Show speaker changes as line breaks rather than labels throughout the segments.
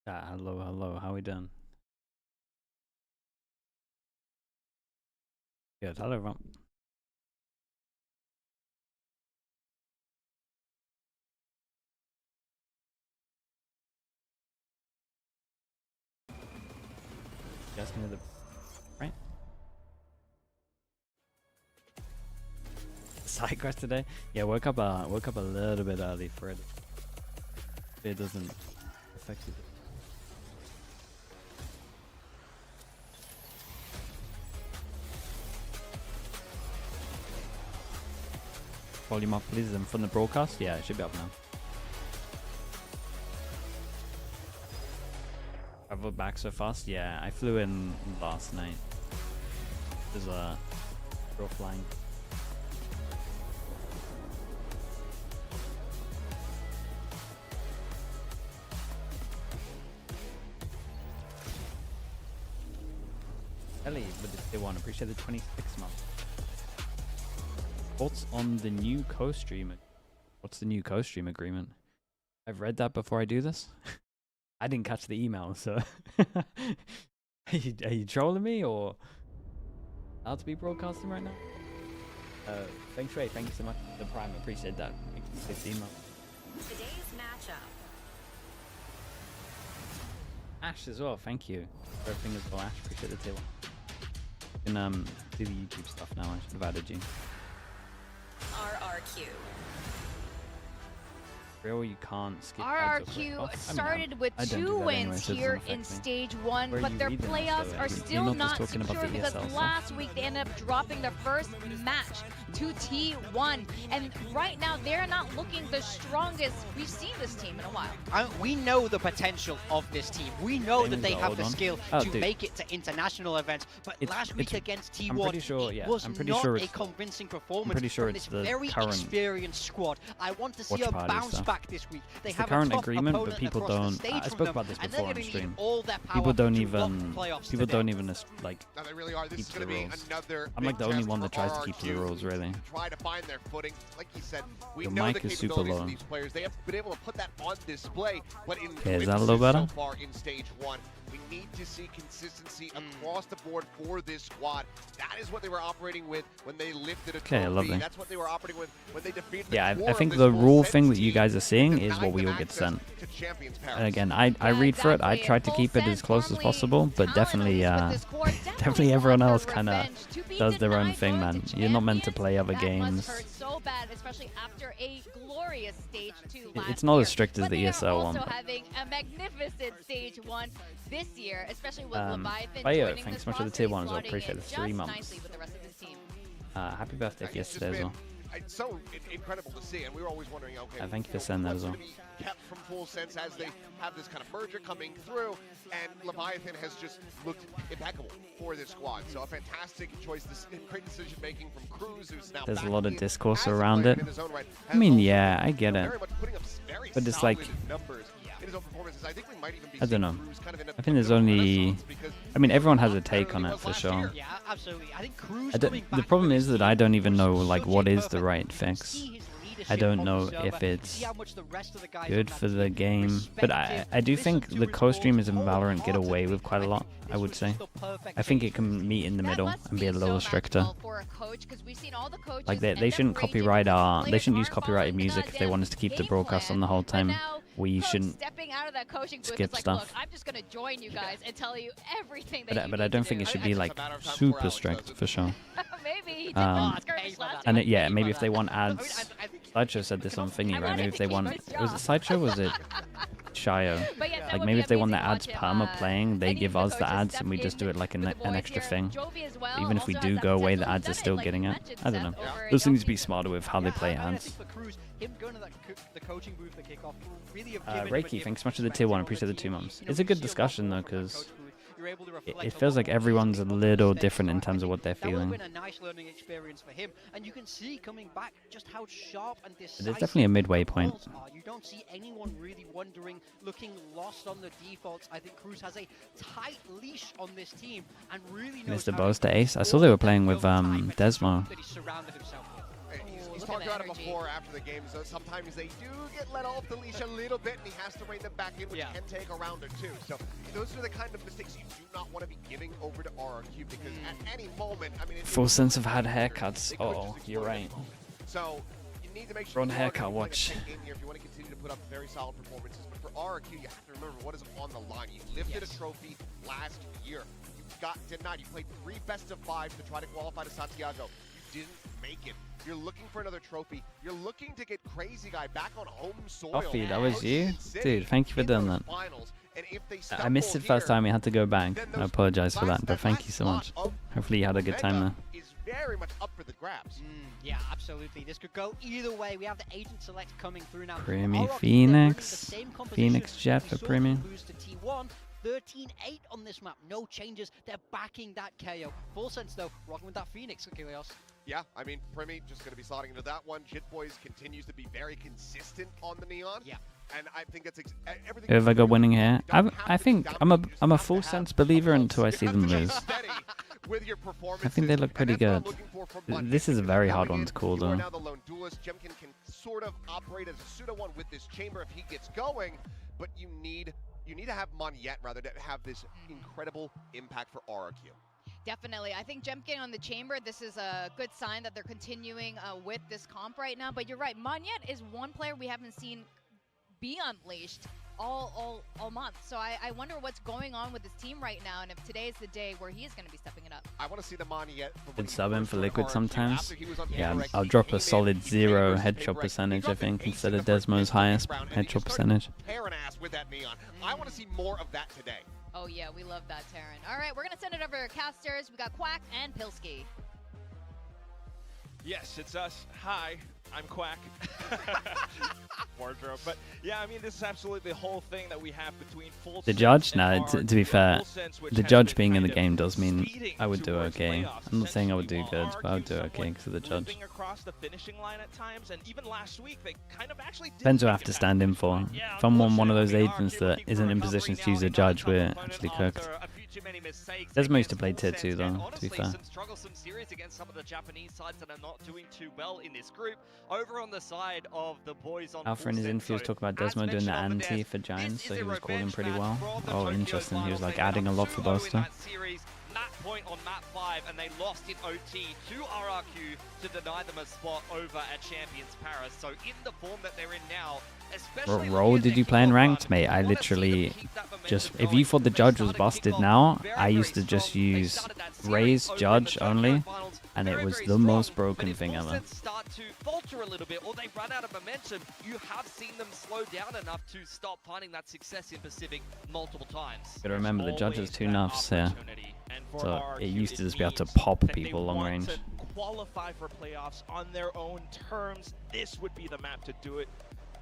Hello, hello. How we doing? Good. Hello, everyone. You asking me the right side quest today? Yeah, woke up a little bit early for it. It doesn't affect you. Volume up, please. And from the broadcast, yeah, it should be up now. Traveled back so fast? Yeah, I flew in last night. There's a girl flying. Ellie with the tier 1. Appreciate the 26 month. Thoughts on the new co-stream? What's the new co-stream agreement? I've read that before I do this. I didn't catch the email, so are you trolling me or allowed to be broadcasting right now? Thanks, Ray. Thank you so much for the prime. Appreciate that. Thanks for the email.
Today's matchup.
Ash as well. Thank you for everything as well, Ash. Appreciate the table. You can do the YouTube stuff now. I should have added you.
RRQ.
Real, you can't skip
RRQ started with 2 wins here in Stage 1, but their playoffs are still not secure because last week they ended up dropping their first match to T1. And right now, they're not looking the strongest we've seen this team in a while.
We know the potential of this team. We know that they have the skill to make it to international events. But last week against T1, it was not a convincing performance from this very experienced squad. I want to see a bounce back this week. They have
the current
a tough
agreement, but
opponent
people
across
don't.
the stage
I spoke about this before on stream. People don't even like keep to the rules. I'm like the only one that tries to keep to the rules, really.
Try to find their footing. Like you said, we
Your
know
mic
the
is super
capabilities
low.
of these players. They have been able to put that on display, but in
Okay, is that a little better?
so far in Stage 1, we need to see consistency across the board for this squad. That is what they were operating with when they lifted a trophy.
Lovely.
That's what they were operating with when they defeated
Yeah,
the
I think
core
the
of this
rule
full
thing that you
team
guys are seeing
and
is
denied
what we
them
will get
access
sent.
to Champions Paris.
And again, I read for it. I tried to keep it as close as possible, but definitely, definitely everyone else kind of does their own thing, man. You're not meant to play other games.
Especially after a glorious Stage 2
It's not as strict as the ESL one.
Also having a magnificent Stage 1 this year, especially with Leviathan
Bayo,
joining
thanks
this
so much for the
roster,
tier 1 as well.
slotting
Appreciate
in
the 3
just
months.
nicely with the rest of his team.
Happy birthday for
It's
yesterday as well.
it's so incredible to see, and we were always wondering, okay,
Thank you for sending that as well.
what's gonna be kept from Full Sense as they have this kind of merger coming through, and Leviathan has just looked impeccable for this squad. So a fantastic choice, this great decision making from Cruz, who's now
There's a
back
lot of
in
discourse
as a
around
player
it.
in his own right,
I
has
mean,
also,
yeah, I get it.
very much putting up very
But it's like,
solid numbers in his own performances. I think we might even be
I don't
seeing
know.
Cruz kind of in a
I think there's
bit of a
only,
renaissance because
I mean, everyone has a
he's
take
better
on
than he
it
was
for
last
sure.
year.
Yeah, absolutely. I think Cruz
The problem is that I don't even know like what is the right fix. I don't know if it's good for the game, but I do think the co-streamers in Valorant get away with quite a lot, I would say. I think it can meet in the middle and be a little stricter. Like they shouldn't copyright they shouldn't use copyrighted music if they want us to keep the broadcast on the whole time. We shouldn't skip stuff.
I'm just gonna join you guys and tell you everything
But I don't think it should be like super strict for sure.
Maybe
And yeah, maybe if they want ads. Sideshow said this on Thingy, right? Maybe if they want, was it Sideshow or was it Shio? Like maybe if they want the ads perma playing, they give us the ads and we just do it like an extra thing. Even if we do go away, the ads are still getting it. I don't know. Those things to be smarter with how they play ads. Reiki, thanks so much for the tier 1. Appreciate the 2 months. It's a good discussion though, because it feels like everyone's a little different in terms of what they're feeling.
Been a nice learning experience for him, and you can see coming back just how sharp and decisive
There's definitely a midway point.
You don't see anyone really wondering, looking lost on the defaults. I think Cruz has a tight leash on this team and really knows
Mr. Bows to Ace. I saw they were playing with Desmo.
He's talked about it before after the game, so sometimes they do get let off the leash a little bit, and he has to rein them back in, which can take a round or two. So those are the kind of mistakes you do not want to be giving over to RRQ, because at any moment, I mean...
Full sense of had haircuts. Oh, you're right.
So you need to make sure
on haircut watch.
If you want to continue to put up very solid performances, but for RRQ, you have to remember what is on the line. You lifted a trophy last year. You got denied. You played 3 best-of-5s to try to qualify to Santiago. You didn't make it. You're looking for another trophy. You're looking to get Crazy Guy back on home soil.
Coffee, that was you? Dude, thank you for doing that. I missed it first time, we had to go back. I apologize for that, but thank you so much. Hopefully you had a good time there.
Is very much up for the grabs.
Yeah, absolutely. This could go either way. We have the agent select coming through now.
Primi Phoenix. Phoenix Jet for Primi.
13-8 on this map. No changes. They're backing that KO. Full sense though, rocking with that Phoenix. Chaos.
Yeah, I mean, Primi just going to be slotting into that one. Jit Boys continues to be very consistent on the Neon.
Yeah.
And I think that's everything.
Have I got winning here? I think I'm a full sense believer until I see them lose. I think they look pretty good. This is a very hard one to call though.
Now the lone duelist. Jemkin can sort of operate as a pseudo one with this chamber if he gets going, but you need to have Monyet rather to have this incredible impact for RRQ.
Definitely. I think Jemkin on the chamber, this is a good sign that they're continuing with this comp right now. But you're right, Monyet is one player we haven't seen be unleashed all month. So I wonder what's going on with this team right now, and if today is the day where he is going to be stepping it up.
I want to see the Monyet.
Could sub in for Liquid sometimes. Yeah, I'll drop a solid 0 headshot percentage, I think, instead of Desmo's highest headshot percentage.
With that Neon. I want to see more of that today.
Oh yeah, we love that, Terran. All right, we're going to send it over to casters. We got Quack and Pilsky.
Yes, it's us. Hi, I'm Quack. Wardrobe. But yeah, I mean, this is absolutely the whole thing that we have between full.
The judge, now, to be fair, the judge being in the game does mean I would do okay. I'm not saying I would do good, but I would do okay because of the judge.
Across the finishing line at times, and even last week they kind of actually
depends who I have to stand in for. If I'm one of those agents that isn't in position to choose a judge, we're actually cooked. Desmo used to play tier 2 though, to be fair.
Some series against some of the Japanese sides that are not doing too well in this group. Over on the side of the boys on
Alpha in his interviews talk about Desmo doing the anti for Giants, so he was calling pretty well. Oh, interesting. He was like adding a lot for Buster.
Map point on map 5, and they lost in OT to RRQ to deny them a spot over at Champions Paris. So in the form that they're in now, especially...
What role did you play in ranked, mate? I literally just... If you thought the judge was busted now, I used to just use raise judge only, and it was the most broken thing ever.
Start to falter a little bit, or they run out of momentum. You have seen them slow down enough to stop finding that success in Pacific multiple times.
Gotta remember, the judge has 2 nuffs here. So it used to just be able to pop people long range.
Qualify for playoffs on their own terms. This would be the map to do it.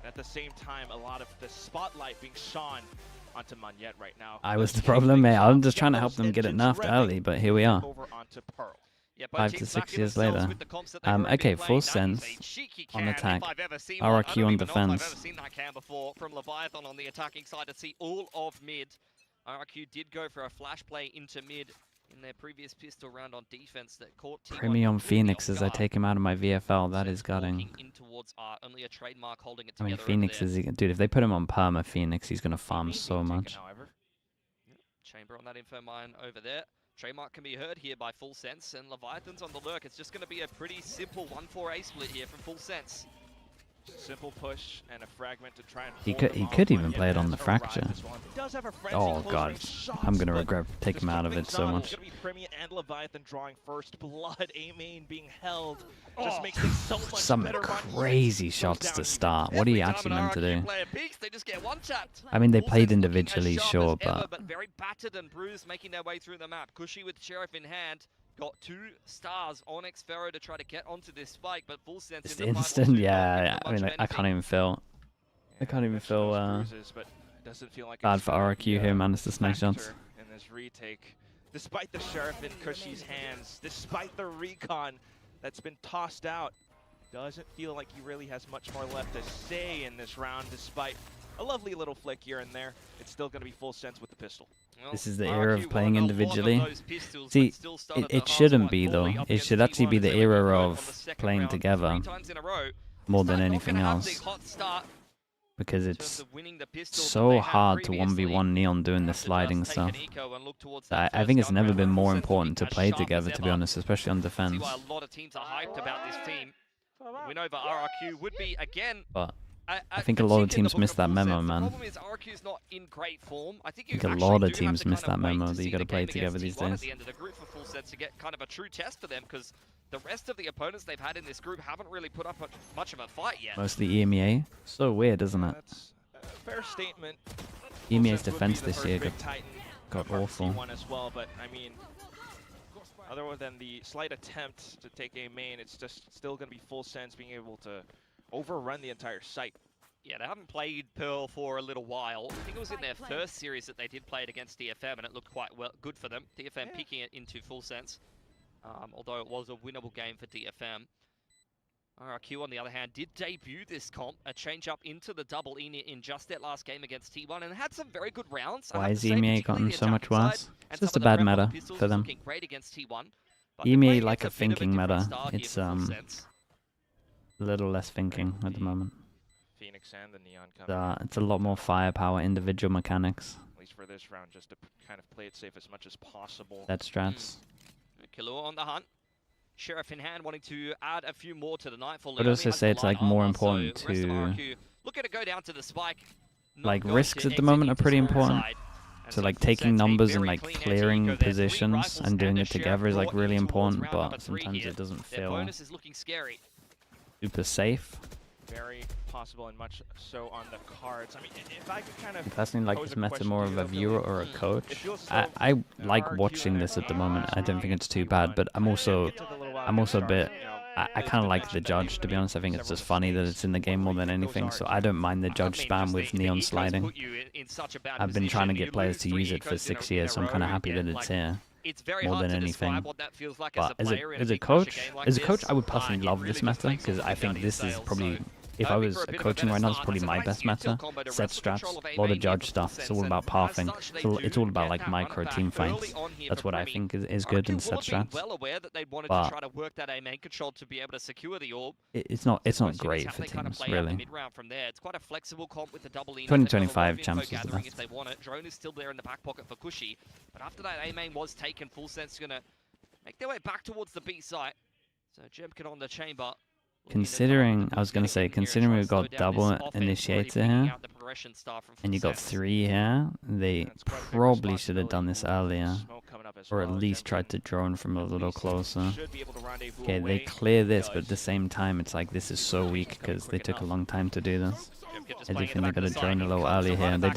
At the same time, a lot of the spotlight being shone onto Monyet right now.
I was the problem, mate. I'm just trying to help them get it nerfed early, but here we are.
Over onto Pearl.
5 to 6 years later. Okay, full sense on attack. RRQ on defense.
I've never seen that cam before from Leviathan on the attacking side to see all of mid. RRQ did go for a flash play into mid in their previous pistol round on defense that caught
Primi on Phoenix as I take him out of my VFL. That is gutting.
Only a trademark holding it
I mean,
together
Phoenix is... Dude, if they put him on perma Phoenix, he's going to farm so much.
Chamber on that info mine over there. Trademark can be heard here by Full Sense, and Leviathan's on the lurk. It's just going to be a pretty simple 1-4A split here from Full Sense.
Simple push and a fragment to try and
he could even play it on the fracture. Oh god, I'm gonna regret taking him out of it so much.
Primi and Leviathan drawing first blood. A main being held just makes things so much
Some
better.
crazy shots to start. What are you actually meant to do? I mean, they played individually, sure, but
very battered and bruised, making their way through the map. Cushy with Sheriff in hand. Got 2 stars on Xfero to try to get onto this spike, but Full Sense
it's instant. Yeah, I mean, I can't even feel. I can't even feel bad for RRQ here, man. It's just nice shots.
In this retake, despite the Sheriff in Cushy's hands, despite the recon that's been tossed out, doesn't feel like he really has much more left to say in this round, despite a lovely little flick here and there. It's still going to be Full Sense with the pistol.
This is the era of playing individually. See, it shouldn't be though. It should actually be the era of playing together more than anything else. Because it's so hard to 1v1 Neon doing the sliding stuff. I think it's never been more important to play together, to be honest, especially on defense.
A lot of teams are hyped about this team. Win over RRQ would be, again,
but I think a lot of teams miss that memo, man.
The problem is RRQ's not in great form. I think
a lot of teams miss that memo that you got to play together these days.
At the end of the group for full sets to get kind of a true test for them, because the rest of the opponents they've had in this group haven't really put up much of a fight yet.
Mostly EMEA. So weird, isn't it?
That's a fair statement.
EMEA's defense this year got awful.
As well, but I mean, other than the slight attempt to take a main, it's just still going to be full sense being able to overrun the entire site.
Yeah, they haven't played Pearl for a little while. I think it was in their first series that they did play it against DFM, and it looked quite good for them. DFM picking it into full sense, although it was a winnable game for DFM. RRQ, on the other hand, did debut this comp, a change up into the double in just their last game against T1, and had some very good rounds.
Why has EMEA gotten so much worse? It's just a bad meta for them. EMEA like a thinking meta. It's a little less thinking at the moment.
Phoenix and the Neon coming.
It's a lot more firepower, individual mechanics.
At least for this round, just to kind of play it safe as much as possible.
That strats.
Killua on the hunt. Sheriff in hand, wanting to add a few more to the Nightfall.
I'd also say it's like more important to
looking to go down to the spike.
Like risks at the moment are pretty important. So like taking numbers and like clearing positions and doing it together is like really important, but sometimes it doesn't feel super safe.
Very possible and much so on the cards. I mean, if I could kind of
personally like this meta more of a viewer or a coach. I like watching this at the moment. I don't think it's too bad, but I'm also a bit. I kind of like the judge, to be honest. I think it's just funny that it's in the game more than anything, so I don't mind the judge spam with Neon sliding. I've been trying to get players to use it for 6 years, so I'm kind of happy that it's here. More than anything. But as a coach, I would personally love this meta, because I think this is probably, if I was coaching right now, it's probably my best meta. Set strats, a lot of judge stuff. It's all about pathing. So it's all about like micro team fights. That's what I think is good in set strats. But it's not great for teams, really. 2025 champs is the best.
Drone is still there in the back pocket for Cushy, but after that A main was taken, full sense gonna make their way back towards the B site. So Jemkin on the chamber.
Considering we've got double initiator here, and you got 3 here, they probably should have done this earlier, or at least tried to drone from a little closer. Okay, they clear this, but at the same time, it's like this is so weak because they took a long time to do this. I do think they got to drone a little earlier here. They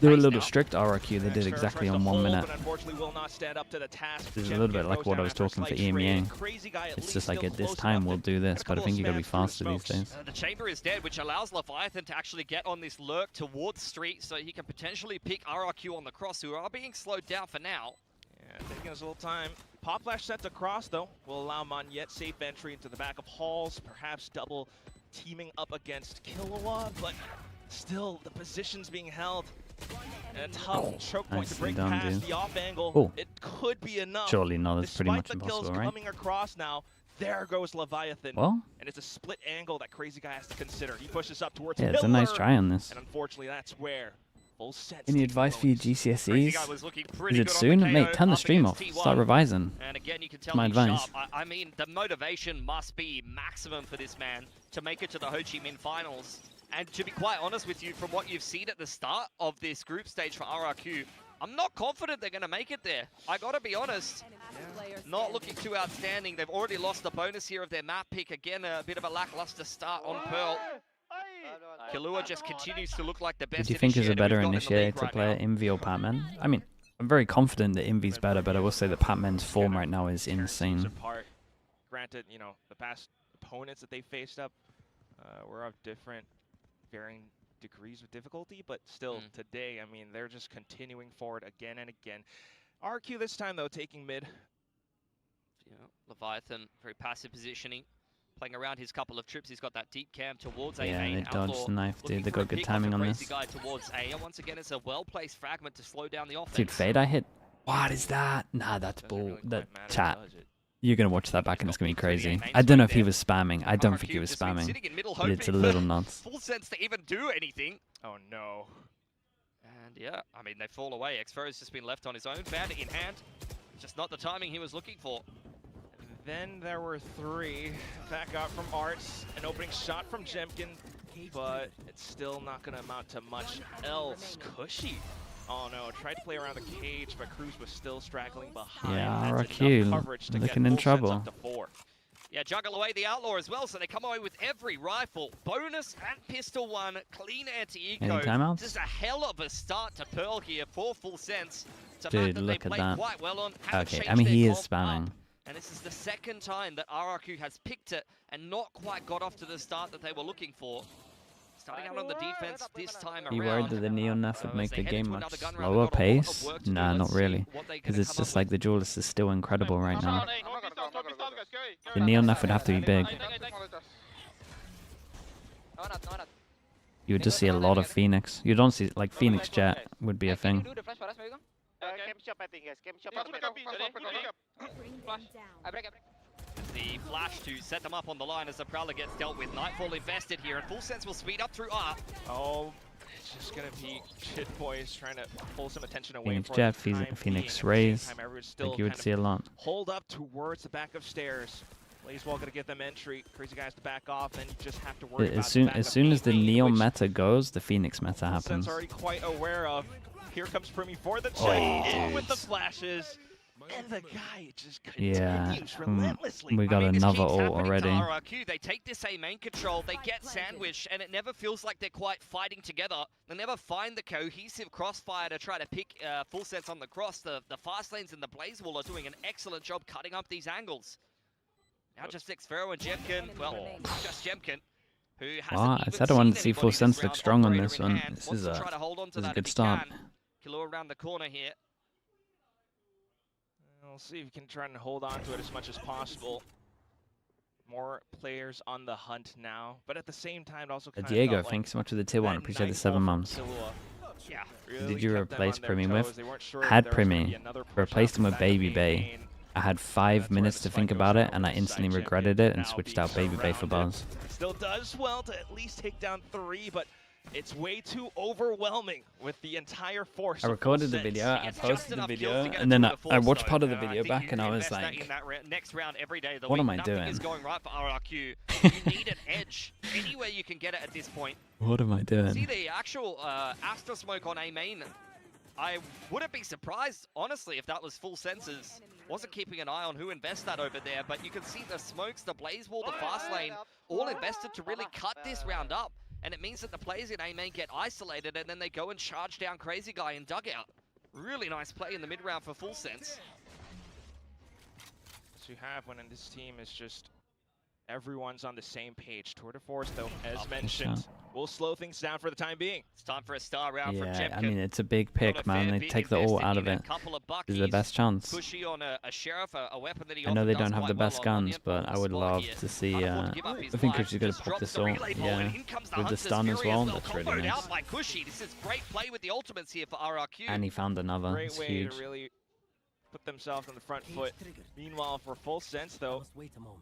were a little strict RRQ. They did exactly on 1 minute. This is a little bit like what I was talking for EMEA. It's just like at this time we'll do this, but I think you got to be faster these days.
The chamber is dead, which allows Leviathan to actually get on this lurk towards Street, so he can potentially pick RRQ on the cross, who are being slowed down for now.
Yeah, taking his little time. Pop flash sets across though will allow Monyet safe entry into the back of Halls, perhaps double teaming up against Killua, but still the position's being held. And a tough choke point to break past the off angle. It could be enough.
Surely not, that's pretty much impossible, right?
Despite the kills coming across now, there goes Leviathan.
Well,
and it's a split angle that Crazy Guy has to consider. He pushes up towards
it's a nice try on this.
And unfortunately that's where full sense.
Any advice for your GCSEs? Is it soon? Mate, turn the stream off. Start revising.
And again, you can tell
my advice.
I mean, the motivation must be maximum for this man to make it to the Ho Chi Minh finals. And to be quite honest with you, from what you've seen at the start of this group stage for RRQ, I'm not confident they're going to make it there. I got to be honest. Not looking too outstanding. They've already lost the bonus here of their map pick. Again, a bit of a lackluster start on Pearl. Killua just continues to look like the best.
Do you think is a better initiator player, Envy or Patman? I mean, I'm very confident that Envy's better, but I will say that Patman's form right now is insane.
Granted, you know, the past opponents that they faced up were of different, varying degrees of difficulty, but still today, I mean, they're just continuing forward again and again. RQ this time, though, taking mid.
Yeah, Leviathan, very passive positioning. playing around his couple of trips. He's got that deep cam towards A
Yeah,
main.
they dodged
Outlaw
the knife, dude.
looking
They
for a
got good
pick
timing
off
on
the
this.
Crazy Guy towards A, and once again, it's a well-placed fragment to slow down the offense.
Dude, fade I hit. What is that? Nah, that's bull.
Really
That
matter,
chat.
does it?
You're gonna watch that back and it's gonna be crazy. I don't know if he was spamming. I don't think he was spamming. But it's a little nuts.
Full sense to even do anything.
Oh no.
And yeah, I mean, they fall away. Xfero's just been left on his own. Bandit in hand. Just not the timing he was looking for.
Then there were 3. Back out from Arts. An opening shot from Jemkin. But it's still not going to amount to much else. Cushy. Oh no, tried to play around the cage, but Cruz was still straggling behind.
Yeah,
That's
RRQ
enough coverage to
looking
get
in
full sense
trouble.
up to 4.
Yeah, juggle away the Outlaw as well, so they come away with every rifle. Bonus and pistol 1, clean anti-eco.
Any timeouts?
This is a hell of a start to Pearl here for Full Sense. It's a
Dude,
map that
look
they
at
played
that.
quite well on. Haven't
Okay, I
changed
mean,
their
he is
comp
spamming.
up. And this is the second time that RRQ has picked it and not quite got off to the start that they were looking for. Starting out on the defense this time around.
You worried that the Neon Knife would make
as
the
they headed
game
to
much
another gun round,
slower
they've got a lot of
pace?
work to do.
Nah,
Let's
not
see
really.
what they're
Because
gonna
it's
come
just
up
like
with.
the Duelist is still incredible right now. The Neon Knife would have to be big. You would just see a lot of Phoenix. You don't see, like, Phoenix Jet would be a thing.
The flash to set them up on the line as the Prowler gets dealt with. Nightfall invested here, and Full Sense will speed up through R.
Oh, it's just going to be Shit Boys trying to pull some attention away
Phoenix
from
Jet,
the time
Phoenix
being. At the
Raise.
same time, everyone's
I
still
think you would
kind
see a
of
lot.
hold up towards the back of stairs. Blazewall going to get them entry. Crazy Guys to back off, then you just have to worry about
As soon as the Neon
which
meta goes, the Phoenix meta
Full Sense
happens.
already quite aware of. Here comes Primi for the
Oh,
check in with the
dude.
flashes. And the guy just
Yeah,
continues relentlessly.
we got
This
another
keeps
ult
happening to
already.
RRQ. They take this A main control, they get sandwiched, and it never feels like they're quite fighting together. They never find the cohesive crossfire to try to pick Full Sense on the cross. The fast lanes and the Blazewall are doing an excellent job cutting up these angles. Now just Xfero and Jemkin, well, just Jemkin, who hasn't
Wow, I
even
said I wanted to
seen
see Full
anybody
Sense
this
look
round.
strong on
Operator
this
in
one.
hand,
This
wants
is
to
a
try to hold on to
this is a
that
good
if he
start.
can. Kilo around the corner here.
We'll see if we can try and hold on to it as much as possible. More players on the hunt now, but at the same time, it also kind of
Diego,
felt like
thanks so much for the tier 1.
that
Appreciate the
Nightfall
7
from
months.
Killua
Yeah.
really
Did you
kept them
replace
on their
Primi
toes.
with?
They weren't sure
I
if
had
there was gonna
Primi.
be another push
Replaced
out
him
the
with
back of
Baby
main
Bay.
lane.
I had 5
That's where
minutes
the
to
spike
think
goes
about it,
down
and I
with
instantly
Side
regretted
Champion
it and
now
switched
being
out Baby Bay for
surrounded.
Buzz.
Still does well to at least take down 3, but it's way too overwhelming with the entire force.
I
of
recorded
Full
the
Sense.
video, I
It's just
posted the
enough kills
video,
to get
and
it
then
to
I
the force,
watched
though.
part of the
I
video
think
back,
you
and I was
invest that
like,
in that next round every day of the
what
week.
am I
Nothing
doing?
is going right for RRQ. You need an edge anywhere you can get it at this point.
what am I
See
doing?
the actual Astra smoke on A main. I wouldn't be surprised, honestly, if that was Full Senses. Wasn't keeping an eye on who invests that over there, but you can see the smokes, the Blazewall, the fast lane, all invested to really cut this round up. And it means that the players in A main get isolated, and then they go and charge down Crazy Guy in dugout. Really nice play in the mid round for Full Sense.
You have when this team is just everyone's on the same page. Tour de Force, though, as mentioned, will slow things down for the time being.
It's time for a star round from
Yeah,
Jemkin.
I mean, it's a big
Got
pick,
a
man.
fair
They
bit
take the ult
invested
out
in
of
a
it.
couple of
This is the
buckies.
best chance.
Pushy on a Sheriff, a weapon that he
I know
often
they
does
don't have the
quite well
best
on
guns,
Onion.
but I would
Spot
love
here.
to see.
Can't afford
I
to give up his
think
life.
Cushy's gonna
Just
pop
drops
this
the
ult.
relay ball,
Yeah,
and in comes the
with the
Hunter's
stun as
Fury
well.
well.
That's really
Comboed
nice.
out by Cushy. This is great play with the ultimates here for RRQ.
And he found another.
Great
It's
way
huge.
to really put themselves on the front foot. Meanwhile, for Full Sense, though,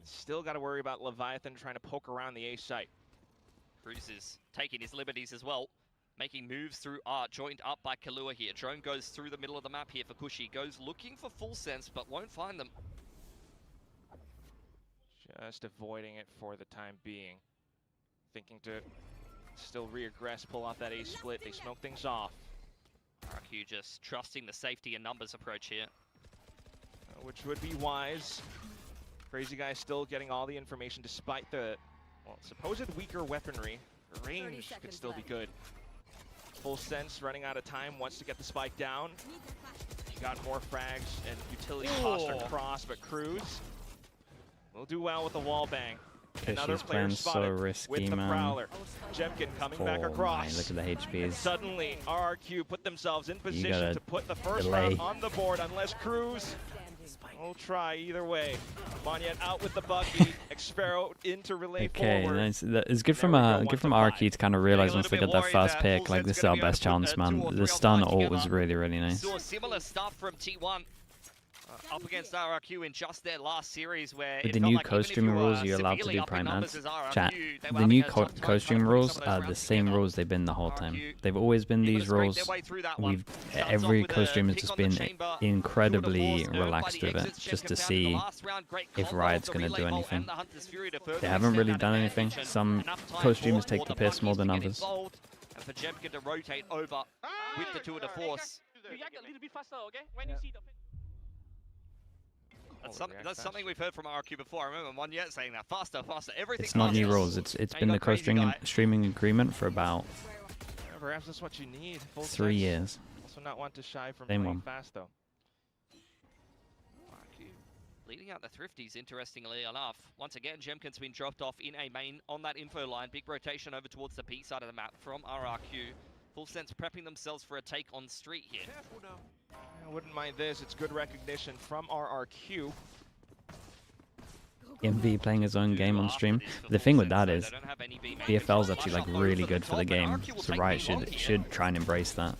still got to worry about Leviathan trying to poke around the A site.
Cruz is taking his liberties as well, making moves through Art, joined up by Killua here. Drone goes through the middle of the map here for Cushy. Goes looking for Full Sense, but won't find them.
Just avoiding it for the time being. Thinking to still reaggress, pull off that A split. They smoke things off.
RRQ just trusting the safety and numbers approach here.
Which would be wise. Crazy Guy still getting all the information despite the, well, supposed weaker weaponry. Range could still be good. Full Sense running out of time, wants to get the spike down. He got more frags and utility cost across, but Cruz will do well with the wall bang. Another
Cushy's
player
playing so
spotted
risky,
with the
man.
Prowler. Jemkin coming back
Oh
across.
my, look at the
And
HPs.
suddenly, RRQ put themselves in position
gotta
to put the first
delay.
round on the board unless Cruz We'll try either way. Monyet out with the buggy. Xfero into relay forward.
Nice. It's good from RRQ to kind of realize once they got that first pick, like this is our best chance, man. The stun ult was really, really nice.
Saw similar stuff from T1 up against RRQ in just their last series, where
with the new co-stream rules, you're allowed to do prime ads. Chat, the new co-stream rules are the same rules they've been the whole time. They've always been these rules. Every co-stream has just been incredibly relaxed with it, just to see if Riot's going to do anything. They haven't really done anything. Some co-streamers take the piss more than others.
And for Jemkin to rotate over with the tour de force.
React a little bit faster, okay? When you see the...
That's something we've heard from RRQ before. I remember Monyet saying that. Faster, faster, everything.
It's not new rules. It's been the co-streaming agreement for about
perhaps that's what you need.
3 years.
Also not want to shy from
Same
playing
one.
fast though.
RRQ leading out the Thrifties, interestingly enough. Once again, Jemkin's been dropped off in a main on that info line. Big rotation over towards the B side of the map from RRQ. Full Sense prepping themselves for a take on street here.
I wouldn't mind this. It's good recognition from RRQ.
MV playing his own game on stream. The thing with that is, BFL's actually like really good for the game, so Riot should try and embrace that.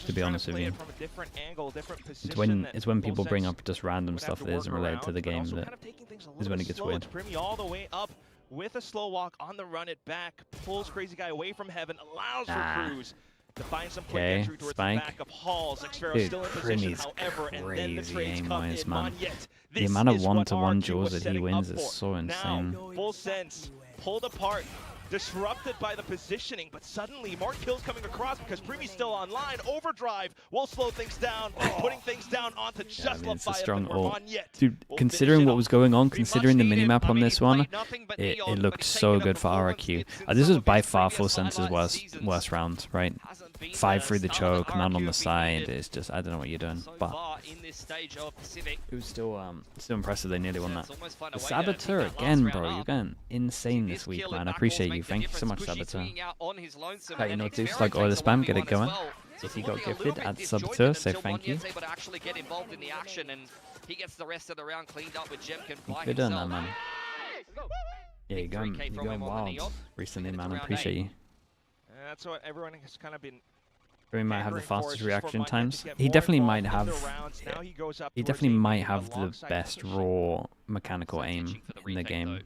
To be honest with you, it's when people bring up just random stuff that isn't related to the game that is when it gets weird.
Primy all the way up with a slow walk on the run it back, pulls Crazy Guy away from heaven, allows for Cruz to find some quick entry towards the back of Halls. Xfero still in position, however, and then the trades come in. Monyet.
The amount of 1-to-1 duels that he wins is so insane.
Now, Full Sense pulled apart, disrupted by the positioning, but suddenly more kills coming across because Primy's still online. Overdrive will slow things down, putting things down onto just
it's a strong ult. Dude, considering what was going on, considering the minimap on this one, it looked so good for RRQ. This was by far Full Sense's worst round, right? 5 through the choke, none on the side. It's just, I don't know what you're doing, but it was still impressive. They nearly won that. The Saboteur again, bro. You're going insane this week, man. I appreciate you. Thank you so much, Saboteur. You know, do slug oil spam, get it going. If you got gifted, add Saboteur, say thank you. Good done, that, man. Yeah, you're going wild recently, man. I appreciate you.
That's what everyone has kind of been.
He might have the fastest reaction times. He definitely might have. He definitely might have the best raw mechanical aim in the game.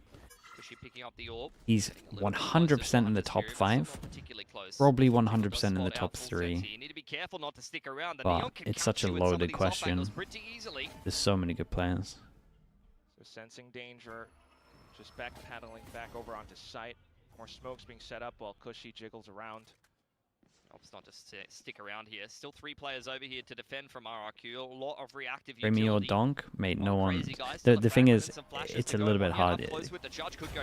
He's 100% in the top 5, probably 100% in the top 3. But it's such a loaded question. There's so many good players.
So sensing danger, just backpedaling back over onto site. More smokes being set up while Cushy jiggles around.
Opts not to stick around here. Still 3 players over here to defend from RRQ. A lot of reactive
Primy or Donk, mate, no one. The thing is, it's a little bit hard.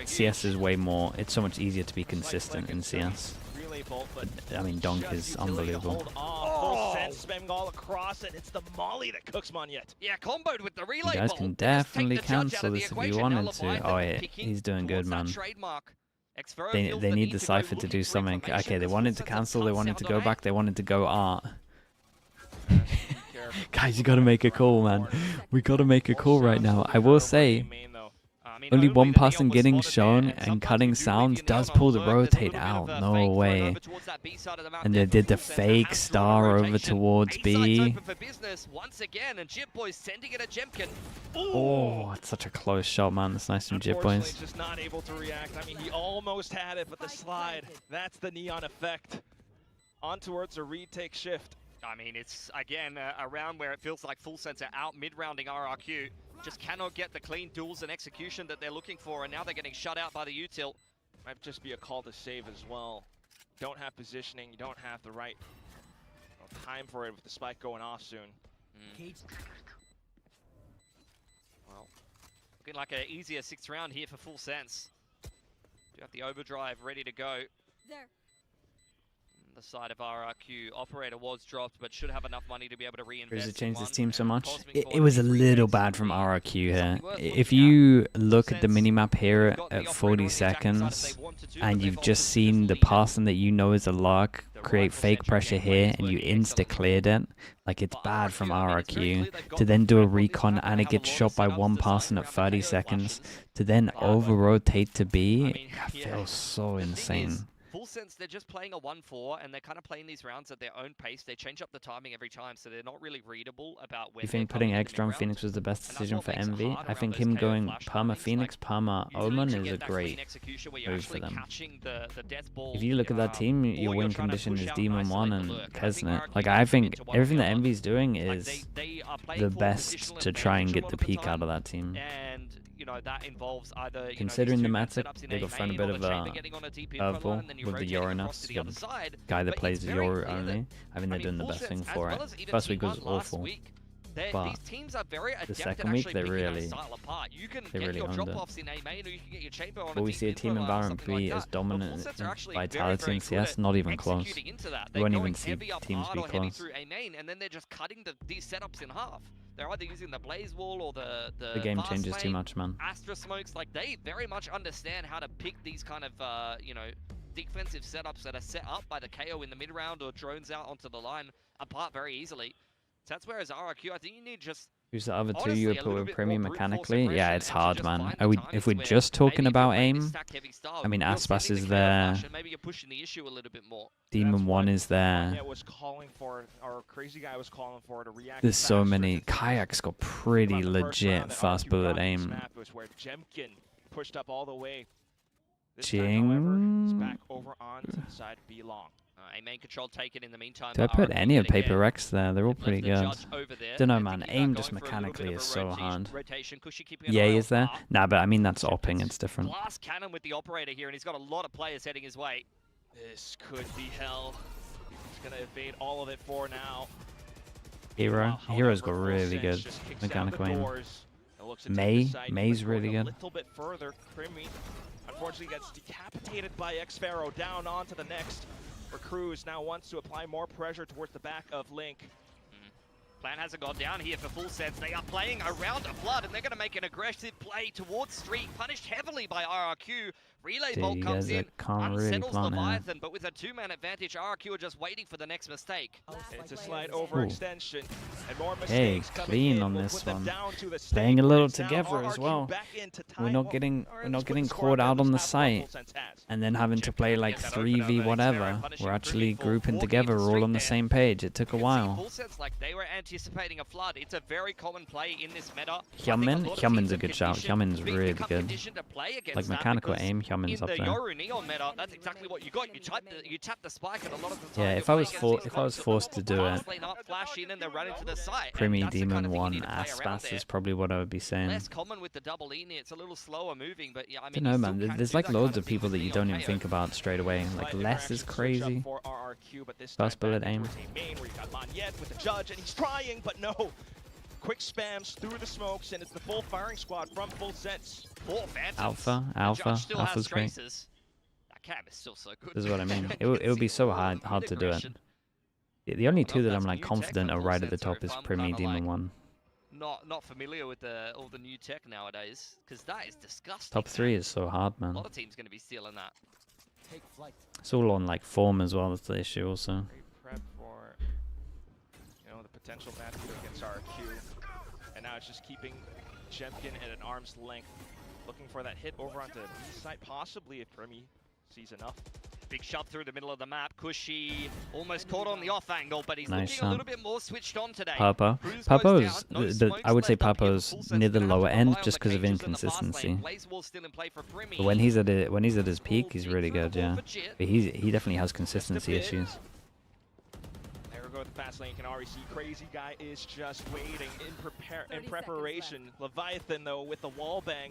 CS is way more. It's so much easier to be consistent in CS. But, I mean, Donk is unbelievable.
Full Sense spamming all across, and it's the molly that cooks Monyet.
Yeah, comboed with the relay.
You guys can definitely cancel this if you wanted to. Oh yeah, he's doing good, man. They need the Cypher to do something. Okay, they wanted to cancel, they wanted to go back, they wanted to go art. Guys, you gotta make a call, man. We gotta make a call right now. I will say, only one person getting shown and cutting sounds does pull the rotate out. No way. And they did the fake star over towards B. Oh, it's such a close shot, man. It's nice from Jip Boys.
Just not able to react. I mean, he almost had it, but the slide, that's the neon effect. On towards a retake shift.
I mean, it's, again, a round where it feels like Full Sense are out mid-rounding RRQ. Just cannot get the clean duels and execution that they're looking for, and now they're getting shut out by the util.
Might just be a call to save as well. Don't have positioning, you don't have the right time for it with the spike going off soon.
Well, looking like an easier 6th round here for Full Sense. Do have the overdrive ready to go.
There.
The side of RRQ. Operator was dropped, but should have enough money to be able to reinvest.
It changed his team so much. It was a little bad from RRQ here. If you look at the minimap here at 40 seconds, and you've just seen the person that you know is a lark create fake pressure here and you insta-cleared it, like it's bad from RRQ, to then do a recon and it gets shot by one person at 30 seconds, to then over-rotate to B, that feels so insane.
Full sense, they're just playing a 1-4, and they're kind of playing these rounds at their own pace. They change up the timing every time, so they're not really readable about when.
You think putting Extra on Phoenix was the best decision for MV? I think him going Perma Phoenix, Perma Omen is a great move for them. If you look at that team, your win condition is Demon 1 and Kesnet. Like, I think everything that MV's doing is the best to try and get the peak out of that team.
You know, that involves either,
considering the matchup, they got thrown a bit of a curveball with the Uranus, the guy that plays Yoru only. I think they're doing the best thing for it. First week was awful, but the second week they really owned it. But we see a team in Valorant be as dominant in Vitality and CS, not even close. You won't even see teams be close.
And then they're just cutting these setups in half. They're either using the Blaze Wall or the
game changes too much, man.
Astra Smokes, like, they very much understand how to pick these kind of, you know, defensive setups that are set up by the KO in the mid round or drones out onto the line apart very easily. So that's whereas RRQ, I think you need just...
Who's the other two you put with Premium mechanically? Yeah, it's hard, man. If we're just talking about aim, I mean, Aspas is there. Demon 1 is there. There's so many. Kayak's got pretty legit fast bullet aim. Jing.
A main control taken in the meantime.
Do I put any of Paper X there? They're all pretty good. Don't know, man. Aim just mechanically is so hard. Yay is there? Nah, but I mean that's opping. It's different.
Glass cannon with the operator here, and he's got a lot of players heading his way.
This could be hell. He's gonna evade all of it for now.
Hero's got really good mechanical aim. May's really good.
A little bit further. Crimmy unfortunately gets decapitated by X-Pharaoh. Down on to the next. For Cruz now wants to apply more pressure towards the back of Link.
Plan hasn't gone down here for Full Sense. They are playing around a flood, and they're going to make an aggressive play towards Street, punished heavily by RRQ. Relay Bolt comes in, unsettles Leviathan, but with a two-man advantage, RRQ are just waiting for the next mistake.
It's a slight overextension, and more mistakes
clean on this one. Playing a little together as well. We're not getting caught out on the site, and then having to play like 3v whatever. We're actually grouping together, all on the same page. It took a while.
Full Sense, like they were anticipating a flood. It's a very common play in this meta.
Hyeonmin's a good shout. Hyeonmin's really good. Like mechanical aim. Hyeonmin's up there.
Yoru Neon meta, that's exactly what you got. You tap the spike, and a lot of the time.
Yeah, if I was forced to do it, Primi Demon 1 Aspas is probably what I would be saying.
Less common with the double E, it's a little slower moving, but yeah, I mean,
don't know, man. There's like loads of people that you don't even think about straight away. Like Less is crazy. First bullet aim.
With the judge, and he's trying, but no. Quick spams through the smokes, and it's the full firing squad from Full Sense.
Alpha's great.
That cam is still so good.
This is what I mean. It would be so hard to do it. The only two that I'm like confident are right at the top is Primi Demon 1.
Not familiar with all the new tech nowadays, because that is disgusting.
Top 3 is so hard, man.
A lot of teams going to be stealing that.
It's all on like form as well. That's the issue also.
Prep for, you know, the potential match against RRQ, and now it's just keeping Jemkin at an arm's length, looking for that hit over onto B side, possibly if Primi sees enough.
Big shot through the middle of the map. Cushy almost caught on the off angle, but he's looking a little bit more switched on today.
Papo's, I would say Papo's near the lower end just because of inconsistency. But when he's at his peak, he's really good, yeah. But he definitely has consistency issues.
There we go with the fast lane. You can already see Crazy Guy is just waiting in preparation. Leviathan though with the wall bang.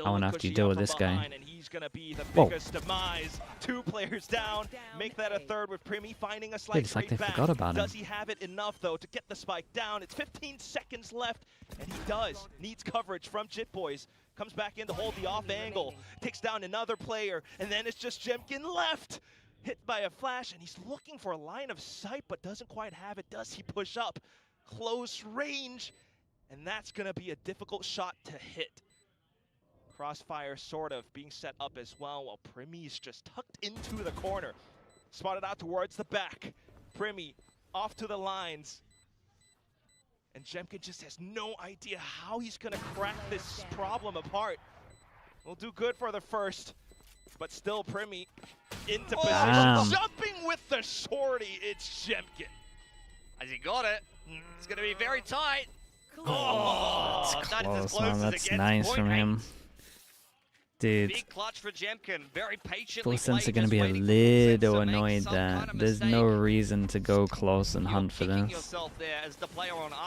I want to have to deal with this guy.
And he's going to be the biggest demise. 2 players down. Make that a third with Primi finding a slight
it's like they forgot about him.
Does he have it enough, though, to get the spike down? It's 15 seconds left, and he does. Needs coverage from Jit Boys. Comes back in to hold the off angle. Takes down another player, and then it's just Jemkin left. Hit by a flash, and he's looking for a line of sight, but doesn't quite have it. Does he push up? Close range, and that's going to be a difficult shot to hit. Crossfire sort of being set up as well, while Primi's just tucked into the corner. spotted out towards the back. Primi off to the lines. And Jemkin just has no idea how he's gonna crack this problem apart. Will do good for the first, but still Primi into position. Jumping with the shorty, it's Jemkin.
As he got it, it's gonna be very tight.
That's close, man. That's nice from him. Dude,
big clutch for Jemkin. Very patiently
Full Sense are going to be a little annoyed that there's no reason to go close and hunt for this.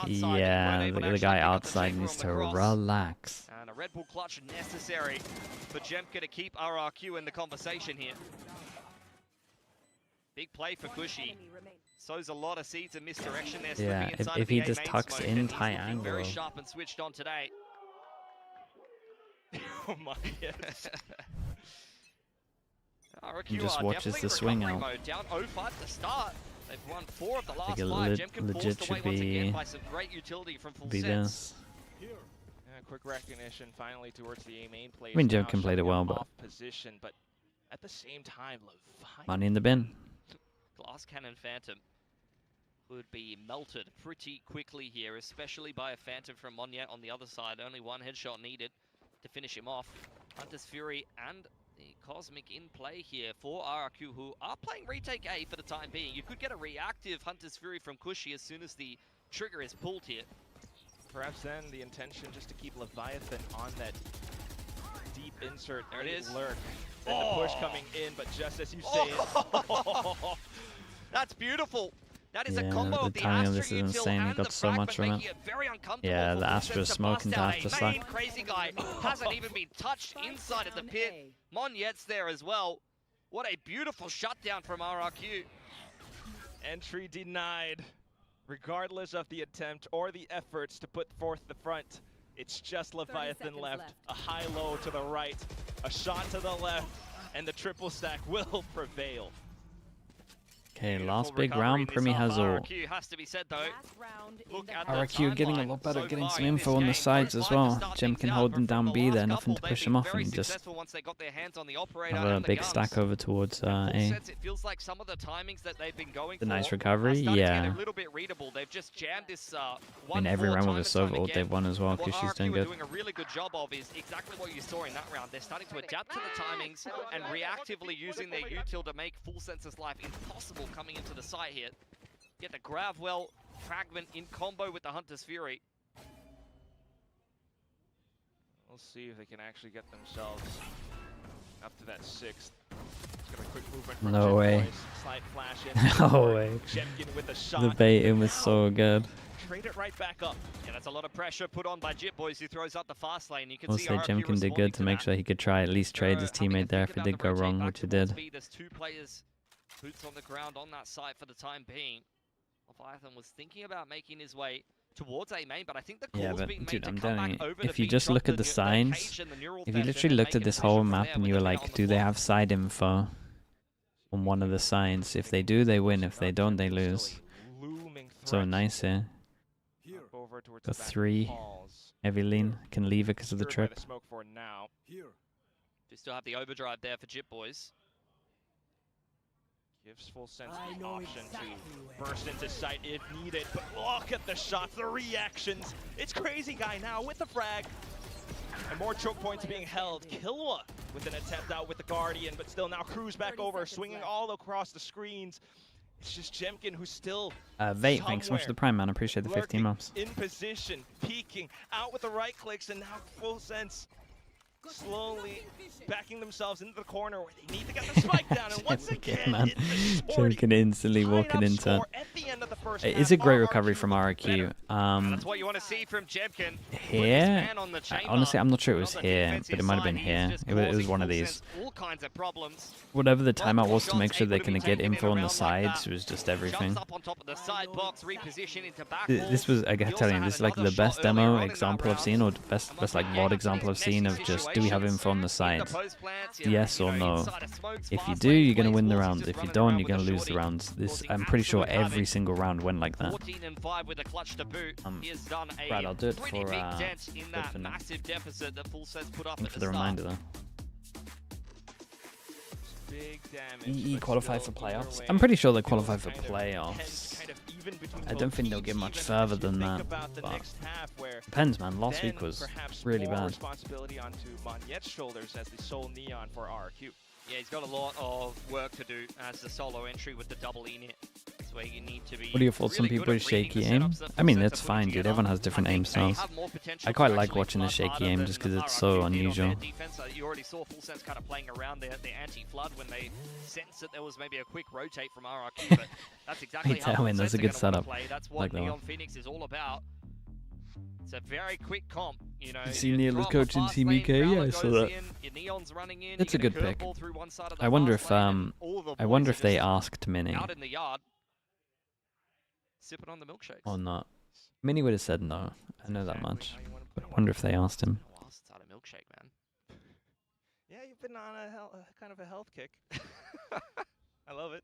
Yeah, the guy outside needs to relax.
And a Red Bull clutch necessary for Jemkin to keep RRQ in the conversation here. Big play for Cushy. Sows a lot of seeds of misdirection there.
Yeah, if he just tucks in tight angle.
Very sharp and switched on today.
Oh my goodness.
He just watches the swing out.
Down 0-5 to start. They've won 4 of the last 5. Jemkin
legit
forced away once again by some great utility from Full Sense.
Quick recognition finally towards the A main play.
I mean, Jemkin played it well, but
position, but at the same time,
money in the bin.
Glass Cannon Phantom would be melted pretty quickly here, especially by a Phantom from Monyet on the other side. Only one headshot needed to finish him off. Hunter's Fury and the Cosmic in play here for RRQ, who are playing retake A for the time being. You could get a reactive Hunter's Fury from Cushy as soon as the trigger is pulled here.
Perhaps then the intention just to keep Leviathan on that deep insert.
There it is.
Lurk. And the push coming in, but just as you say it.
That's beautiful. That is a
Yeah,
combo
the
of the
timing of
Astra
this is
util
insane. He
and
got
the
so much
fragment,
from
making it very uncomfortable.
Yeah,
for
the
Full
Astra
Sense to
smoking
bust out
to
a
Slack.
main crazy guy hasn't even been touched inside of the pit. Monyet's there as well. What a beautiful shutdown from RRQ.
Entry denied. Regardless of the attempt or the efforts to put forth the front, it's just Leviathan left. A high-low to the right, a shot to the left, and the triple stack will prevail.
Okay, last big round, Primi has all.
RRQ has to be said though.
RRQ getting a lot better, getting some info on the sides as well. Jemkin holding down B there, nothing to push him off, and just have a big stack over towards A.
It feels like some of the timings that they've been going
The nice recovery, yeah.
a little bit readable. They've just jammed this
I mean, every round with a Sova ult they've won as well, because she's doing good.
What RRQ are doing a really good job of is exactly what you saw in that round. They're starting to adapt to the timings and reactively using their util to make Full Sense's life impossible coming into the site here. Get the Gravwell fragment in combo with the Hunter's Fury.
We'll see if they can actually get themselves up to that 6th. It's got a quick movement from
No way.
Slight flash in.
No way.
Jemkin with a shot.
The bait-in was so good.
Trade it right back up.
Yeah, that's a lot of pressure put on by Jit Boys, who throws up the fast lane. You can
Also,
see RRQ
Jemkin did good to make sure he could try at least trade his
having to
teammate there
think
if it
about
did
the
go
rotate
wrong,
back
which it
towards
did.
B. There's 2 players, boots on the ground on that site for the time being. Leviathan was thinking about making his way towards A main, but I think the call's being made
dude,
to
I'm
come
telling
back
you,
over
if
to
you
B,
just
drop
look at the
cage
signs,
and the neural
if you
theft,
literally
and
looked
make
at
a
this
decision
whole
from
map
there
and
with
you were
the guy on
like,
the
do they
floor.
have side info on one of the sides? If they do, they win. If they don't, they lose. So nice here. Got 3. Heavy lean. Can leave it because of the trip.
Do still have the overdrive there for Jit Boys.
Gives Full Sense the option to burst into sight if needed, but look at the shots, the reactions. It's Crazy Guy now with the frag. And more choke points being held. Killua with an attempt out with the Guardian, but still now Cruz back over, swinging all across the screens. It's just Jemkin who's still
Vate, thanks so much for the prime, man. I appreciate the 15 months.
In position, peeking, out with the right clicks, and now Full Sense slowly backing themselves into the corner where they need to get the spike down. And once again,
man, Jemkin instantly walking into. It is a great recovery from RRQ.
That's what you want to see from Jemkin.
Here, honestly, I'm not sure it was here, but it might have been here. It was one of these.
All kinds of problems.
Whatever the timeout was to make sure they can get info on the sides, it was just everything.
Up on top of the side box, reposition into back
This was, I gotta tell you, this is like the best demo example I've seen, or the best like VOD example I've seen of just, do we have info on the sides? Yes or no? If you do, you're gonna win the rounds. If you don't, you're gonna lose the rounds. This, I'm pretty sure every single round went like that.
14 and 5 with a clutch to boot. He has done a
Right, I'll do it for
pretty big dent in that massive deficit that Full Sense put up at
for
the
the
start.
reminder though. EE qualify for playoffs? I'm pretty sure they qualify for playoffs. I don't think they'll get much further than that. But depends, man. Last week was really bad.
Responsibility onto Monyet's shoulders as the sole Neon for RRQ.
Yeah, he's got a lot of work to do as the solo entry with the double init. That's where you need to be.
What are your thoughts on people with shaky aim? I mean, that's fine, dude. Everyone has different aim styles. I quite like watching the shaky aim just because it's so unusual.
You already saw Full Sense kind of playing around the anti-flood when they sensed that there was maybe a quick rotate from RRQ, but that's exactly how Full
that's a good setup.
That's what Neon Phoenix is all about. It's a very quick comp, you know.
You see Neil as coaching Team EK? Yeah, I saw that. It's a good pick. I wonder if they asked Mini
out in the yard, sipping on the milkshakes
or not. Mini would have said no. I know that much. But I wonder if they asked him.
It's not a milkshake, man.
Yeah, you've been on a kind of a health kick. I love it.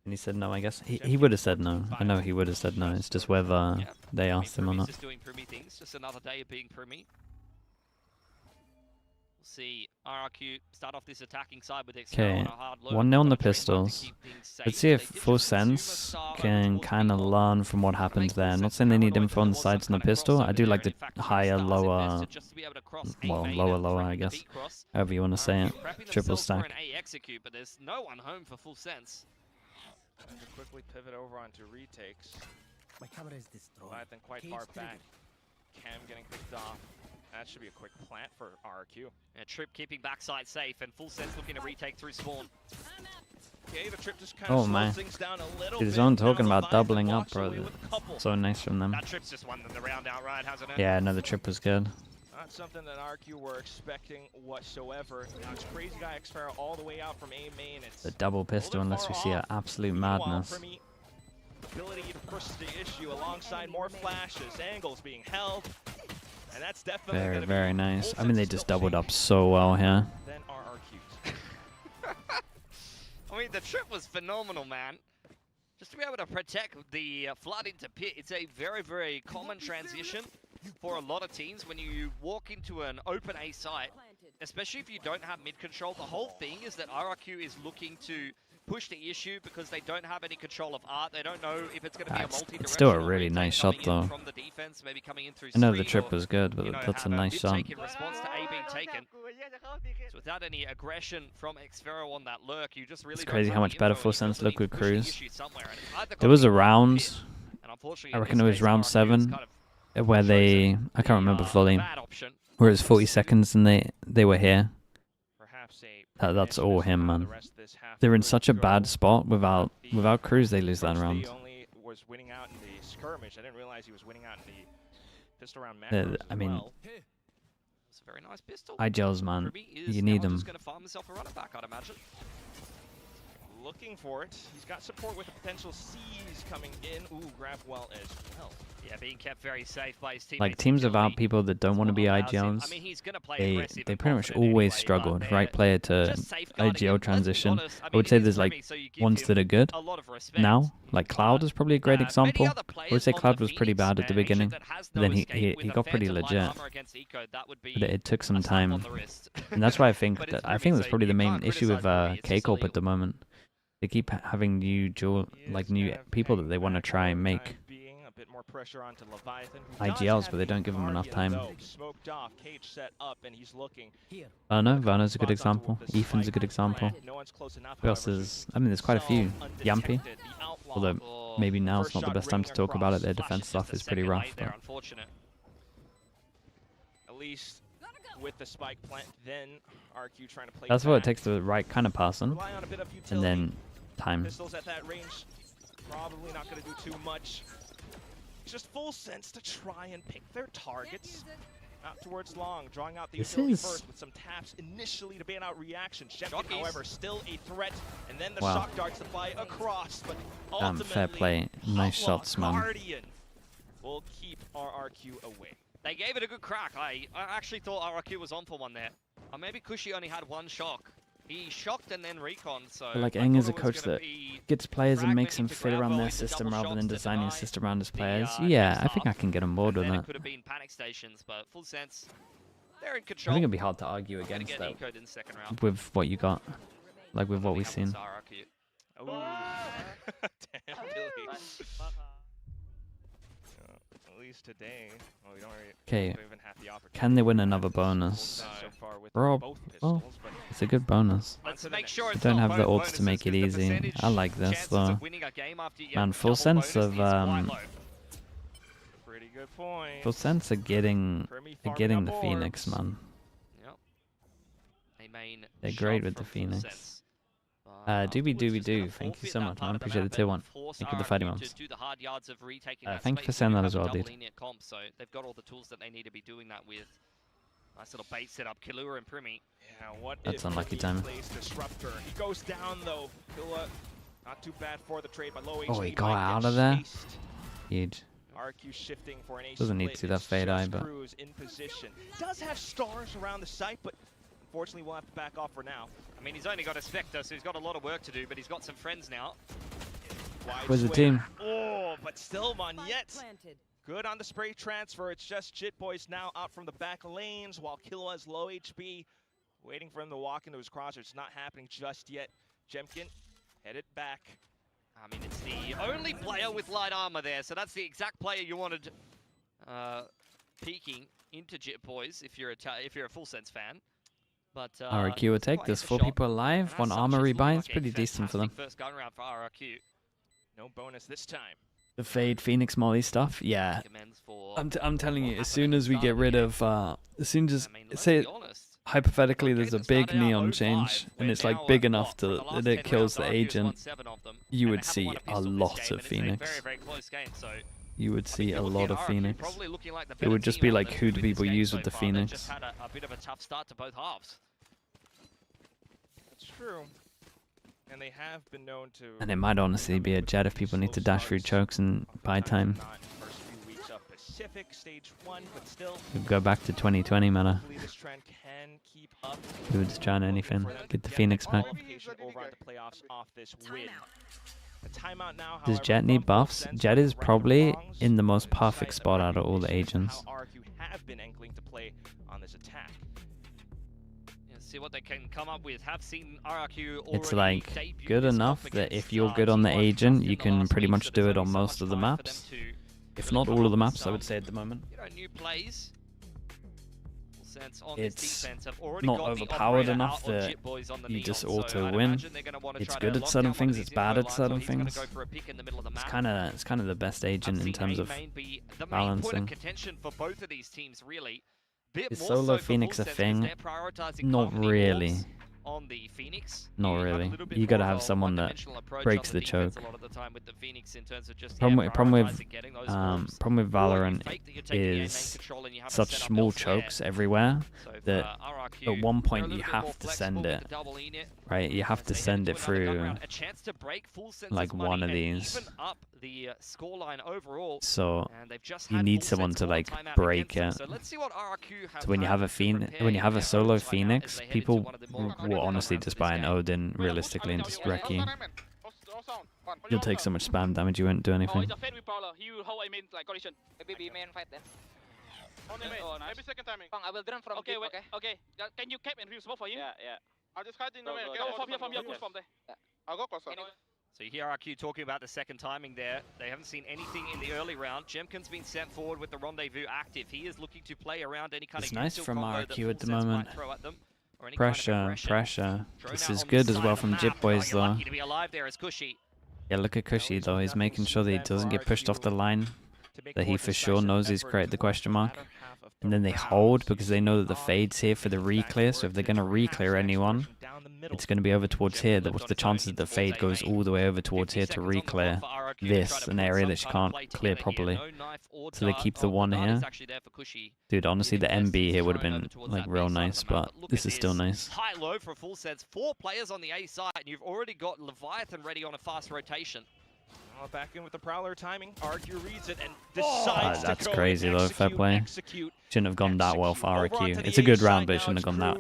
And he said no, I guess. He would have said no. I know he would have said no. It's just whether they asked him or not.
Just doing Primi things. Just another day of being Primi. We'll see RRQ start off this attacking side with
okay, 1-0 on the pistols. Let's see if Full Sense can kind of learn from what happened there. I'm not saying they need info on the sides on the pistol. I do like the higher, lower, well, lower, I guess. However you want to say it. Triple stack.
But there's no one home for Full Sense.
And to quickly pivot over onto retakes.
My camera is destroyed.
Then quite far back. Cam getting picked off. That should be a quick plant for RRQ.
And Trip keeping backside safe, and Full Sense looking to retake through spawn.
Okay, the Trip just kind of slows things down a little bit.
He's on talking about doubling up, bro. So nice from them.
That Trip's just won the round outright, hasn't it?
Yeah, no, the Trip was good.
Not something that RRQ were expecting whatsoever. Now it's Crazy Guy Xfera all the way out from A main. It's
the double pistol, unless we see an absolute madness.
Ability to push the issue alongside more flashes, angles being held, and that's definitely
very nice. I mean, they just doubled up so well here.
Then RRQs.
I mean, the Trip was phenomenal, man. Just to be able to protect the flood into pit, it's a very, very common transition for a lot of teams when you walk into an open A site, especially if you don't have mid control. The whole thing is that RRQ is looking to push the issue because they don't have any control of art. They don't know if it's going to be a multi-directional.
It's still a really nice shot, though.
From the defense, maybe coming in through
I know the Trip was good, but that's a nice shot.
In response to A being taken. So without any aggression from Xfero on that lurk, you just really
it's crazy how much better Full Sense look with Cruise. There was a round, I reckon it was round 7, where they, I can't remember fully, where it was 40 seconds and they were here. That's all him, man. They're in such a bad spot. Without Cruise, they lose that round.
Was winning out in the skirmish. I didn't realize he was winning out in the pistol round match.
I mean, it's a very nice pistol.
IGLs, man, you need them.
Going to farm himself a runner back, I'd imagine.
Looking for it. He's got support with a potential C's coming in. Ooh, grab well as well.
Yeah, being kept very safe by his teammates.
Like teams without people that don't want to be IGLs, they pretty much always struggled. Right player to IGL transition. I would say there's like ones that are good now. Like Cloud is probably a great example. I would say Cloud was pretty bad at the beginning. Then he got pretty legit. But it took some time. And that's why I think that's probably the main issue with K-Corp at the moment. They keep having new people that they want to try and make IGLs, but they don't give them enough time. I don't know, Verno's a good example. Ethan's a good example. Who else is? I mean, there's quite a few. Yampy, although maybe now's not the best time to talk about it. Their defense stuff is pretty rough.
At least with the spike plant, then RQ trying to play.
That's what it takes, the right kind of person, and then time.
Pistols at that range, probably not going to do too much. Just Full Sense to try and pick their targets. Out towards long, drawing out the utility first with some taps initially to ban out reaction. Shepard, however, still a threat, and then the shock darts to fly across, but ultimately,
fair play. Nice shots, man.
Guardian will keep RRQ away.
They gave it a good crack. I actually thought RRQ was on for one there. Or maybe Kushi only had one shock. He shocked and then recon, so...
But like Eng is a coach that gets players and makes them fit around their system rather than designing a system around his players. Yeah, I think I can get on board with that.
It could have been panic stations, but Full Sense, they're in control.
I think it'd be hard to argue against that with what you got. like with what we've seen.
Oh. Damn, Billy. At least today, well, we don't
Okay,
even have the opportunity.
can they win another bonus?
So far with
Rob,
both
well,
pistols, but
it's a good bonus.
Let's make sure
You
it's
don't
not
have the
both
ults to make it
bonuses, 'cause the
easy.
percentage
I like this
chances
though.
of winning a game after you get
Man, full
double
sense
bonus
of
is quite low.
pretty good point.
full sense of getting the
orbs.
Phoenix, man.
Yep. A main
They're great
shot
with the
from Full
Phoenix.
Sense.
Doobie
Afterwards,
Doobie
just gonna
Doo, thank you
forfeit
so
that
much,
part
man.
of the
Appreciate the
map
tier
and
1.
force
Thank you for the fighting
RRQ
ones.
to do the hard yards of retaking that
Thank you for
space.
saying
They
that
do
as
have
well,
double
dude.
linear comp, so they've got all the tools that they need to be doing that with. Nice little bait setup, Killua and Primi.
Yeah, what
That's
if
unlucky
Primi
timing.
plays Disruptor? He goes down though. Killua, not too bad for the trade, but low
Oh,
HP
he got
might
out
get
of there?
chased.
Huge.
RQ shifting for an ace
Doesn't need to see that fade eye, but
Cruz in position. Does have stars around the site, but unfortunately we'll have to back off for now.
I mean, he's only got a Spectre, so he's got a lot of work to do, but he's got some friends now.
Wide
where's the
swing.
team?
Oh, but still Monyet. Good on the spray transfer. It's just Jit Boys now out from the back lanes while Killua's low HP. Waiting for him to walk into his crosser. It's not happening just yet. Jemkin headed back.
I mean, it's the only player with light armor there, so that's the exact player you wanted peeking into Jit Boys if you're a Full Sense fan. But
RRQ will take this. 4 people alive, 1 armor rebuy. It's pretty decent for them.
First gun round for RRQ.
No bonus this time.
The Fade Phoenix Molly stuff, yeah. I'm telling you, as soon as we get rid of, as soon as, say, hypothetically there's a big neon change, and it's like big enough to, that it kills the agent, you would see a lot of Phoenix. You would see a lot of Phoenix. It would just be like, who do people use with the Phoenix?
A bit of a tough start to both halves.
That's true. And they have been known to.
And it might honestly be a jet if people need to dash through chokes and buy time.
First few weeks of Pacific Stage 1, but still.
We'll go back to 2020, man.
Hopefully this trend can keep up.
We were just trying anything. Get the Phoenix back.
Over on the playoffs off this win. A timeout now,
Does Jet need buffs? Jet is probably in the most perfect spot out of all the agents.
RRQ have been angling to play on this attack.
See what they can come up with. Have seen RRQ already.
It's like good enough that if you're good on the agent, you can pretty much do it on most of the maps. If not all of the maps, I would say at the moment.
You know, new plays.
It's not overpowered enough that you just auto-win. It's good at certain things, it's bad at certain things. It's kind of the best agent in terms of balancing. Is solo Phoenix a thing? Not really.
On the Phoenix,
not really. You gotta have someone that breaks the choke. Problem with Valorant is such small chokes everywhere that at one point you have to send it, right? You have to send it through like one of these. So you need someone to like break it. So when you have a solo Phoenix, people will honestly just buy an Odin realistically and just wreck you. You'll take so much spam damage you won't do anything.
Maybe second timing. I will run from okay, okay. Can you cap and real smoke for him? Yeah. I'll just hide in the middle. Go from here, push from there. I'll go closer.
So you hear RQ talking about the second timing there. They haven't seen anything in the early round. Jemkin's been sent forward with the rendezvous active. He is looking to play around any kind of
nice from RQ at the
moment.
Pressure. This is good as well from Jit Boys though. Yeah, look at Cushy though. He's making sure that he doesn't get pushed off the line. That he for sure knows he's created the question mark. And then they hold because they know that the fade's here for the re-clear. So if they're going to re-clear anyone, it's going to be over towards here. What's the chances that fade goes all the way over towards here to re-clear this, an area that she can't clear properly. So they keep the one here. Dude, honestly, the MB here would have been like real nice, but this is still nice.
High-low for a full sense. 4 players on the A side, and you've already got Leviathan ready on a fast rotation.
Back in with the Prowler timing. RQ reads it and decides to
that's
go
crazy though, fair play. Shouldn't have gone that well for RQ. It's a good round, but it shouldn't have gone that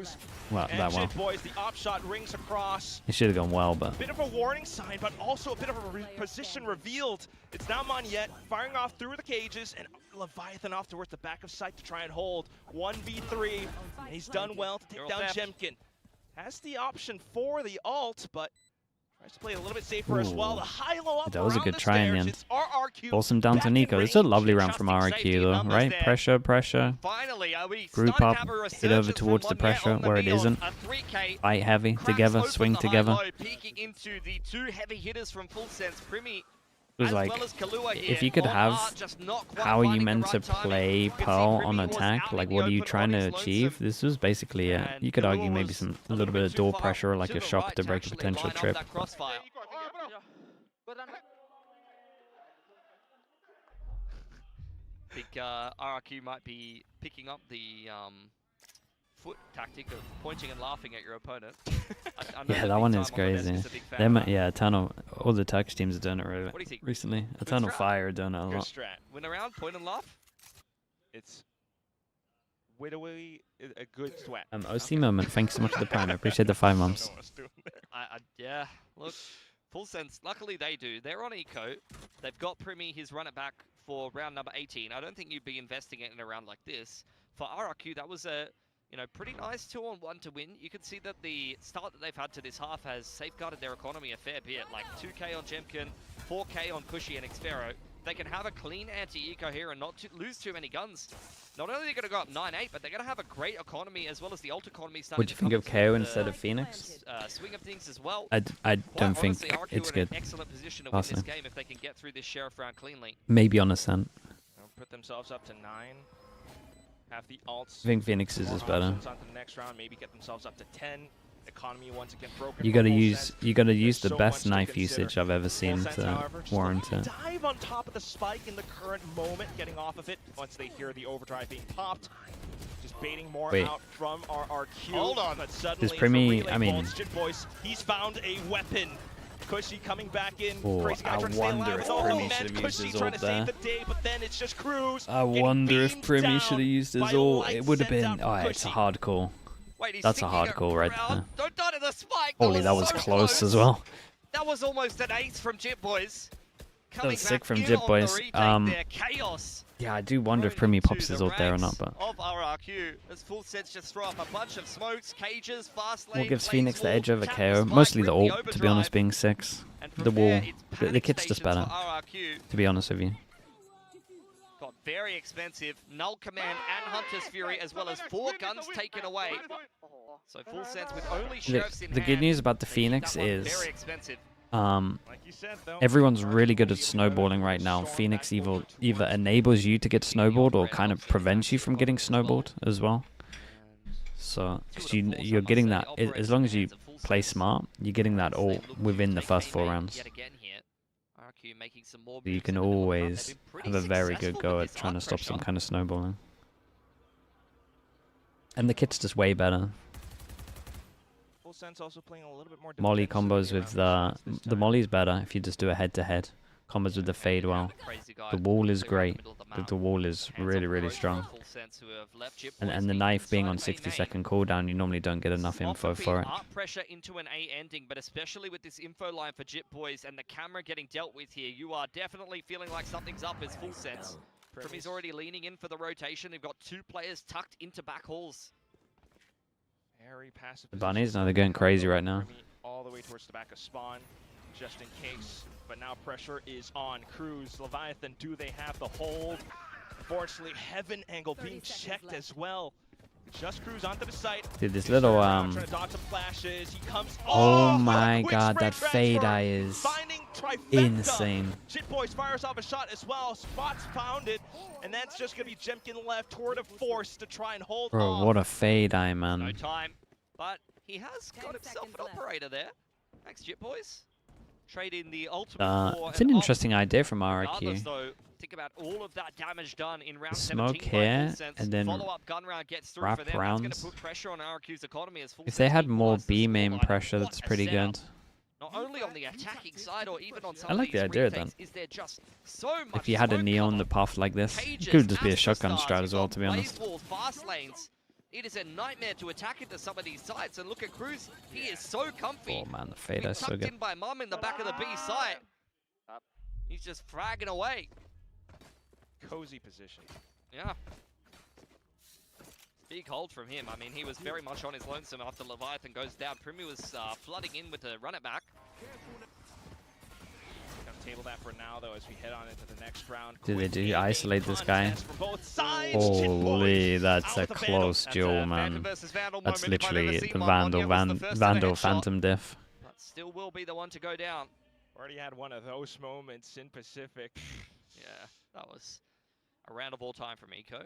well.
Boys, the op shot rings across.
It should have gone well, but...
A bit of a warning sign, but also a bit of a position revealed. It's now Monyet firing off through the cages, and Leviathan off towards the back of sight to try and hold. 1v3, and he's done well to take down Jemkin. Has the option for the ult, but tries to play a little bit safer as well. The high-low up
that was a good try in the end.
RRQ
Force him down to Nico. This is a lovely round from RRQ though, right?
There.
Pressure, pressure.
Finally,
Group up, hit over towards the pressure where it isn't. Fight heavy together, swing together.
Peeking into the two heavy hitters from Full Sense, Primi.
It was like, if you could have, how are you meant to play Pearl on attack? Like, what are you trying to achieve? This was basically it. You could argue maybe a little bit of door pressure or like a shock to break a potential trip.
I think RRQ might be picking up the foot tactic of pointing and laughing at your opponent.
Yeah, that one is crazy. Yeah, Eternal, all the Turkish teams are doing it really recently. Eternal Fire are doing it a lot.
Win around, point and laugh.
It's wittily a good sweat.
OC moment, thanks so much for the prime. I appreciate the 5 months.
Yeah, look, Full Sense, luckily they do. They're on eco. They've got Primi, his run it back for round number 18. I don't think you'd be investing it in a round like this. For RRQ, that was a pretty nice 2-on-1 to win. You can see that the start that they've had to this half has safeguarded their economy a fair bit. Like 2k on Jemkin, 4k on Cushy and Xfero. They can have a clean anti-eco here and not lose too many guns. Not only are they going to go up 9-8, but they're going to have a great economy as well as the ult economy.
Would you think of KO instead of Phoenix?
Swing of things as well.
I don't think it's good.
Excellent position to win this game if they can get through this Sheriff round cleanly.
Maybe on Ascent.
Put themselves up to 9. Have the ults.
I think Phoenix's is better.
On to the next round, maybe get themselves up to 10. Economy once again broken.
You gotta use the best knife usage I've ever seen to warrant it.
Dive on top of the spike in the current moment, getting off of it once they hear the overdrive being popped. Just baiting more out from RRQ.
Hold on,
but suddenly
this Primi, I mean,
Boys, he's found a weapon. Cushy coming back in.
I wonder if Primi should have used his ult there.
I
wonder if Primi should have used his ult. It would have been. Oh, it's a hard call.
Wait,
that's a hard call right there.
Don't die to the spike.
Holy, that was close as well.
That was almost an ace from Jit Boys.
That was sick from Jit Boys. Yeah, I do wonder if Primi pops his ult there or not, but
of RRQ, as Full Sense just throw up a bunch of smokes, cages, fast lane.
What gives Phoenix the edge over KO? Mostly the ult, to be honest, being 6. The wall, the kit's just better. To be honest with you.
Got very expensive Null Command and Hunter's Fury, as well as 4 guns taken away. So Full Sense with only Sheriffs in hand.
The good news about the Phoenix is
very expensive.
Everyone's really good at snowballing right now. Phoenix either enables you to get snowballed or kind of prevents you from getting snowballed as well. So, because you're getting that, as long as you play smart, you're getting that all within the first 4 rounds. You can always have a very good go at trying to stop some kind of snowballing. And the kit's just way better.
Also playing a little bit more
Molly combos with the Molly's better if you just do a head-to-head. Combos with the fade well. The wall is great. The wall is really strong. And the knife being on 60-second cooldown, you normally don't get enough info for it.
Pressure into an A ending, but especially with this info line for Jit Boys and the camera getting dealt with here, you are definitely feeling like something's up as Full Sense. Primi's already leaning in for the rotation. They've got 2 players tucked into back halls.
The bunnies, no, they're going crazy right now.
All the way towards the back of spawn, just in case. But now pressure is on Cruz. Leviathan, do they have the hold? Unfortunately, Heaven angle being checked as well. Just Cruz onto the site.
Dude, this little oh my god, that fade eye is insane.
Jit Boys fires off a shot as well. Spots pounded, and that's just gonna be Jemkin left toward a force to try and hold.
Bro, what a fade eye, man.
No time, but he has got himself an operator there. Thanks, Jit Boys. Trade in the ultimate.
It's an interesting idea from RRQ.
Though, think about all of that damage done in round
smoke
17
here, and then
gun round gets through
wrap
for them.
rounds.
That's put pressure on RRQ's economy as Full
If they had
Sense
more
plus
B
the
main
scoreline.
pressure, that's pretty good.
Not only on the attacking side or even on some
I like
of
the
these
idea
retakes,
then.
is there just so much
If you had a
smoke
neon
cover.
the path like this,
Cages,
it could just be a
Astra
shotgun
stars,
strat
you've
as well,
got
to be honest.
blaze walls, fast lanes. It is a nightmare to attack into some of these sites, and look at Cruz. He is so comfy.
Oh man, the fade
Being
is so
tucked
good.
in by Mum in the back of the B site. He's just fragging away.
Cozy position.
Yeah. Big hold from him. I mean, he was very much on his lonesome after Leviathan goes down. Primi was flooding in with a run it back.
Gonna table that for now, though, as we head on into the next round.
Do isolate this guy? Holy, that's a close duel, man. That's literally the Vandal Phantom diff.
But still will be the one to go down.
Already had one of those moments in Pacific.
Yeah, that was a round of all time from Eco.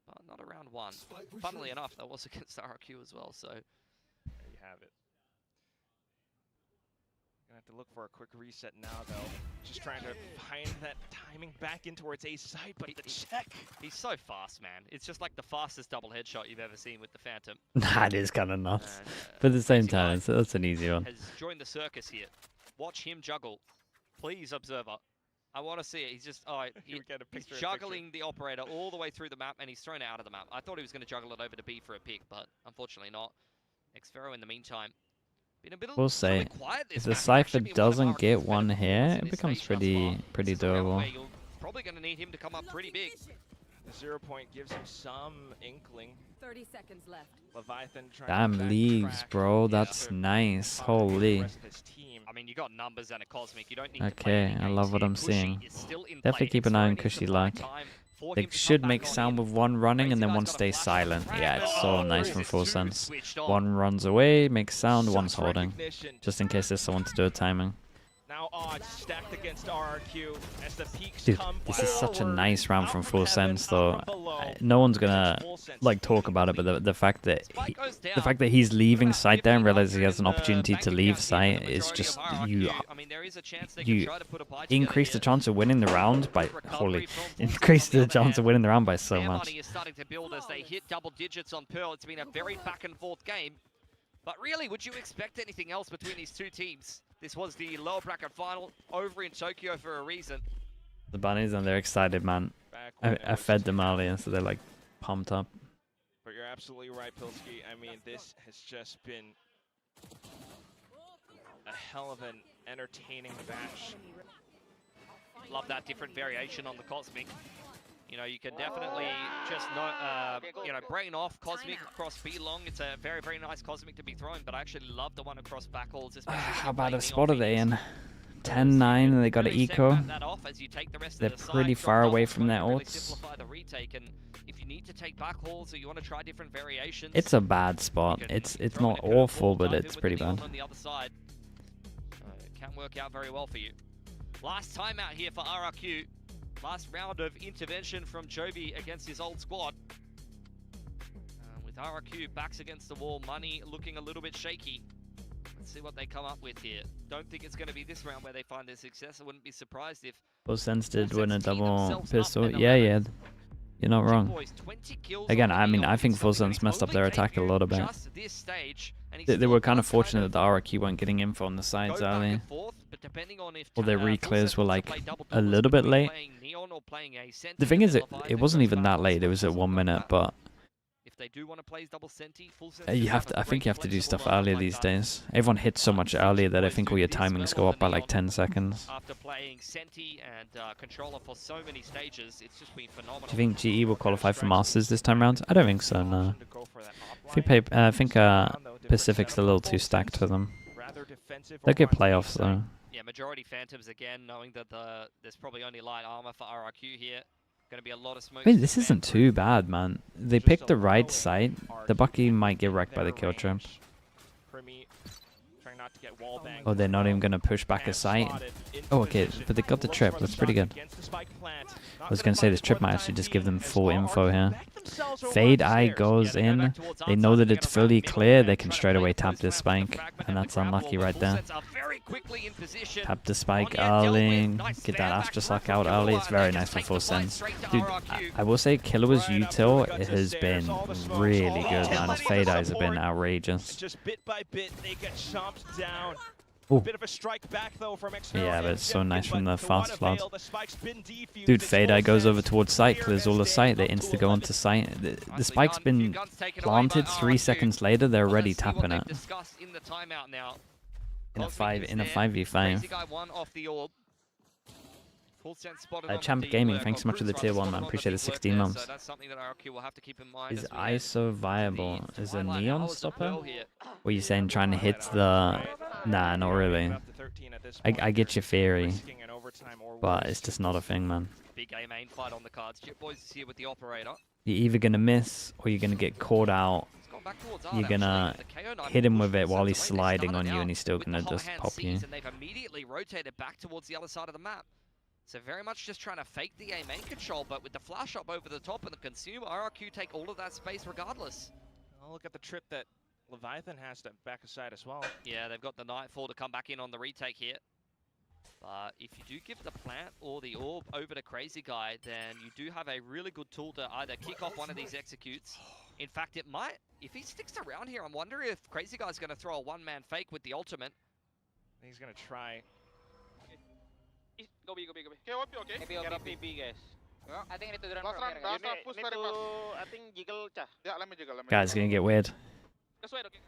But not a round one. Funnily enough, that was against RRQ as well, so.
There you have it. Gonna have to look for a quick reset now, though. Just trying to find that timing back in towards Ace side, but the check.
He's so fast, man. It's just like the fastest double headshot you've ever seen with the Phantom.
That is kind of nuts. But at the same time, that's an easy one.
Has joined the circus here. Watch him juggle. Please, observer. I want to see it. He's just, he's juggling the operator all the way through the map, and he's thrown it out of the map. I thought he was going to juggle it over to B for a pick, but unfortunately not. Xfero in the meantime.
We'll say, if the Cypher doesn't get one here, it becomes pretty doable.
You're probably going to need him to come up pretty big.
The 0 point gives him some inkling.
30 seconds left.
Leviathan trying
Damn leaves, bro. That's nice. Holy.
I mean, you got numbers and a cosmic. You don't need
okay, I love what I'm seeing. Definitely keep an eye on Cushy luck. They should make sound with one running and then one stays silent. Yeah, it's so nice from Full Sense. One runs away, makes sound, one's holding. Just in case there's someone to do a timing.
Now odds stacked against RRQ as the peaks
Dude,
come
this is such a nice round from Full Sense, though. No one's gonna like talk about it, but the fact that he's leaving site there and realizes he has an opportunity to leave site is just you increase the chance of winning the round by increase the chance of winning the round by so much.
Is starting to build as they hit double digits on Pearl. It's been a very back and forth game, but really, would you expect anything else between these two teams? This was the lower bracket final over in Tokyo for a reason.
The bunnies, and they're excited, man. I fed them earlier, so they're like pumped up.
But you're absolutely right, Pilsky. I mean, this has just been a hell of an entertaining match.
Love that different variation on the Cosmic. You know, you can definitely just brain off Cosmic across B long. It's a very, very nice Cosmic to be thrown, but I actually love the one across backhauls.
How bad a spot are they in? 10-9 and they got an eco. They're pretty far away from their ults. It's a bad spot. It's not awful, but it's pretty bad.
Can work out very well for you. Last time out here for RRQ. Last round of intervention from Jovi against his old squad. With RRQ backs against the wall, money looking a little bit shaky. Let's see what they come up with here. Don't think it's going to be this round where they find their success. I wouldn't be surprised if...
Full Sense did win a double pistol. Yeah. You're not wrong. Again, I mean, I think Full Sense messed up their attack a little bit. They were kind of fortunate that the RRQ weren't getting info on the sides early. Or their reclears were like a little bit late. The thing is, it wasn't even that late. It was at 1 minute, but I think you have to do stuff earlier these days. Everyone hits so much earlier that I think all your timings go up by like 10 seconds.
After playing Senti and Controller for so many stages, it's just been phenomenal.
Do you think GE will qualify for Masters this time around? I don't think so, no. I think Pacific's a little too stacked for them. They'll get playoffs though.
Yeah, majority Phantoms again, knowing that there's probably only light armor for RRQ here. Gonna be a lot of smoke.
I mean, this isn't too bad, man. They picked the right site. The Bucky might get wrecked by the kill trip. Oh, they're not even gonna push back a site. Oh, okay, but they got the trip. That's pretty good. I was gonna say this trip might actually just give them full info here. Fade Eye goes in. They know that it's fully clear. They can straight away tap this spike, and that's unlucky right there. Tap the spike early. Get that Aftershock out early. It's very nice for Full Sense. Dude, I will say Killua's util has been really good, man. His Fade Eyes have been outrageous.
Just bit by bit, they get chomped down.
Ooh.
Bit of a strike back though from
yeah, but it's so nice from the fast flood. Dude, Fade Eye goes over towards site, clears all the site, they insta go onto site. The spike's been planted 3 seconds later, they're already tapping it. In a 5v5. Champ Gaming, thanks so much for the tier 1, man. Appreciate the 16 months.
So that's something that RRQ will have to keep in mind.
Is ISO viable? Is a neon stopper? Or are you saying trying to hit the... Nah, not really. I get your theory, but it's just not a thing, man.
Big A main fight on the cards. Jit Boys is here with the operator.
You're either going to miss, or you're going to get caught out. You're going to hit him with it while he's sliding on you, and he's still going to just pop you.
And they've immediately rotated back towards the other side of the map. So very much just trying to fake the A main control, but with the flash up over the top and the consume, RRQ take all of that space regardless.
I'll look at the trip that Leviathan has to back aside as well.
Yeah, they've got the Nightfall to come back in on the retake here. But if you do give the plant or the orb over to Crazy Guy, then you do have a really good tool to either kick off one of these executes. In fact, it might, if he sticks around here, I'm wondering if Crazy Guy's going to throw a one-man fake with the ultimate.
He's going to try.
Go B, go B, go B. Okay, okay. Get up B, guys. I think I need to run from here. I think jiggle. Yeah, let me jiggle.
Guys, gonna get weird.
Just wait, okay.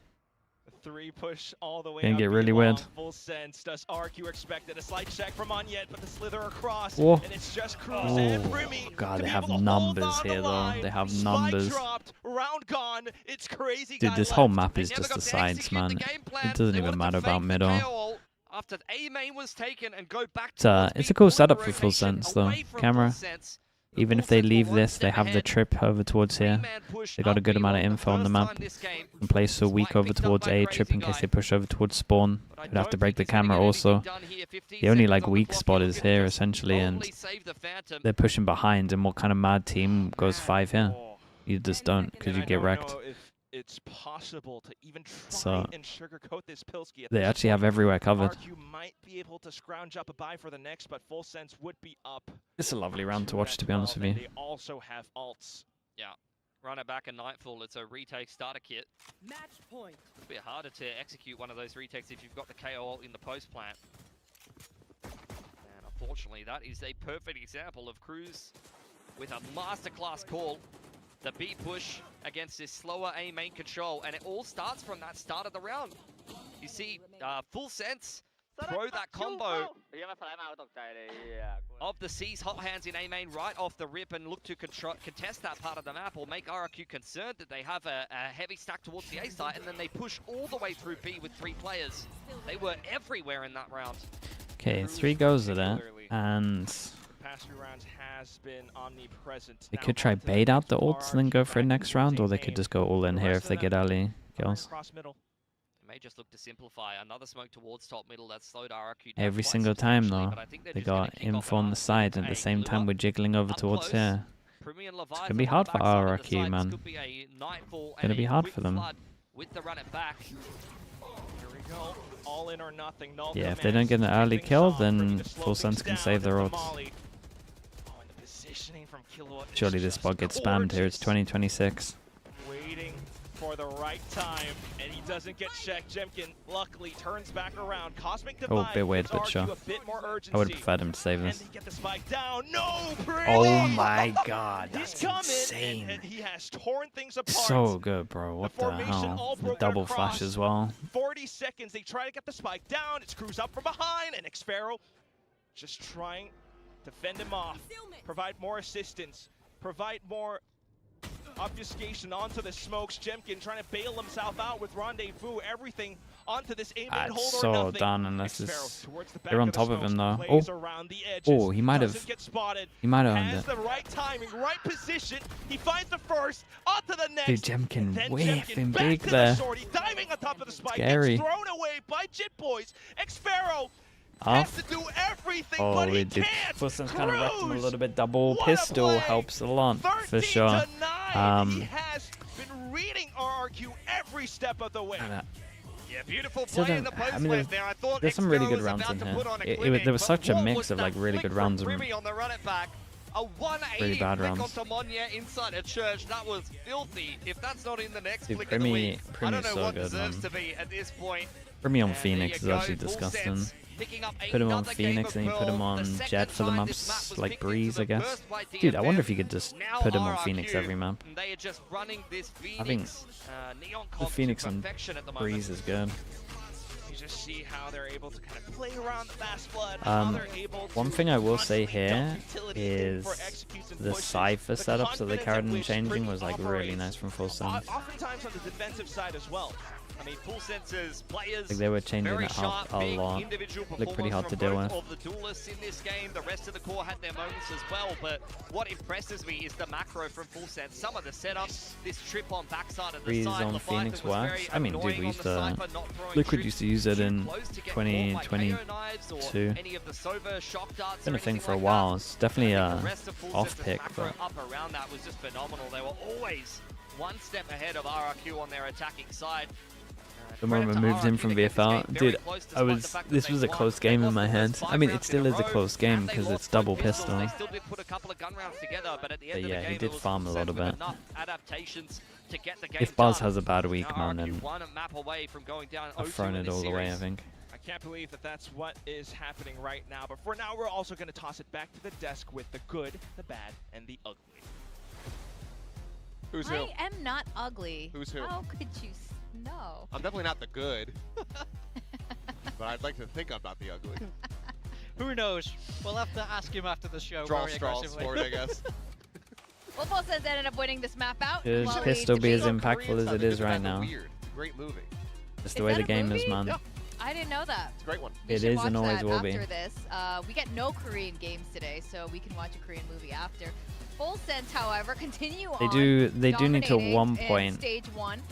The 3 push all the way
Gonna
up
get really weird.
Full sense. Does RRQ expect it? A slight check from Onyet, but the slither across.
Whoa.
And it's just Cruz and Primi.
God, they have numbers here, though. They have numbers.
Dropped, round gone. It's Crazy.
Dude, this whole map is just the sides, man. It doesn't even matter about middle.
After A main was taken and go back
It's a cool setup for Full Sense, though. Camera. Even if they leave this, they have the trip over towards here. They got a good amount of info on the map. And place a weak over towards A, trip in case they push over towards spawn. You'd have to break the camera also. The only like weak spot is here essentially, and they're pushing behind. And what kind of mad team goes 5 here? You just don't, because you get wrecked.
It's possible to even try and sugarcoat this Pilsky.
They actually have everywhere covered.
RRQ might be able to scrounge up a buy for the next, but Full Sense would be up.
It's a lovely round to watch, to be honest with you.
They also have ults.
Yeah, run it back in Nightfall. It's a retake starter kit.
Match point.
It's a bit harder to execute one of those retakes if you've got the KO ult in the post plant. And unfortunately, that is a perfect example of Cruz with a masterclass call. The B push against this slower A main control, and it all starts from that start of the round. You see, Full Sense throw that combo of the C's hot hands in A main right off the rip and look to contest that part of the map, or make RRQ concerned that they have a heavy stack towards the A site, and then they push all the way through B with 3 players. They were everywhere in that round.
Okay, 3 goes at it, and
past 3 rounds has been omnipresent.
They could try bait out the ults and then go for it next round, or they could just go all in here if they get early kills.
They may just look to simplify. Another smoke towards top middle that slowed RRQ down
Every single time though, they got info on the side, and at the same time we're jiggling over towards here. It's gonna be hard for RRQ, man. It's gonna be hard for them.
With the run it back.
Here we go. All in or nothing.
Yeah, if they don't get an early kill, then Full Sense can save their ults. Surely this spot gets spammed here. It's 2026.
Waiting for the right time, and he doesn't get checked. Jemkin luckily turns back around. Cosmic Divide.
Oh, bit weird, but sure. I would have preferred him to save this.
And they get the spike down. No,
oh my god, that's insane.
And he has torn things apart.
So good, bro. What the hell? The double flash as well.
40 seconds. They try to get the spike down. It screws up from behind, and Xpharaoh just trying to fend him off, provide more assistance, provide more obfuscation onto the smokes. Jemkin trying to bail himself out with Rendezvous, everything onto this aim and hold
so
or nothing.
done unless it's... They're on top of him though. Oh, he might have... He might have owned it.
The right timing, right position. He finds the first, onto the next.
Dude, Jemkin whiffing big there.
Diving on top of the spike.
Scary.
Gets thrown away by Jit Boys. Xpharaoh has to do everything, but he can't.
Full Sense kind of wrecked him a little bit. Double pistol helps a lot, for sure.
He has been reading RRQ every step of the way.
Yeah, beautiful play in the post lane there. I thought
there's some really good rounds in here. There was such a mix of like really good rounds and really bad rounds.
Inside a church, that was filthy. If that's not in the next
Dude,
flick of the week, I don't know
so
what
good,
deserves to be at this point.
Primi on Phoenix is actually disgusting. Put him on Phoenix and you put him on Jet for the maps, like Breeze, I guess. Dude, I wonder if you could just put him on Phoenix every map. I think the Phoenix on Breeze is good.
You just see how they're able to kind of play around the fast flood. How they're able
one
to
thing I will say
constantly
here
dump utility in for
is
executes and
the
pushes.
Cypher
The
setups that they
confidence
carried
at
in
which
changing
Brittany
was like really
operates,
nice from Full Sense.
Oftentimes on the defensive side as well.
I mean, Full Sense's players,
Like they were changing
very
it
sharp,
up a
big
lot.
individual
Looked pretty hard to
performance
deal
from
with.
both of the duelists in this game. The rest of the core had their moments as well, but what impresses me is the macro from Full Sense. Some of the setups, this trip on backside of the
Freeze
side,
on
Leviathan
Phoenix
was very
works. I mean, dude,
annoying
we
on
used
the
to
Cypher, not throwing
Liquid
troops
used to use it
too
in
close to get caught by KO
2022.
knives or any of the Sova shock darts
Been
or
a thing
anything
for a
like
while.
that.
It's definitely
I
a
think the rest of Full
off
Sense's
pick,
macro
but
up around that was just phenomenal. They were always one step ahead of RRQ on their attacking side.
the moment I moved him from VFL, dude, this was a close game in my head. I mean, it still is a close game because it's double pistol.
They still did put a couple of gun rounds together, but at the end
But
of
yeah,
the game,
he did farm a lot of it.
adaptations to get the game
If Buzz
done.
has a bad week,
Now
man,
RRQ
then
one map away from going down
I've
0-2
thrown
in
it
this
all away, I
series.
think.
I can't believe that that's what is happening right now. But for now, we're also going to toss it back to the desk with the good, the bad, and the ugly.
Who's who?
I am not ugly.
Who's who?
How could you know?
I'm definitely not the good. But I'd like to think I'm not the ugly.
Who knows? We'll have to ask him after the show.
Draw
very
straws
aggressively.
for it, I guess.
Well, Full Sense ended up winning this map out.
Should
Well,
pistol be as
debate-
impactful as it is right now?
Weird. It's a great movie.
Just the
Is
way
that
the
a
game is,
movie?
man.
Yeah.
I didn't know that.
It's a great one.
We
It
should
is
watch
and always
that
will be.
after this. We get no Korean games today, so we can watch a Korean movie after. Full Sense, however, continue
They
on.
do need to
dominating
one
in
point.
Stage 1.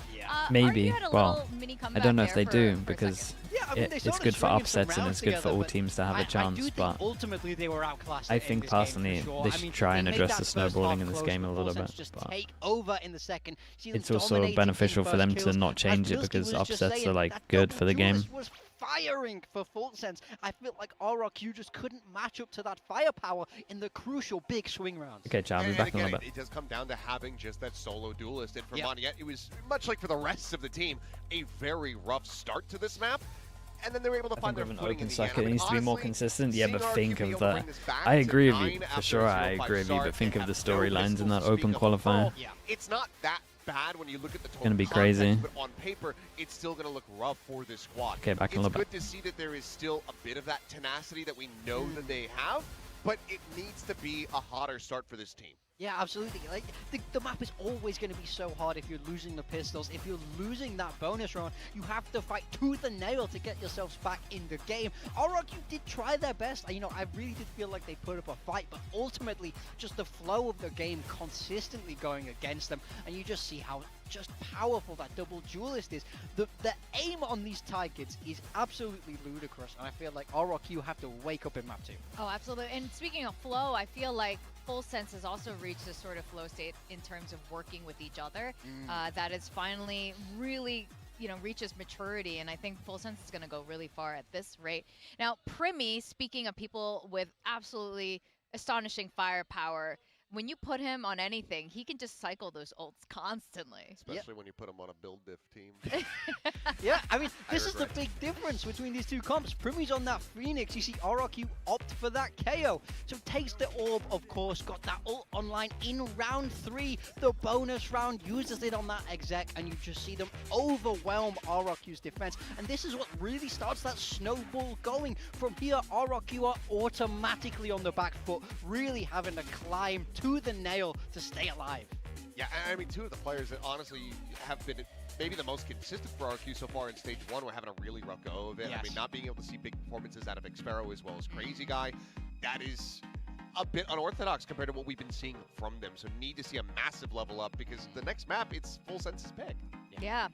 Maybe.
RRQ had a
Well,
little mini
I
comeback
don't know if
there
they do
for a
because
second.
Yeah, I mean, they
it's
sort of
good for
stringing some
upsets and
rounds
it's good for
together,
all
but
teams to have
I
a chance.
do think
But
ultimately they were outclassed.
I
in
think
this game, for
personally
sure.
they
I
should
mean,
try and
they made
address
that
the
first
snowballing
half
in this
close,
game a
but
little
Full
bit.
Sense just
But
take over in the second. See them
it's also
dominating in
beneficial for them
first
to
kills.
not change
As
it
Bilski
because
was just
upsets
saying,
are like
that
good
double
for the game.
duelist was firing for Full Sense. I feel like RRQ just couldn't match up to that firepower in the crucial big swing rounds.
Okay, Chad, I'll be
And
back in a
again,
little bit.
it does come down to having just that solo duelist. And for Moniette, it was, much like for the rest of the team, a very rough start to this map. And then they were able to
I
find
think
their
with an
footing
open
in the end.
circuit, it needs to be more
honestly,
consistent. Yeah, but
seeing
think
RRQ be
of
able to
the.
bring this back
I
to
agree with
9
you for
after
sure.
a
I
0-5
agree with you,
start
but think
and
of the
have no
storylines in
pistols
that
to
open
speak of at all.
qualifier.
It's not that bad when you look at the total
Gonna be
context,
crazy.
but on paper, it's still going to look rough for this squad.
Okay, back in a
It's
little bit.
good to see that there is still a bit of that tenacity that we know that they have, but it needs to be a hotter start for this team.
Yeah, absolutely. Like the map is always going to be so hard if you're losing the pistols. If you're losing that bonus round, you have to fight tooth and nail to get yourselves back in the game. RRQ did try their best. You know, I really did feel like they put up a fight, but ultimately, just the flow of the game consistently going against them, and you just see how just powerful that double duelist is. The aim on these targets is absolutely ludicrous, and I feel like RRQ have to wake up in map 2.
Oh, absolutely. And speaking of flow, I feel like Full Sense has also reached a sort of flow state in terms of working with each other. That is finally really, you know, reaches maturity, and I think Full Sense is going to go really far at this rate. Now, Primi, speaking of people with absolutely astonishing firepower, when you put him on anything, he can just cycle those ults constantly.
Especially when you put them on a build diff team.
Yeah, I mean, this is the big difference between these two comps. Primi's on that Phoenix. You see RRQ opt for that KO. So takes the orb, of course, got that ult online in round 3. The bonus round uses it on that exec, and you just see them overwhelm RRQ's defense. And this is what really starts that snowball going. From here, RRQ are automatically on the back foot, really having to climb to the nail to stay alive.
Yeah, I mean, two of the players that honestly have been maybe the most consistent for RRQ so far in Stage 1 were having a really rough go of it.
Yes.
I mean, not being able to see big performances out of Xpero as well as Crazy Guy, that is a bit unorthodox compared to what we've been seeing from them. So need to see a massive level up because the next map, it's Full Sense's pick.
Yeah,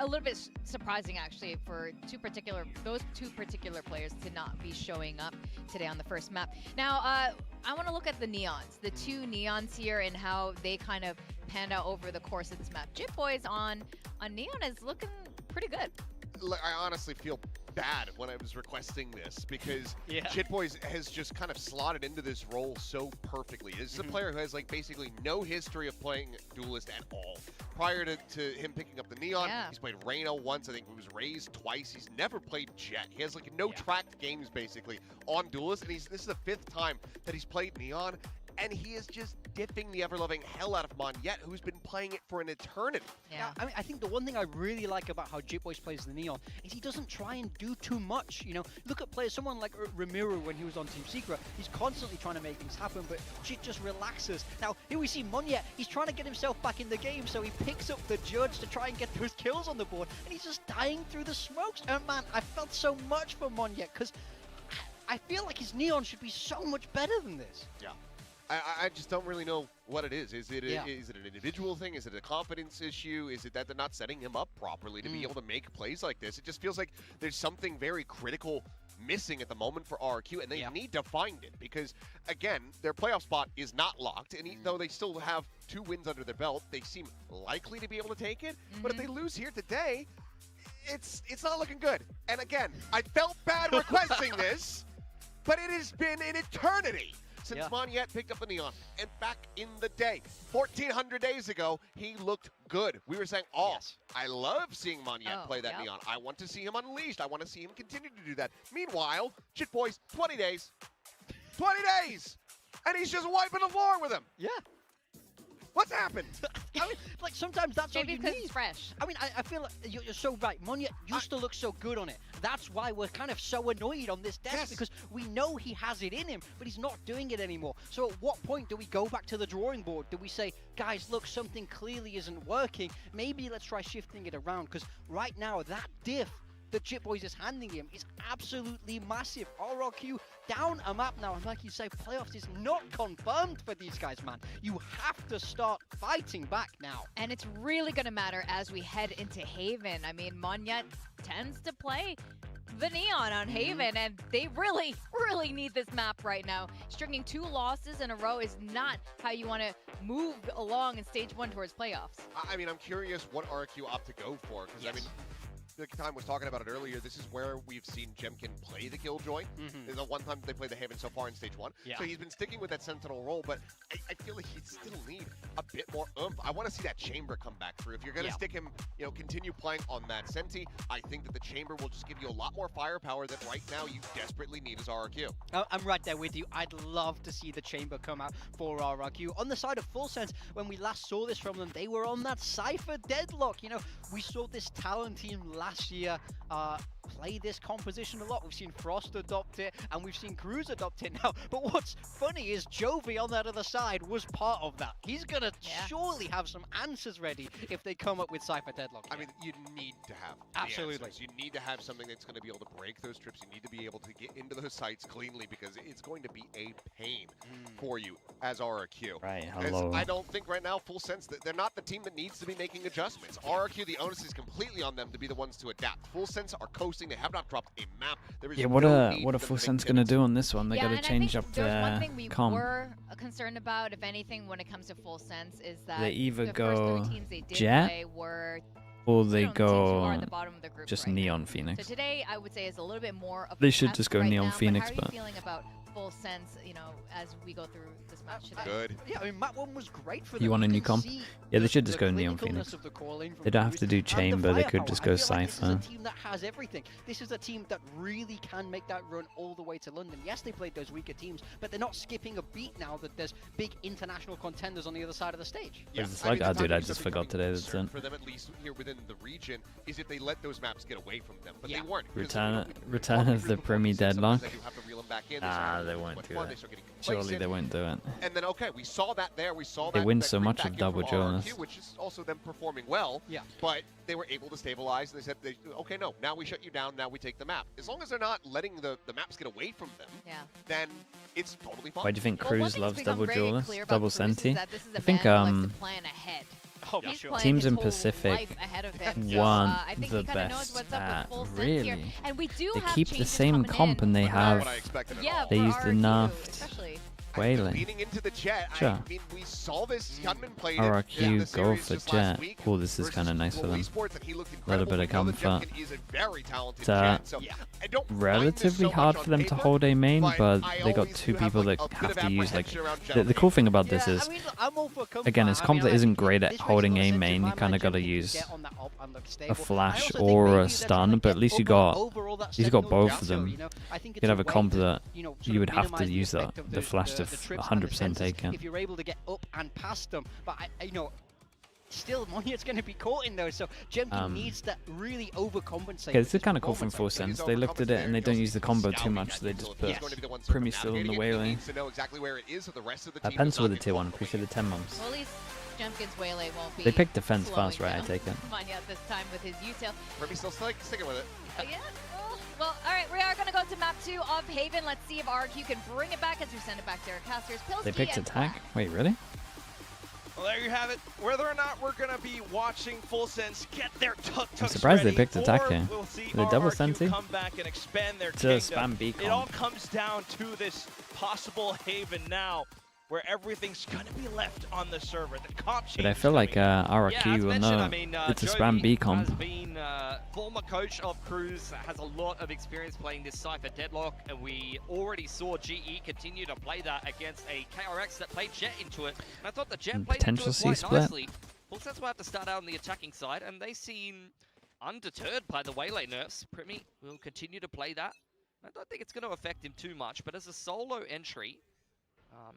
a little bit surprising actually for those two particular players to not be showing up today on the first map. Now, I want to look at the neons, the two neons here, and how they kind of panned out over the course of this map. Jitboys on neon is looking pretty good.
I honestly feel bad when I was requesting this because Jitboys has just kind of slotted into this role so perfectly. This is a player who has like basically no history of playing Duelist at all. Prior to him picking up the Neon, he's played Reyna once, I think he was Raised twice. He's never played Jet. He has like no tracked games basically on Duelist, and this is the 5th time that he's played Neon, and he is just diffing the ever-loving hell out of Monyet, who's been playing it for an eternity.
Yeah, I mean, I think the one thing I really like about how Jitboys plays the Neon is he doesn't try and do too much, you know? Look at players, someone like Ramiro when he was on Team Secret, he's constantly trying to make things happen, but Jit just relaxes. Now, here we see Monyet, he's trying to get himself back in the game, so he picks up the Judge to try and get those kills on the board, and he's just dying through the smokes. And man, I felt so much for Monyet, because I feel like his Neon should be so much better than this.
Yeah. I just don't really know what it is. Is it an individual thing? Is it a confidence issue? Is it that they're not setting him up properly to be able to make plays like this? It just feels like there's something very critical missing at the moment for RRQ, and they need to find it because, again, their playoff spot is not locked, and though they still have 2 wins under their belt, they seem likely to be able to take it. But if they lose here today, it's not looking good. And again, I felt bad requesting this, but it has been an eternity since Monyet picked up the Neon. And back in the day, 1,400 days ago, he looked good. We were saying, I love seeing Monyet play that Neon. I want to see him unleashed. I want to see him continue to do that. Meanwhile, Jitboys, 20 days. 20 days! And he's just wiping the floor with him.
Yeah.
What's happened?
I mean, like, sometimes that's all you need.
It's fresh.
I mean, I feel like you're so right. Monyet used to look so good on it. That's why we're kind of so annoyed on this desk, because we know he has it in him, but he's not doing it anymore. So at what point do we go back to the drawing board? Do we say, guys, look, something clearly isn't working. Maybe let's try shifting it around, because right now, that diff that Jitboys is handing him is absolutely massive. RRQ down a map now, and like you say, playoffs is not confirmed for these guys, man. You have to start fighting back now.
And it's really going to matter as we head into Haven. I mean, Monyet tends to play the Neon on Haven, and they really, really need this map right now. Stringing 2 losses in a row is not how you want to move along in Stage 1 towards playoffs.
I mean, I'm curious what RRQ opt to go for, because I mean, Time was talking about it earlier. This is where we've seen Jemkin play the Killjoy. The one time they played the Haven so far in Stage 1. So he's been sticking with that Sentinel role, but I feel like he'd still need a bit more oomph. I want to see that Chamber come back through. If you're going to stick him, you know, continue playing on that Senti, I think that the Chamber will just give you a lot more firepower that right now you desperately need as RRQ.
I'm right there with you. I'd love to see the Chamber come out for RRQ. On the side of Full Sense, when we last saw this from them, they were on that Cypher deadlock. You know, we saw this Talon team last year play this composition a lot. We've seen Frost adopt it, and we've seen Cruz adopt it now. But what's funny is Jovi on that other side was part of that. He's gonna surely have some answers ready if they come up with Cypher Deadlock.
I mean, you need to have
absolutely.
You need to have something that's going to be able to break those trips. You need to be able to get into those sites cleanly, because it's going to be a pain for you as RRQ.
Right, hello.
I don't think right now, Full Sense, that they're not the team that needs to be making adjustments. RRQ, the onus is completely on them to be the ones to adapt. Full Sense are coasting. They have not dropped a map. There is
what are Full Sense going to do on this one? They got to change up their
one thing we were concerned about, if anything, when it comes to Full Sense, is that
they either
the
go
first 3 teams they did
Jet
play were
or they go
at the bottom of the group
just
right
Neon
now.
Phoenix.
So today, I would say, is a little bit more of
they
a
should
test
just go
right
Neon
now,
Phoenix,
but how are
but
you feeling about Full Sense, you know, as we go through this match today?
Good.
Yeah, I mean, map 1 was great for them.
You want a new comp? Yeah, they should just go Neon Phoenix. They don't have to do Chamber, they could just go Cypher.
This is a team that has everything. This is a team that really can make that run all the way to London. Yes, they played those weaker teams, but they're not skipping a beat now that there's big international contenders on the other side of the stage.
Yeah,
it's like, I just forgot today. That's it.
For them, at least here within the region, is if they let those maps get away from them, but they weren't.
Return of the Premi Deadlock.
Nah,
they won't do it. Surely they won't do it.
And then, okay, we saw that there. We saw
they
that.
Win so much of double Jonas,
which is also them performing well. Yeah. But they were able to stabilize, and they said, okay, no, now we shut you down. Now we take the map. As long as they're not letting the maps get away from them, then it's totally fine.
Why do you think Cruz loves double Jonas, double Senti? I think teams in Pacific want the best at really.
And we do
they keep the same comp, and they have they use the Naft Wailing.
Leaning into the Jet.
Sure.
I mean, we saw this. Gunman played
RRQ go for Jet. Oh, this is kind of nice for them. A little bit of comfort. It's relatively hard for them to hold a main, but they got 2 people that have to use, like, the cool thing about this is, again, his comp that isn't great at holding a main, you kind of got to use a flash or a stun, but at least you got both of them. You could have a comp that you would have to use the flash to 100% taken.
If you're able to get up and past them, but still, Monyet's going to be caught in those, so Jemkin needs to really overcompensate.
Okay, this is kind of cool from Full Sense. They looked at it and they don't use the combo too much, so they just put Primy still in the Waylay. Pencil with the tier 1, appreciate the 10 months.
Well, at least Jemkin's Waylay won't be.
They picked defense fast, right? I take it.
Monyet this time with his util.
Primy still sticking with it.
Yeah. Well, all right, we are going to go to map 2 of Haven. Let's see if RRQ can bring it back as we send it back to our casters. Pilsky,
they picked attack? Wait, really?
Well, there you have it. Whether or not we're going to be watching Full Sense get their tuk-tuks
I'm surprised
ready,
they picked attack here.
We'll see
the double
RRQ
Sensi?
come back and expand their
to spam B comp.
It all comes down to this possible Haven now, where everything's going to be left on the server. The comp
but I feel like RRQ will know it's a spam B comp.
Has been former coach of Cruz, has a lot of experience playing this Cypher Deadlock, and we already saw GE continue to play that against a KRX that played Jet into it. And I thought the Jet played into it quite nicely. Full Sense will have to start out on the attacking side, and they seem undeterred by the Waylay nerfs. Primy will continue to play that. I don't think it's going to affect him too much, but as a solo entry,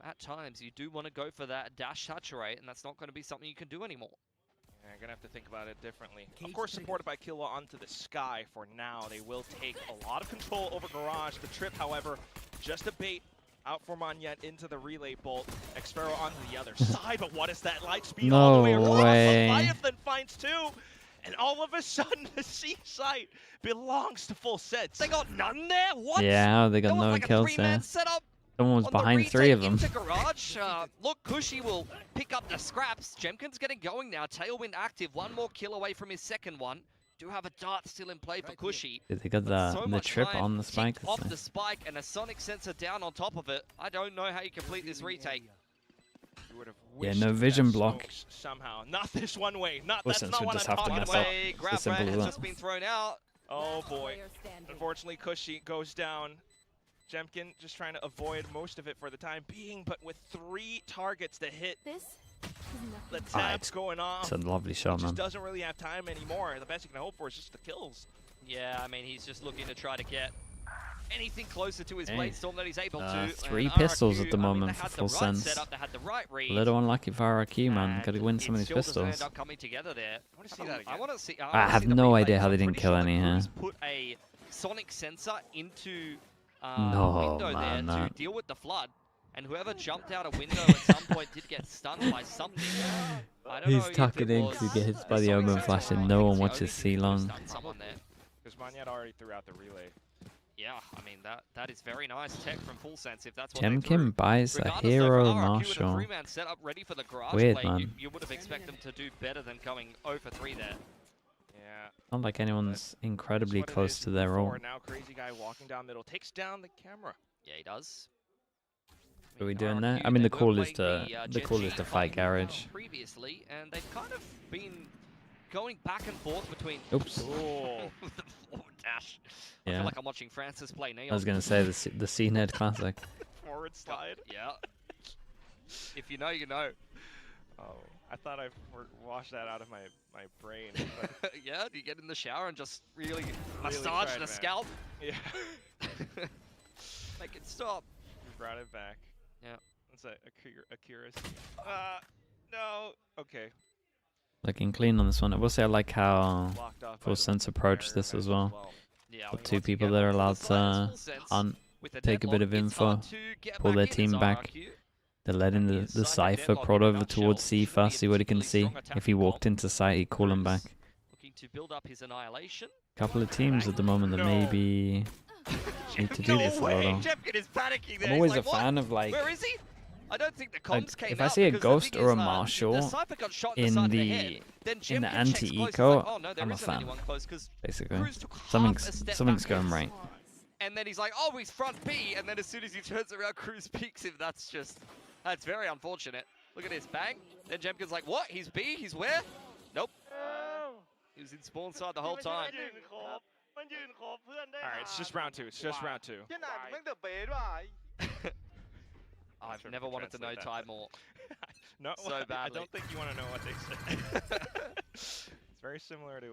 at times you do want to go for that dash saturate, and that's not going to be something you can do anymore.
Yeah, you're going to have to think about it differently. Of course, supported by Killa onto the sky for now. They will take a lot of control over Garage. The trip, however, just a bait out for Monyet into the relay bolt. Xfero onto the other side, but what is that light speed all the way across? Leviathan finds 2, and all of a sudden the C site belongs to Full Sense.
They got none there? What?
Yeah, they got no
like
kills there.
Setup.
Someone was behind 3 of them.
Into Garage. Look, Cushy will pick up the scraps. Jemkin's getting going now. Tailwind active. 1 more kill away from his second one. Do have a dart still in play for Cushy.
They got the trip on the spike.
Off the spike and a sonic sensor down on top of it. I don't know how you complete this retake.
Yeah, no vision block.
Somehow, not this one way.
That's not what I'm talking about.
Grab Brad has just been thrown out.
Oh boy. Unfortunately, Cushy goes down. Jemkin just trying to avoid most of it for the time being, but with 3 targets to hit. The tab's going off.
It's a lovely shot, man.
Just doesn't really have time anymore. The best you can hope for is just the kills.
Yeah, I mean, he's just looking to try to get anything closer to his blade storm that he's able to.
3 pistols at the moment for Full Sense. A little unlucky for RRQ, man. Got to win some of these pistols.
Coming together there.
I want to see that again.
I have no idea how they didn't kill any here.
Put a sonic sensor into
No,
window
man,
there to deal with the flood, and whoever jumped out a window at some point did get stunned by something. I don't
He's
know
tucking in because he gets hit by the Omen Flash and no one watches C long.
Because Monyet already threw out the relay.
Yeah, I mean, that is very nice tech from Full Sense if that's what
Jemkin buys a hero Marshall. Weird, man.
You would have expected them to do better than going 0 for 3 there.
Yeah.
Not like anyone's incredibly close to their role.
Now Crazy Guy walking down middle takes down the camera.
Yeah, he does.
Are we doing that? I mean, the call is to fight Garage.
Previously, and they've kind of been going back and forth between.
Oops.
the forward dash. I
Yeah.
feel like I'm watching Francis play Neon.
I was gonna say the C-Ned classic.
Forward slide.
Yeah. If you know, you know.
Oh, I thought I washed that out of my brain.
Yeah, do you get in the shower and just really massage the scalp?
Yeah.
Make it stop.
We brought it back.
Yeah.
That's accuracy. No. Okay.
Looking clean on this one. I will say I like how Full Sense approached this as well.
Yeah,
Got 2 people that are allowed to hunt, take a bit of info, pull their team back. They're letting the Cypher prod over towards C first, see what he can see. If he walked into sight, he'd call him back.
Looking to build up his annihilation.
Couple of teams at the moment that maybe need to do this a little. I'm always a fan of like.
Where is he? I don't think the comms came
if I see a Ghost or a Marshall in the anti-eco, I'm a fan. Basically, something's going right.
And then he's like, oh, he's front B, and then as soon as he turns around, Cruz peeks him. That's very unfortunate. Look at this, bang. Then Jemkin's like, what? He's B? He's where? Nope. He was in spawn side the whole time.
Alright, it's just round 2. It's just round 2.
I've never wanted to know Ty more.
No,
so badly.
I don't think you want to know what they said. It's very very similar to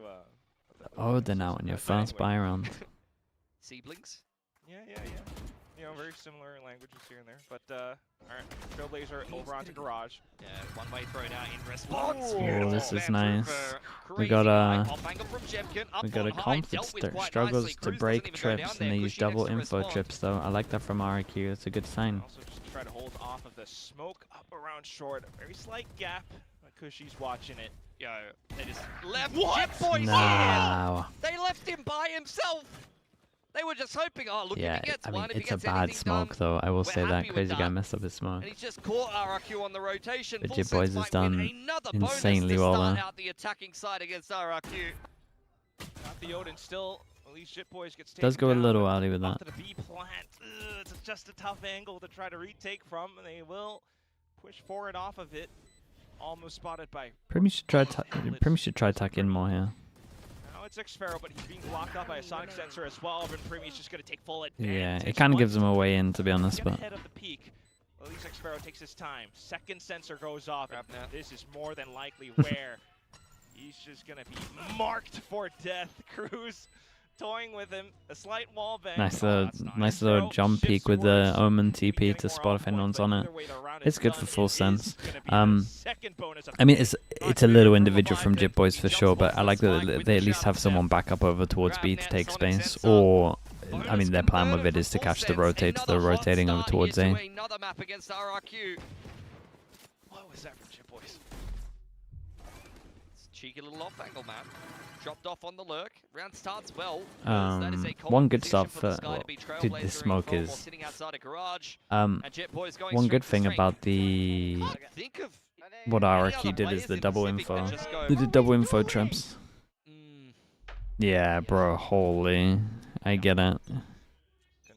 Oh, they're now in your first buy round.
Siblings.
Yeah. You know, very similar languages here and there. But alright, Trailblazer over onto Garage.
Yeah, one-way thrown out in response.
Oh, this is nice. We got a comp that struggles to break trips, and they use double info trips though. I like that from RRQ. It's a good sign.
Also just try to hold off of the smoke up around short. A very slight gap. Cushy's watching it.
Yo, they just left Jetboy's
No.
They left him by himself. They were just hoping, oh, look,
Yeah,
if he gets one, if he
it's a
gets
bad smoke though. I will say that Crazy Guy messed up his smoke.
And he's just caught RRQ on the rotation.
But Jetboys has done insanely well there.
Out the attacking side against RRQ.
Got the Odin still. At least Jetboys gets taken
Does go a
down,
little early with that.
to the B plant. It's just a tough angle to try to retake from, and they will push forward off of it. Almost spotted by.
Primi should try tuck in more here.
Now it's Xpharaoh, but he's being blocked up by a sonic sensor as well. And Primi's just going to take full advantage.
Yeah, it kind of gives him a way in, to be honest. But
ahead of the peak. At least Xpharaoh takes his time. Second sensor goes off. And this is more than likely where he's just going to be marked for death. Cruz toying with him. A slight wall bang.
Nice little jump peek with the Omen TP to spot if anyone's on it. It's good for full sense. I mean, it's a little individual from Jetboys for sure, but I like that they at least have someone back up over towards B to take space. Or, I mean, their plan with it is to catch the rotates. They're rotating over towards A.
Another map against RRQ.
What was that from Jetboys?
It's a cheeky little off angle map. Dropped off on the lurk. Round starts well.
One good stuff for dude, this smoke is one good thing about the what RRQ did is the double info. They did double info traps. Yeah, bro, holy, I get it.
Couldn't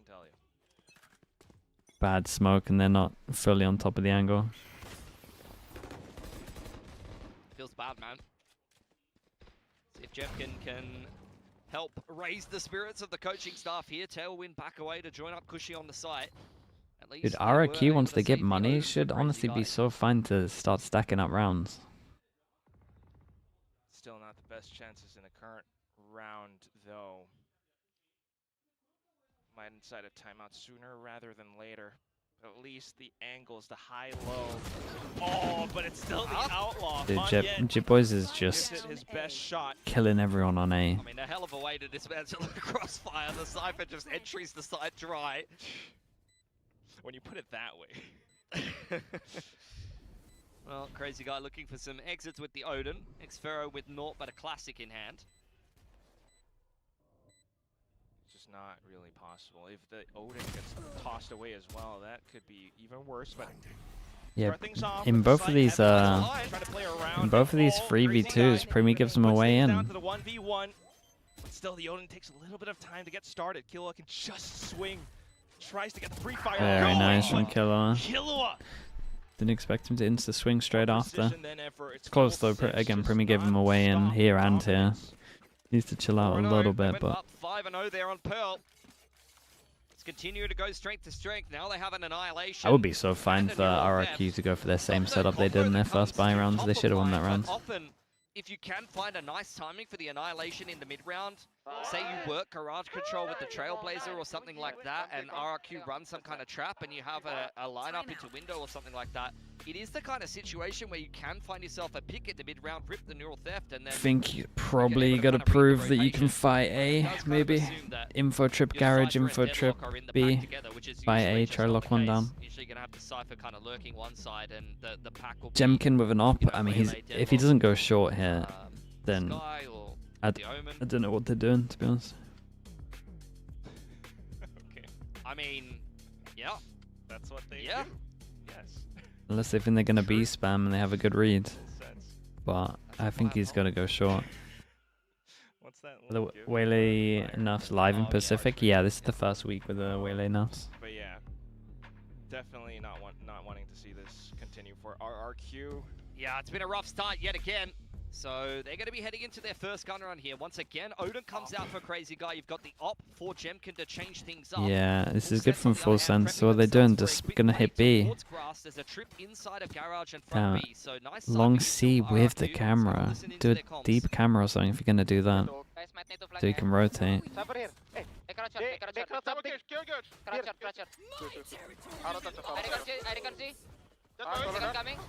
tell you.
Bad smoke and they're not fully on top of the angle.
Feels bad, man. If Jemkin can help raise the spirits of the coaching staff here, Tailwind back away to join up Cushy on the site. At least
Dude, RRQ, once they get money, should honestly be so fun to start stacking up rounds.
Still not the best chances in the current round, though. Might incite a timeout sooner rather than later. At least the angles, the high-low. Oh, but it's still the outlaw.
Dude, Jetboys is just
his best shot.
killing everyone on A.
I mean, a hell of a way to dismantle the crossfire. The Cypher just entries the site dry.
When you put it that way.
Well, Crazy Guy looking for some exits with the Odin. Xpharaoh with naught but a classic in hand.
Not really possible. If the Odin gets tossed away as well, that could be even worse. But
yeah, in both of these 3v2s, Primi gives them a way in.
Down to the 1v1. But still, the Odin takes a little bit of time to get started. Killua can just swing. Tries to get the free fire.
Very nice from Killua.
Killua.
Didn't expect him to insta swing straight after. It's close though. Again, Primi gave him a way in here and here. Needs to chill out a little bit, but
5-0 there on Pearl. Let's continue to go strength to strength. Now they have an annihilation.
I would be so fine for RRQ to go for their same setup they did in their first buy rounds. They should have won that round.
Often, if you can find a nice timing for the annihilation in the mid round, say you work garage control with the Trailblazer or something like that, and RRQ runs some kind of trap, and you have a lineup into window or something like that. It is the kind of situation where you can find yourself a pick at the mid round, rip the neural theft, and then.
I think you probably got to prove that you can fight A, maybe. Info trip garage, info trip B, buy A, try to lock one down.
Usually gonna have the Cypher kind of lurking one side, and the pack will.
Jemkin with an op. I mean, if he doesn't go short here, then I don't know what they're doing, to be honest.
Okay. I mean, yeah.
That's what they do.
Yeah.
Yes.
Unless they think they're going to B spam and they have a good read. But I think he's got to go short.
What's that?
The Waylay Nuffs live in Pacific? Yeah, this is the first week with the Waylay Nuffs.
But yeah, definitely not wanting to see this continue for RRQ.
Yeah, it's been a rough start yet again. So they're going to be heading into their first gun run here. Once again, Odin comes out for Crazy Guy. You've got the op for Jemkin to change things up.
Yeah, this is good from full sense. So what they're doing, just gonna hit B.
There's a trip inside of garage and front B. So nice
long C with the camera. Do a deep camera or something if you're gonna do that. So you can rotate.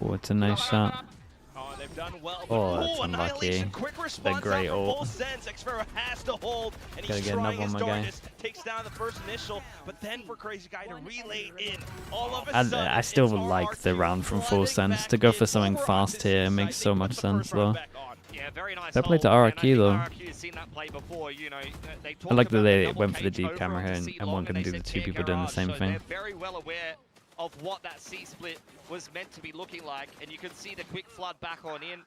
Oh, it's a nice shot.
Oh, they've done well.
Oh, that's unlucky. The great ult.
Has to hold, and
Gotta
he's
get another
trying his
one, my guy.
darndest. Takes down the first initial, but then for Crazy Guy to relay in. All of a
I
sudden,
still would like the round from full sense. To go for something fast here makes so much sense though.
Yeah, very nice.
They played to RRQ though.
I
like that they went for the deep camera here and weren't going to do the two people doing the same thing.
They're very well aware of what that C split was meant to be looking like, and you can see the quick flood back on in.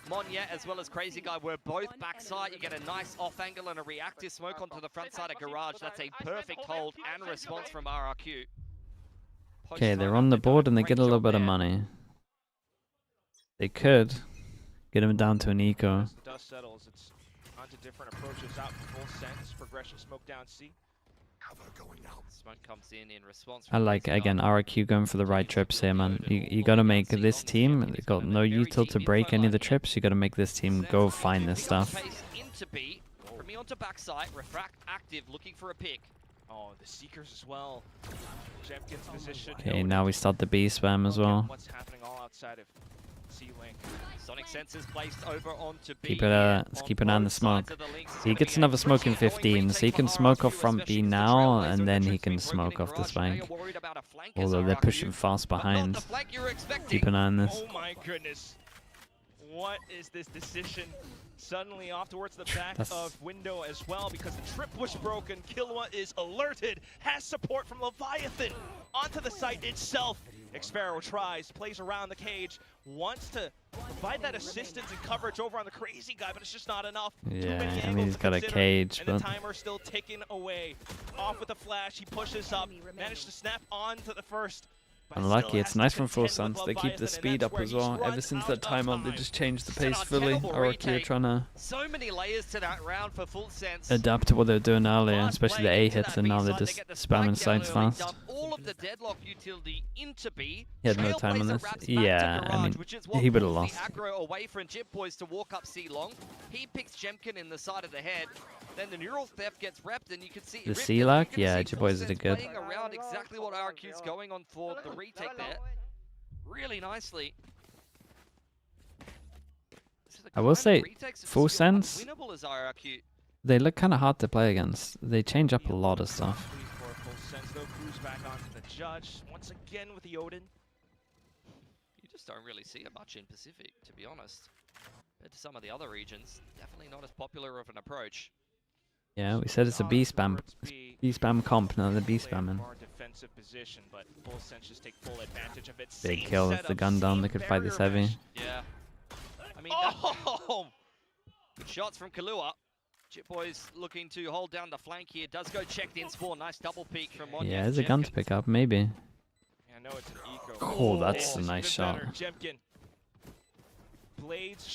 Monya as well as Crazy Guy were both backside. You get a nice off angle and a reactive smoke onto the front side of garage. That's a perfect hold and response from RRQ.
Okay, they're on the board and they get a little bit of money. They could get him down to an eco.
As the dust settles, it's onto different approaches out in full sense. Progression smoke down C.
Smoke comes in response.
I like, again, RRQ going for the right trips here, man. You got to make this team, they got no util to break any of the trips. You got to make this team go find this stuff.
Into B, from me onto backside, refract active, looking for a pick.
Oh, the Seekers as well. Jemkin's position.
Okay, now we start the B spam as well.
What's happening all outside of C-Link?
Sonic sensors placed over onto B.
Let's keep an eye on the smoke. He gets another smoke in 15, so he can smoke off front B now, and then he can smoke off this flank. Although they're pushing fast behind. Keep an eye on this.
Oh my goodness. What is this decision? Suddenly off towards the back of window as well, because the trip was broken. Killua is alerted, has support from Leviathan onto the site itself. Xfero tries, plays around the cage, wants to provide that assistance and coverage over on the Crazy Guy, but it's just not enough.
Yeah, I mean, he's got a cage,
and the timer's still ticking away. Off with a flash, he pushes up, managed to snap onto the first.
Unlucky, it's nice from full sense. They keep the speed up as well. Ever since that timeout, they just changed the pace fully. RRQ are trying to
so many layers to that round for full sense.
Adapt to what they were doing earlier, especially the A hits, and now they're just spamming sides fast.
All of the deadlock utility into B.
He had no time on this. Yeah, I mean, he would have lost.
Aggro away from Jip Boys to walk up C long. He picks Jemkin in the side of the head. Then the neural theft gets repped, and you can see
the C-Lac, yeah, Jip Boys did good.
Around exactly what RRQ's going on for the retake there. Really nicely.
I will say, full sense, they look kind of hard to play against. They change up a lot of stuff.
Back onto the judge once again with the Odin.
You just don't really see it much in Pacific, to be honest. Compared to some of the other regions, definitely not as popular of an approach.
Yeah, we said it's a B spam comp, now the B spamming.
Defensive position, but full sense just take full advantage of it.
Big kill with the gun down, they could fight this heavy.
Yeah. I mean, good shots from Killua. Chip Boys looking to hold down the flank here. Does go checked in spawn. Nice double peek from Monya.
Yeah, there's a gun to pick up, maybe.
Yeah, I know it's an eco.
Oh, that's a nice shot.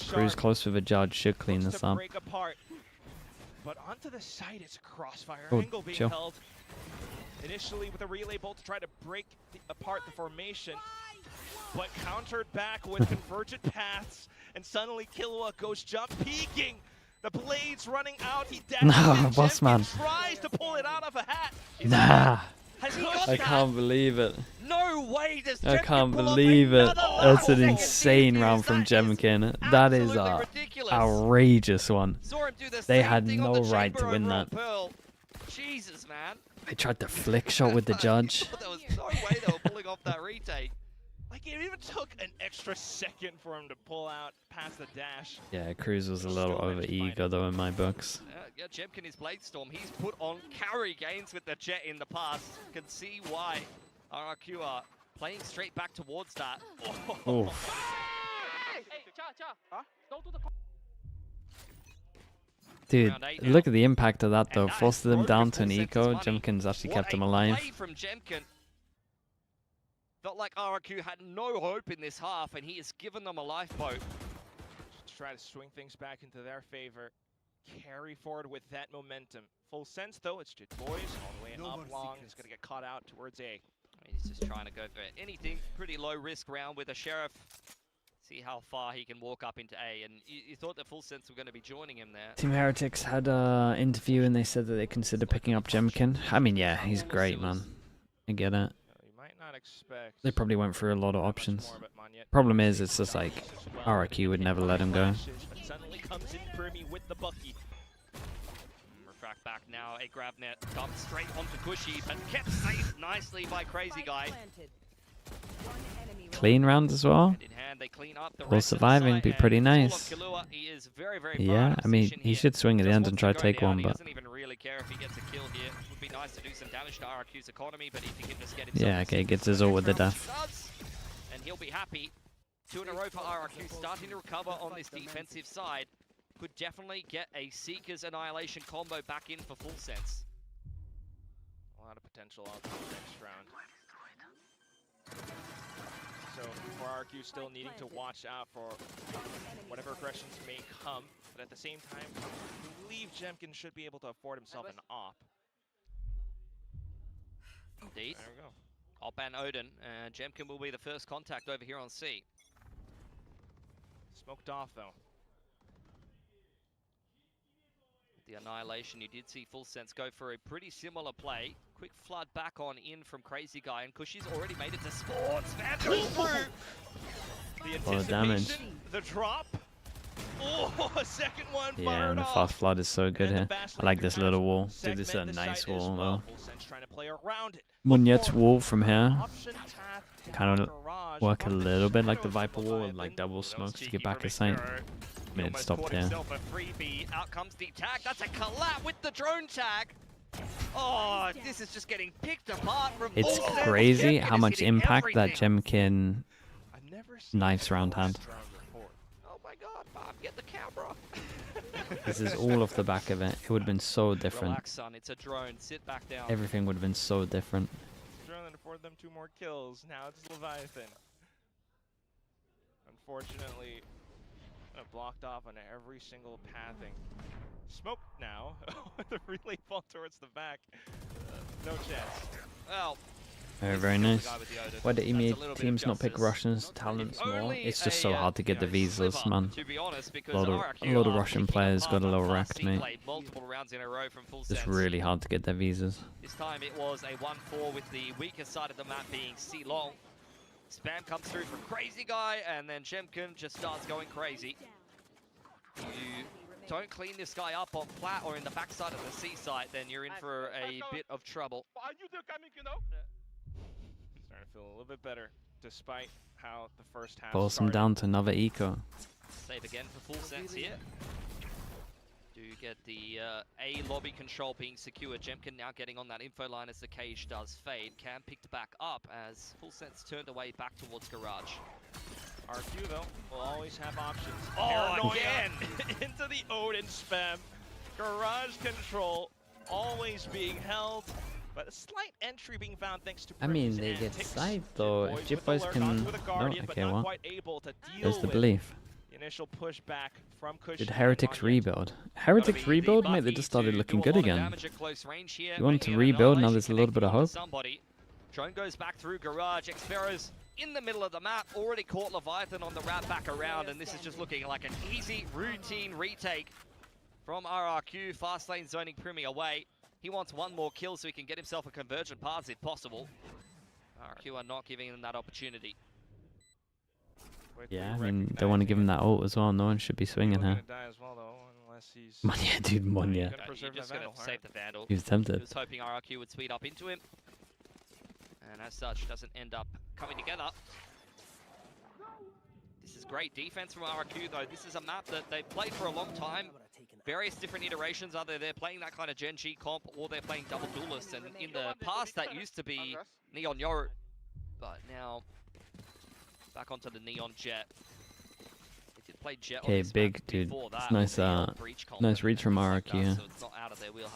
Crew's close with a judge, should clean this up.
But onto the side, it's a crossfire
Oh,
angle being held. Initially with a relay bolt to try to break apart the formation, but countered back with convergent paths, and suddenly Killua goes jump peeking. The blades running out, he dashes
boss man.
Tries to pull it out of a hat.
Nah.
Has he got
I can't believe it.
No way does
I can't believe it. That's an insane round from Jemkin. That is a outrageous one. They had no right to win that.
Jesus, man.
They tried to flick shot with the judge.
There was no way they were pulling off that retake.
Like, it even took an extra second for him to pull out past the dash.
Yeah, Cruz was a little over ego though in my books.
Yeah, Jemkin is Bladestorm. He's put on carry gains with the Jet in the past. Can see why RRQ are playing straight back towards that.
Oh. Dude, look at the impact of that though. Forced them down to an eco. Jemkin's actually kept them alive.
From Jemkin. Felt like RRQ had no hope in this half, and he has given them a lifeboat.
try to swing things back into their favor. Carry forward with that momentum. Full sense though, it's just boys all the way up long. He's gonna get caught out towards A.
He's just trying to go for anything. Pretty low risk round with a Sheriff. See how far he can walk up into A. And you thought that Full Sense were going to be joining him there.
Team Heretics had an interview and they said that they consider picking up Jemkin. I mean, yeah, he's great, man. I get it.
You might not expect
They probably went through a lot of options. Problem is, it's just like RRQ would never let him go.
Suddenly comes in Primi with the Bucky.
Refract back now. A grab net comes straight onto Cushy, but kept safe nicely by Crazy Guy.
Clean round as well.
Hand in hand, they clean up the
All surviving, be pretty nice.
He is very, very
Yeah, I mean, he should swing at the end and try to take one, but...
He doesn't even really care if he gets a kill here. It would be nice to do some damage to RRQ's economy, but if he can just get himself...
Yeah, okay, gets his ult with the death.
And he'll be happy. 2 in a row for RRQ, starting to recover on this defensive side. Could definitely get a Seeker's Annihilation combo back in for Full Sense.
A lot of potential out for the next round. So for RRQ, still needing to watch out for whatever aggressions may come, but at the same time, I believe Jemkin should be able to afford himself an op.
Indeed.
There we go.
Op and Odin, and Jemkin will be the first contact over here on C.
Smoked off though.
The Annihilation, you did see Full Sense go for a pretty similar play. Quick flood back on in from Crazy Guy, and Cushy's already made it to Sports. Man goes through!
The
A lot of damage.
The drop. Oh, a second one.
Yeah, and the fast flood is so good here. I like this little wall. Dude, this is a nice wall though. Munyet's wall from here kind of work a little bit like the Viper wall and like double smokes to get back a sight. I mean, it stopped here.
Out comes the tag. That's a collab with the drone tag. Oh, this is just getting picked apart from
It's crazy how much impact that Jemkin knifes round hand.
Oh my god, Bob, get the camera.
This is all off the back of it. It would have been so different.
Relax, son. It's a drone. Sit back down.
Everything would have been so different.
Drone that afforded them 2 more kills. Now it's Leviathan. Unfortunately, blocked off on every single pathing. Smoke now. The relay fall towards the back. No chance.
Well,
very, very nice. Why do EMEA teams not pick Russians' talents more? It's just so hard to get the visas, man. A lot of Russian players got a little wrecked, mate. It's really hard to get their visas.
This time it was a 1-4 with the weaker side of the map being C-Long. Spam comes through from Crazy Guy, and then Jemkin just starts going crazy. You don't clean this guy up on flat or in the backside of the C site, then you're in for a bit of trouble.
Starting to feel a little bit better, despite how the first half
Force him down to another eco.
Save again for Full Sense here. Do get the A lobby control being secure. Jemkin now getting on that info line as the cage does fade. Cam picked back up as Full Sense turned away back towards Garage.
RQ though will always have options.
Oh, again!
Into the Odin spam. Garage control always being held, but a slight entry being found thanks to
I mean, they get side though. If Jip Boys can... Oh, okay, well. There's the belief.
Initial pushback from Cushy.
Did Heretics rebuild? Heretics rebuild? Mate, they just started looking good again. You want to rebuild? Now there's a little bit of hope.
Drone goes back through Garage. Xpero's in the middle of the map, already caught Leviathan on the wrap back around, and this is just looking like an easy routine retake from RRQ. Fast lane zoning Primi away. He wants 1 more kill so he can get himself a convergent path if possible. RRQ are not giving him that opportunity.
Yeah, I mean, they want to give him that ult as well. No one should be swinging her. Munya, dude, Munya.
You're just going to save the Vandal.
He was tempted.
He was hoping RRQ would speed up into him. And as such, doesn't end up coming together. This is great defense from RRQ, though. This is a map that they've played for a long time. Various different iterations, either they're playing that kind of Gen G comp or they're playing double duelists. And in the past, that used to be Neon Yoru. But now, back onto the Neon Jet. They did play Jet.
Okay, big dude. It's nice, nice reach from RRQ.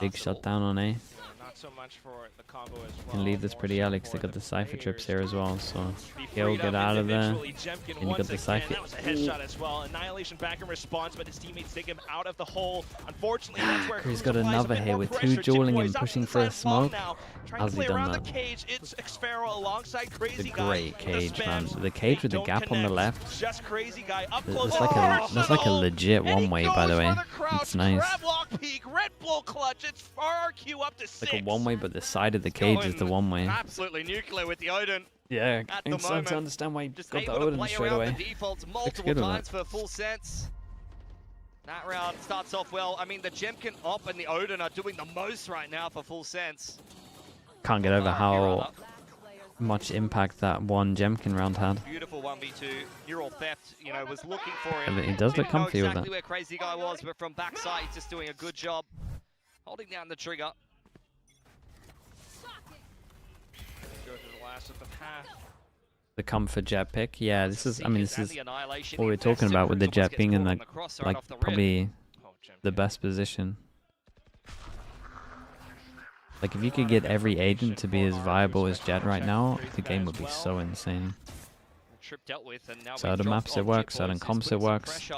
Big shutdown on A.
Not so much for the combo as well.
You can leave this pretty early because they got the Cypher trips here as well, so he'll get out of there. And you got the Cypher.
That was a headshot as well. Annihilation back in response, but his teammates take him out of the hole. Unfortunately, that's where
he's got another here with 2 dueling and pushing for a smoke. How's he done that?
It's Xfero alongside Crazy
The
Guy.
great cage, man. The cage with the gap on the left.
Just Crazy Guy up close.
That's like a legit one-way, by the way. It's nice.
Red Bull clutch. It's RRQ up to 6.
Like a one-way, but the side of the cage is the one-way.
Absolutely nuclear with the Odin.
Yeah, I'm starting to understand why you
Just
got the
able to
Odin
play
straight
around
away.
the defaults multiple times for full sense. That round starts off well. I mean, the Jemkin Op and the Odin are doing the most right now for full sense.
Can't get over how much impact that one Jemkin round had.
Beautiful 1v2. Neural Theft, you know, was looking for him.
He does look comfy with
exactly
that.
where Crazy Guy was, but from backside, he's just doing a good job holding down the trigger.
Go to the last of the path.
The comfort jet pick, yeah. This is, I mean, this is what we're talking about with the jet being in the, like, probably the best position. Like, if you could get every agent to be as viable as Jet right now, the game would be so insane. Certain maps it works, certain comps it works.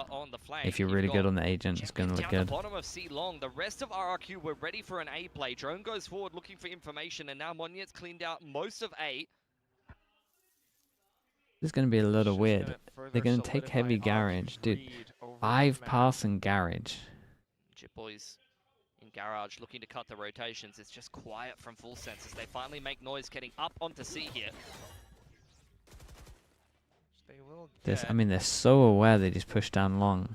If you're really good on the agent, it's gonna look good.
Bottom of C long, the rest of RRQ were ready for an A play. Drone goes forward looking for information, and now Monyet's cleaned out most of A.
This is gonna be a little weird. They're gonna take heavy garage, dude. 5 passing garage.
Chip boys in garage looking to cut the rotations. It's just quiet from full sense as they finally make noise getting up onto C here.
This, I mean, they're so aware they just push down long.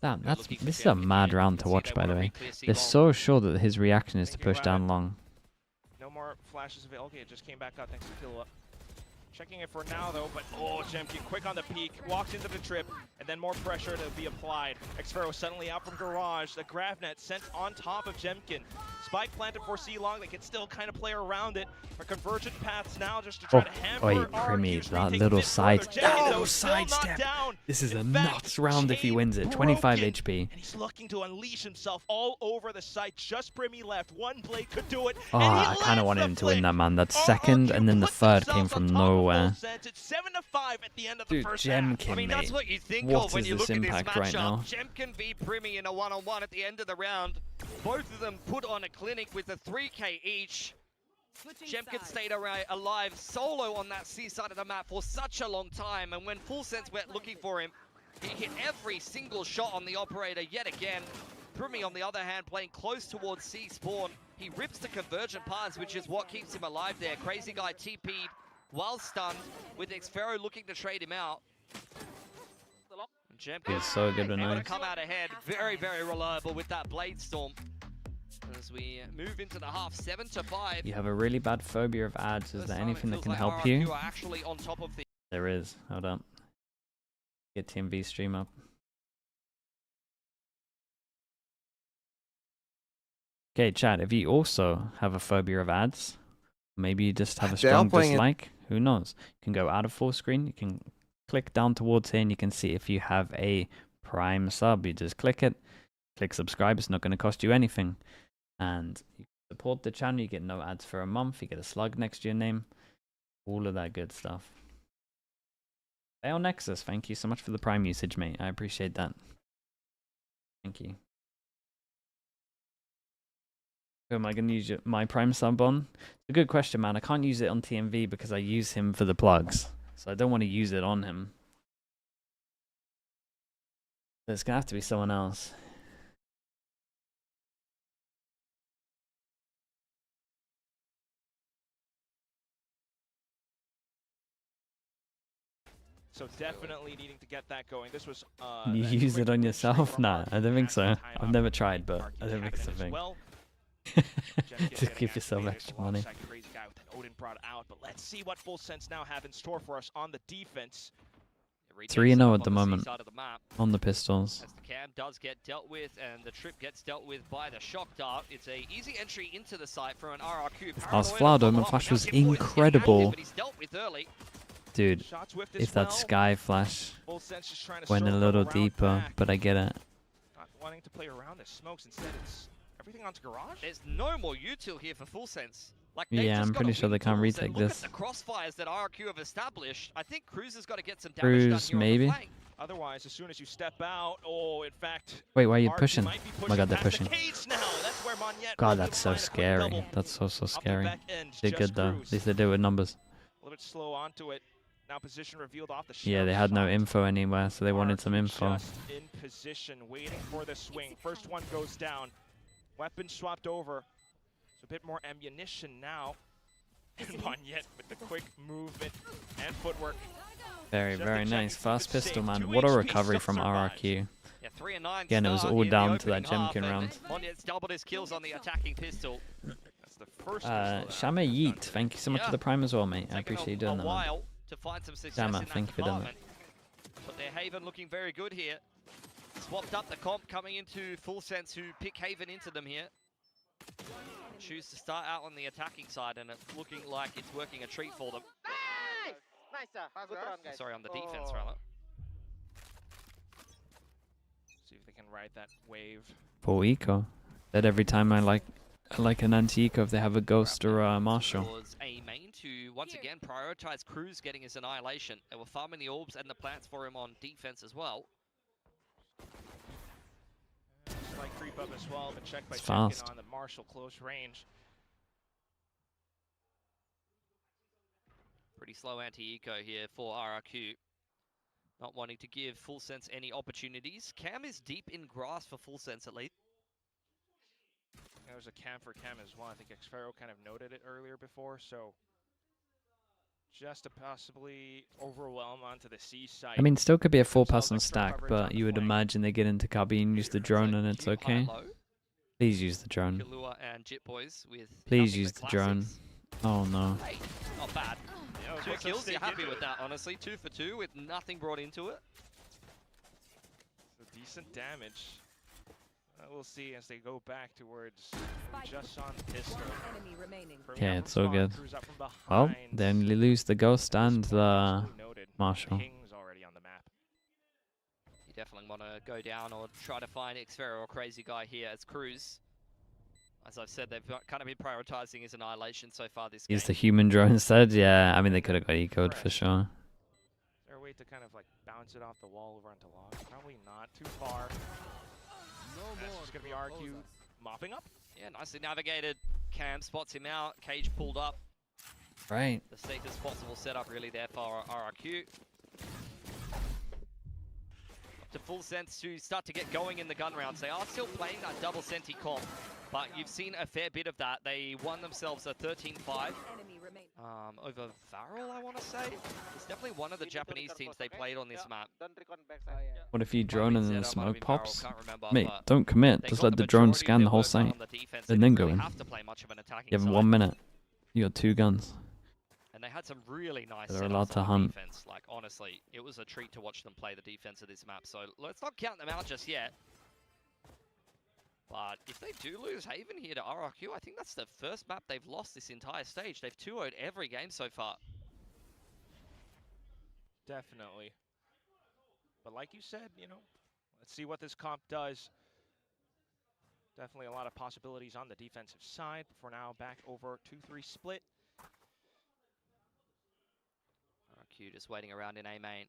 Damn, this is a mad round to watch, by the way. They're so sure that his reaction is to push down long.
No more flashes available. Okay, it just came back out thanks to Killua. Checking it for now, though, but oh, Jemkin quick on the peak, walks into the trip, and then more pressure to be applied. Xfero suddenly out from garage. The Gravnet sent on top of Jemkin. Spike planted for C-Long. They can still kind of play around it. For convergent paths now just to try to hamper
Primi, that little side. Oh, sidestep. This is a nuts round if he wins it. 25 HP.
And he's looking to unleash himself all over the site. Just Primi left. One blade could do it.
Oh, I kind of wanted him to win that, man. That second and then the third came from nowhere.
It's 7-5 at the end of the
Dude,
first
Jemkin,
half.
I mean, that's what you think
what
of when
is
you
this
look at this
impact right now?
matchup. Jemkin v Primi in a one-on-one at the end of the round. Both of them put on a clinic with a 3k each. Jemkin stayed alive solo on that C side of the map for such a long time, and when Full Sense went looking for him, he hit every single shot on the operator yet again. Primi, on the other hand, playing close towards C spawn. He rips the convergent paths, which is what keeps him alive there. Crazy Guy TP'd while stunned, with Xfero looking to trade him out.
He's so good with
able to
knives.
come out ahead. Very, very reliable with that Blade Storm. As we move into the half, 7-5.
You have a really bad phobia of ads. Is there anything that can help you? There is. Hold up. Get TMV stream up. Okay, chat. If you also have a phobia of ads, maybe you just have a strong dislike. Who knows? You can go out of full screen. You can click down towards here and you can see if you have a Prime sub. You just click it. Click subscribe. It's not going to cost you anything. And you support the channel. You get no ads for a month. You get a slug next to your name. All of that good stuff. Fail Nexus, thank you so much for the Prime usage, mate. I appreciate that. Thank you. Who am I going to use my Prime sub on? It's a good question, man. I can't use it on TMV because I use him for the plugs. So I don't want to use it on him. There's going to have to be someone else.
So definitely needing to get that going. This was
you use it on yourself? Nah, I don't think so. I've never tried, but I don't think it's a thing. To give yourself extra money.
Crazy Guy with an Odin brought out, but let's see what Full Sense now have in store for us on the defense.
3-0 at the moment on the pistols.
As the cam does get dealt with and the trip gets dealt with by the shock dart, it's a easy entry into the site for an RRQ.
Last Flower Dome Flash was incredible. Dude, if that Sky Flash went a little deeper, but I get it.
Not wanting to play around the smokes, instead it's everything onto Garage?
There's no more util here for Full Sense. Like,
yeah, I'm pretty sure they can't retake this.
Look at the crossfires that RRQ have established. I think Cruz has got to get some damage done here
maybe.
on the flank.
Otherwise, as soon as you step out, in fact...
Wait, why are you pushing? Oh my god, they're pushing. God, that's so scary. That's so scary. They're good though. At least they do it with numbers.
A little bit slow onto it. Now position revealed off the
yeah, they had no info anywhere, so they wanted some info.
Just in position, waiting for the swing. First one goes down. Weapon swapped over. So a bit more ammunition now. And Monyet with the quick movement and footwork.
Very nice. Fast pistol, man. What a recovery from RRQ.
Yeah, 3 and 9.
Again, it was all down to that Jemkin round.
Monyet's doubled his kills on the attacking pistol.
That's the first
Shama Yeet, thank you so much for the prime as well, mate. I appreciate you doing that, man.
To find some success
Damn it,
in
thank you
that
for doing that.
But their Haven looking very good here. Swapped up the comp coming into Full Sense, who pick Haven into them here. Choose to start out on the attacking side, and it's looking like it's working a treat for them.
Nice! Good run, guys.
Sorry, on the defense, rather.
See if they can ride that wave.
For eco. That every time I like an anti-eco if they have a ghost or a marshal.
Towards a main to once again prioritize Cruz getting his annihilation. They were farming the orbs and the plants for him on defense as well.
Slight creep up as well, but check by checking on the marshal close range.
Pretty slow anti-eco here for RRQ. Not wanting to give Full Sense any opportunities. Cam is deep in grass for Full Sense at least.
There's a cam for Cam as well. I think Xfero kind of noted it earlier before, so just to possibly overwhelm onto the C side.
I mean, still could be a 4-person stack, but you would imagine they get into cubby and use the drone and it's okay. Please use the drone.
And Jit Boys with
please use the drone. Oh no.
Hey, not bad. 2 kills, you're happy with that, honestly. 2 for 2 with nothing brought into it.
So decent damage. We'll see as they go back towards just on pistol.
Okay, it's so good. Oh, they only lose the ghost and the marshal.
You definitely want to go down or try to find Xfero or Crazy Guy here as Cruz. As I've said, they've kind of been prioritizing his annihilation so far this game.
Use the human drone instead? Yeah, I mean, they could have got eco'd for sure.
Is there a way to kind of like bounce it off the wall over onto log? Probably not. Too far. It's going to be RRQ mopping up.
Yeah, nicely navigated. Cam spots him out. Cage pulled up.
Right.
The safest possible setup really there for RRQ. Up to Full Sense to start to get going in the gun rounds. They are still playing that double senti comp, but you've seen a fair bit of that. They won themselves a 13-5 over Varel, I want to say. It's definitely one of the Japanese teams they played on this map.
What if you drone and then the smoke pops? Mate, don't commit. Just let the drone scan the whole site. And then go in. You have 1 minute. You got 2 guns.
And they had some really nice
they're allowed to hunt.
Defense. Like, honestly, it was a treat to watch them play the defense of this map. So let's not count them out just yet. But if they do lose Haven here to RRQ, I think that's the first map they've lost this entire stage. They've 2-0'd every game so far.
Definitely. But like you said, you know, let's see what this comp does. Definitely a lot of possibilities on the defensive side. For now, back over 2-3 split.
RRQ just waiting around in A main.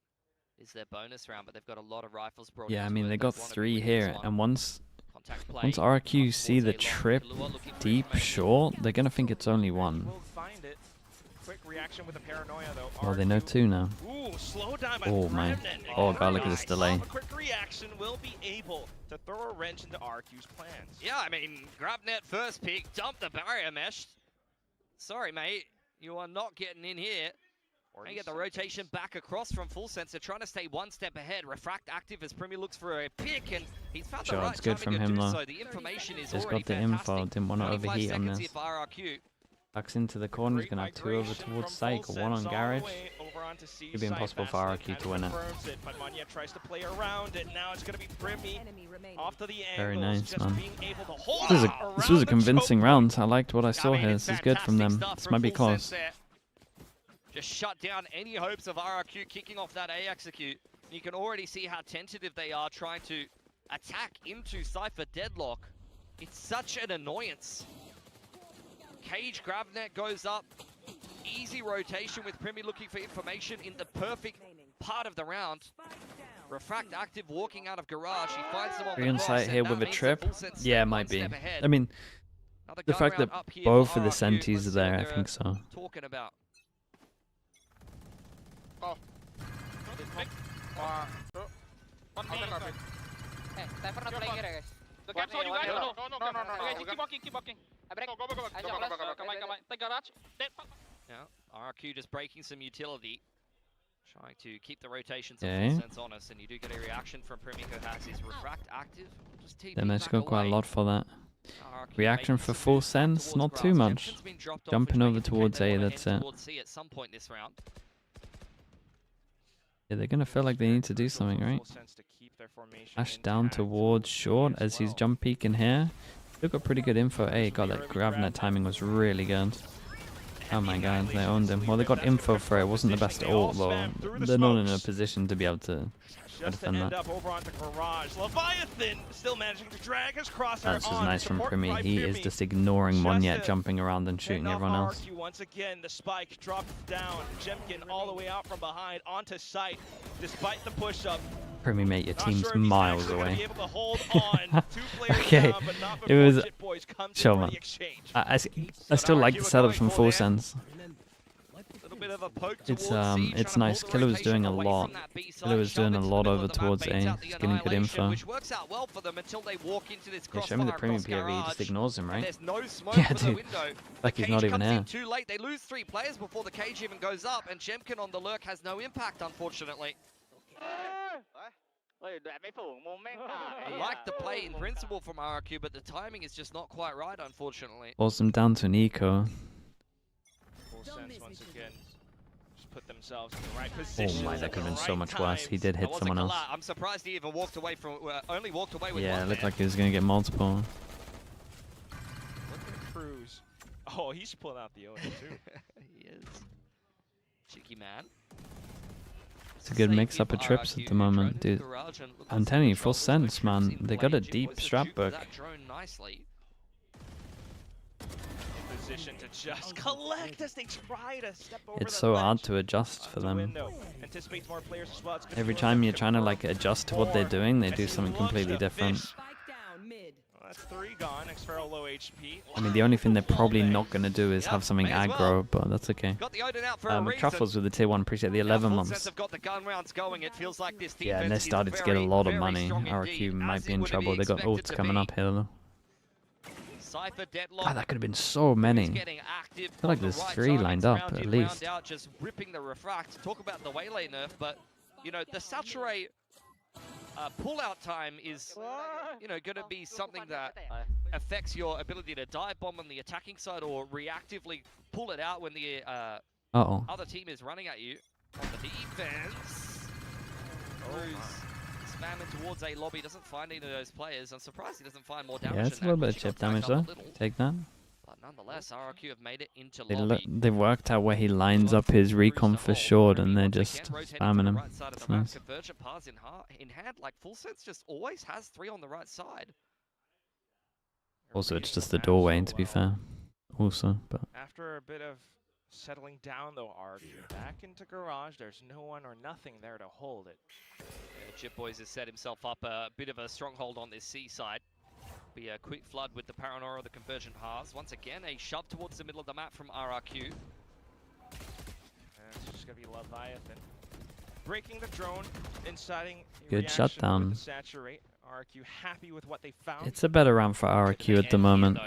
Is their bonus round, but they've got a lot of rifles brought
Yeah, I mean, they got 3 here, and once RRQ see the trip deep short, they're gonna think it's only 1.
Quick reaction with a paranoia though.
Well, they know 2 now.
Ooh, slow down by
oh my! Oh god, look at this delay.
A quick reaction will be able to throw a wrench into RRQ's plans.
Yeah, I mean, grab net first pick, dump the barrier mesh. Sorry, mate, you are not getting in here. And get the rotation back across from Full Sense. They're trying to stay 1 step ahead. Refract active as Primi looks for a pick, and he's found the right
good from him though.
So. The information is
just
already
got the info. Didn't want to overheat on this.
RRQ.
Backs into the corner. He's gonna have 2 over towards Psych, 1 on Garage. It'd be impossible for RRQ to win it.
But Monyet tries to play around it. Now it's gonna be Primi off to the
very nice, man.
This
was a convincing round. I liked what I saw here. This is good from them. This might be close.
Just shut down any hopes of RRQ kicking off that A execute. You can already see how tentative they are trying to attack into Cypher deadlock. It's such an annoyance. Cage grab net goes up. Easy rotation with Primi looking for information in the perfect part of the round. Refract active walking out of garage. He finds them on the
Insight here with a trip. Yeah, it might be. I mean, the fact that both of the senties are there, I think so.
Talking about.
The camp's on you guys. No. Okay, keep walking. Go. Come on. Take garage.
Yeah, RRQ just breaking some utility. Trying to keep the rotations of full sense on us, and you do get a reaction from Primi, who has his refract active. Just
they managed to go quite a lot for that. Reaction for full sense, not too much. Jumping over towards A, that's it. Yeah, they're gonna feel like they need to do something, right? Flash down towards short as he's jump peeking here. Still got pretty good info. A, got that grab net timing was really good. Oh my god, they owned him. Well, they got info for it. It wasn't the best ult though. They're not in a position to be able to defend that. That's just nice from Primi. He is just ignoring Monyet jumping around and shooting everyone else.
Once again, the spike drops down. Jemkin all the way out from behind onto site, despite the push-up.
Primi, mate, your team's miles away. Okay, it was... Show man. I still like the setups from Full Sense. It's nice. Killer was doing a lot. Killer was doing a lot over towards A. He's getting good info. Yeah, show me the Primi POV. He just ignores him, right? Yeah, dude. Like he's not even here.
Too late. They lose 3 players before the cage even goes up, and Jemkin on the lurk has no impact, unfortunately. I like the play in principle from RRQ, but the timing is just not quite right, unfortunately.
Force them down to an eco.
Full sense once again. Just put themselves in the right position.
Oh my, that could have been so much worse. He did hit someone else.
I'm surprised he even walked away from. Only walked away with
yeah,
one
it looked
there.
like he was gonna get multiple.
Look at Cruz. Oh, he's pulling out the Oda too.
He is. Cheeky man.
It's a good mix-up of trips at the moment, dude. I'm telling you, Full Sense, man. They got a deep strat book.
Position to just collect as they try to step over
it's so hard to adjust for them. Every time you're trying to like adjust to what they're doing, they do something completely different.
That's 3 gone. Xferro low HP.
I mean, the only thing they're probably not going to do is have something aggro, but that's okay. Truffles with the tier 1, appreciate the 11 months. Yeah, and they started to get a lot of money. RRQ might be in trouble. They got ults coming up here though. God, that could have been so many. I feel like there's 3 lined up at least.
Just ripping the refract. Talk about the waylay nerf, but you know the saturate pull-out time is, you know, going to be something that affects your ability to dive bomb on the attacking side or reactively pull it out when the other team is running at you. On the defense, spamming towards a lobby, doesn't find any of those players. I'm surprised he doesn't find more damage.
Yeah, it's a little bit of chip damage though. Take that.
But nonetheless, RRQ have made it into lobby.
They worked out where he lines up his recon for short, and they're just spamming him. It's nice.
Convergent paths in hand, like Full Sense just always has 3 on the right side.
Also, it's just the doorway, to be fair. Also, but
after a bit of settling down, though, RRQ back into garage. There's no one or nothing there to hold it.
Chip Boys has set himself up a bit of a stronghold on this C side. Be a quick flood with the Paranoia of the Convergent Paths. Once again, a shove towards the middle of the map from RRQ.
And it's just going to be Leviathan. Breaking the drone, inciting
good shutdown.
Saturate. RRQ happy with what they found.
It's a better round for RRQ at the moment.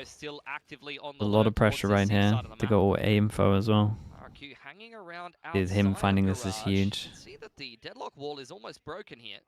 Still actively on the
a lot of pressure right here. They got all A info as well.
RRQ hanging around
him finding this is huge.
See that the deadlock wall is almost broken here.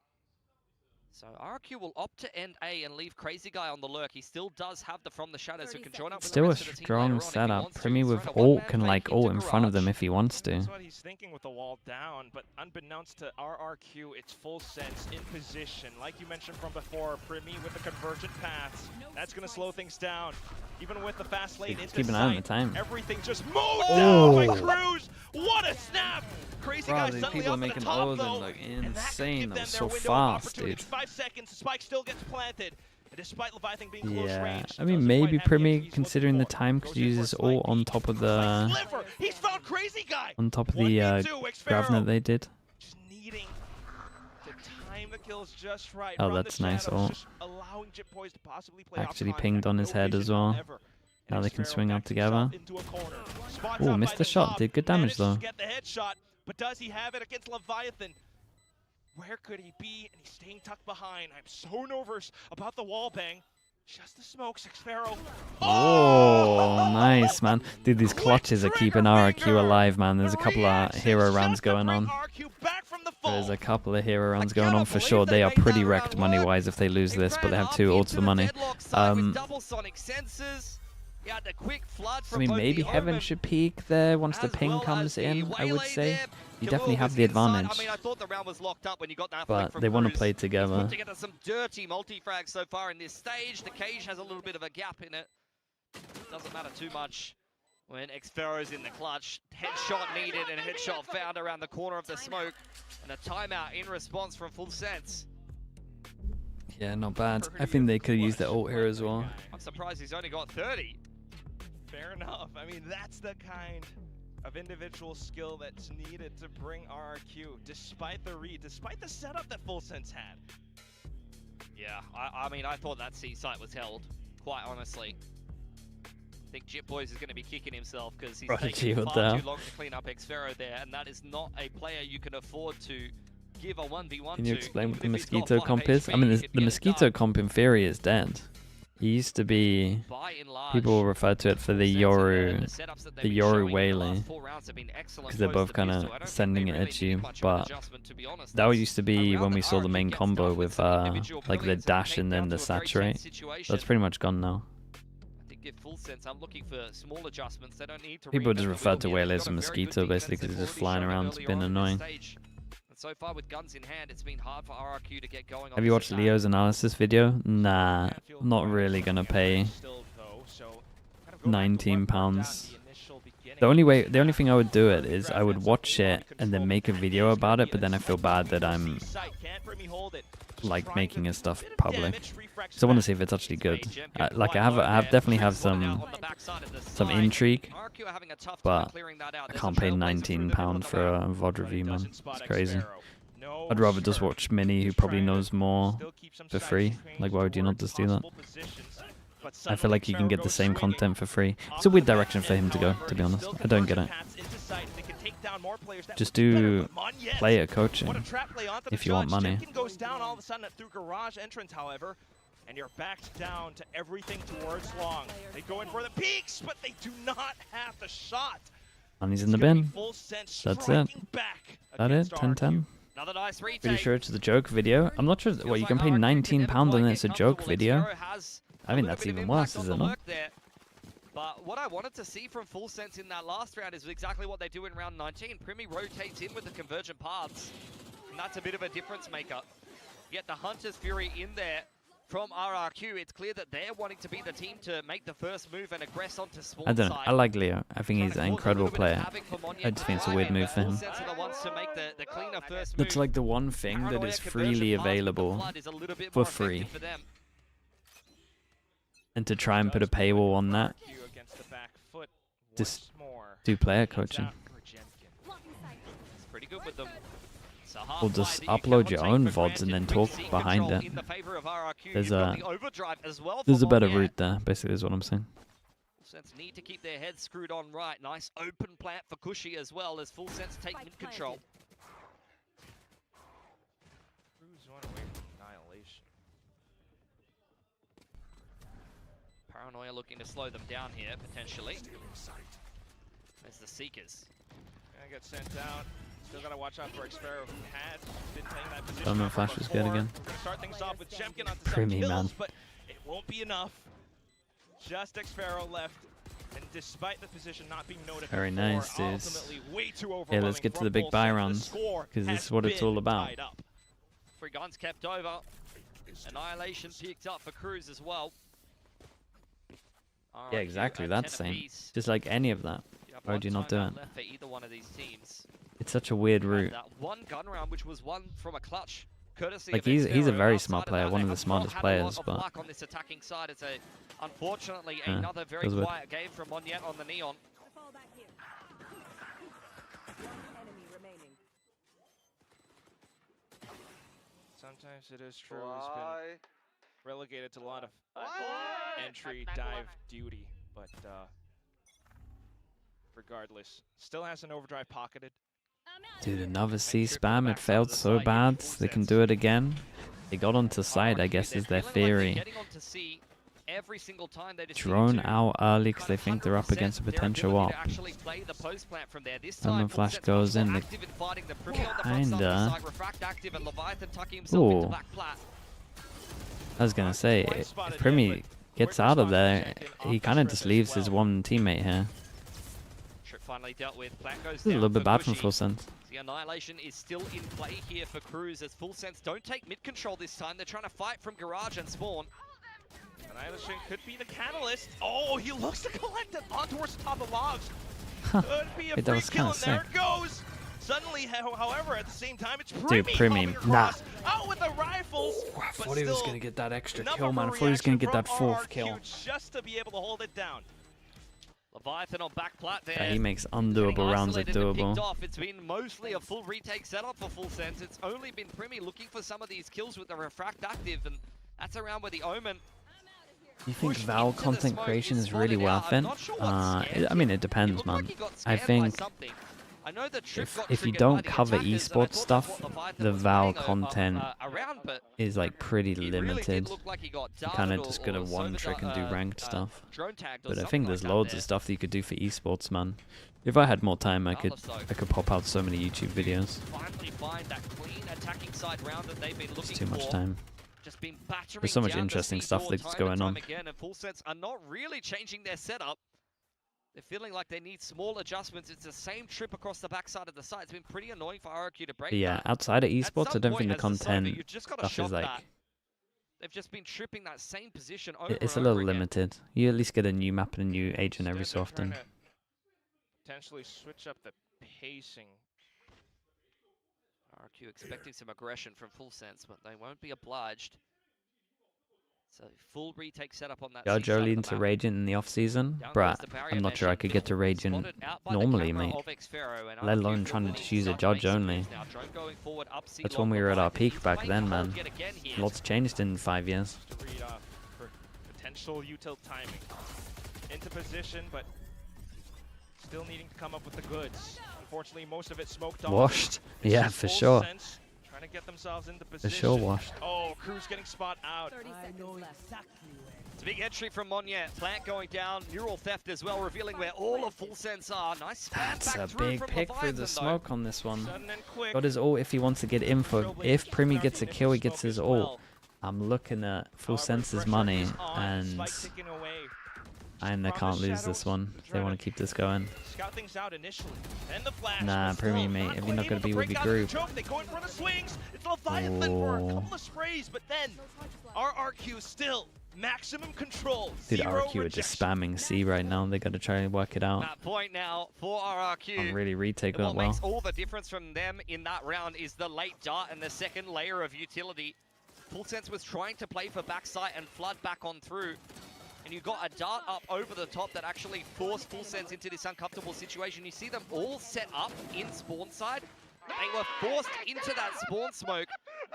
So RRQ will opt to end A and leave Crazy Guy on the lurk. He still does have the From the Shadows who can join up with
still a strong setup. Primi with ult can like ult in front of them if he wants to.
That's what he's thinking with the wall down, but unbeknownst to RRQ, it's Full Sense in position. Like you mentioned from before, Primi with the Convergent Paths. That's going to slow things down. Even with the fast lane into
keep an eye on the time.
Everything just moved down by Cruz. What a snap! Crazy Guy suddenly
people
up at
making
the top,
Odin
though,
look insane. That was so
window
fast,
of
dude.
5 seconds, the spike still gets planted. despite Leviathan being close range,
I mean, maybe Primi, considering the time, could use this all on top of the
He's found Crazy Guy.
on top of the Gravner they did.
Just needing to time the kills just right.
Oh, that's nice. All actually pinged on his head as well. Now they can swing up together. Oh, missed the shot. Did good damage though.
Get the headshot, but does he have it against Leviathan? Where could he be? And he's staying tucked behind. I'm so nervous about the wall bang. Just the smoke, Sphero.
Oh, nice, man. Dude, these clutches are keeping RRQ alive, man. There's a couple of hero rounds going on. There's a couple of hero rounds going on for sure. They are pretty wrecked money-wise if they lose this, but they have 2 ults for money. I mean, maybe Heaven should peek there once the ping comes in, I would say. You definitely have the advantage.
I thought the round was locked up when you got that
but they want to play together.
He's put together some dirty multi-frags so far in this stage. The cage has a little bit of a gap in it. Doesn't matter too much when Xfero's in the clutch. Headshot needed and headshot found around the corner of the smoke. And a timeout in response from Full Sense.
Yeah, not bad. I think they could use their ult here as well.
I'm surprised he's only got 30.
Fair enough. I mean, that's the kind of individual skill that's needed to bring RRQ, despite the read, despite the setup that Full Sense had.
Yeah, I mean, I thought that C site was held, quite honestly. I think Jitboys is going to be kicking himself because he's taking far too long to clean up Xfero there, and that is not a player you can afford to give a 1v1 to.
Can you explain what the Mosquito comp is? I mean, the Mosquito comp in theory is dead. He used to be, people refer to it for the Yoru Waylay, because they're both kind of sending it at you, but that used to be when we saw the main combo with like the dash and then the saturate. That's pretty much gone now. People just refer to Waylay as a Mosquito basically because it's just flying around, it's been annoying.
So far with guns in hand, it's been hard for RRQ to get going.
Have you watched Leo's analysis video? Nah, not really gonna pay £19. The only thing I would do it is I would watch it and then make a video about it, but then I feel bad that I'm like making his stuff public. So I want to see if it's actually good. Like I definitely have some intrigue, but I can't pay £19 for a VOD review, man. It's crazy. I'd rather just watch Mini, who probably knows more, for free. Like, why would you not just do that? I feel like you can get the same content for free. It's a weird direction for him to go, to be honest. I don't get it. Just do player coaching if you want money.
Goes down all of a sudden through garage entrance, however, and you're backed down to everything towards long. They go in for the peaks, but they do not have the shot.
And he's in the bin. That's it. That it? 10-10? Pretty sure it's a joke video. I'm not sure. What, you can pay £19 and it's a joke video? I think that's even worse, isn't it?
But what I wanted to see from Full Sense in that last round is exactly what they do in round 19. Primi rotates in with the convergent paths, and that's a bit of a difference maker. Yet the Hunter's Fury in there from RRQ, it's clear that they're wanting to be the team to make the first move and aggress onto spawn side.
I don't know. I like Leo. I think he's an incredible player. I just think it's a weird move for him. That's like the one thing that is freely available for free. And to try and put a paywall on that, just do player coaching. Or just upload your own VODs and then talk behind it. There's a better route there, basically is what I'm saying.
Sense need to keep their heads screwed on right. Nice open plant for Cushy as well as Full Sense take mid control. Paranoia looking to slow them down here, potentially. There's the Seekers.
Gonna get sent out. Still gotta watch out for Xfero, who had been playing that position.
Don't know if Flash was good again.
Start things off with Jemkin on
Primi, man.
But it won't be enough. Just Xfero left. And despite the position not being noted,
very nice, dudes. Yeah, let's get to the big buy rounds, because this is what it's all about.
3 guns kept over. Annihilation picked up for Cruz as well.
Yeah, exactly. That's same. Just like any of that. Why would you not do it?
For either one of these teams.
It's such a weird route.
That one gun round, which was won from a clutch, courtesy
like
of
he's a very
Outside
smart
of
player,
that,
one
they
of the
have
smartest
not had a lot
players,
of
but
luck on this attacking side. It's unfortunately another very
feels weird.
quiet game from Monyet on the Neon.
Sometimes it is true. He's been relegated to a lot of entry dive duty, but regardless, still has an overdrive pocketed.
Dude, another C spam. It failed so bad. They can do it again. They got onto side, I guess, is their theory. Drone out early because they think they're up against a potential op. And when flash goes in, they kinda. Ooh. I was gonna say, if Primi gets out of there, he kind of just leaves his one teammate here. This is a little bit bad from Full Sense.
The annihilation is still in play here for Cruz as Full Sense don't take mid control this time. They're trying to fight from garage and spawn.
Annihilation could be the catalyst. Oh, he looks to collect it on towards the top of logs. Could be a free kill, and there it goes. Suddenly, however, at the same time, it's Primi.
Nah.
Out with the rifles.
Ooh, I thought he was gonna get that extra kill, man. I thought he was gonna get that fourth kill.
Just to be able to hold it down.
Leviathan on back plat there.
Yeah, he makes undoable rounds look doable.
It's been mostly a full retake setup for Full Sense. It's only been Primi looking for some of these kills with the refract active, and that's around where the Omen.
You think Val content creation is really worth it? I mean, it depends, man. I think if you don't cover esports stuff, the Val content is like pretty limited. You kind of just gotta one trick and do ranked stuff. But I think there's loads of stuff that you could do for esports, man. If I had more time, I could pop out so many YouTube videos. It's too much time. There's so much interesting stuff that's going on.
Full Sense are not really changing their setup. They're feeling like they need small adjustments. It's the same trip across the backside of the site. It's been pretty annoying for RRQ to break.
But yeah, outside of esports, I don't think the content stuff is like.
They've just been tripping that same position over
it's a little limited. You at least get a new map and a new agent every so often.
Potentially switch up the pacing.
RRQ expecting some aggression from Full Sense, but they won't be obliged. So full retake setup on that.
Jojo leading to Raging in the off season, bruh. I'm not sure I could get to Raging normally, mate. Let alone trying to just use a Judge only. That's when we were at our peak back then, man. Lots changed in 5 years.
Potential util timing into position, but still needing to come up with the goods. Unfortunately, most of it smoked off.
Washed, yeah, for sure.
Trying to get themselves into position.
For sure washed.
Oh, Cruz getting spot out.
It's a big entry from Monyet. Plant going down. Neural theft as well, revealing where all of Full Sense are. Nice.
That's a big pick through the smoke on this one. Got his ult if he wants to get info. If Primi gets a kill, he gets his ult. I'm looking at Full Sense's money, and they can't lose this one. They want to keep this going. Nah, Primi, mate, if you're not going to be with your group.
They go in for the swings. It's Leviathan for a couple of sprays, but then RRQ still maximum control.
Dude, RRQ are just spamming C right now. They got to try and work it out.
That point now for RRQ.
Really retake that well.
What makes all the difference from them in that round is the late dart and the second layer of utility. Full Sense was trying to play for backside and flood back on through. And you got a dart up over the top that actually forced Full Sense into this uncomfortable situation. You see them all set up in spawn side. They were forced into that spawn smoke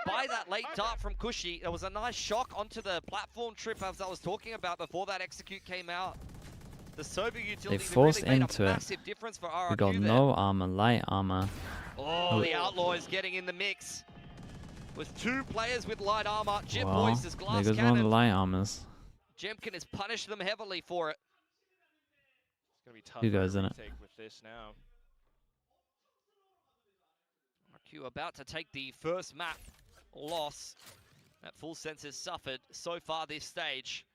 by that late dart from Cushy. There was a nice shock onto the platform trip as I was talking about before that execute came out. The sober utility
they forced
really
into
made a
it.
massive difference for RRQ
We got no armor, light armor.
Oh, the Outlaw is getting in the mix. With two players with light armor. Jip
well,
Boys is glass
there goes
cannon.
one of the light armors.
Jemkin has punished them heavily for it.
It's gonna be tough.
Who goes in it?
With this now.
RQ about to take the first map loss that Full Sense has suffered so far this stage.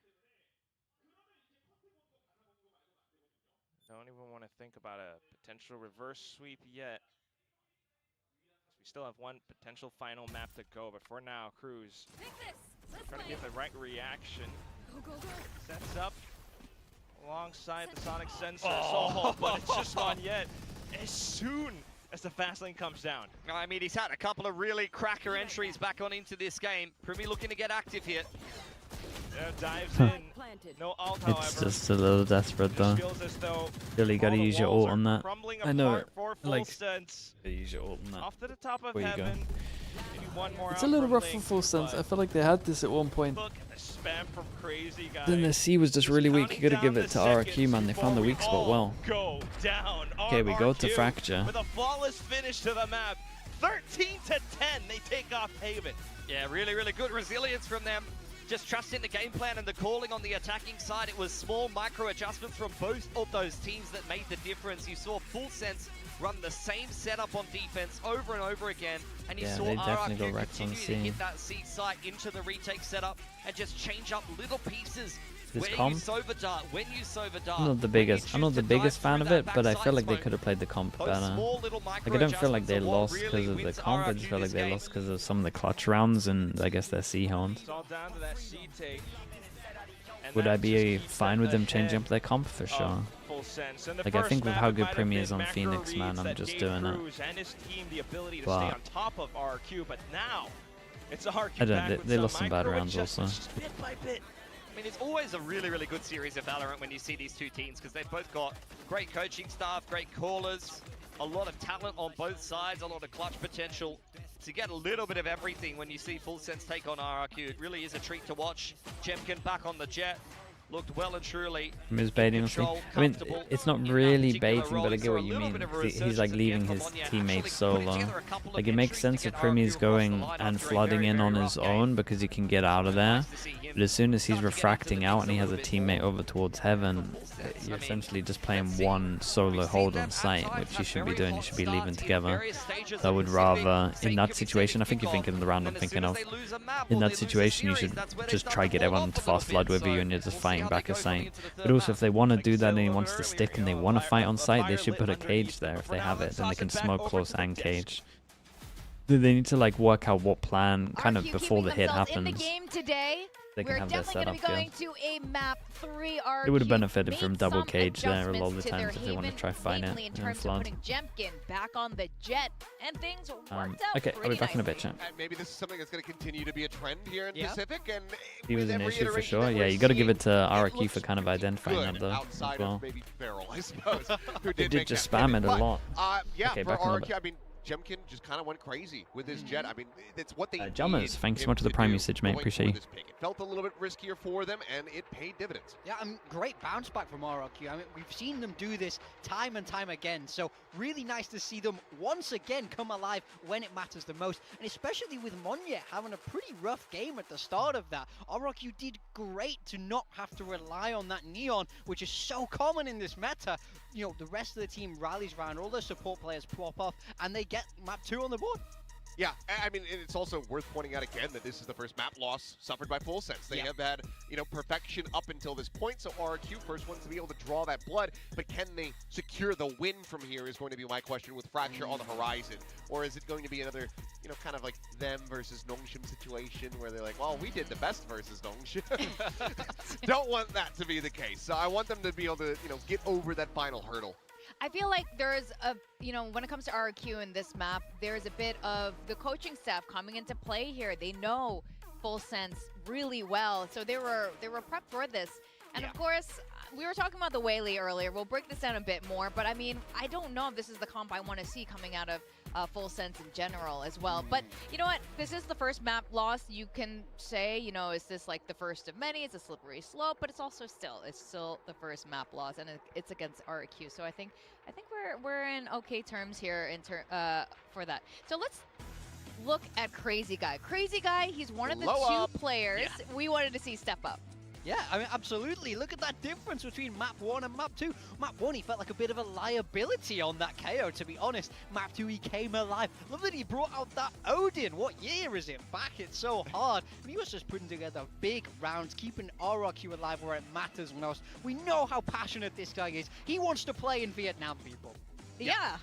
Don't even want to think about a potential reverse sweep yet. We still have one potential final map to go, but for now, Cruz trying to get the right reaction. Sets up alongside the Sonic sensors. Oh, but it's just not yet. As soon as the fast lane comes down.
I mean, he's had a couple of really cracker entries back on into this game. Primi looking to get active here.
Dives in. No ult, however.
It's just a little desperate though. Really gotta use your ult on that. I know, like, use your ult on that.
Off to the top of heaven. Maybe one more
it's a little rough for full sense. I feel like they had this at one point.
Look, spam from crazy guys.
Then the C was just really weak. You gotta give it to RRQ, man. They found the weak spot well.
Go down.
Okay, we go to Fracture.
With a flawless finish to the map. 13 to 10, they take off Haven.
Yeah, really, really good resilience from them. Just trusting the game plan and the calling on the attacking side. It was small micro adjustments from both of those teams that made the difference. You saw Full Sense run the same setup on defense over and over again, and you saw RRQ continue to hit that C site into the retake setup and just change up little pieces.
This
when
comp,
you sober dart, when you sober dart,
I'm not the biggest fan of it, but I feel like they could have played the comp better. Like, I don't feel like they lost because of the comp, I just feel like they lost because of some of the clutch rounds and I guess their C hounds. Would I be fine with them changing up their comp? For sure. Like, I think with how good Primi is on Phoenix, man, I'm just doing it. But I don't, they lost some bad rounds also.
I mean, it's always a really, really good series of Valorant when you see these two teams, because they've both got great coaching staff, great callers, a lot of talent on both sides, a lot of clutch potential. To get a little bit of everything when you see Full Sense take on RRQ, it really is a treat to watch. Jemkin back on the jet. Looked well and truly.
He's baiting, I mean, it's not really baiting, but I get what you mean. He's like leaving his teammates solo. Like, it makes sense if Primi's going and flooding in on his own because he can get out of there. But as soon as he's refracting out and he has a teammate over towards heaven, you're essentially just playing one solo hold on site, which you shouldn't be doing. You should be leaving together. So I would rather, in that situation, I think you're thinking of the round I'm thinking of. In that situation, you should just try get everyone to fast flood with you and you're just fighting back a site. But also, if they want to do that and he wants to stick and they want to fight on site, they should put a cage there if they have it. Then they can smoke close and cage. They need to like work out what plan kind of before the hit happens. They can have their setup going. It would have benefited from double cage there a lot of the times if they want to try fight it and flood.
Back on the jet, and things worked out
okay, I'll be back in a bit, chat.
Maybe this is something that's going to continue to be a trend here in Pacific. And
he was an issue for sure. Yeah, you got to give it to RRQ for kind of identifying that though as well.
Maybe Feral, I suppose, who
they did just spam it a lot.
Yeah,
okay,
for
back
RRQ, I mean, Jemkin just kind of went crazy with his jet. I mean, it's what they
Jammers, thanks so much for the prime usage, mate. Appreciate you.
It felt a little bit riskier for them, and it paid dividends.
Yeah, great bounce back from RRQ. I mean, we've seen them do this time and time again, so really nice to see them once again come alive when it matters the most, and especially with Monye having a pretty rough game at the start of that. RRQ did great to not have to rely on that Neon, which is so common in this meta. You know, the rest of the team rallies around, all their support players pop off, and they get map 2 on the board.
Yeah, I mean, it's also worth pointing out again that this is the first map loss suffered by Full Sense. They have had, you know, perfection up until this point, so RRQ first ones to be able to draw that blood, but can they secure the win from here is going to be my question with Fracture on the horizon. Or is it going to be another, you know, kind of like them versus Nongshim situation where they're like, well, we did the best versus Nongshim. Don't want that to be the case. So I want them to be able to, you know, get over that final hurdle.
I feel like there's a, you know, when it comes to RRQ in this map, there's a bit of the coaching staff coming into play here. They know Full Sense really well, so they were prepped for this. And of course, we were talking about the Whaley earlier. We'll break this down a bit more, but I mean, I don't know if this is the comp I want to see coming out of Full Sense in general as well. But you know what? This is the first map loss. You can say, you know, is this like the first of many? It's a slippery slope, but it's also still the first map loss, and it's against RRQ. So I think we're in okay terms here for that. So let's look at Crazy Guy. Crazy Guy, he's one of the two players we wanted to see step up.
Yeah, I mean, absolutely. Look at that difference between map 1 and map 2. Map 1, he felt like a bit of a liability on that KO, to be honest. Map 2, he came alive. Love that he brought out that Odin. What year is it back? It's so hard. And he was just putting together big rounds, keeping RRQ alive where it matters most. We know how passionate this guy is. He wants to play in Vietnam, people.
Yeah.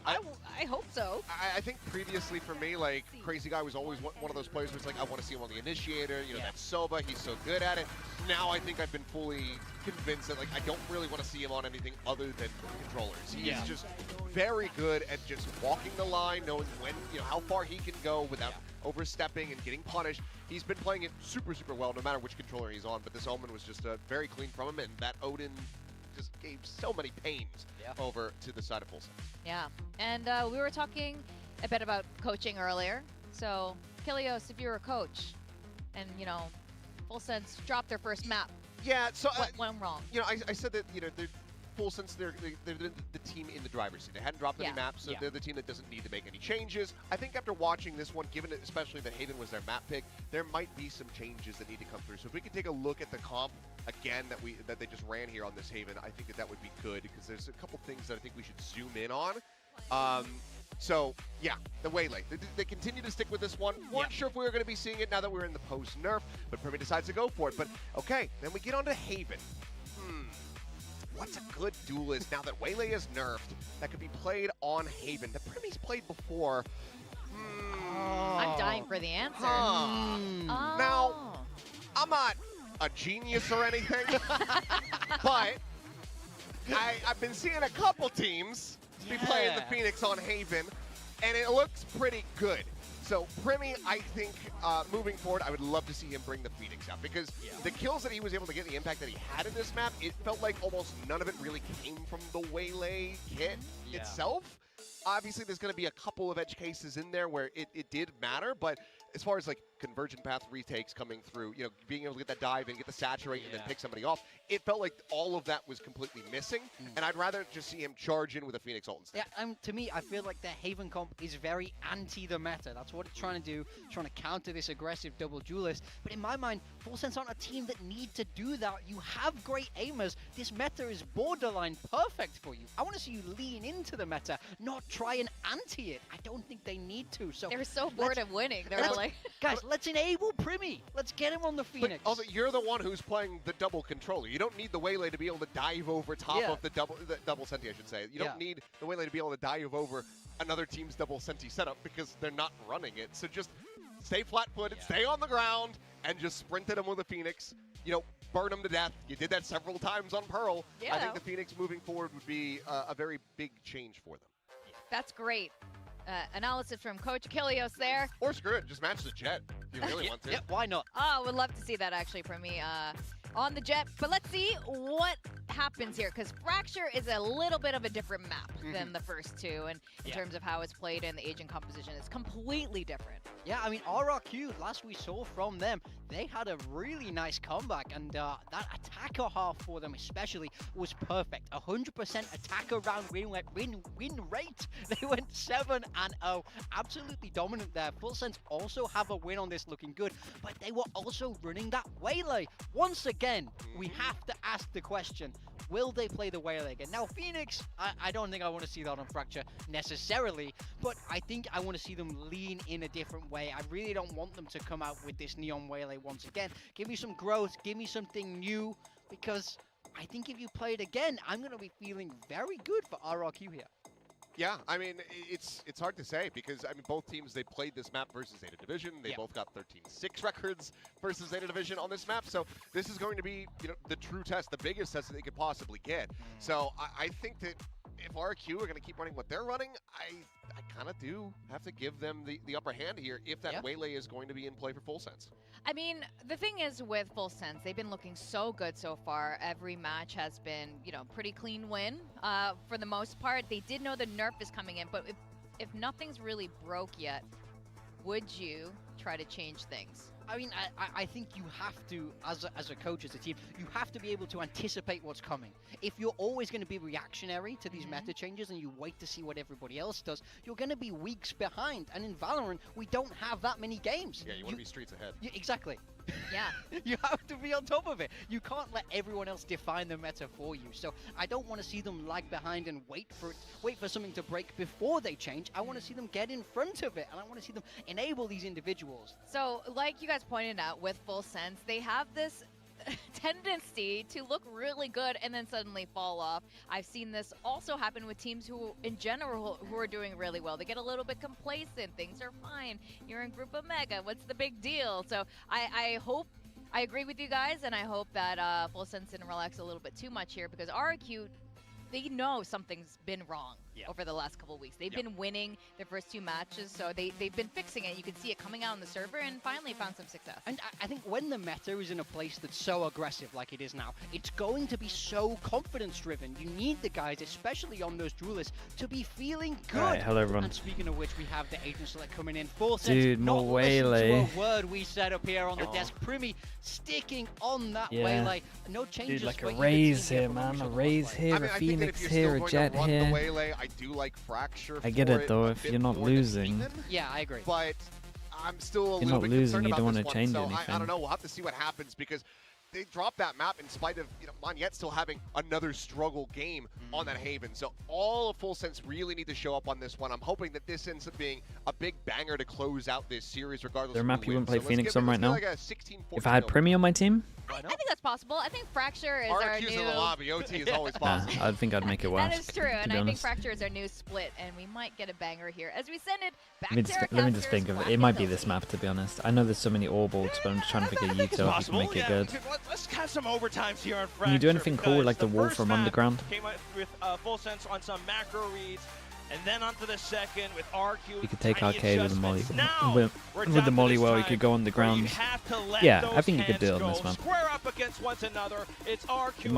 I hope so.
I think previously for me, like, Crazy Guy was always one of those players who's like, I want to see him on the initiator, you know, that's Soba, he's so good at it. Now I think I've been fully convinced that, like, I don't really want to see him on anything other than controllers. He's just very good at just walking the line, knowing when, you know, how far he can go without overstepping and getting punished. He's been playing it super, super well, no matter which controller he's on, but this Omen was just very clean from him, and that Odin just gave so many pains over to the side of FullSense.
Yeah, and we were talking a bit about coaching earlier. So, Kilios, if you're a coach, and, you know, FullSense dropped their first map.
Yeah, so
what went wrong?
You know, I said that, you know, FullSense, they're the team in the driver's seat. They hadn't dropped any maps, so they're the team that doesn't need to make any changes. I think after watching this one, given it, especially that Haven was their map pick, there might be some changes that need to come through. So if we could take a look at the comp again that they just ran here on this Haven, I think that would be good, because there's a couple things that I think we should zoom in on. So, yeah, the Waylay. They continue to stick with this one. Weren't sure if we were going to be seeing it now that we're in the post-nerf, but Primi decides to go for it. But, okay, then we get on to Haven. What's a good duelist now that Waylay is nerfed that could be played on Haven? The Primi's played before.
I'm dying for the answer.
Now, I'm not a genius or anything, but I've been seeing a couple teams be playing the Phoenix on Haven, and it looks pretty good. So Primi, I think, moving forward, I would love to see him bring the Phoenix out, because the kills that he was able to get, the impact that he had in this map, it felt like almost none of it really came from the Waylay kit itself. Obviously, there's going to be a couple of edge cases in there where it did matter, but as far as like convergent path retakes coming through, you know, being able to get that dive and get the saturate and then pick somebody off, it felt like all of that was completely missing, and I'd rather just see him charge in with a Phoenix ult instead.
Yeah, to me, I feel like the Haven comp is very anti the meta. That's what it's trying to do, trying to counter this aggressive double duelist. But in my mind, FullSense aren't a team that need to do that. You have great aimers. This meta is borderline perfect for you. I want to see you lean into the meta, not try and anti it. I don't think they need to. So
they're so bored of winning. They're like,
guys, let's enable Primi. Let's get him on the Phoenix.
But also, you're the one who's playing the double controller. You don't need the Waylay to be able to dive over top of the double Senti, I should say. You don't need the Waylay to be able to dive over another team's double Senti setup, because they're not running it. So just stay flat-footed, stay on the ground, and just sprint at them with a Phoenix. You know, burn them to death. You did that several times on Pearl. I think the Phoenix moving forward would be a very big change for them.
That's great. Analysis from Coach Kilios there.
Or screw it, just match the Jet if you really want to.
Yeah, why not?
Oh, would love to see that actually from me on the Jet. But let's see what happens here, because Fracture is a little bit of a different map than the first two, and in terms of how it's played and the agent composition, it's completely different.
Yeah, I mean, RRQ, last we saw from them, they had a really nice comeback, and that attacker half for them especially was perfect. 100% attacker round win rate. They went 7-0. Absolutely dominant there. FullSense also have a win on this, looking good, but they were also running that Waylay. Once again, we have to ask the question, will they play the Waylay again? Now, Phoenix, I don't think I want to see that on Fracture necessarily, but I think I want to see them lean in a different way. I really don't want them to come out with this Neon Waylay once again. Give me some growth, give me something new, because I think if you play it again, I'm going to be feeling very good for RRQ here.
Yeah, I mean, it's hard to say, because, I mean, both teams, they played this map versus Zeta Division. They both got 13-6 records versus Zeta Division on this map. So this is going to be, you know, the true test, the biggest test that they could possibly get. So I think that if RRQ are going to keep running what they're running, I kind of do have to give them the upper hand here if that Waylay is going to be in play for FullSense.
I mean, the thing is with FullSense, they've been looking so good so far. Every match has been, you know, pretty clean win for the most part. They did know the nerf is coming in, but if nothing's really broke yet, would you try to change things?
I mean, I think you have to, as a coach, as a team, you have to be able to anticipate what's coming. If you're always going to be reactionary to these meta changes and you wait to see what everybody else does, you're going to be weeks behind. And in Valorant, we don't have that many games.
Yeah, you want to be streets ahead.
Yeah, exactly.
Yeah.
You have to be on top of it. You can't let everyone else define the meta for you. So I don't want to see them lag behind and wait for something to break before they change. I want to see them get in front of it, and I want to see them enable these individuals.
So, like you guys pointed out, with FullSense, they have this tendency to look really good and then suddenly fall off. I've seen this also happen with teams who, in general, who are doing really well. They get a little bit complacent. Things are fine. You're in Group Omega. What's the big deal? So I hope, I agree with you guys, and I hope that Full Sense didn't relax a little bit too much here, because RRQ, they know something's been wrong over the last couple of weeks. They've been winning their first 2 matches, so they've been fixing it. You can see it coming out on the server, and finally found some success.
And I think when the meta is in a place that's so aggressive like it is now, it's going to be so confidence-driven. You need the guys, especially on those duelists, to be feeling good.
Right, hello everyone.
And speaking of which, we have the agent select coming in. Full Sense,
dude, no waylay.
To a word we said up here on the desk. Primi sticking on that waylay. No changes.
Dude, like a raise here, man. A raise here, a Phoenix here, a Jet here.
I do like Fracture.
I get it though, if you're not losing.
Yeah, I agree.
But I'm still a
you're
little
not
bit
losing,
concerned
you
about
don't want
this
to change
one.
anything.
I don't know. We'll have to see what happens, because they dropped that map in spite of Monyet still having another struggle game on that Haven. So all of Full Sense really need to show up on this one. I'm hoping that this ends up being a big banger to close out this series, regardless.
There a map you wouldn't play Phoenix
on
right now?
Like
if I had Primi on my team?
I think that's possible. I think Fracture is our
RRQ's
new...
in the lobby. OT is always possible.
I think I'd make it worse.
That is true, and I think Fracture is our new split, and we might get a banger here as we send it back to our
let me just think of it. It might be this map, to be honest. I know there's so many orbs, but I'm just trying to figure Yuto if we can make it good.
Let's have some overtimes here on Fracture.
Can you do anything cool with like the wall from underground?
Came out with Full Sense on some macro reads. And then onto the second with RQ.
You could take Arcade with the Molly. With the Molly well, you could go underground. Yeah, I think you could do it on this map.
Square up against one another. It's RQ.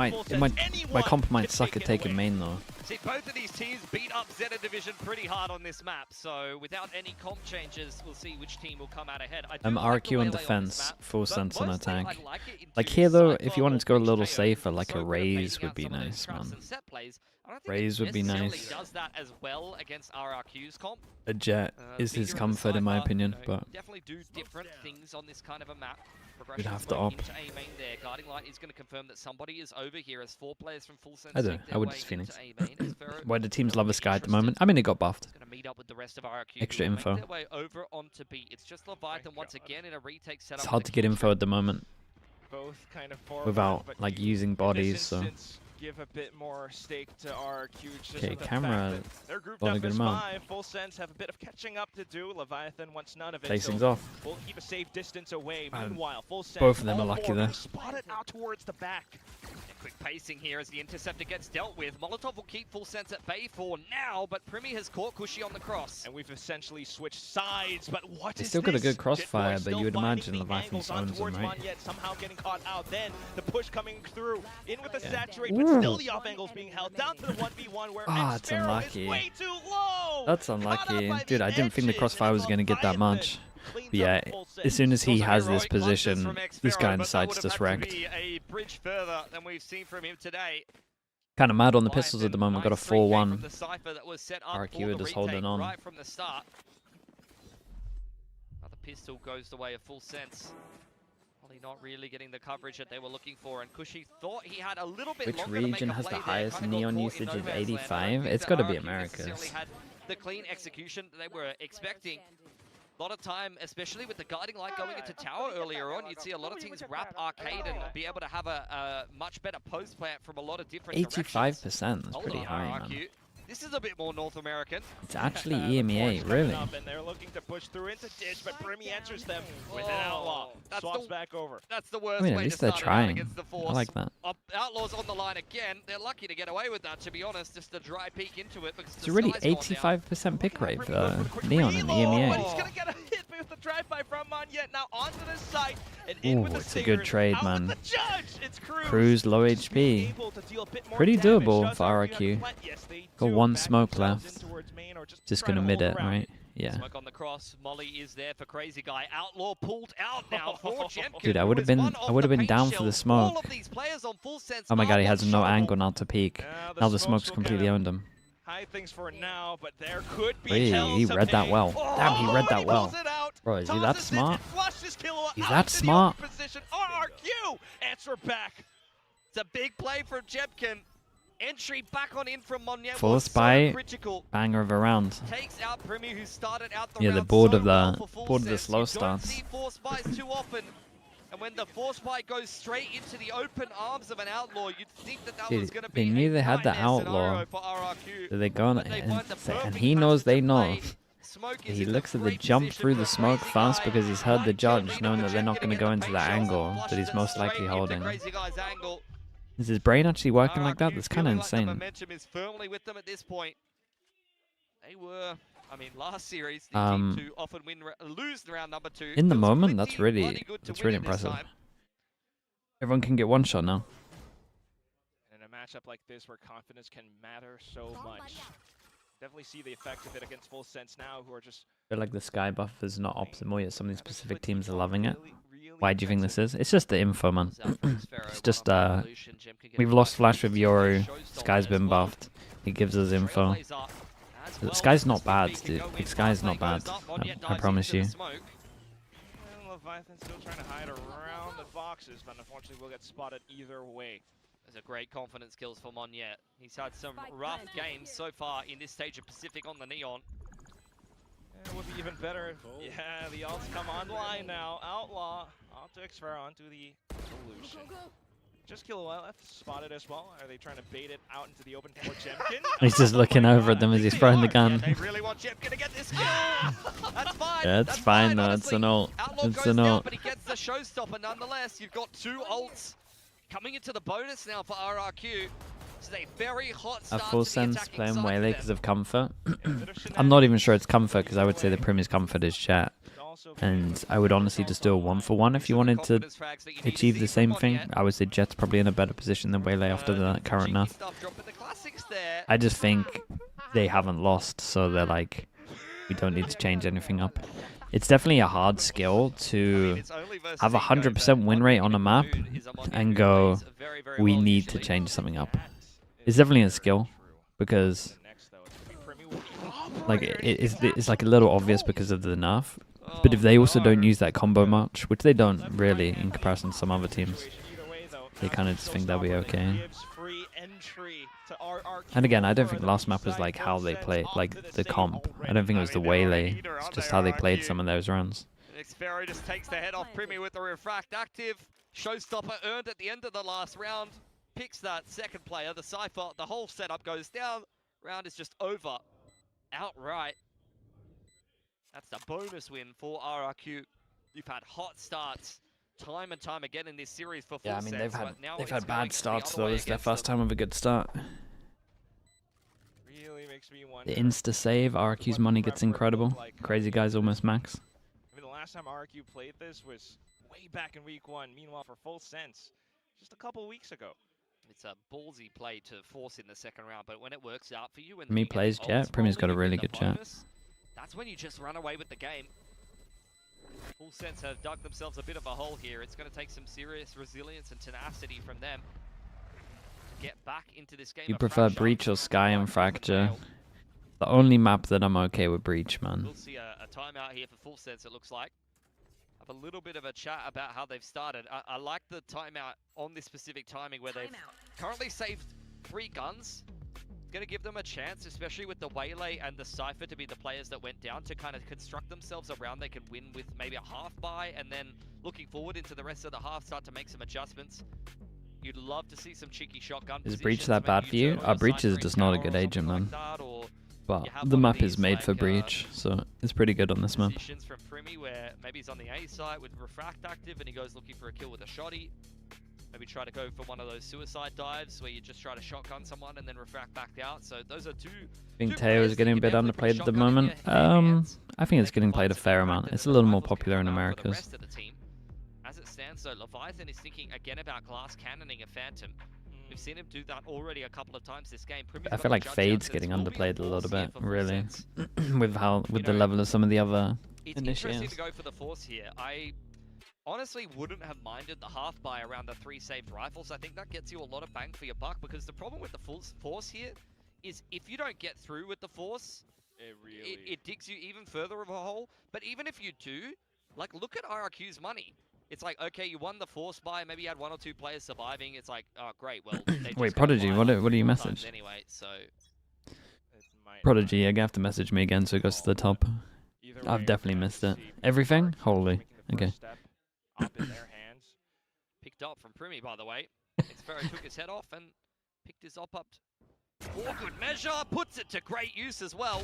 My comp might suck at taking main though.
See, both of these teams beat up Zeta Division pretty hard on this map, so without any comp changes, we'll see which team will come out ahead.
RQ on defense, Full Sense on attack. Like here though, if you wanted to go a little safer, like a raise would be nice, man. Raise would be nice.
Does that as well against RRQ's comp.
A Jet is his comfort in my opinion, but
definitely do different things on this kind of a map.
We'd have to op.
There. Guarding Light is going to confirm that somebody is over here as 4 players from Full Sense.
I don't know, I would just Phoenix. Why do teams love this guy at the moment? I mean, it got buffed. Extra info.
Over onto B. It's just Leviathan once again in a retake setup.
It's hard to get info at the moment without
but
like using bodies, so.
Give a bit more stake to RRQ.
Okay, camera.
They're grouped up as 5. Full Sense have a bit of catching up to do. Leviathan wants none of it.
Place things off.
We'll keep a safe distance away. Meanwhile, Full Sense.
Both of them are lucky there.
Spotted out towards the back.
Quick pacing here as the interceptor gets dealt with. Molotov will keep Full Sense at bay for now, but Primi has caught Cushy on the cross.
And we've essentially switched sides, but what
they
is
still got a good crossfire,
Jitboy
but you would imagine Leviathan owns them, right?
Yet somehow getting caught out. Then the push coming through. In with the saturate, but still the off angles being held down to the 1v1 where
it's unlucky.
Is way too low.
That's unlucky. Dude, I didn't think the crossfire was going to get that much. But yeah, as soon as he has this position, this guy decides to wreck.
A bridge further than we've seen from him today.
Kind of mad on the pistols at the moment. Got a 4-1.
RRQ
just holding on.
Right from the start. Another pistol goes the way of Full Sense. Probably not really getting the coverage that they were looking for, and Cushy thought he had a little bit
longer to make a play. Which region has the highest neon usage of 85? It's got to be America's.
Had the clean execution they were expecting. A lot of time, especially with the guiding light going into tower earlier on, you'd see a lot of teams wrap arcade and be able to have a much better post plant from a lot of different
85%, that's pretty high, man.
This is a bit more North American.
It's actually EMEA, really.
And they're looking to push through into ditch, but Primi answers them with an outlaw. Swaps back over.
That's the worst
I mean, at
way
least
to
they're
start
trying.
Against the Force.
I like that.
Outlaws on the line again. They're lucky to get away with that, to be honest. Just a dry peek into it. Because
it's a really 85% pick rate for Neon in the EMEA.
He's going to get a hit with the drive-by from Monyet. Now onto the site. And in with the
it's a good trade, man.
The judge. It's
Cruz low HP. Pretty doable for RRQ. Got 1 smoke left. Just gonna mid it, right? Yeah.
Smoke on the cross. Molly is there for Crazy Guy. Outlaw pulled out now for Jemkin.
Dude, I would have been down for the smoke. Oh my god, he has no angle now to peek. Now the smoke's completely owned him.
High things for now, but there could be
he read that well. Damn, he read that well. Bro, is he that smart? He's that smart.
RRQ answer back.
It's a big play for Jemkin. Entry back on in from Monyet.
Force by banger of a round.
Takes out Primi, who started out the
yeah, the board of the slow starts.
Force buys too often. And when the force fight goes straight into the open arms of an outlaw, you'd think that was going to be
they knew they had the outlaw.
for RRQ.
So they go on and he knows they know. He looks at the jump through the smoke fast because he's heard the judge, knowing that they're not going to go into that angle that he's most likely holding. Is his brain actually working like that? That's kind of insane.
Momentum is firmly with them at this point. They were, I mean, last series they seemed to often lose round number 2.
In the moment, that's really impressive. Everyone can get one shot now.
In a matchup like this where confidence can matter so much. Definitely see the effect of it against Full Sense now, who are just...
I feel like the sky buff is not optimal yet. Some of these specific teams are loving it. Why do you think this is? It's just the info, man. It's just, we've lost Flash with Yoru. Sky's been buffed. He gives us info. Sky's not bad, dude. Like, Sky's not bad. I promise you.
Leviathan's still trying to hide around the boxes, but unfortunately will get spotted either way.
There's a great confidence kills for Monyet. He's had some rough games so far in this stage of Pacific on the Neon.
It would be even better if, yeah, the ults come online now. Outlaw, onto Xfer, onto the solution. Just Killua left, spotted as well. Are they trying to bait it out into the open for Jemkin?
He's just looking over at them as he's throwing the gun.
Yeah, they really want Jemkin to get this kill. That's fine.
Yeah, it's fine though. It's an ult. It's an ult.
But he gets the showstopper nonetheless. You've got 2 ults coming into the bonus now for RRQ. It's a very hot start.
Full Sense playing Waylay because of comfort. I'm not even sure it's comfort because I would say the Premier's comfort is chat. And I would honestly just do a 1-for-1 if you wanted to achieve the same thing. I would say Jet's probably in a better position than Waylay after the current nerf. I just think they haven't lost, so they're like, we don't need to change anything up. It's definitely a hard skill to have a 100% win rate on a map and go, we need to change something up. It's definitely a skill because like it's like a little obvious because of the nerf. But if they also don't use that combo much, which they don't really in comparison to some other teams, they kind of just think they'll be okay. And again, I don't think last map was like how they played, like the comp. I don't think it was the Waylay. It's just how they played some of those runs.
Xfero just takes the head off Primi with the refract active. Showstopper earned at the end of the last round. Picks that second player, the Cypher. The whole setup goes down. Round is just over. Outright. That's the bonus win for RRQ. You've had hot starts time and time again in this series for Full Sense.
Yeah, I mean, they've had bad starts though. It's their first time with a good start.
Really makes me wonder.
The insta save, RRQ's money gets incredible. Crazy guy's almost max.
I mean, the last time RRQ played this was way back in week 1. Meanwhile, for Full Sense, just a couple weeks ago.
It's a ballsy play to force in the second round, but when it works out for you, when
Me plays Jet. Premier's got a really good chat.
That's when you just run away with the game. Full Sense have dug themselves a bit of a hole here. It's going to take some serious resilience and tenacity from them to get back into this game.
You prefer Breach or Sky and Fracture? The only map that I'm okay with Breach, man.
We'll see a timeout here for Full Sense, it looks like. Have a little bit of a chat about how they've started. I like the timeout on this specific timing where they've currently saved 3 guns. Going to give them a chance, especially with the Waylay and the Cypher to be the players that went down, to kind of construct themselves around. They can win with maybe a half buy, and then looking forward into the rest of the half, start to make some adjustments. You'd love to see some cheeky shotgun.
Is Breach that bad for you? Breach is just not a good agent, man. But the map is made for Breach, so it's pretty good on this map.
From Primi where maybe he's on the A site with refract active and he goes looking for a kill with a shotty. Maybe try to go for one of those suicide dives where you just try to shotgun someone and then refract back out. So those are two.
I think Teo is getting a bit underplayed at the moment. I think it's getting played a fair amount. It's a little more popular in Americas.
As it stands, so Leviathan is thinking again about glass cannoning a Phantom. We've seen him do that already a couple of times this game.
I feel like Fade's getting underplayed a little bit, really, with the level of some of the other
initiatives. It's interesting to go for the Force here. I honestly wouldn't have minded the half buy around the 3 saved rifles. I think that gets you a lot of bang for your buck, because the problem with the Force here is if you don't get through with the Force, it digs you even further of a hole. But even if you do, like, look at RRQ's money. It's like, okay, you won the Force buy, maybe you had 1 or 2 players surviving. It's like, oh, great, well...
Wait, Prodigy, what do you message?
Anyway, so...
Prodigy, you're gonna have to message me again so it goes to the top. I've definitely missed it. Everything? Holy. Okay.
Up in their hands.
picked up from Primi, by the way. Xfero took his head off and picked his op up for good measure. Puts it to great use as well.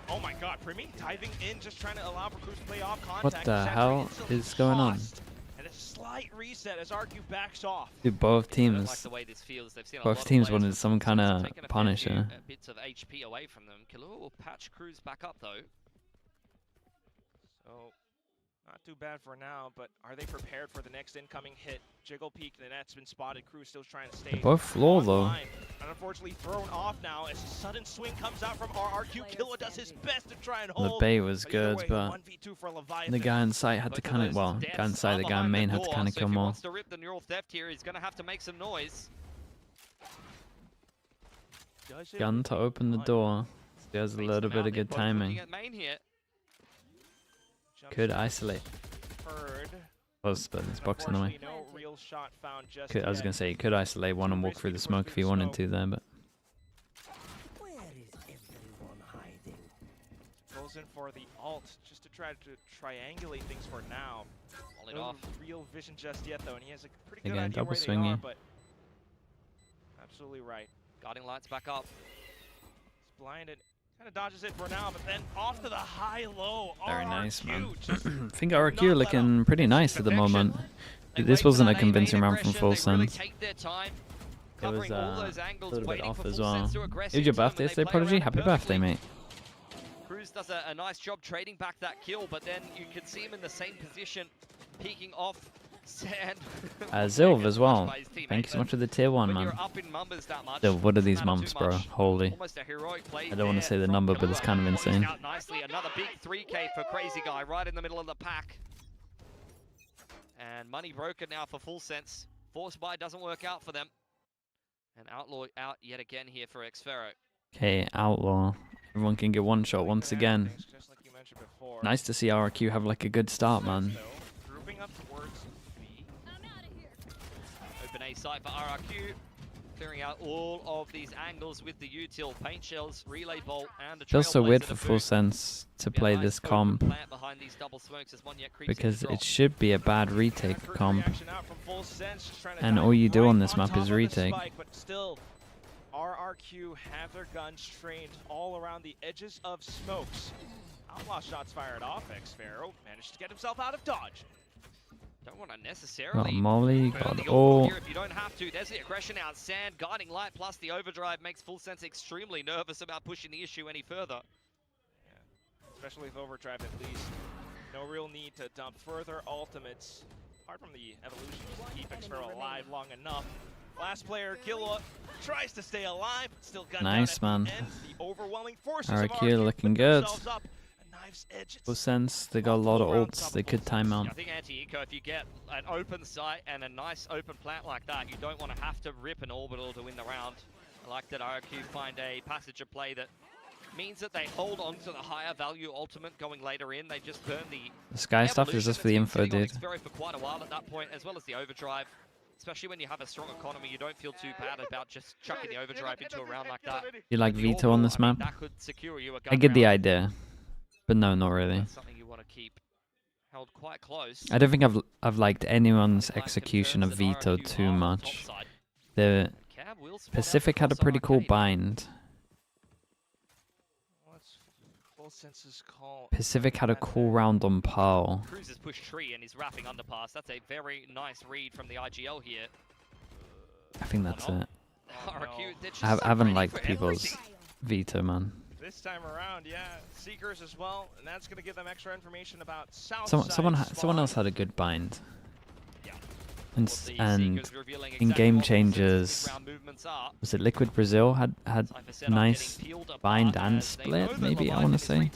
Oh my god, Primi diving in, just trying to allow for Cruz to play off contact.
What the hell is going on?
And a slight reset as RRQ backs off.
Dude, both teams.
Like the way this feels. They've seen
Both teams wanted some kind of punisher.
Bits of HP away from them. Killua will patch Cruz back up though.
So, not too bad for now, but are they prepared for the next incoming hit? Jiggle peek, the net's been spotted. Cruz still trying to stay.
They're both floor though.
And unfortunately thrown off now as a sudden swing comes out from RRQ. Killua does his best to try and hold.
The bait was good, but the guy in sight had to kind of, well, guy in sight, the guy in main had to kind of kill more.
Wants to rip the neural theft here, he's going to have to make some noise.
Gun to open the door. There's a little bit of good timing. Could isolate. Close, but it's boxing away. I was gonna say you could isolate one and walk through the smoke if you wanted to there, but.
Where is everyone hiding?
Goes in for the ult just to try to triangulate things for now. No real vision just yet though, and he has a pretty good idea
double
where they
swingy.
are, but absolutely right.
Guarding lights back up.
He's blinded. Kind of dodges it for now, but then off to the high-low.
Very nice, man.
I
think RRQ looking pretty nice at the moment. This wasn't a convincing round from Full Sense. It was a little bit off as well. It was your birthday yesterday, Prodigy? Happy birthday, mate.
Cruz does a nice job trading back that kill, but then you can see him in the same position, peeking off sand.
Zilv as well. Thank you so much for the tier 1, man. Zilv, what are these mumps, bro? Holy. I don't want to say the number, but it's kind of insane.
Nicely, another big 3K for Crazy Guy right in the middle of the pack. And money broken now for Full Sense. Force buy doesn't work out for them. And Outlaw out yet again here for Xfero.
Okay, Outlaw. Everyone can get one shot once again. Nice to see RRQ have like a good start, man.
Grouping up towards
Open A site for RRQ, clearing out all of these angles with the util, paint shells, relay bolt, and a
Feels so weird for Full Sense to play this comp because it should be a bad retake comp, and all you do on this map is retake.
But still, RRQ have their guns trained all around the edges of smokes. Outlaw shots fired off. Xfero managed to get himself out of dodge.
Don't want to necessarily.
Got Molly, got all.
If you don't have to, there's the aggression out. Sand, guiding light, plus the overdrive makes Full Sense extremely nervous about pushing the issue any further.
Yeah, especially with overdrive at least. No real need to dump further ultimates. Apart from the evolution to keep Xfero alive long enough. Last player, Killua, tries to stay alive, but still got
nice, man.
The overwhelming forces
RRQ looking good.
Up.
Full Sense, they got a lot of ults they could time out.
I think anti-eco, if you get an open site and a nice open plant like that, you don't want to have to rip an orbital to win the round. I like that RRQ find a passage of play that means that they hold on to the higher value ultimate going later in. They just burn the
sky stuff is just for the info, dude.
For quite a while at that point, as well as the overdrive. Especially when you have a strong economy, you don't feel too bad about just chucking the overdrive into a round like that.
You like Veto on this map?
That could secure you a gun
I get the
round.
idea, but no, not really.
That's something you want to keep held quite close.
I don't think I've liked anyone's execution of Veto too much. The Pacific had a pretty cool bind. Pacific had a cool round on Pearl.
Cruz has pushed tree and he's wrapping underpass. That's a very nice read from the IGL here.
I think that's it.
RRQ,
I haven't liked people's Veto, man.
This time around, yeah, Seekers as well, and that's going to give them extra information about South.
Someone else had a good bind. And in Game Changers, was it Liquid Brazil had nice bind and split, maybe, I want to say.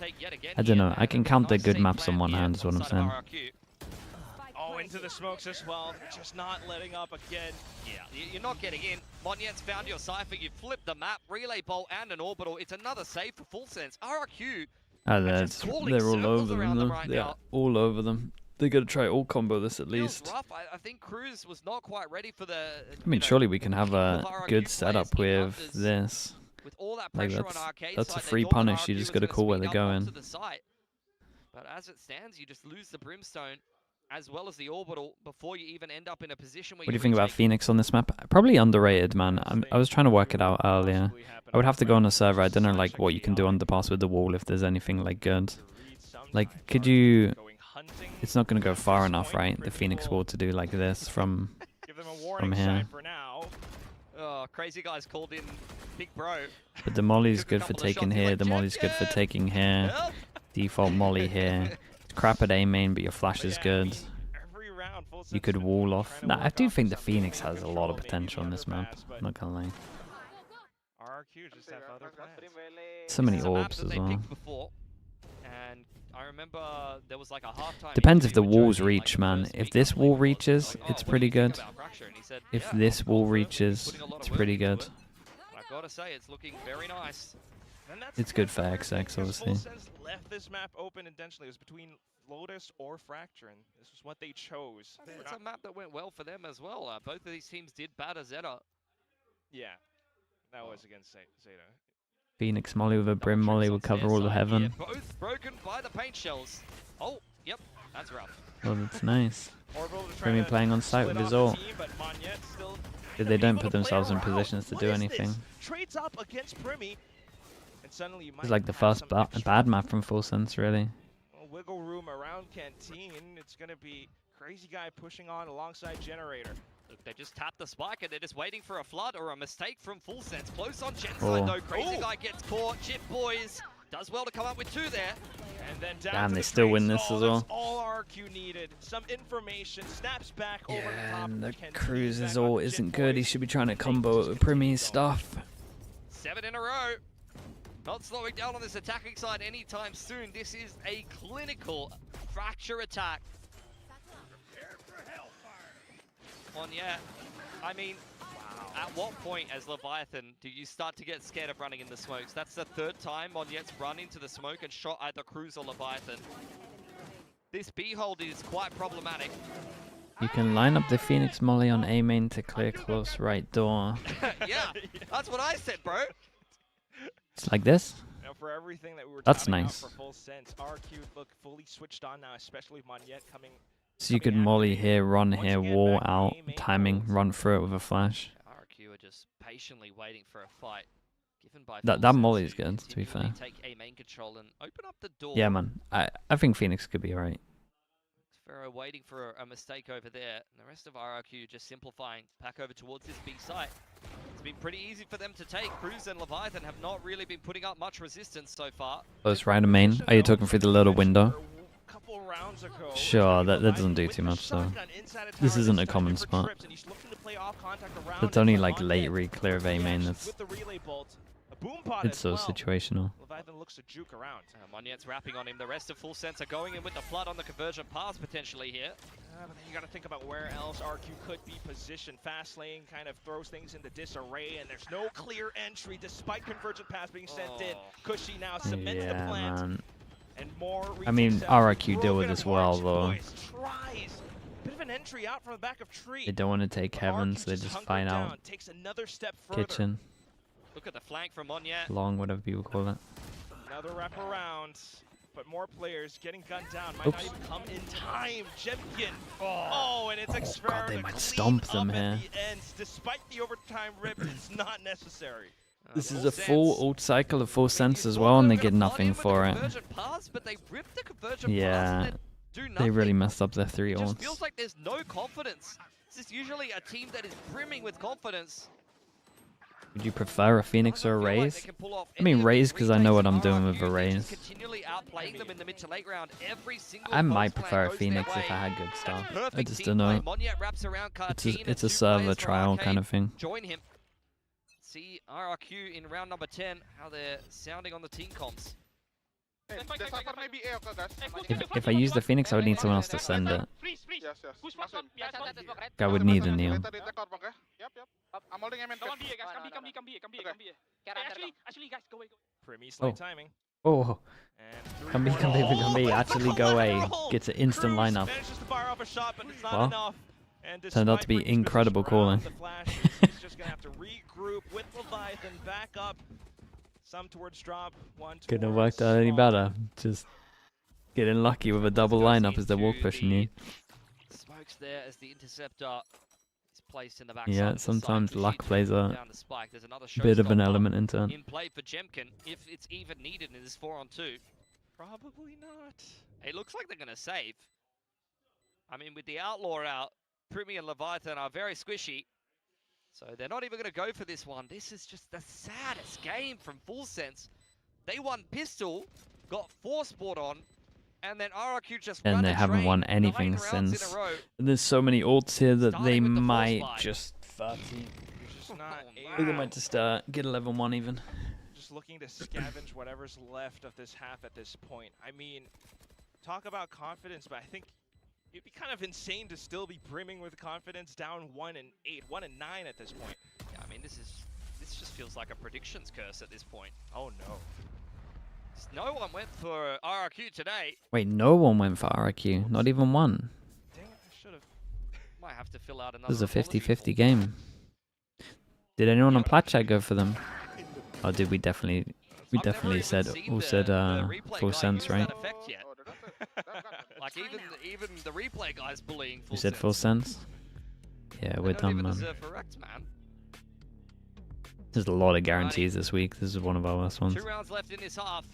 I don't know, I can count the good maps on one hand is what I'm saying.
Oh, into the smokes as well, just not letting up again.
Yeah, you're not getting in. Monyet's found your cipher, you flipped the map, relay bolt and an orbital. It's another save for Full Sense. RRQ,
they're all over them, though. They're all over them. They gotta try all combo this at least.
Rough. I think Cruz was not quite ready for the.
I mean, surely we can have a good setup with this.
With all that
like
pressure on Arcade
that's a
side,
free punish. You just gotta call where they're going.
But as it stands, you just lose the Brimstone as well as the orbital before you even end up in a position where
What do you think about Phoenix on this map? Probably underrated, man. I was trying to work it out earlier. I would have to go on a server. I don't know like what you can do on the pass with the wall if there's anything like good. Like, could you... It's not going to go far enough, right? The Phoenix wall to do like this from here.
Oh, crazy guys called in big bro.
But the molly's good for taking here. The molly's good for taking here. Default molly here. It's crap at A main, but your flash is good. You could wall off. Nah, I do think the Phoenix has a lot of potential on this map. I'm not gonna lie. So many orbs as well.
And I remember there was like a halftime.
Depends if the walls reach, man. If this wall reaches, it's pretty good. If this wall reaches, it's pretty good.
I gotta say, it's looking very nice.
It's good for XX, obviously.
Left this map open intentionally. It was between Lotus or Fracture, and this was what they chose.
It's a map that went well for them as well. Both of these teams did batter Zeta.
Yeah, that was against Zeta.
Phoenix molly with a brim molly will cover all of heaven.
Yeah, both broken by the paint shells. Oh, yep, that's rough.
Oh, that's nice. Brimmy playing on site with his ult. They don't put themselves in positions to do anything.
Trades up against Brimmy.
It's like the first bad map from Full Sense, really.
Wiggle room around Canteen. It's going to be Crazy Guy pushing on alongside Generator.
Look, they just tapped the spike and they're just waiting for a flood or a mistake from Full Sense. Close on Gen's side though. Crazy Guy gets caught. Chip Boys does well to come up with 2 there.
And then
damn, they still win this as well.
All RRQ needed. Some information. Snaps back over the top.
And the Cruiser's ult isn't good. He should be trying to combo it with Primmy's stuff.
7 in a row. Not slowing down on this attacking side anytime soon. This is a clinical Fracture attack. Yeah, I mean, at what point as Leviathan do you start to get scared of running in the smokes? That's the 3rd time Monyet's run into the smoke and shot either Cruz or Leviathan. This B hold is quite problematic.
You can line up the Phoenix molly on A main to clear close right door.
Yeah, that's what I said, bro.
It's like this.
Now for everything that we were
That's nice.
For Full Sense, RRQ look fully switched on now, especially Monyet coming.
So you could molly here, run here, wall out, timing, run through it with a flash.
RRQ are just patiently waiting for a fight. Given by
that molly is good, to be fair.
Take A main control and open up the door.
Yeah, man. I think Phoenix could be alright.
Pharaoh waiting for a mistake over there. And the rest of RRQ just simplifying back over towards this B site. It's been pretty easy for them to take. Cruz and Leviathan have not really been putting up much resistance so far.
Close right in main. Are you talking through the little window? Sure, that doesn't do too much though. This isn't a common spot. It's only like late re-clear of A main. It's so situational.
Leviathan looks to juke around.
Monyet's wrapping on him. The rest of Full Sense are going in with the flood on the conversion pass potentially here.
But then you got to think about where else RQ could be positioned. Fast lane kind of throws things into disarray, and there's no clear entry despite convergent pass being sent in. Cushy now cements the plant.
Man.
And more
I mean, RRQ deal with this well though.
Bit of an entry out from the back of tree.
They don't want to take heaven, so they just find out.
Takes another step further.
Kitchen.
Look at the flank from Monyet.
Long, whatever you call it.
Another wrap around, but more players getting gunned down. Might not even come in time. Jemkin. Oh, and it's Experiment.
God, they might stomp them here.
Despite the overtime rip, it's not necessary.
This is a full ult cycle of Full Sense as well, and they get nothing for it. Yeah, they really messed up their 3 ults.
It just feels like there's no confidence. This is usually a team that is brimming with confidence.
Would you prefer a Phoenix or a Raze? I mean Raze because I know what I'm doing with a Raze. I might prefer a Phoenix if I had good stuff. I just don't know. It's a server trial kind of thing.
Join him. See RRQ in round number 10, how they're sounding on the team comps.
If I use the Phoenix, I would need someone else to send it. I would need a Neon. Oh. Come be, actually go away. Gets an instant lineup. Well, turned out to be incredible calling.
Just gonna have to regroup with Leviathan back up. Some towards drop, one towards
couldn't have worked out any better. Just getting lucky with a double lineup as they're walk pushing you.
Smokes there as the interceptor is placed in the back.
Yeah, sometimes luck plays a bit of an element into it.
In play for Jemkin, if it's even needed in this 4-on-2.
Probably not.
It looks like they're going to save. I mean, with the Outlaw out, Primi and Leviathan are very squishy. So they're not even going to go for this one. This is just the saddest game from Full Sense. They won Pistol, got 4 sport on, and then RRQ just
and they haven't won anything since. There's so many ults here that they might just 30. They might just get 11-1 even.
Just looking to scavenge whatever's left of this half at this point. I mean, talk about confidence, but I think it'd be kind of insane to still be brimming with confidence, down 1-8, 1-9 at this point.
Yeah, I mean, this just feels like a predictions curse at this point.
Oh no.
No one went for RRQ today.
Wait, no one went for RRQ, not even one.
Dang it, I should have.
Might have to fill out another.
This is a 50-50 game. Did anyone on plat chat go for them? Oh, did we definitely? We definitely said all said Full Sense, right?
Like even the replay guys bullying Full
We said
Sense.
Full Sense. Yeah, we're done, man. There's a lot of guarantees this week. This is one of our last ones.
2 rounds left in this half.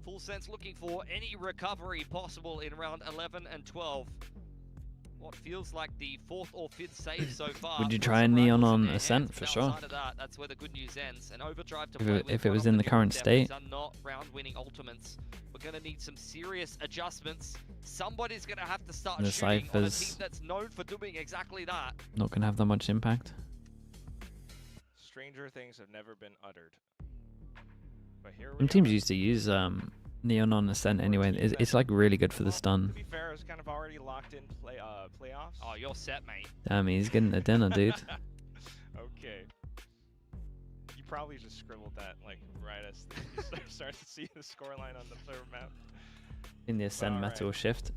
Full Sense looking for any recovery possible in round 11 and 12. What feels like the 4th or 5th save so far.
Would you try a Neon on Ascent for sure?
That's where the good news ends. An overdrive to
If it was in the current state.
Are not round-winning ultimates. We're going to need some serious adjustments. Somebody's going to have to start
The
shooting on a
Cypher's
team that's known for doing exactly that.
Not gonna have that much impact.
Stranger things have never been uttered. But here
Some teams used to use Neon on Ascent anyway. It's like really good for the stun.
To be fair, it's kind of already locked in playoffs.
Oh, you're set, mate.
Damn, he's getting a dinner, dude.
Okay. You probably just scribbled that like right as you start to see the scoreline on the third map.
In the Ascent metal shift.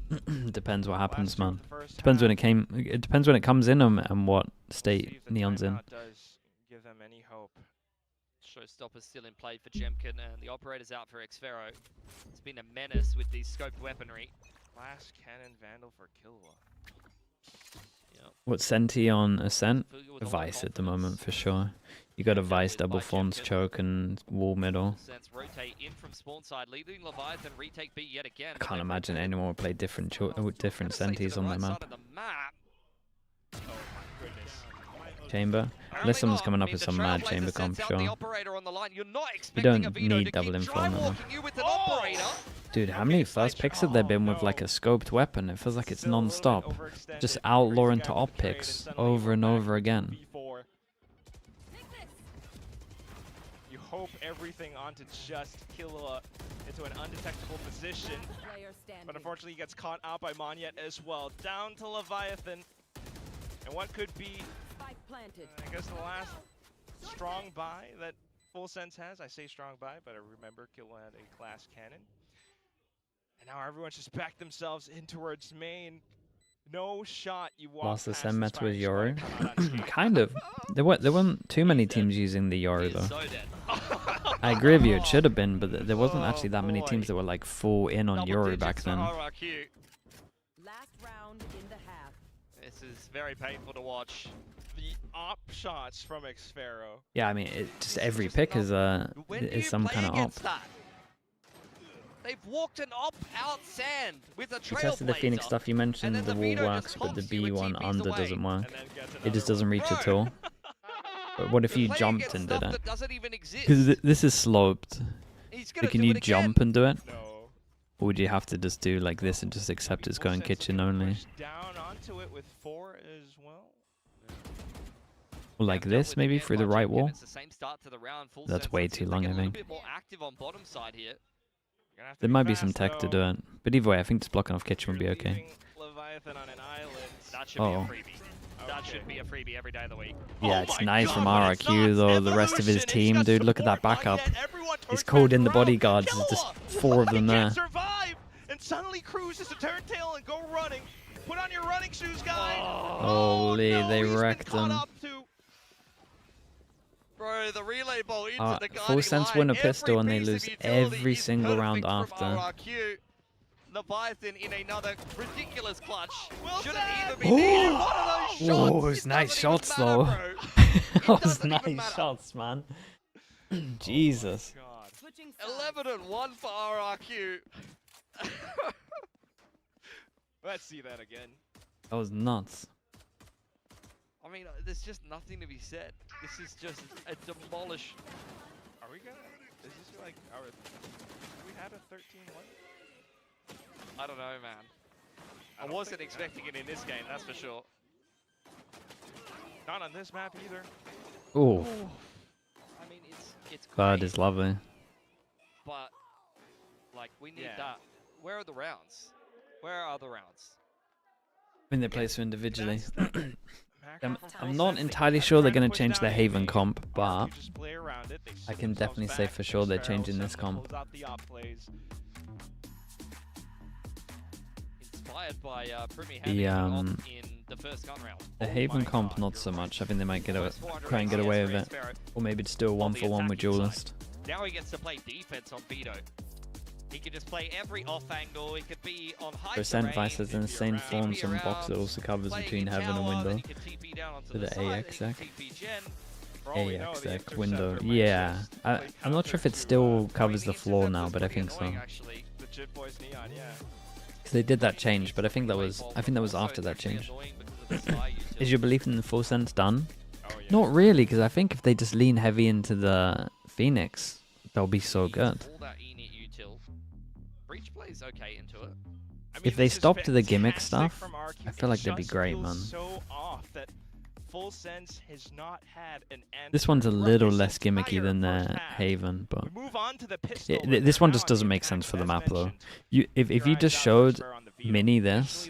Depends what happens, man. Depends when it depends when it comes in and what state Neon's in.
Does give them any hope.
Showstopper's still in play for Jemkin, and the operator's out for Xfero. It's been a menace with these scoped weaponry.
Last cannon vandal for Killua.
What Senti on Ascent? Vice at the moment for sure. You got a Vice double Fawns choke and wall middle.
Rotate in from spawn side, leading Leviathan retake B yet again.
I can't imagine anyone would play different Sentis on the map.
Oh my goodness.
Chamber. Unless someone's coming up with some mad chamber comp, sure. You don't need double info on that. Dude, how many first picks have there been with like a scoped weapon? It feels like it's non-stop. Just outlaw into op picks over and over again.
You hope everything onto just Killua into an undetectable position. But unfortunately he gets caught out by Monyet as well. Down to Leviathan. And what could be, I guess, the last strong buy that Full Sense has. I say strong buy, but I remember Killua had a class cannon. And now everyone's just backed themselves in towards main. No shot. You walk
Lost the
past
Sem Meta with
Yoru.
Yoru. Kind of. There weren't too many teams using the Yoru though. I agree with you, it should have been, but there wasn't actually that many teams that were like full in on Yoru back then.
Last round in the half. This is very painful to watch.
The op shots from Xfero.
Yeah, I mean, just every pick is some kind of op.
They've walked an op out sand with a
We tested the Phoenix stuff you mentioned, the wall works, but the B one under doesn't work. It just doesn't reach at all. But what if you jumped and did it? Because this is sloped. So can you jump and do it?
No.
Or would you have to just do like this and just accept it's going kitchen only?
Down onto it with 4 as well.
Or like this, maybe through the right wall? That's way too long, I think. There might be some tech to do it. But either way, I think just blocking off kitchen would be okay. Oh.
That should be a freebie every day of the week.
Yeah, it's nice from RRQ though. The rest of his team, dude, look at that backup. He's called in the bodyguards. There's just 4 of them there.
Survive, and suddenly Cruz is to turn tail and go running. Put on your running shoes, guys.
Holy, they wrecked him.
Bro, the relay ball into the
Full Sense win a pistol and they lose every single round after.
Leviathan in another ridiculous clutch. Shouldn't even be needed. What are those shots?
Oh, it's nice shots though. That was nice shots, man. Jesus.
Oh 11-1 for RRQ.
Let's see that again.
That was nuts.
I mean, there's just nothing to be said. This is just a demolish.
Are we gonna? Is this like our? Have we had a 13-1?
I don't know, man. I wasn't expecting it in this game, that's for sure.
Not on this map either.
Oh.
I mean, it's
God
great,
is lovely.
but like we need that. Where are the rounds? Where are the rounds?
When they play so individually. I'm not entirely sure they're going to change their Haven comp, but I can definitely say for sure they're changing this comp.
Inspired by in the first gun round.
The Haven comp, not so much. I think they might try and get away with it. Or maybe just do a 1-for-1 with Duelist.
Now he gets to play defense on Vito. He can just play every off angle. He could be on high
Percent Vice has an insane form, some box that also covers between Heaven and Window. To the AXX. AXX window. Yeah. I'm not sure if it still covers the floor now, but I think so. They did that change, but I think that was after that change. Is your belief in the full sense done? Not really, because I think if they just lean heavy into the Phoenix, they'll be so good.
Okay into it.
I mean,
if they stop to the gimmick stuff, I feel like they'd be great, man.
So off that Full Sense has not had an
this one's a little less gimmicky than the Haven, but this one just doesn't make sense for the map though. If you just showed Mini this,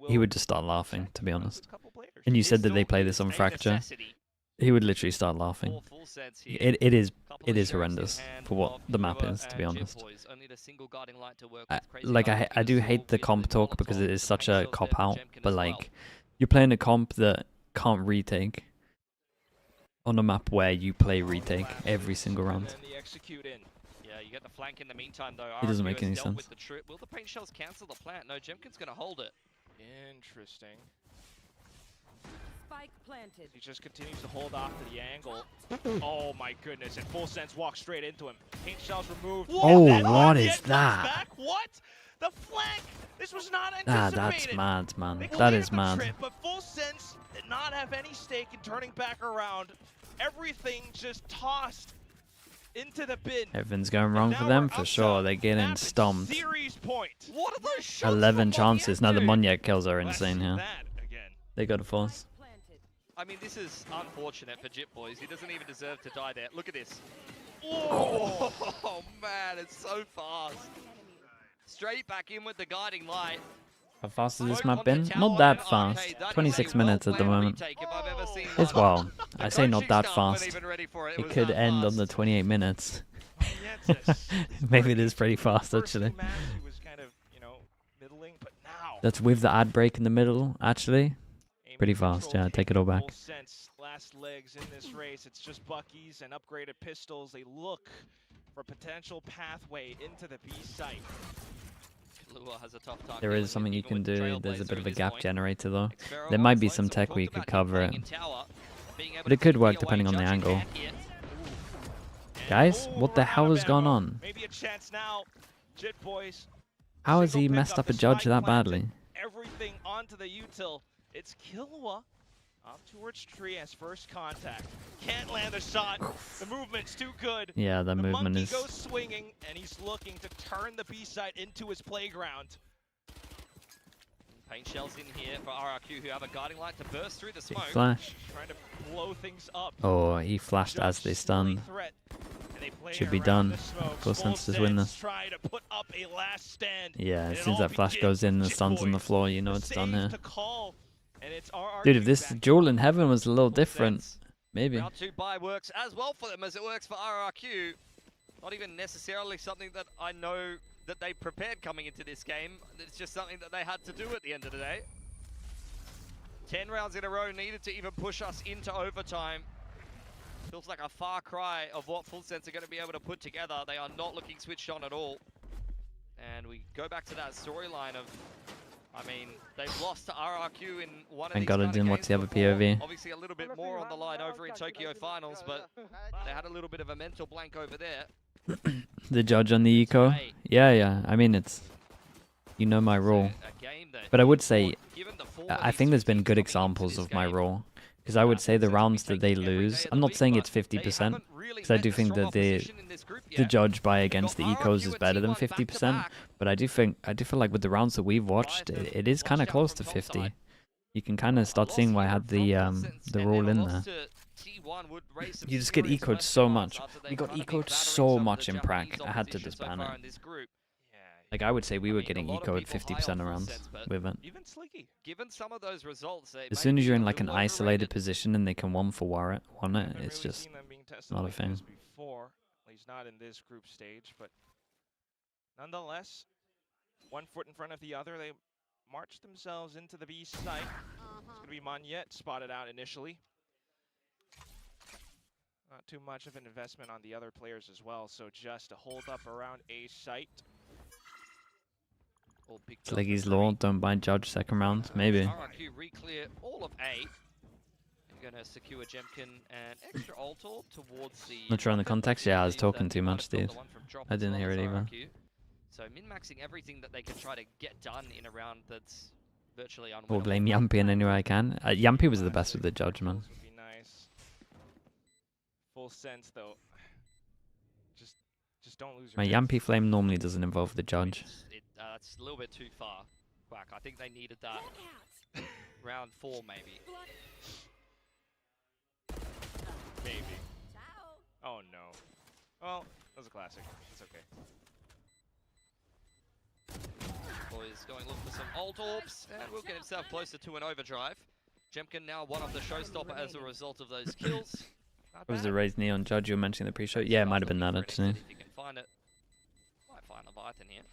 he would just start laughing, to be honest. And you said that they play this on Fracture, he would literally start laughing. It is horrendous for what the map is, to be honest. I do hate the comp talk because it is such a cop out, but like you're playing a comp that can't retake on a map where you play retake every single round.
Yeah, you get the flank in the meantime though.
It doesn't make any sense.
With the trip. Will the paint shells cancel the plant? No, Jemkin's gonna hold it.
Interesting.
Spike planted.
He just continues to hold off to the angle. Oh my goodness, and Full Sense walks straight into him. Paint shells removed.
Oh, what is that?
Back. What? The flank! This was not anticipated.
That's mad, man. That is mad.
Trip, but Full Sense did not have any stake in turning back around. Everything just tossed into the bin.
Everything's going wrong for them for sure. They're getting stomped.
What are those shots?
11 chances. Now the Monyet kills are insane here. They got a force.
I mean, this is unfortunate for Jip Boys. He doesn't even deserve to die there. Look at this. Oh man, it's so fast. Straight back in with the guiding light.
How fast has this map been? Not that fast. 26 minutes at the moment. It's wild. I say not that fast. It could end on the 28 minutes. Maybe it is pretty fast, actually. That's with the ad break in the middle, actually. Pretty fast, yeah, take it all back.
Last legs in this race, it's just Buckies and upgraded pistols. They look for a potential pathway into the B site.
There is something you can do. There's a bit of a gap generator though. There might be some tech where you could cover it. But it could work depending on the angle. Guys, what the hell has gone on? How has he messed up a judge that badly?
Everything onto the util. It's Killua up towards tree as first contact. Can't land a shot. The movement's too good.
Yeah, the movement is.
Goes swinging, and he's looking to turn the B site into his playground.
Paint shells in here for RRQ, who have a guiding light to burst through the smoke.
Flash.
Trying to blow things up.
Oh, he flashed as they stunned. Should be done. Full Sense to win this. Yeah, as soon as that flash goes in and the sun's on the floor, you know it's done here. Dude, if this duel in Heaven was a little different, maybe.
Round 2 buy works as well for them as it works for RRQ. Not even necessarily something that I know that they prepared coming into this game. It's just something that they had to do at the end of the day. 10 rounds in a row needed to even push us into overtime. Feels like a far cry of what Full Sense are going to be able to put together. They are not looking switched on at all. And we go back to that storyline of, I mean, they've lost to RRQ in one of
Thank
these
God I
kind of
didn't watch
games
the other
before.
POV.
Obviously a little bit more on the line over in Tokyo Finals, but they had a little bit of a mental blank over there.
The judge on the eco? Yeah. I mean, it's... You know my role. But I would say, I think there's been good examples of my role. Because I would say the rounds that they lose, I'm not saying it's 50%, because I do think that the judge by against the ecos is better than 50%, but I do feel like with the rounds that we've watched, it is kind of close to 50. You can kind of start seeing why I had the rule in there. You just get ecoed so much. We got ecoed so much in prac, I had to disband it. Like, I would say we were getting ecoed 50% around with it.
Even Sliggy, given some of those results,
as soon as you're in like an isolated position and they can one it, it's just not a thing.
Before, at least not in this group stage, but nonetheless, one foot in front of the other, they march themselves into the B site. It's going to be Monyet spotted out initially. Not too much of an investment on the other players as well, so just a hold up around A site.
Sliggy's law, don't buy judge second round, maybe.
RRQ re-clear all of A. They're going to secure Jemkin and extra ultor towards the...
Not sure on the context, yeah, I was talking too much, dude. I didn't hear it either.
So min-maxing everything that they can try to get done in a round that's virtually unwinnable.
We'll blame Yampy in any way I can. Yampy was the best with the judge, man.
Would be nice. Full sense though. Just don't lose your
My Yampy flame normally doesn't involve the judge.
That's a little bit too far. Quack, I think they needed that. Round 4 maybe.
Maybe. Oh no. Well, that was a classic. It's okay.
Boys going look for some ult orbs, and will get himself closer to an overdrive. Jemkin now one of the showstopper as a result of those kills.
It was the raised neon judge you were mentioning in the pre-show? Yeah, it might have been that actually.
If you can find it. Might find a Leviathan here.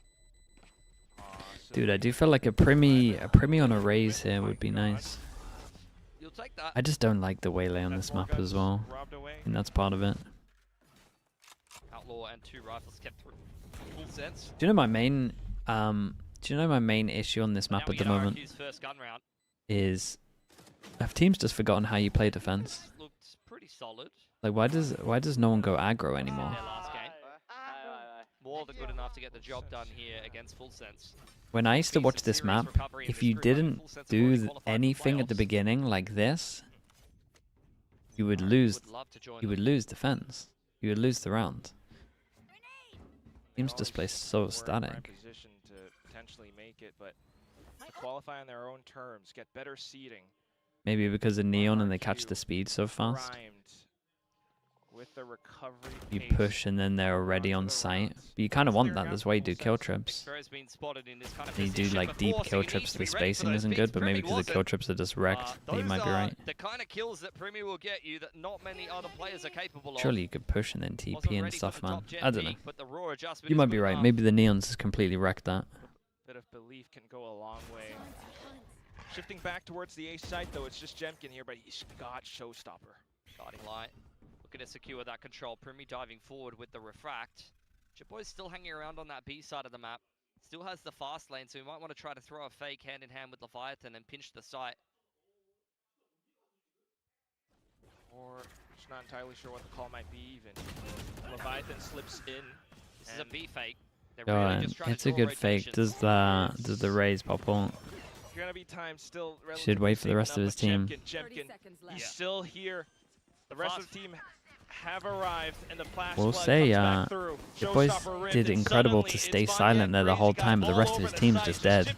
Dude, I do feel like a Primi on a raise here would be nice.
You'll take that.
I just don't like the waylay on this map as well. And that's part of it.
Outlaw and 2 rifles kept through. Full sense.
Do you know my main issue on this map at the moment
first gun round.
is have teams just forgotten how you play defense?
Looked pretty solid.
Like why does no one go aggro anymore?
Their last game. More than good enough to get the job done here against Full Sense.
When I used to watch this map, if you didn't do anything at the beginning like this, you would lose defense. You would lose the round. Teams just play so static.
Position to potentially make it, but to qualify on their own terms, get better seeding.
Maybe because of neon and they catch the speed so fast.
With the recovery
you push and then they're already on site. But you kind of want that. That's why you do kill trips. You do like deep kill trips. The spacing isn't good, but maybe because the kill trips are just wrecked. You might be right.
The kind of kills that Primi will get you that not many other players are capable of.
Surely you could push and then TP and stuff, man. I don't know. You might be right. Maybe the neons has completely wrecked that.
Bit of belief can go a long way. Shifting back towards the A site though, it's just Jemkin here, but he's got Showstopper.
Guiding light. Looking to secure that control. Primi diving forward with the refract. Chipoy's still hanging around on that B side of the map. Still has the fast lane, so he might want to try to throw a fake hand in hand with Leviathan and pinch the site.
Or just not entirely sure what the call might be even. Leviathan slips in.
This is a B fake.
It's a good fake. Does the raise pop on?
Gonna be time still.
Should wait for the rest of his team.
Jemkin, he's still here. The rest of the team have arrived, and the flash
we'll say, the boys did incredible to stay silent there the whole time, but the rest of his team's just dead.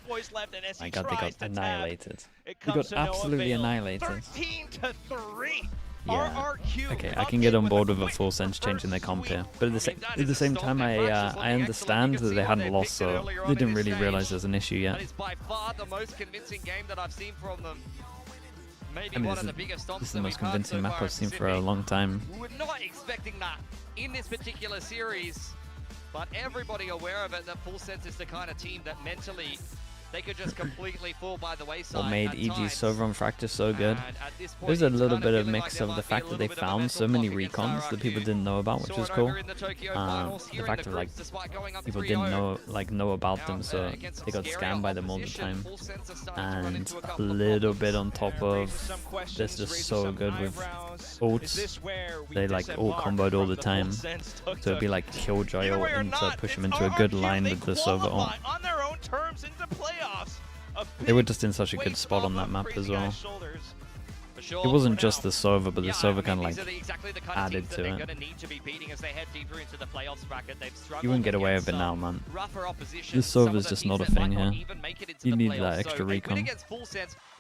My God, they got annihilated. They got absolutely annihilated.
13-3.
Yeah. Okay, I can get on board with a full sense change in their comp here, but at the same time, I understand that they hadn't lost, so they didn't really realize there's an issue yet.
That is by far the most convincing game that I've seen from them.
I mean, this is the most convincing map I've seen for a long time.
We were not expecting that in this particular series, but everybody aware of it that Full Sense is the kind of team that mentally they could just completely fall by the wayside.
What made EG Sova and Fracture so good? There's a little bit of mix of the fact that they found so many recons that people didn't know about, which was cool. The fact that like people didn't know about them, so they got scammed by them all the time. And a little bit on top of this, just so good with ults. They like ult comboed all the time, so it'd be like Killjoy ult and to push them into a good line with the Sova ult. They were just in such a good spot on that map as well. It wasn't just the Sova, but the Sova kind of like added to it. You wouldn't get away with it now, man. The Sova's just not a thing here. You need that extra recon.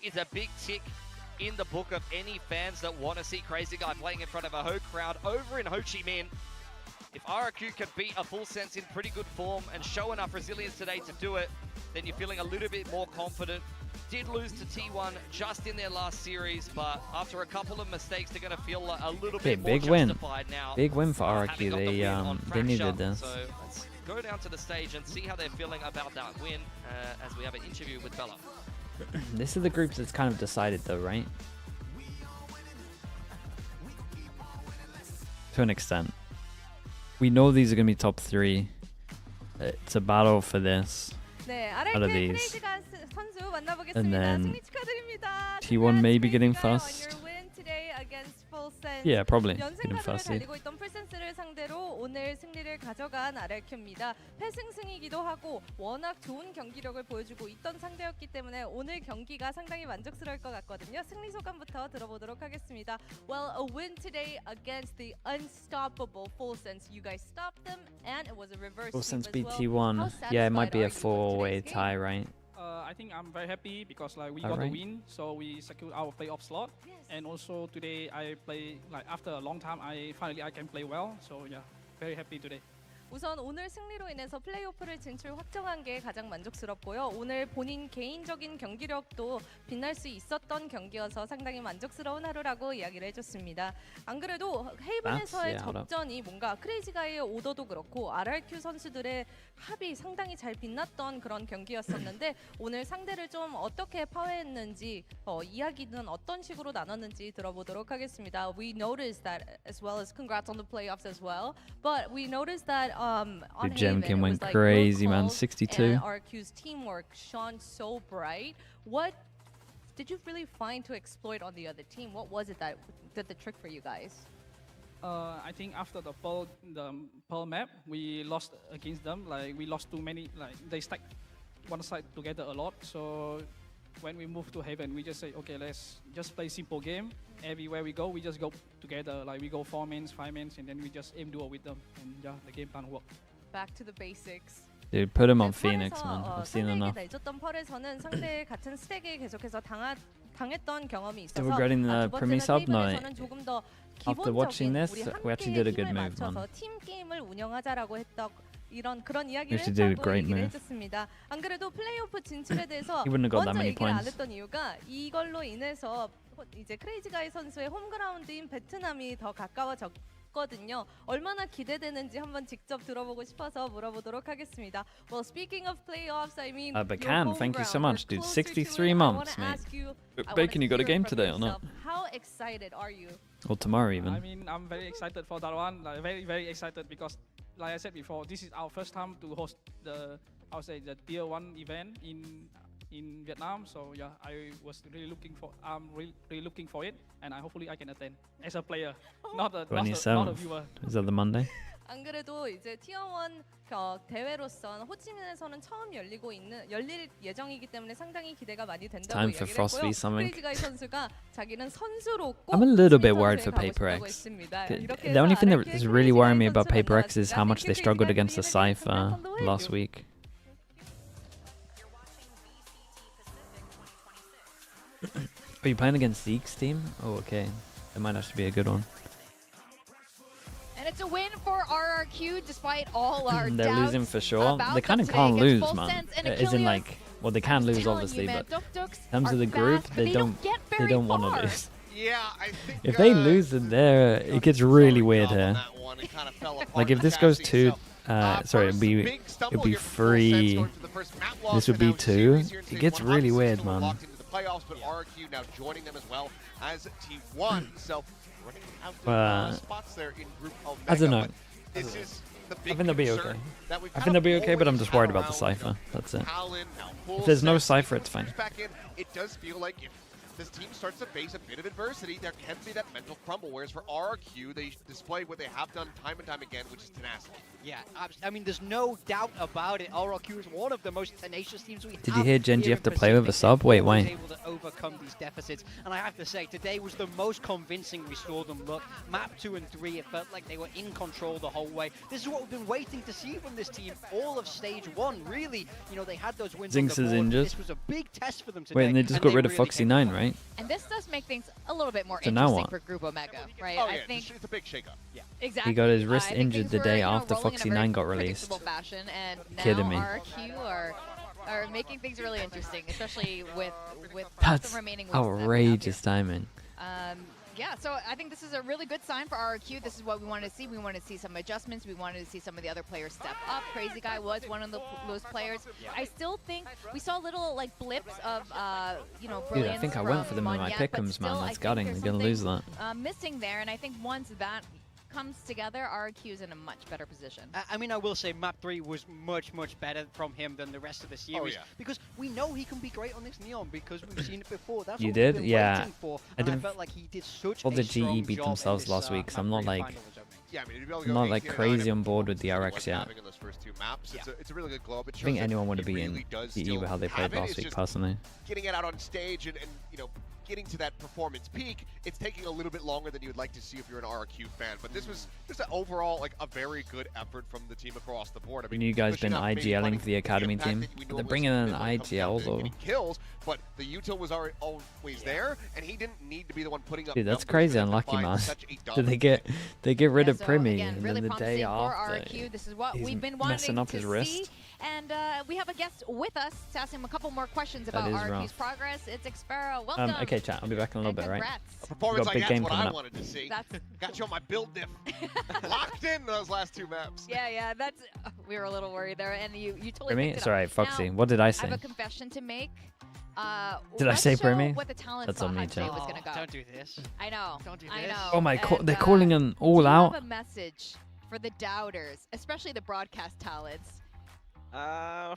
Is a big tick in the book of any fans that want to see Crazy Guy playing in front of a Ho crowd over in Ho Chi Minh. If RRQ can beat a Full Sense in pretty good form and show enough resilience today to do it, then you're feeling a little bit more confident. Did lose to T1 just in their last series, but after a couple of mistakes, they're going to feel a little bit more justified now.
Big win for RRQ. They needed this.
So let's go down to the stage and see how they're feeling about that win as we have an interview with Bella.
This is the group that's kind of decided though, right? To an extent. We know these are going to be top 3. It's a battle for this. Out of these. And then T1 maybe getting first. Yeah, probably getting first seed.
폴센스를 상대로 오늘 승리를 가져간 RRQ입니다. 패승승이기도 하고 워낙 좋은 경기력을 보여주고 있던 상대였기 때문에 오늘 경기가 상당히 만족스러울 것 같거든요. 승리 소감부터 들어보도록 하겠습니다. Well, a win today against the unstoppable Full Sense. You guys stopped them, and it was a reverse
Full Sense
sweep
beat
as well.
T1. Yeah, it might be a 4-way tie, right?
I think I'm very happy because like we got a win, so we secured our playoff slot. Yes. And also today I play like after a long time. I can play well. So yeah, very happy today.
우선 오늘 승리로 인해서 플레이오프를 진출 확정한 게 가장 만족스럽고요. 오늘 본인 개인적인 경기력도 빛날 수 있었던 경기여서 상당히 만족스러운 하루라고 이야기를 해줬습니다. 안 그래도 헤이븐에서의 접전이 뭔가 크레이지가이의 오더도 그렇고 RRQ 선수들의 합이 상당히 잘 빛났던 그런 경기였었는데 오늘 상대를 좀 어떻게 파괴했는지 이야기는 어떤 식으로 나눴는지 들어보도록 하겠습니다. We noticed that as well as congrats on the playoffs as well, but we noticed that on
Gem Kim went crazy, man. 62.
And RQ's teamwork shone so bright. What did you really find to exploit on the other team? What was it that did the trick for you guys?
I think after the Pearl map, we lost against them. Like we lost too many. Like they stacked one side together a lot. So when we moved to Haven, we just say, okay, let's just play simple game. Everywhere we go, we just go together. Like we go 4 mains, 5 mains, and then we just aim duel with them. And yeah, the game plan worked.
Back to the basics.
Dude, put him on Phoenix, man. I've seen enough.
내줬던 펄에서는 상대 같은 스택에 계속해서 당했던 경험이 있어서
Still regretting the Premier sub? No.
조금 더
After watching this, we actually did a good move, man.
팀 게임을 운영하자라고 했던 그런 이야기를
했다고
얘기를 해줬습니다. 안 그래도 플레이오프 진출에 대해서
먼저
얘기를 안 했던 이유가 이걸로 인해서 이제 크레이지가이 선수의 홈그라운드인 베트남이 더 가까워졌거든요. 얼마나 기대되는지 한번 직접 들어보고 싶어서 물어보도록 하겠습니다. Well, speaking of playoffs, I mean,
Bacan, thank you so much, dude. 63 months, mate. Bacon, you got a game today or not?
How excited are you?
Or tomorrow even?
I mean, I'm very excited for that one. Like very, very excited because, like I said before, this is our first time to host the tier 1 event in Vietnam. So yeah, I was really looking for it, and hopefully I can attend as a player, not a viewer.
Is that the Monday?
안 그래도 이제 티어 1 대회로선 호치민에서는 처음 열릴 예정이기 때문에 상당히 기대가 많이 된다고 얘기했고요. 크레이지가이 선수가 자기는 선수로 꼭
I'm a little bit worried for Paper X. The only thing that is really worrying me about Paper X is how much they struggled against the Cypher last week. Are you playing against Zeke's team? Oh, okay. That might actually be a good one.
And it's a win for RRQ despite all our
They're losing for sure. They kind of can't lose, man. Isn't like, well, they can lose obviously, but in terms of the group, they don't want to lose.
Yeah, I think
if they lose in there, it gets really weird here. Like if this goes to, sorry, it'd be 3
first map loss.
This would be 2. It gets really weird, man.
Locked into the playoffs, but RRQ now joining them as well as T1. So running out of spots there in Group Omega.
I don't know.
This is the
I
big
think they'll be
concern
okay.
that we've
I think they'll be okay, but I'm just worried about the Cypher. That's it. If there's no Cypher, it's fine.
Back in, it does feel like if this team starts to face a bit of adversity, there can be that mental crumble. Whereas for RRQ, they display what they have done time and time again, which is tenacity.
Yeah, I mean, there's no doubt about it. RRQ is one of the most tenacious teams we have.
Did you hear Genji have to play with a sub? Wait, why?
Able to overcome these deficits, and I have to say, today was the most convincing we saw them look. Map 2 and 3, it felt like they were in control the whole way. This is what we've been waiting to see from this team all of stage 1. Really, you know, they had those wins.
Zinx is injured.
This was a big test for them today.
Wait, and they just got rid of Foxy 9, right?
And this does make things a little bit more
So now
interesting
what?
for Group Omega, right?
Oh,
I
yeah,
think
it's a big shakeup.
Yeah,
exactly.
He got his wrist
I think
injured
things
the
were,
day
you know,
after
rolling in a
Foxy
very
9 got released.
predictable fashion, and now
Kidding me.
RRQ are making things really interesting, especially with
That's
the remaining wins that we have here.
outrageous timing.
Yeah, so I think this is a really good sign for RRQ. This is what we wanted to see. We wanted to see some adjustments. We wanted to see some of the other players step up. Crazy Guy was one of those players. I still think we saw little like blips of you know,
Dude,
brilliance
I think I went for them in my
Monyet, but
pick'ems, man.
still,
That's
I
gutting.
think
They're
there's
gonna lose that.
something, missing there, and I think once that comes together, RRQ is in a much better position.
I mean, I will say Map 3 was much better from him than the rest of the series.
yeah.
Because we know he can be great on this Neon because we've seen it before. That's
You
what
did?
we've been
Yeah.
waiting for.
I
And I
didn't-
felt like he did such
All
a
the GE
strong
beat
job
themselves
in this,
last week, so I'm
Map
not
3
like
finals opening.
Yeah, I mean, to be able to
I'm
go
not like
18 and
crazy
9
on board with
and
the
what
RX
they're
yet.
having in those first 2 maps, it's a really good glow up. It
I
shows
think
that
anyone would have
he
beaten
really does
GE
still
with how they
have
played
it.
last
It's
week,
just
personally.
getting it out on stage and you know, getting to that performance peak, it's taking a little bit longer than you would like to see if you're an RRQ fan. But this was just an overall like a very good effort from the team across the board. I mean,
You guys been
pushing up, maybe
IGLing
finding
for the
the
academy
impact
team.
that we
They're
normally
bringing
see
in
when
an
it comes down
IGL
to
though.
getting kills, but the util was always there, and he didn't need to be the one putting up.
Dude, that's
numbers
crazy
for them to
unlucky,
find
man.
such a
Did
dominant
they get rid
Yeah,
of
so
Primi,
again,
and
really
then the day
promising for
after,
RRQ. This is what
he's
we've been
messing
wanting
up
to
his
see.
wrist.
And we have a guest with us to ask him a couple more questions
That
about
is
RRQ's
rough.
progress. It's Xpera. Welcome.
Okay, chat. I'll be back in a little
And
bit, right?
congrats.
A performance
Got a
like
big
that's
game
what
coming
I
up.
wanted to see.
That's
Got you on my build diff. Locked in those last 2 maps.
yeah. That's we were a little worried there, and you totally.
Primi?
picked it
Sorry,
up.
Foxy.
Now,
What did I
I
say?
have a confession to make.
Did I
let's
say
show
Primi?
What the talent
That's
saw
on me,
how today
chat.
was gonna go.
Don't do this.
I know.
Don't do
I
this.
know.
Oh my god,
And,
they're calling an all
do you
out.
have a message for the doubters, especially the broadcast talents?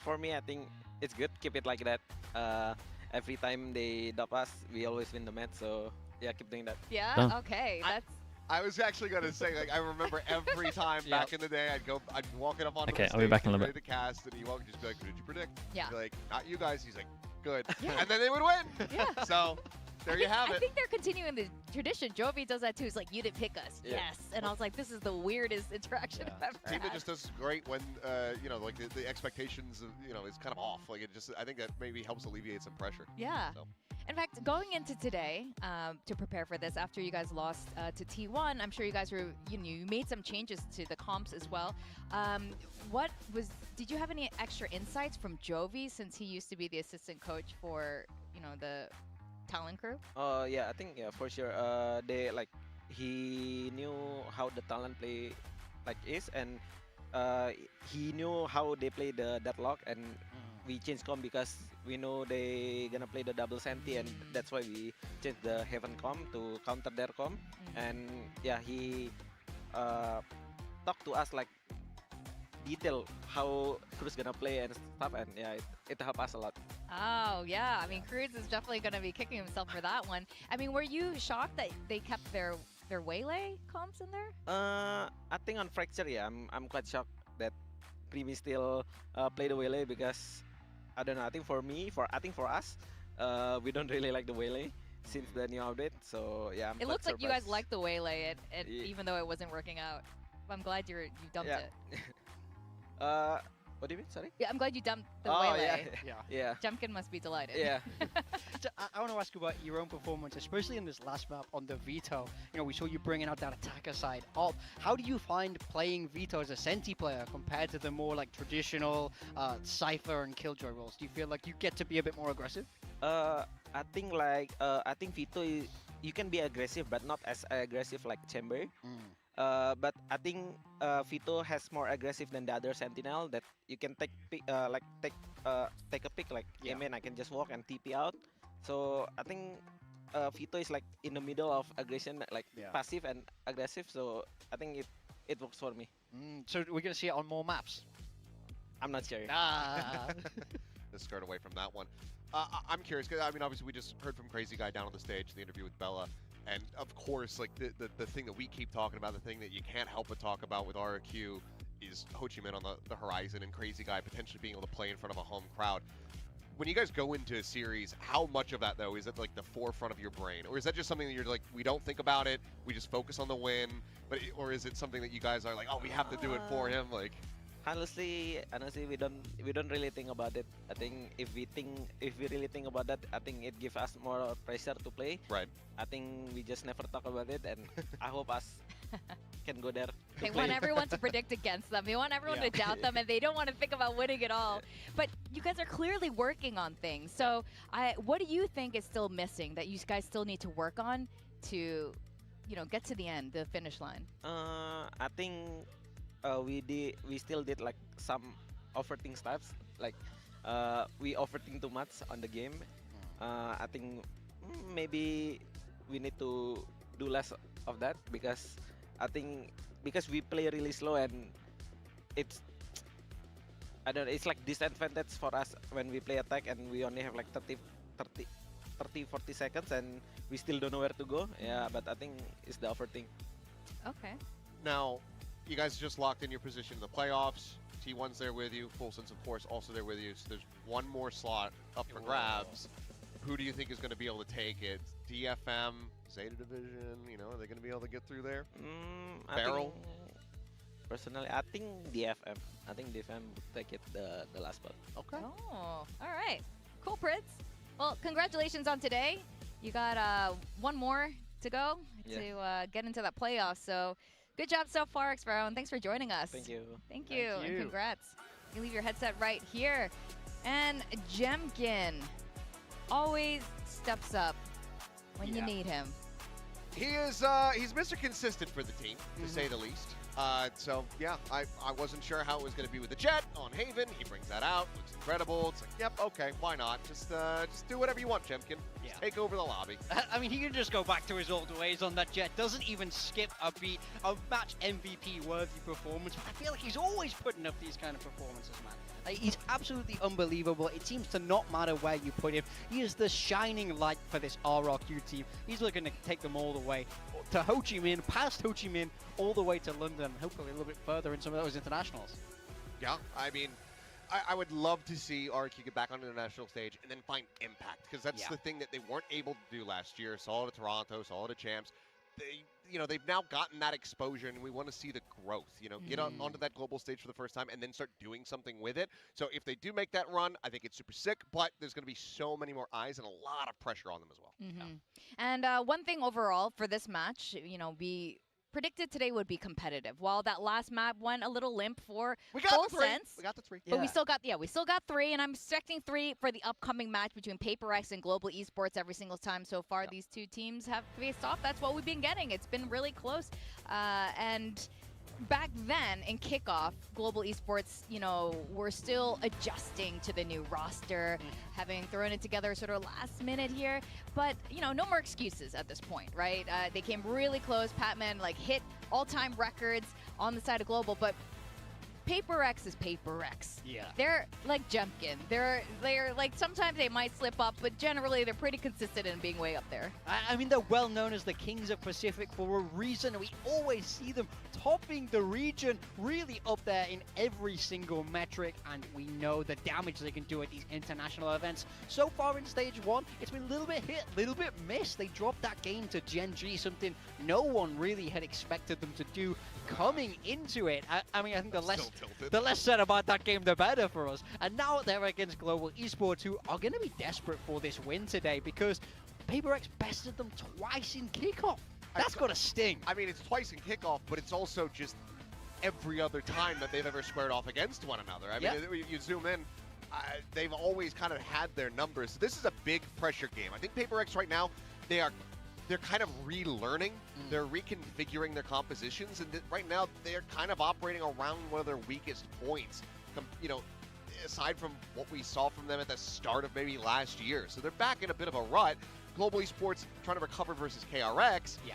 For me, I think it's good. Keep it like that. Every time they dub us, we always win the match. So yeah, keep doing that.
Yeah.
Done.
Okay. That's.
I was actually gonna say, like, I remember every time back in the day, I'd walk it up on
Okay,
the
I'll be
stage,
back in a
get
little
ready to cast, and he would just be like, "Who did you predict?"
Yeah.
I'd be like, "Not you guys." He's like, "Good,"
Yeah.
and then they would win.
Yeah.
So there you have
I
it.
think they're continuing the tradition. Jovi does that too. He's like, "You didn't pick us."
Yeah.
Yes. And I was like, "This is the weirdest interaction I've ever
Team that
had."
just does great when you know, like the expectations of, you know, is kind of off. Like it just, I think that maybe helps alleviate some pressure.
Yeah.
So.
In fact, going into today, to prepare for this, after you guys lost to T1, I'm sure you guys were, you made some changes to the comps as well. Did you have any extra insights from Jovi, since he used to be the assistant coach for, the talent crew?
Yeah, I think for sure. He knew how the talent play is, and he knew how they play the deadlock, and we changed comp because we know they gonna play the double senti, and that's why we changed the heaven comp to counter their comp. And yeah, he talked to us like detail how Cruz gonna play and stuff, and yeah, it helped us a lot.
Oh, yeah. I mean, Cruz is definitely going to be kicking himself for that one. I mean, were you shocked that they kept their Waylay comps in there?
I think on Fracture, yeah, I'm quite shocked that Primi still play the Waylay, because I don't know. I think for us, we don't really like the Waylay since the new update. So yeah,
It looks like you guys like the Waylay,
Yeah.
even though it wasn't working out. I'm glad you dumped it.
What do you mean? Sorry?
Yeah, I'm glad you dumped the
Oh
Waylay.
yeah.
Jumpkin must be delighted.
Yeah.
So I want to ask you about your own performance, especially in this last map on the Veto. We saw you bringing out that attacker side up. How do you find playing Veto as a Senti player compared to the more like traditional Cypher and Killjoy roles? Do you feel like you get to be a bit more aggressive?
I think Veto you can be aggressive, but not as aggressive like Chamber. But I think Vito has more aggressive than the other Sentinel that you can take take a pick like man, I can just walk and TP out. So I think Vito is like in the middle of aggression, like passive and aggressive. So I think it works for me.
So we're gonna see it on more maps.
I'm not sure.
Let's skirt away from that one. I'm curious because I mean, obviously, we just heard from Crazy Guy down on the stage, the interview with Bella. And of course, like the thing that we keep talking about, the thing that you can't help but talk about with RRQ is Ho Chi Minh on the horizon and Crazy Guy potentially being able to play in front of a home crowd. When you guys go into a series, how much of that though is at like the forefront of your brain, or is that just something that you're like, we don't think about it, we just focus on the win, or is it something that you guys are like, oh, we have to do it for him, like?
Honestly, we don't really think about it. I think if we really think about that, I think it gives us more pressure to play.
Right.
I think we just never talk about it, and I hope us can go there.
They want everyone to predict against them. They want everyone to doubt them, and they don't want to think about winning at all. But you guys are clearly working on things. So, what do you think is still missing that you guys still need to work on to, get to the end, the finish line?
I think we still did like some overthink stuff, like we overthink too much on the game. I think maybe we need to do less of that, because I think we play really slow, and it's like disadvantage for us when we play attack and we only have like 40 seconds and we still don't know where to go. Yeah, but I think it's the overthink.
Okay.
Now, you guys just locked in your position in the playoffs. T1's there with you. Full Sense, of course, also there with you. So there's one more slot up for grabs. Who do you think is going to be able to take it? DFM, Zeta Division, are they going to be able to get through there? Barrel?
Personally, I think DFM. I think DFM would take it the last spot.
Okay.
Oh, all right. Cool, Pritz. Well, congratulations on today. You got one more to go to get into that playoff. So good job so far, Xpero, and thanks for joining us.
Thank you.
Thank you, and congrats. You can leave your headset right here. And Jemkin always steps up when you need him.
He is he's Mr. Consistent for the team, to say the least. So yeah, I wasn't sure how it was going to be with the Jet on Haven. He brings that out, looks incredible. It's like, yep, okay, why not? Just do whatever you want, Jemkin. Just take over the lobby.
I mean, he can just go back to his old ways on that Jet. Doesn't even skip a beat. A match MVP worthy performance. But I feel like he's always putting up these kind of performances, man. Like, he's absolutely unbelievable. It seems to not matter where you put him. He is the shining light for this RRQ team. He's looking to take them all the way to Ho Chi Minh, past Ho Chi Minh, all the way to London, hopefully a little bit further in some of those internationals.
Yeah, I mean, I would love to see RRQ get back on the international stage and then find impact, because that's the thing that they weren't able to do last year. Saw it at Toronto, saw it at Champs. They've now gotten that exposure, and we want to see the growth. Get onto that global stage for the first time and then start doing something with it. So if they do make that run, I think it's super sick, but there's going to be so many more eyes and a lot of pressure on them as well.
And one thing overall for this match, we predicted today would be competitive. While that last map went a little limp for Full Sense.
We got the 3.
But we still got 3, and I'm expecting 3 for the upcoming match between PaperX and Global Esports every single time so far. These two teams have faced off. That's what we've been getting. It's been really close. And back then in kickoff, Global Esports, were still adjusting to the new roster, having thrown it together sort of last minute here. But, no more excuses at this point, right? They came really close. Patman, hit all-time records on the side of Global, but PaperX is PaperX.
Yeah.
They're like Jemkin. They're like, sometimes they might slip up, but generally they're pretty consistent in being way up there.
I mean, they're well known as the Kings of Pacific for a reason. We always see them topping the region, really up there in every single metric, and we know the damage they can do at these international events. So far in Stage 1, it's been a little bit hit, a little bit missed. They dropped that game to Gen G, something no one really had expected them to do coming into it. I mean, I think the less said about that game, the better for us. And now they're against Global Esports, who are going to be desperate for this win today, because PaperX bested them twice in kickoff. That's got to sting.
I mean, it's twice in kickoff, but it's also just every other time that they've ever squared off against one another. I mean, you zoom in, they've always kind of had their numbers. This is a big pressure game. I think PaperX right now, they are they're kind of relearning, they're reconfiguring their compositions, and right now they're kind of operating around one of their weakest points, you know, aside from what we saw from them at the start of maybe last year. So they're back in a bit of a rut. Global Esports trying to recover versus KRX.
Yeah.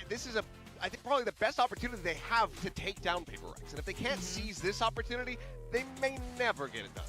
This is I think probably the best opportunity they have to take down PRX. And if they can't seize this opportunity, they may never get it done.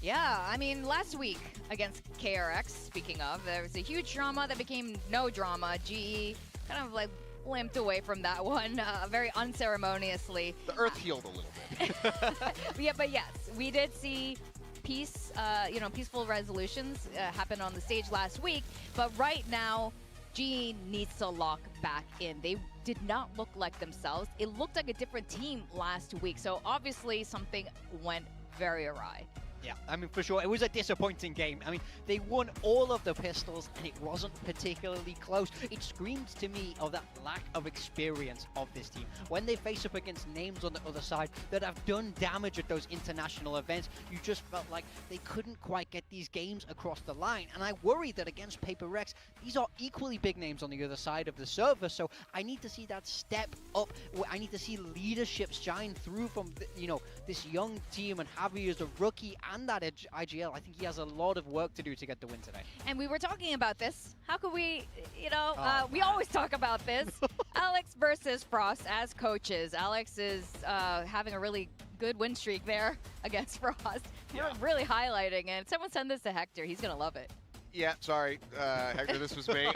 Yeah, I mean, last week against KRX, speaking of, there was a huge drama that became no drama. GE kind of like limped away from that one very unceremoniously.
The earth healed a little bit.
Yeah, but yes, we did see peace, you know, peaceful resolutions happen on the stage last week. But right now, GE needs to lock back in. They did not look like themselves. It looked like a different team last week. So obviously something went very awry.
Yeah, I mean, for sure, it was a disappointing game. I mean, they won all of the pistols, and it wasn't particularly close. It screams to me of that lack of experience of this team. When they face up against names on the other side that have done damage at those international events, you just felt like they couldn't quite get these games across the line. And I worry that against PRX, these are equally big names on the other side of the server, so I need to see that step up. I need to see leadership shine through from, you know, this young team, and Javi is a rookie, and that IGL. I think he has a lot of work to do to get the win today.
And we were talking about this. How could we, you know, we always talk about this. Alex versus Frost as coaches. Alex is having a really good win streak there against Frost. We're really highlighting it. Someone send this to Hector. He's going to love it.
Yeah, sorry, Hector, this was me.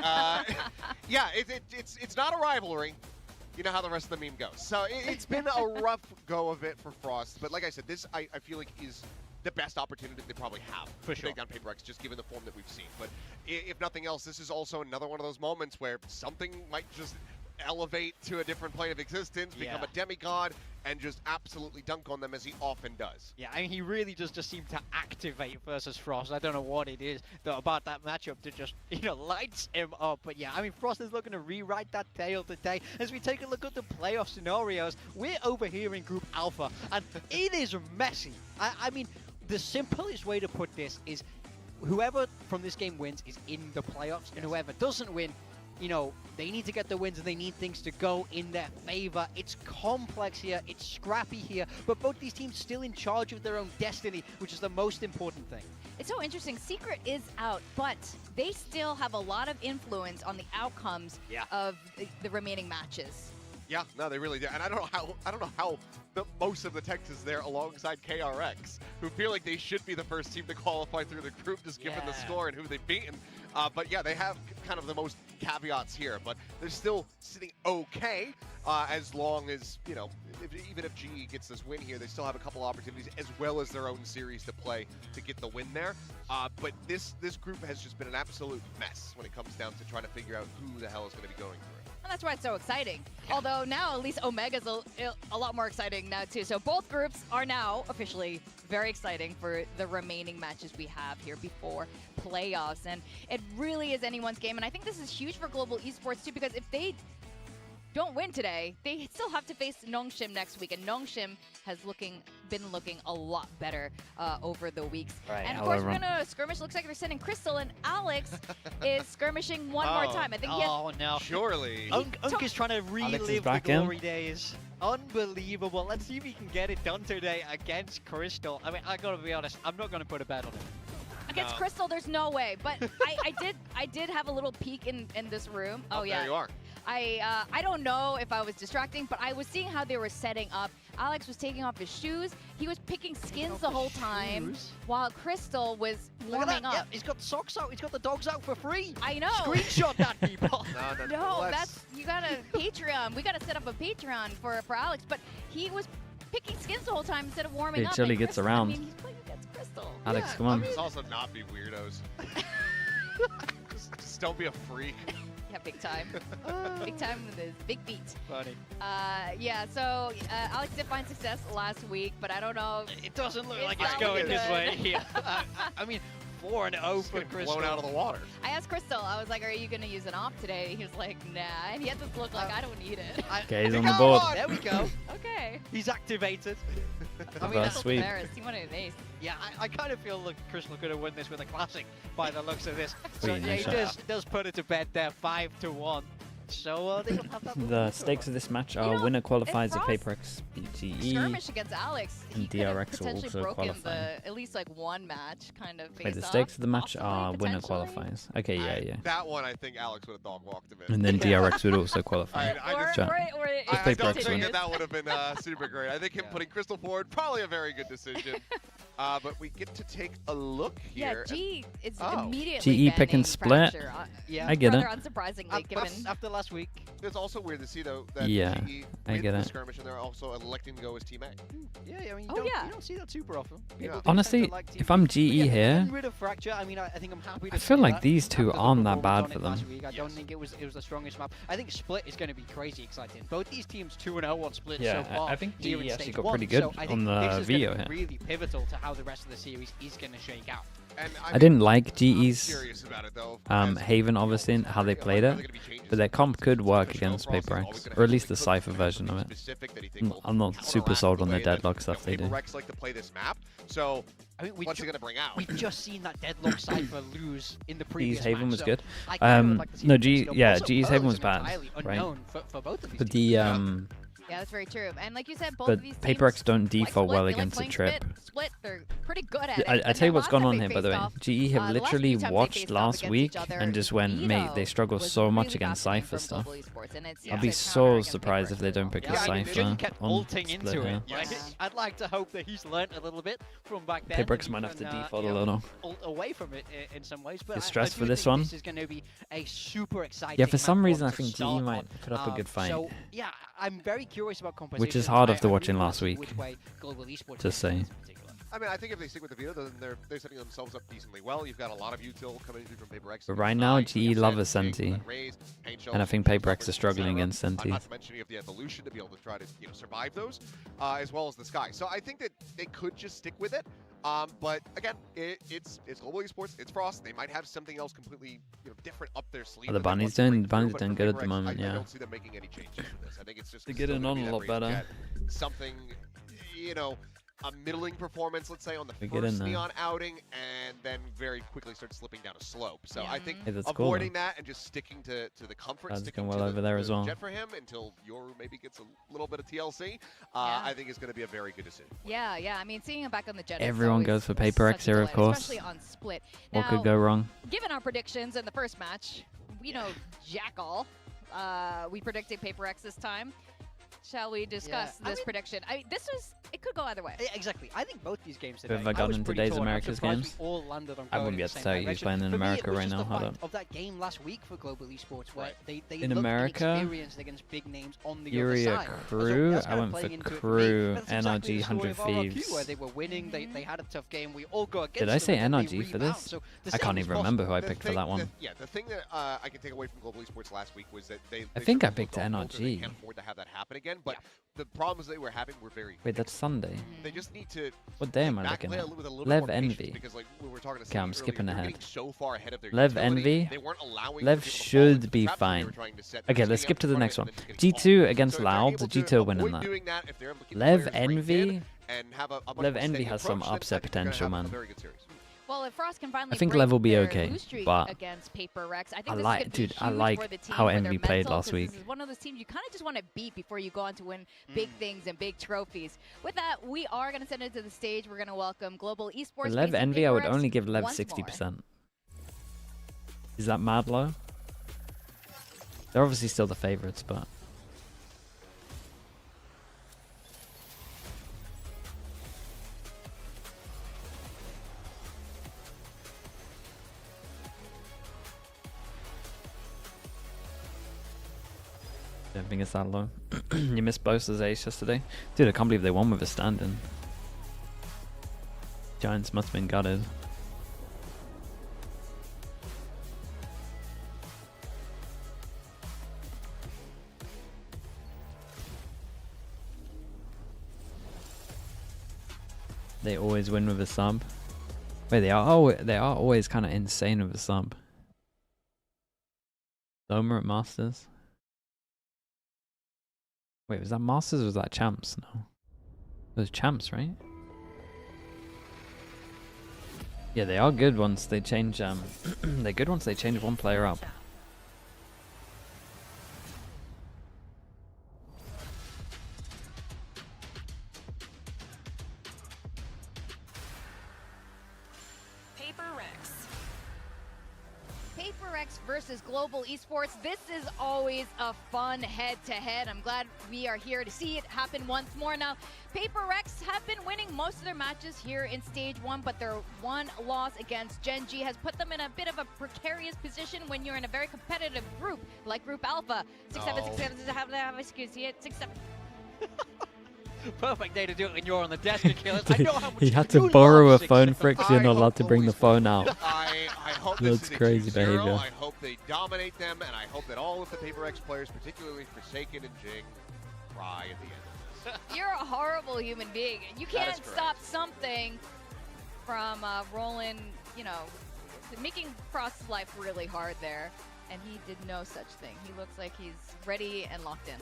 Yeah, it's not a rivalry. You know how the rest of the meme goes. So it's been a rough go of it for Frost. But like I said, this I feel like is the best opportunity they probably have to take down PRX, just given the form that we've seen. But if nothing else, this is also another one of those moments where something might just elevate to a different plane of existence, become a demigod, and just absolutely dunk on them as he often does.
Yeah, I mean, he really just seemed to activate versus Frost. I don't know what it is about that matchup that just, you know, lights him up. But yeah, I mean, Frost is looking to rewrite that tale today. As we take a look at the playoff scenarios, we're over here in Group Alpha, and it is messy. I mean, the simplest way to put this is whoever from this game wins is in the playoffs, and whoever doesn't win, you know, they need to get the wins and they need things to go in their favor. It's complex here, it's scrappy here, but both these teams still in charge of their own destiny, which is the most important thing.
It's so interesting. Secret is out, but they still have a lot of influence on the outcomes of the remaining matches.
Yeah, no, they really do. And I don't know how most of the tech is there alongside KRX, who feel like they should be the first team to qualify through the group, just given the score and who they've beaten. But yeah, they have kind of the most caveats here, but they're still sitting okay, as long as, you know, even if GE gets this win here, they still have a couple opportunities as well as their own series to play to get the win there. But this group has just been an absolute mess when it comes down to trying to figure out who the hell is going to be going through it.
And that's why it's so exciting. Although now at least Omega's a lot more exciting now too. So both groups are now officially very exciting for the remaining matches we have here before playoffs. And it really is anyone's game. And I think this is huge for Global Esports too, because if they don't win today, they still have to face Nongshim next week. And Nongshim has been looking a lot better over the weeks.
Right,
and of course, we're going to skirmish. Looks like they're sending Crystal, and Alex is skirmishing one more time. I think he has...
no.
Surely.
Unk is trying to relive the glory days. Unbelievable. Let's see if he can get it done today against Crystal. I mean, I gotta be honest, I'm not gonna put a bet on him.
Against Crystal, there's no way. But I did have a little peek in this room. Oh yeah.
There you are.
I don't know if I was distracting, but I was seeing how they were setting up. Alex was taking off his shoes. He was picking skins the whole time while Crystal was warming up.
Yeah, he's got the socks out. He's got the dogs out for free.
I know.
Screenshot that, people.
No, you got a Patreon. We got to set up a Patreon for Alex, but he was picking skins the whole time instead of warming up.
Chili gets around.
I mean, he's playing against Crystal.
Alex, come on.
Let's also not be weirdos. just don't be a freak.
Yeah, big time. Big time with his big feet.
Funny.
Yeah, so Alex did find success last week, but I don't know.
It doesn't look like it's going this way here. I mean, 4-0 for Crystal.
Blown out of the water.
I asked Crystal, I was like, are you going to use an op today? He was like, nah. And he had this look like, I don't need it.
Okay, he's on the board.
There we go.
Okay.
He's activated.
I mean,
sweep.
Yeah, I kind of feel like Crystal could have won this with a classic by the looks of this. So yeah, he does put it to bed there, 5-1. So
the stakes of this match are winner qualifies if PRX beat GE.
Skirmish against Alex.
And DRX will also qualify.
At least like one match kind of.
Wait, the stakes of the match are winner qualifies. Okay, yeah.
That one, I think Alex would have dog walked him in.
And then DRX would also qualify.
I don't think that would have been super great. I think him putting Crystal forward, probably a very good decision. But we get to take a look here.
Yeah, G is immediately
GE pick and split.
Yeah,
I get it.
Unsurprisingly, given
after last week.
It's also weird to see though that GE
I get it.
Skirmish and they're also electing to go as Team A.
Yeah, I mean, you don't see that super often.
Honestly, if I'm GE here,
I mean, I think I'm happy.
I feel like these two aren't that bad for them.
I don't think it was the strongest map. I think Split is going to be crazy exciting. Both these teams 2-0 on Split so far.
I think GE actually got pretty good on the video here.
Really pivotal to how the rest of the series is going to shake out.
And
I didn't like GE's Haven, obviously, and how they played it, but their comp could work against PRX, or at least the Cypher version of it. I'm not super sold on the Deadlock stuff they do.
PRX like to play this map, so I mean, what's it going to bring out?
We've just seen that Deadlock Cypher lose in the previous
GE's Haven was good.
Like
No, GE's Haven was bad, right?
For both of these
but the
yeah, that's very true. And like you said, both
but
of these
PRX don't default well against a trip.
Split, they're pretty good at it.
I tell you what's gone on here, by the way. GE have literally watched last week and just went, mate, they struggle so much against Cypher stuff. I'll be so surprised if they don't pick a Cypher on Split here.
I'd like to hope that he's learned a little bit from back then.
PRX might have to default a little.
Away from it in some ways, but
you're stressed for this one?
This is going to be a super exciting.
Yeah, for some reason I think GE might put up a good fight.
So yeah, I'm very curious about composition.
Which is hard after watching last week, to say.
I mean, I think if they stick with the Vito, then they're setting themselves up decently well. You've got a lot of util coming through from PRX.
But right now, GE love a Senti, and I think PRX are struggling against Senti.
Not to mention you have the evolution to be able to try to survive those, as well as the Sky. So I think that they could just stick with it. But again, it's Global Esports, it's Frost. They might have something else completely different up their sleeve.
The Bunny's doing good at the moment,
I don't see them making any changes to this. I think it's just
they're getting on a lot better.
Something, a middling performance, let's say, on the first Neon outing, and then very quickly start slipping down a slope. So I think avoiding that and just sticking to the comfort, sticking
well over there as well.
Jet for him until Yoru maybe gets a little bit of TLC, I think is going to be a very good decision.
Yeah. I mean, seeing him back on the Jet.
Everyone goes for PRX here, of course.
Especially on Split.
What could go wrong?
Given our predictions in the first match, we know jack all. We predicted PRX this time. Shall we discuss this prediction? It could go either way.
Exactly. I think both these games today.
Have I gotten today's America's games? I wouldn't be able to tell you who's playing in America right now. Hold up.
Of that game last week for Global Esports, where they
in America,
experienced against big names on the
Fury
other side.
Crew. I went for Crew, NRG, 100 Thieves.
Where they were winning, they had a tough game. We all go against.
Did I say NRG for this? I can't even remember who I picked for that one.
Yeah, the thing that I can take away from Global Esports last week was that
I think I picked NRG.
They can't afford to have that happen again, but the problems they were having were very.
Wait, that's Sunday.
They just need to.
What day am I looking at? Lev Envy.
Because, like, we were talking to
okay, I'm skipping ahead.
So far ahead of their
Lev Envy. Lev should be fine. Okay, let's skip to the next one. G2 against Loud. G2 are winning that. Lev Envy. Lev Envy has some upset potential, man.
Well, if Frost can finally
I think Lev will be okay, but
against PRX, I think
I like how Envy played last week.
This is one of those teams you kind of just want to beat before you go on to win big things and big trophies. With that, we are going to send it to the stage. We're going to welcome Global Esports.
Lev Envy, I would only give Lev 60%. Is that mad low? They're obviously still the favorites, but. I don't think it's that low. You missed Bosa's ace yesterday. Dude, I can't believe they won with a stand-in. Giants must have been gutted. They always win with a sub. Wait, they are always kind of insane with a sub. Doma at Masters. Wait, was that Masters or was that Champs? No. Those champs, right? Yeah, they are good once they change. They're good once they change one player up.
PRX versus Global Esports. This is always a fun head-to-head. I'm glad we are here to see it happen once more. Now, PRX have been winning most of their matches here in Stage 1, but their one loss against Gen G has put them in a bit of a precarious position when you're in a very competitive group, like Group Alpha. 6-7, excuse me, 6-7.
Perfect day to do it when you're on the desk, Achilles. I know how much
He had to borrow a phone for it because you're not
I
allowed to bring the phone out.
I hope
That's crazy behavior.
I hope they dominate them, and I hope that all of the PRX players, particularly Forsaken and Jing, cry at the end of this.
You're a horrible human being. You can't stop something from rolling, you know, making Frost's life really hard there. And he did no such thing. He looks like he's ready and locked in.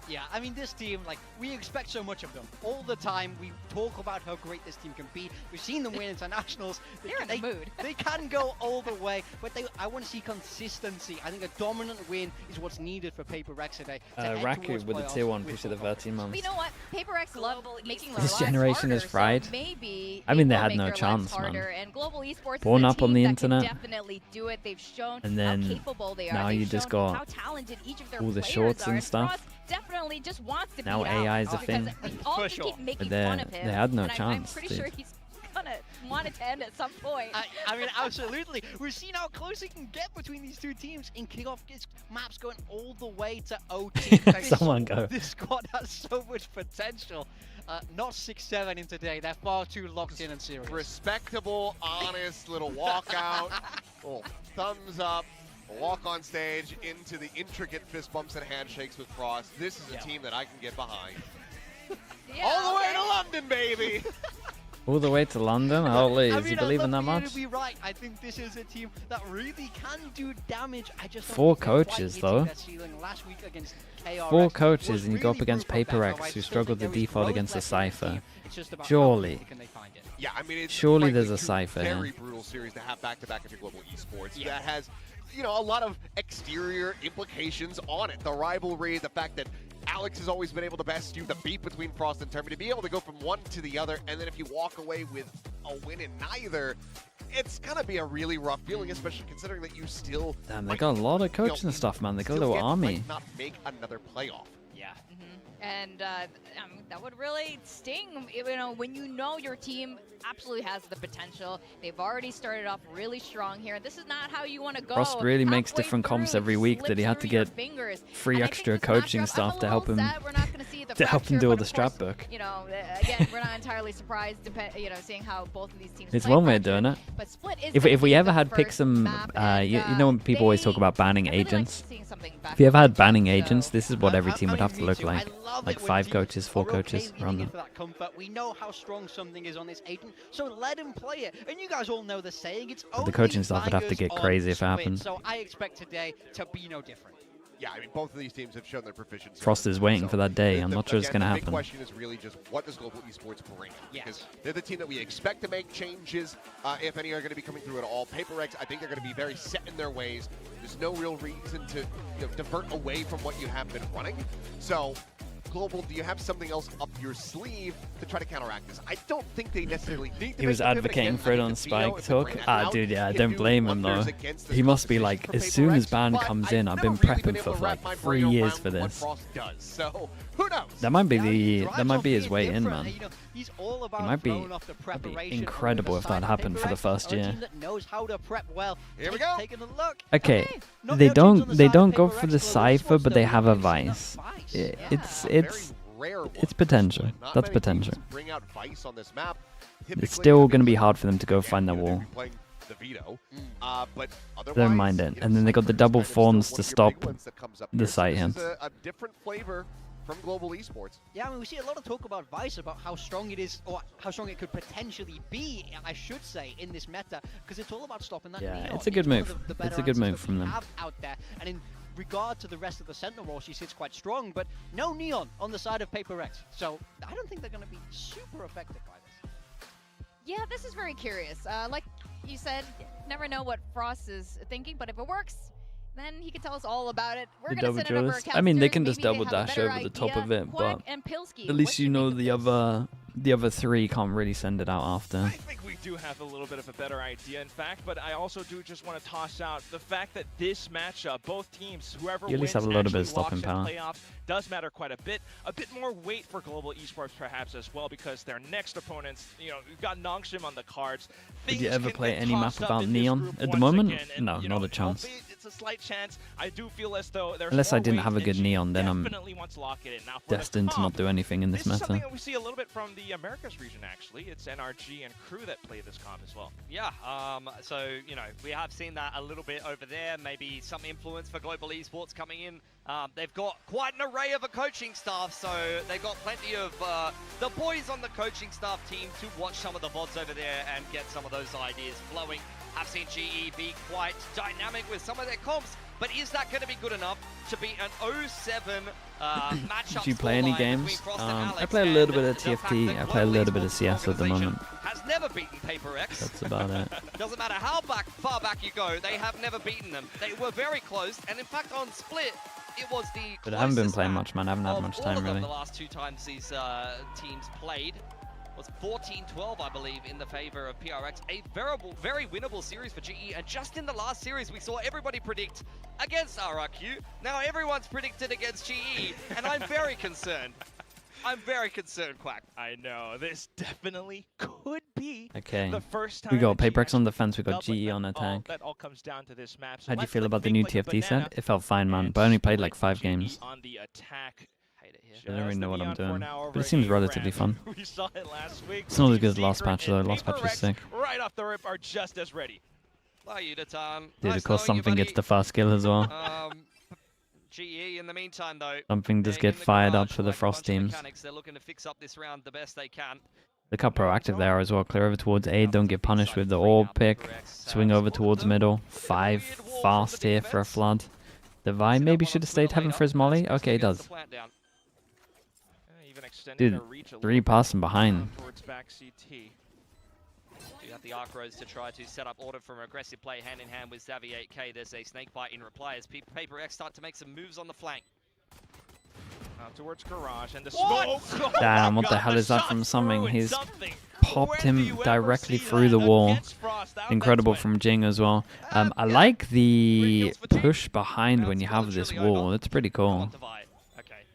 Yeah, I mean, this team, like, we expect so much of them. All the time, we talk about how great this team can be. We've seen them win internationals.
They're in the mood.
They can go all the way, but I want to see consistency. I think a dominant win is what's needed for PRX today.
RRQ with the tier 1 push of the 13 months.
But you know what? PRX love making their
This
lives
generation
harder,
is fried.
So maybe
I mean, they
will
had
make
no
their
chance,
lives harder.
man.
And Global Esports
Born
is a
up on
team
the
that
internet.
Can definitely do it. They've shown
And then
how capable they are.
now
They've
you just
shown
got
how talented each of their
all the
players
shorts
are.
and stuff.
Frost definitely just wants to
Now
beat
AI is
out,
a thing.
all
For
keep
sure.
making
But
fun of him.
they had no
and
chance,
I'm pretty
dude.
sure he's gonna want it to end at some point.
I mean, absolutely. We've seen how close it can get between these two teams in kickoff. Maps going all the way to OT.
Someone go.
This squad has so much potential. Not 6-7 in today. They're far too locked in and serious.
Respectable, honest little walkout. Little thumbs up. A walk on stage into the intricate fist bumps and handshakes with Frost. This is a team that I can get behind.
Yeah,
all the way to London, baby!
All the way to London? Holy,
I
does
mean,
he believe in that much?
To be right. I think this is a team that really can do damage. I just don't
4
think they're quite
coaches,
hitting
though.
their ceiling. Last week against KRX
4 coaches
was
and you go up
really
against
brutal,
PRX,
though. I
who
still
struggled
think
to
there is
default
growth
against the
left in this
Cypher.
team. It's just about how
Surely.
quickly can they find it.
Yeah, I mean, it's
Surely
frankly
there's a
two
Cypher here.
very brutal series to have back-to-back into Global Esports. That has, you know, a lot of exterior implications on it. The rivalry, the fact that Alex has always been able to best you, the beat between Frost and Termi, to be able to go from one to the other, and then if you walk away with a win in neither, it's gonna be a really rough feeling, especially considering that you still
Damn, they got a lot of coaching stuff, man. They got a little army.
Might not make another playoff.
Yeah.
And that would really sting, you know, when you know your team absolutely has the potential. They've already started off really strong here. This is not how you want to go.
Frost really makes
halfway
different comps
through,
every week that he had to get free extra coaching stuff to help him do all the strat book.
You know, again, we're not entirely surprised, you know, seeing how both of these teams
It's
play
one way of
Fractured,
doing it.
But Split is
If we ever had picked some, you know when people always talk about banning agents? If you ever had banning agents, this is what every team would have to look like. Like 5 coaches, 4 coaches, around that.
We know how strong something is on this agent, so let him play it. And you guys all know the saying, it's
The coaching staff would have to get crazy if it happened.
So I expect today to be no different.
Yeah, I mean, both of these teams have shown their proficiency.
Frost is waiting for that day. I'm not sure it's going to
The big
happen.
question is really just what does Global Esports bring? Because they're the team that we expect to make changes, if any are going to be coming through at all. PRX, I think they're going to be very set in their ways. There's no real reason to divert away from what you have been running. So, Global, do you have something else up your sleeve to try to counteract this? I don't think they necessarily need to.
He was advocating for it on Spike Talk. Dude, yeah, I don't blame him though. He must be like, as soon as ban comes in, I've been prepping for like 3 years for this.
So who knows?
That might be his way in, man.
He's all about
It might be
preparation.
incredible if that happened for the first year.
Knows how to prep well.
Here we go.
Taking a look.
Okay, they don't go for the Cypher, but they have a Vice. It's potential. That's potential.
Bring out Vice on this map.
It's still going to be hard for them to go find their wall. Don't mind it. And then they got the double forms to stop the sight hands.
A different flavor from Global Esports.
Yeah, I mean, we see a lot of talk about Vice, about how strong it is, or how strong it could potentially be, I should say, in this meta, because it's all about stopping that.
Yeah,
Neo.
it's a good move.
It's
It's a good move from them.
Out there. And in regard to the rest of the Sentinel role, she sits quite strong, but no Neon on the side of Paper X. So I don't think they're going to be super affected by this.
Yeah, this is very curious. Like you said, never know what Frost is thinking, but if it works, then he can tell us all about it. We're going to send it over
I mean, they can just double dash over the top of it, but at least you know the other three can't really send it out after.
I think we do have a little bit of a better idea, in fact, but I also do just want to toss out the fact that this matchup, both teams, whoever
You at least
wins
have a little bit of
actually walks
stopping
in
power.
playoffs, does matter quite a bit. A bit more weight for Global Esports perhaps as well, because their next opponents, you know, we've got Nongshim on the cards.
Did you ever
Things
play
can
any
get
map
tossed up
without
in this
Neon
group
at the
once
moment?
again, and,
No,
you
not
know,
a chance.
albeit it's a slight chance. I do feel as though there's
Unless I
more
didn't
weight,
have a
and
good
she
Neon, then I'm
definitely wants to lock it in. Now, for the
destined to
comp,
not do anything in this
this is something
meta.
that we see a little bit from the Americas region, actually. It's NRG and Crew that play this comp as well.
Yeah, so, you know, we have seen that a little bit over there. Maybe some influence for Global Esports coming in. They've got quite an array of a coaching staff, so they've got plenty of the boys on the coaching staff team to watch some of the VODs over there and get some of those ideas flowing. I've seen GE be quite dynamic with some of their comps, but is that going to be good enough to be an 0-7 matchup?
Do you play any games? I play a little bit of TFT. I play a little bit of CS at the moment.
Has never beaten Paper X.
That's about it.
Doesn't matter how far back you go, they have never beaten them. They were very close, and in fact on Split, it was the
But I haven't been playing
closest
much, man. I haven't had much time, really.
The last two times these teams played was 14-12, I believe, in the favor of PRX. A very winnable series for GE, and just in the last series, we saw everybody predict against RRQ. Now everyone's predicted against GE, and I'm very concerned. I'm very concerned, Quack.
I know, this definitely could be
Okay.
the first time
We got
that
Paper X on
GE
defense, we got
felt like
GE on
that
attack.
That all comes down to this map. So
How do you
let's
feel
like
about the
think
new
like a
TFT
banana
set? It felt fine, man,
and
but I only played
Sliggy
like 5 games.
on the attack.
Hate it here.
I don't really know what I'm
Just the
doing,
neon for now
but it
over
seems
at
relatively
Brand.
fun.
We saw it last week.
It's not as good as last
Secret
patch, though.
and
Last patch
Paper
was
X
sick.
right off the rip are just as ready.
Dude,
Of course, something gets the fast kill as well.
GE in the meantime, though.
Something does
they're
get
in the
fired
garage
up for the
like a
Frost
bunch of
teams.
mechanics. They're looking to fix up this round the best they can.
Look how proactive they are as well. Clear over towards A, don't get punished with the orb pick. Swing over towards middle. 5 fast here for a flood. The Vi maybe should have stayed heaven for his molly. Okay, he does. Dude, 3 passing behind.
Towards back CT.
You have the Arc Rose to try to set up order from aggressive play hand in hand with Xavi 8K. There's a snake bite in reply as Paper X start to make some moves on the flank.
Out towards Garage and the smoke. Oh
Damn, what the hell is that from Summing? He's popped him directly through the wall. Incredible from Jing as well. I like the push behind when you have this wall. It's pretty cool.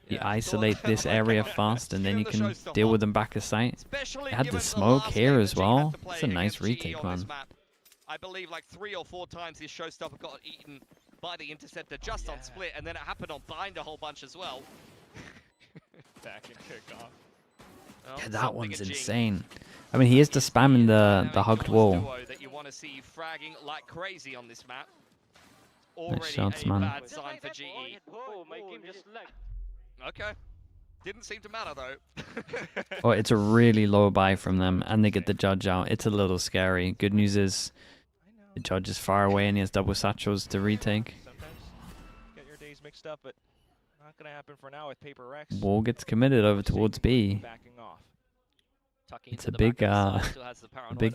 You isolate this area fast and then you can deal with them back of sight. They had the smoke here as well. It's a nice retake, man.
I believe like 3 or 4 times this showstopper got eaten by the interceptor just on Split, and then it happened on Bind a whole bunch as well.
Back and kick off.
Well,
Yeah, that one's insane. I mean, he is just spamming the hugged wall.
That you want to see fragging like crazy on this map.
Nice shots, man.
Bad sign for GE.
Oh, my game just lagged.
Okay. Didn't seem to matter though.
Oh, it's a really low buy from them, and they get the judge out. It's a little scary. Good news is the judge is far away and he has double satchels to retake.
Sometimes get your days mixed up, but not gonna happen for now with Paper X.
Wall gets committed over towards B.
Backing off.
It's a big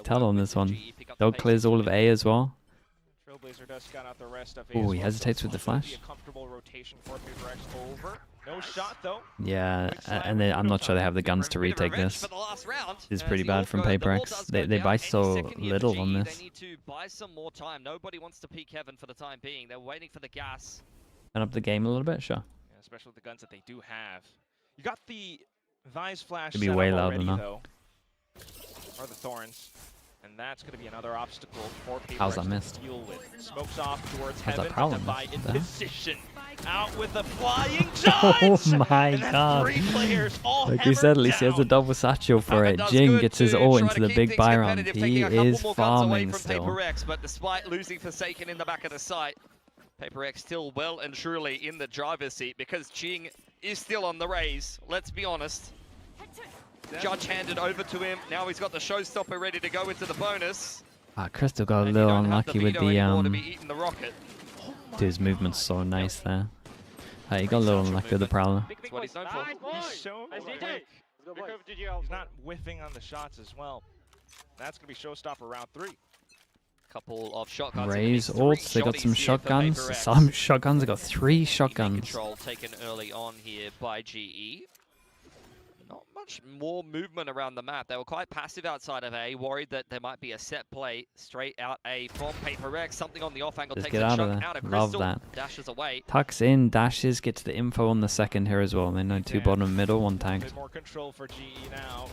tell on this one. Dog clears all of A as well.
Trailblazer does scout out the rest of
Oh, he hesitates with the flash.
A comfortable rotation for Paper X over. No shot though.
Yeah, and I'm not sure they have the guns to retake this. This is pretty bad from Paper X. They buy so little on this.
They need to buy some more time. Nobody wants to peek heaven for the time being. They're waiting for the gas.
Turn up the game a little bit, sure.
Yeah, especially with the guns that they do have. You got the Vise flash
Could be
set
way
up
louder
already,
now.
though. Or the Thorns. And that's going to be another obstacle for Paper
How's
X
that
to
missed?
deal with. Smokes off towards
How's that
heaven.
Prowler
Divide in
missed there?
position. Out with the flying
Oh
giant.
my
And that's
god.
3 players all
Like we said, at least he has a double satchel for it. Jing gets his ult into the big buy round. He is farming still.
Paper X, but despite losing Forsaken in the back of the site, Paper X still well and truly in the driver's seat because Jing is still on the raise. Let's be honest. Judge handed over to him. Now he's got the showstopper ready to go into the bonus.
Crystal got a little unlucky with the Dude, his movement's so nice there. He got a little unlucky with the Prowler.
That's what he's known for. He's so quick. He's not whiffing on the shots as well. That's going to be showstopper round 3.
Couple of shotguns.
Raise ults, they got some shotguns. Some shotguns, they got 3 shotguns.
Control taken early on here by GE. Not much more movement around the map. They were quite passive outside of A, worried that there might be a set play straight out A from PaperX. Something on the off angle
Just
takes
get
a
out
chunk
of there.
out of
Love
Crystal.
that.
Dashes away.
Tucks in, dashes, gets the info on the second here as well. They know 2 bottom, middle, 1
A
tagged.
bit more control for GE now.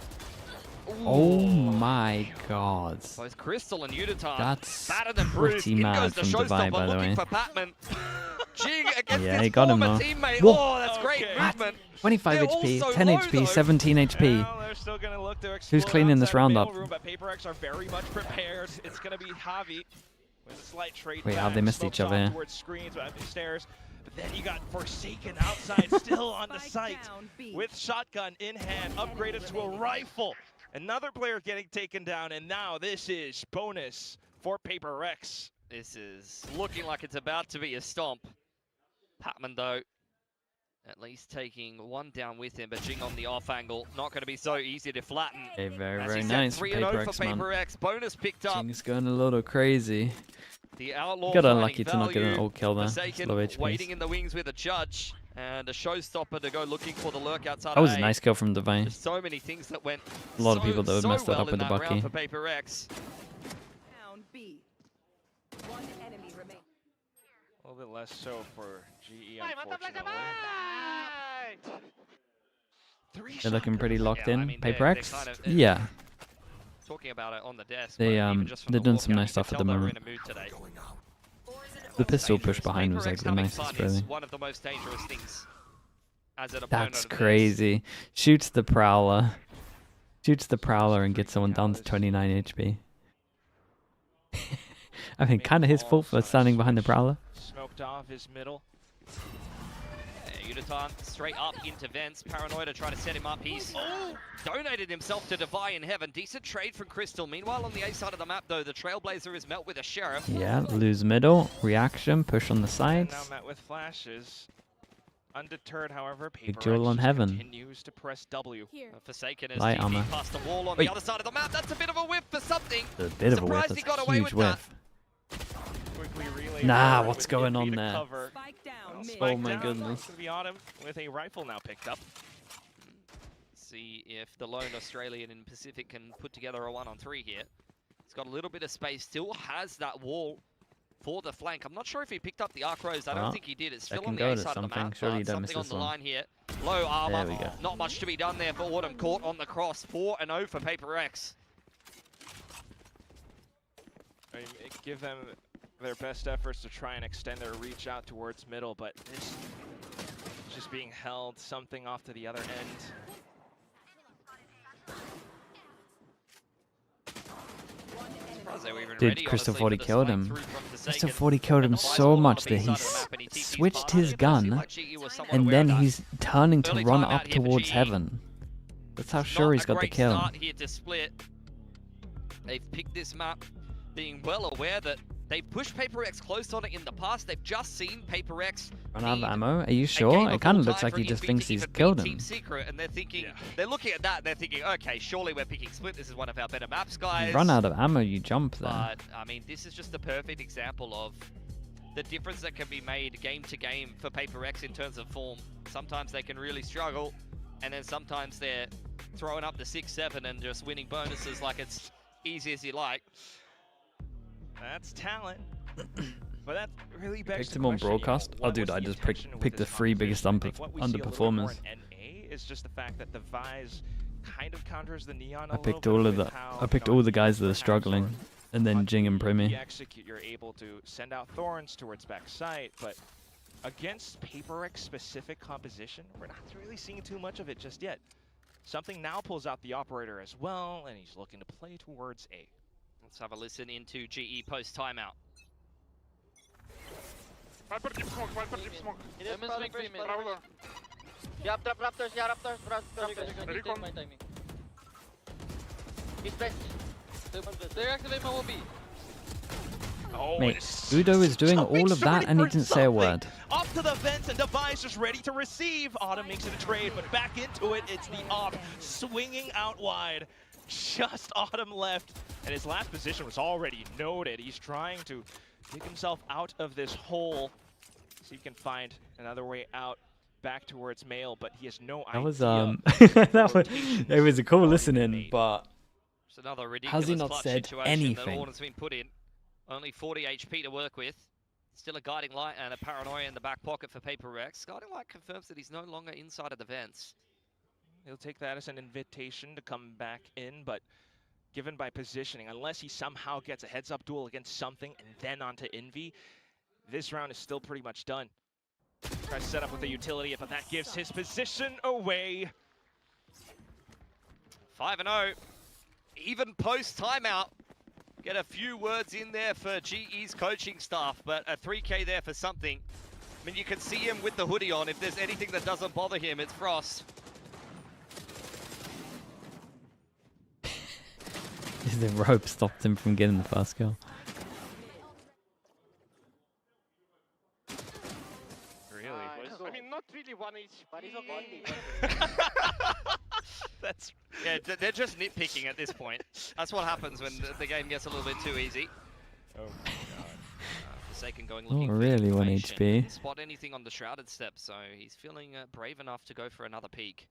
Oh my god.
Both Crystal and Uditar.
That's
Better than Bruce.
pretty
In
mad
goes the
from Divide,
showstopper,
by the
looking
way.
for Patman. Jing against
Yeah,
his
he got him
former
though.
teammate.
Whoa.
Oh, that's great movement.
25
They're
HP,
also
10
low,
HP,
though.
17 HP.
Well, they're still going to look to
Who's cleaning this round up?
room, but PaperX are very much prepared. It's going to be Javi with a slight trade.
Wait, how they missed each other?
Towards screens, but stairs. But then you got Forsaken outside, still on the site with shotgun in hand, upgraded to a rifle. Another player getting taken down, and now this is bonus for PaperX.
This is looking like it's about to be a stomp. Patman, though, at least taking 1 down with him, but Jing on the off angle, not going to be so easy to flatten.
Okay, very,
As
very
he
nice
said,
for
3-0
PaperX,
for
man.
PaperX. Bonus picked up.
Jing's going a little crazy.
The Outlaw
Got
finding
unlucky to not get an
value.
ult kill there.
Forsaken
Low HP.
waiting in the wings with a judge and a showstopper to go looking for the lurk outside.
That was
of
a nice kill from Divine.
There's so many things that went.
A lot of people that would
so
mess that
well
up with
in
the
that round
Bucky.
for PaperX.
Down B. 1 enemy remains.
A little bit less so for GE, unfortunately.
They're looking pretty locked
Yeah,
in.
I mean, they're
PaperX?
kind of-
Yeah.
Talking about it on the desk.
They,
but even just from
they're
the
doing
walkout,
some nice
you
stuff
could
at the
tell they were
moment.
in a mood today.
The pistol push
Dangerous.
behind was like
PaperX
the
having
nicest,
fun is
really.
one of the most dangerous things as an opponent
That's
of this.
crazy. Shoots the Prowler. Shoots the Prowler and gets someone down to 29 HP. I mean, kind of his fault for standing behind the Prowler.
Smoked off his middle.
Uditar straight up into Vents. Paranoia trying to set him up. He's donated himself to Defy in Heaven. Decent trade from Crystal. Meanwhile, on the A side of the map, though, the Trailblazer is met with a Sheriff.
Yeah, lose middle. Reaction, push on the
And
sides.
now met with flashes. Undeterred, however,
Big duel on
PaperX
Heaven.
continues to press W.
Forsaken is
Light
TP
armor.
past the wall on
Wait.
the other side of the map. That's a bit of a whiff for something.
A bit of a whiff.
Surprised he
That's
got
a
away
huge
with that.
whiff.
Quickly relay
Nah,
forward
what's
with
going
Yippee
on
to
there?
cover.
Spike down mid.
Spike
Oh my
down.
goodness.
It's gonna be on him with a rifle now picked up.
See if the lone Australian in Pacific can put together a 1-on-3 here. He's got a little bit of space. Still has that wall for the flank. I'm not sure if he picked up the arc rose. I don't
Well,
think he did. It's
that
still
can
on the
go
A
to
side of the
something.
map.
Surely you
but
don't miss
something on
this
the
one.
line here. Low armor.
There we go.
Not much to be done there for Autumn. Caught on the cross. 4-0 for PaperX.
I mean, give them their best efforts to try and extend their reach out towards middle, but this just being held something off to the other end.
Dude, Crystal 40 killed him. Crystal 40 killed him so much that he switched his gun, and then he's turning to run up towards Heaven. That's how sure he's got the kill.
Start here to split. They've picked this map being well aware that they've pushed PaperX close on it in the past. They've just seen PaperX
Run out of ammo? Are you sure? It kind of looks like he just thinks he's killed him.
Team Secret, and they're thinking, they're looking at that and they're thinking, okay, surely we're picking Split. This is one of our better maps, guys.
You run out of ammo, you jump there.
But I mean, this is just the perfect example of the difference that can be made game to game for PaperX in terms of form. Sometimes they can really struggle, and then sometimes they're throwing up the 6-7 and just winning bonuses like it's easy as you like.
That's talent. But that really begs
Picked him on broadcast? Oh dude, I just picked the 3 biggest underperformers.
Is just the fact that the Vise kind of counters the Neon
I picked all the guys that are struggling, and then Jing and Primi.
Execute, you're able to send out Thorns towards backside, but against PaperX specific composition, we're not really seeing too much of it just yet. Something now pulls out the operator as well, and he's looking to play towards A.
Let's have a listen into GE post timeout.
Viper deep smoke, Viper deep smoke. Yeah, Raptors, yeah, Raptors. Recon. My timing. He's best. They activate my OB.
Oh,
Mate, Udo is doing all of that and he didn't say a word.
Up to the vents and Device just ready to receive. Autumn makes it a trade, but back into it, it's the op swinging out wide. Just Autumn left, and his last position was already noted. He's trying to dig himself out of this hole, so he can find another way out back towards Mail, but he has no idea.
That was, it was a cool listening, but
it's another
has he not said anything?
That been put in. Only 40 HP to work with. Still a guiding light and a paranoia in the back pocket for Paper Rex. Guiding light confirms that he's no longer inside of the vents.
He'll take that as an invitation to come back in, but given by positioning, unless he somehow gets a heads-up duel against something and then onto Envy, this round is still pretty much done. Tries to set up with a utility, but that gives his position away.
5-0. Even post-timeout. Get a few words in there for GE's coaching staff, but a 3K there for something. I mean, you can see him with the hoodie on. If there's anything that doesn't bother him, it's Frost.
The rope stopped him from getting the first kill.
Really?
I mean, not really 1 HP, but he's a 1
That's yeah. They're just nitpicking at this point. That's what happens when the game gets a little bit too easy.
Oh my god.
Forsaken going looking for
really 1
information.
HP.
Didn't spot anything on the shrouded step, so he's feeling brave enough to go for another peek.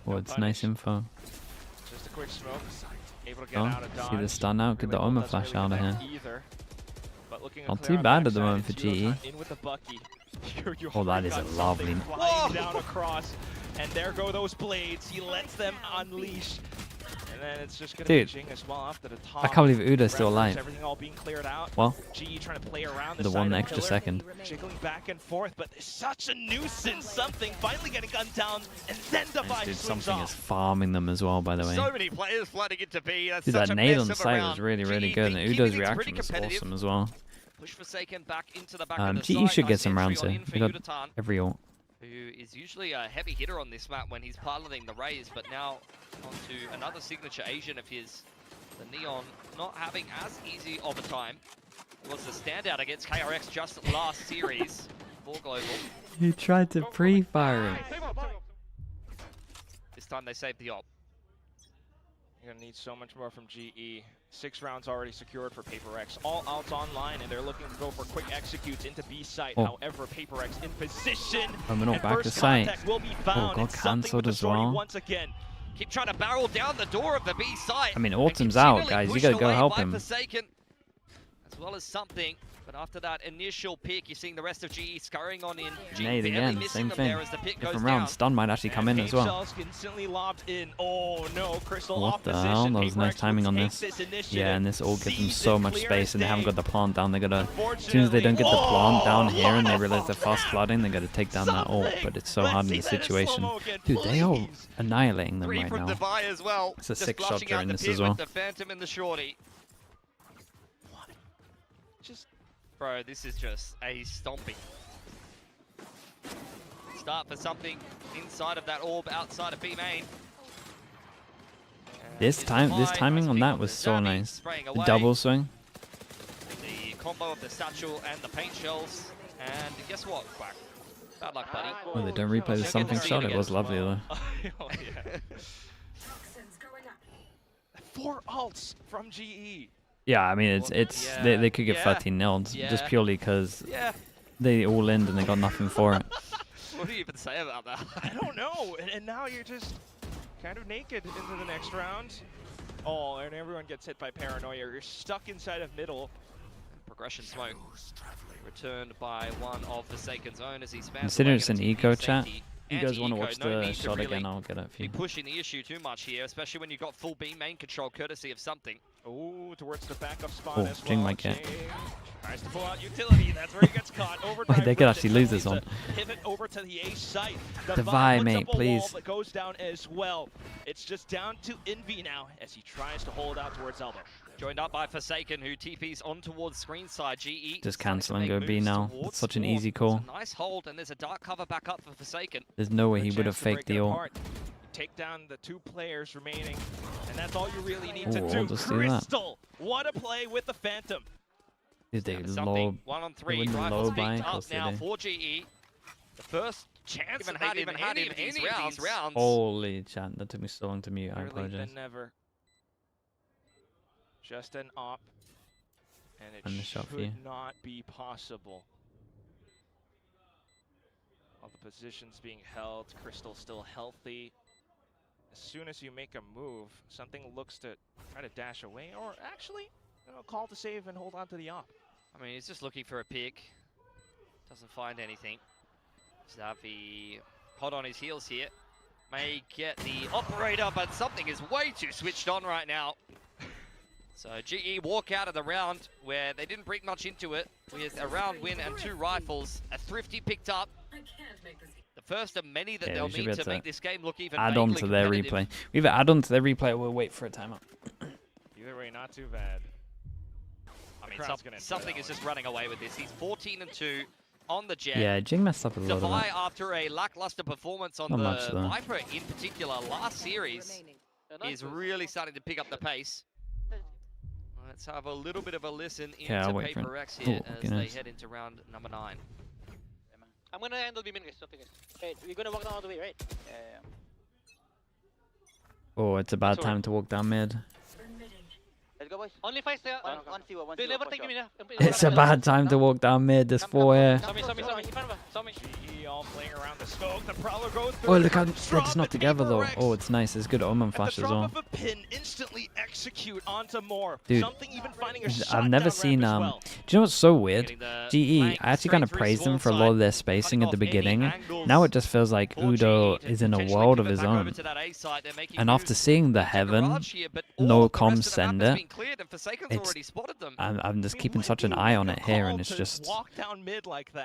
Oh, it's nice info.
Just a quick smoke. Able to get out of dodge.
See the stun out, get the armor flash out of here. Not too
Not
bad at the moment for GE. Oh, that is a lovely.
Down across, and there go those blades. He lets them unleash. And then it's just gonna be Jing as well after the top.
I can't believe Uda's still alive.
Everything all being cleared out.
Well,
GE trying to play around
the one extra
pillar,
second.
jiggling back and forth, but there's such a nuisance. Something finally getting gunned down, and then Device
Dude,
swings
something
off.
is farming them as well, by the way.
So many players flooding into B. That's
Dude,
such
that
a
nade
mess
on
of a
site
round.
was really, really
GE
good, and
keeping
Udo's
things
reaction
pretty
was
competitive.
awesome as well.
Push Forsaken back into the back of the
GE
side.
should get
Nice
some rounds
entry
here.
on in for
They got
Yutatan,
every ult.
who is usually a heavy hitter on this map when he's piloting the Rays, but now onto another signature Asian of his. The Neon not having as easy of a time. Was the standout against KRX just last series for Global.
He tried to pre-fire it.
This time they saved the op.
You're gonna need so much more from GE. 6 rounds already secured for Paper X. All outs online, and they're looking to go for quick executes into B site.
Oh.
However, Paper X in position.
Terminal
and
back to
first
site.
contact will be
Oh,
found.
got
It's something
cancelled
with
as
the shorty
well.
once again.
Keep trying to barrel down the door of the B site.
I mean, Autumn's out, guys. You gotta go help him.
Forsaken, as well as something. But after that initial pick, you're seeing the rest of GE scurrying on in.
Nade again, same thing. Different round. Stun might actually come in as well.
Instantly lobbed in. Oh no, Crystal
What
off
the
position.
hell? That was
Paper
nice
X
timing on
will
this.
take initiative.
Yeah, and this all gives them
Sees
so
it
much
clear
space,
as
and they haven't
day.
got the plant down. They gotta, as soon as they don't get the plant down here, and they realize they're fast flooding, they gotta take down that ult. But it's so hard in this situation. Dude, they are annihilating them right now.
Devi as well.
It's a
Just
6 shot
flushing out
during
the
this
pit
as well.
with the Phantom and the Shorty.
Just
Bro, this is just a stomping. Start for something inside of that orb, outside of B main.
This timing on that was so nice. The double swing.
The combo of the satchel and the paint shells. And guess what, Quack? Bad luck, buddy.
Oh, they don't replay the something shot. It was lovely though.
oh, yeah. 4 ults from GE.
Yeah, I mean it's
Yeah.
they could get
Yeah.
13 nils
Yeah.
just purely because
Yeah.
they all in and they got nothing for it.
What do you even say about that?
I don't know. And now you're just kind of naked into the next round. Oh, and everyone gets hit by paranoia. You're stuck inside of middle.
Progression smoke. Returned by one of Forsaken's own as he spams.
Consider it's an
away
eco
against
chat.
safety.
You guys want to watch
Anti-eco, no
the
need to
shot
really
again? I'll get it for
be
you.
pushing the issue too much here, especially when you've got full B main control courtesy of something.
Oh, towards the backup spot
Oh,
as well.
Jing might get.
Jing tries to pull out utility. That's where he gets caught. Overdrive
They could
ripped
actually
it,
lose
but
this one.
needs to Pivot over to the A site.
Devi,
puts
mate,
up a wall
please.
that goes down as well. It's just down to Envy now as he tries to hold out towards Elbow.
Joined up by Forsaken, who TP's on towards screen side. GE
Just
starting to
cancel and
make
go B
moves
now.
towards
It's such an
spawn.
easy call.
It's a nice hold, and there's a dark cover back up for Forsaken.
There's no way
A
he would have
chance to break
faked
it
the ult.
apart. Take down the 2 players remaining And that's all you really need
Ooh,
to
I'll
do.
just do that.
Crystal, what a play with the Phantom.
Did they
Something 1 on 3.
low
Rifles
buy?
picked up now for GE. The first chance even that they've
had
had in these rounds.
Holy chat, that took me so long to mute. I
Early
apologize.
than never. Just an op. And it
And the shot for you.
should not be possible. All the positions being held, Crystal still healthy. As soon as you make a move, something looks to try to dash away, or actually, call to save and hold on to the op.
I mean, he's just looking for a pick. Doesn't find anything. Xavi hot on his heels here. May get the operator, but something is way too switched on right now. So GE walk out of the round where they didn't bring much into it with a round win and 2 rifles. A Thrifty picked up. The first of many that they'll need to make this game look even
add on to their replay. We either add on to their replay or we'll wait for a timeout.
Either way, not too bad.
I mean, something is just running away with this. He's 14-2 on the Jet.
Yeah, Jing messed up a little
Defy,
bit.
after a lackluster performance on
Not much,
the
though.
Viper in particular last series, is really starting to pick up the pace. Let's have a little bit of a listen into Paper X here as they head into round number 9.
I'm gonna handle B-min, guys. Wait, we're gonna walk down all the way, right? Yeah.
Oh, it's a bad time to walk down mid.
Let's go, boys. Only 5 stay. One C, one C. Never take me,
It's a bad time to walk down mid. There's 4 here.
Saw me. Saw me.
GE all playing around the scope. The Prowler goes
Oh, look how they're just not together though. Oh, it's nice. There's good Omen flash as well.
At the drop of a pin, instantly execute onto more.
Dude,
Something even finding a
I've never seen do you know what's so weird? GE, I actually kind of praised them for a lot of their spacing at the beginning. Now it just feels like Udo is in a world of his own. And after seeing the Heaven, no comms sender, I'm just keeping such an eye on it here, and it's just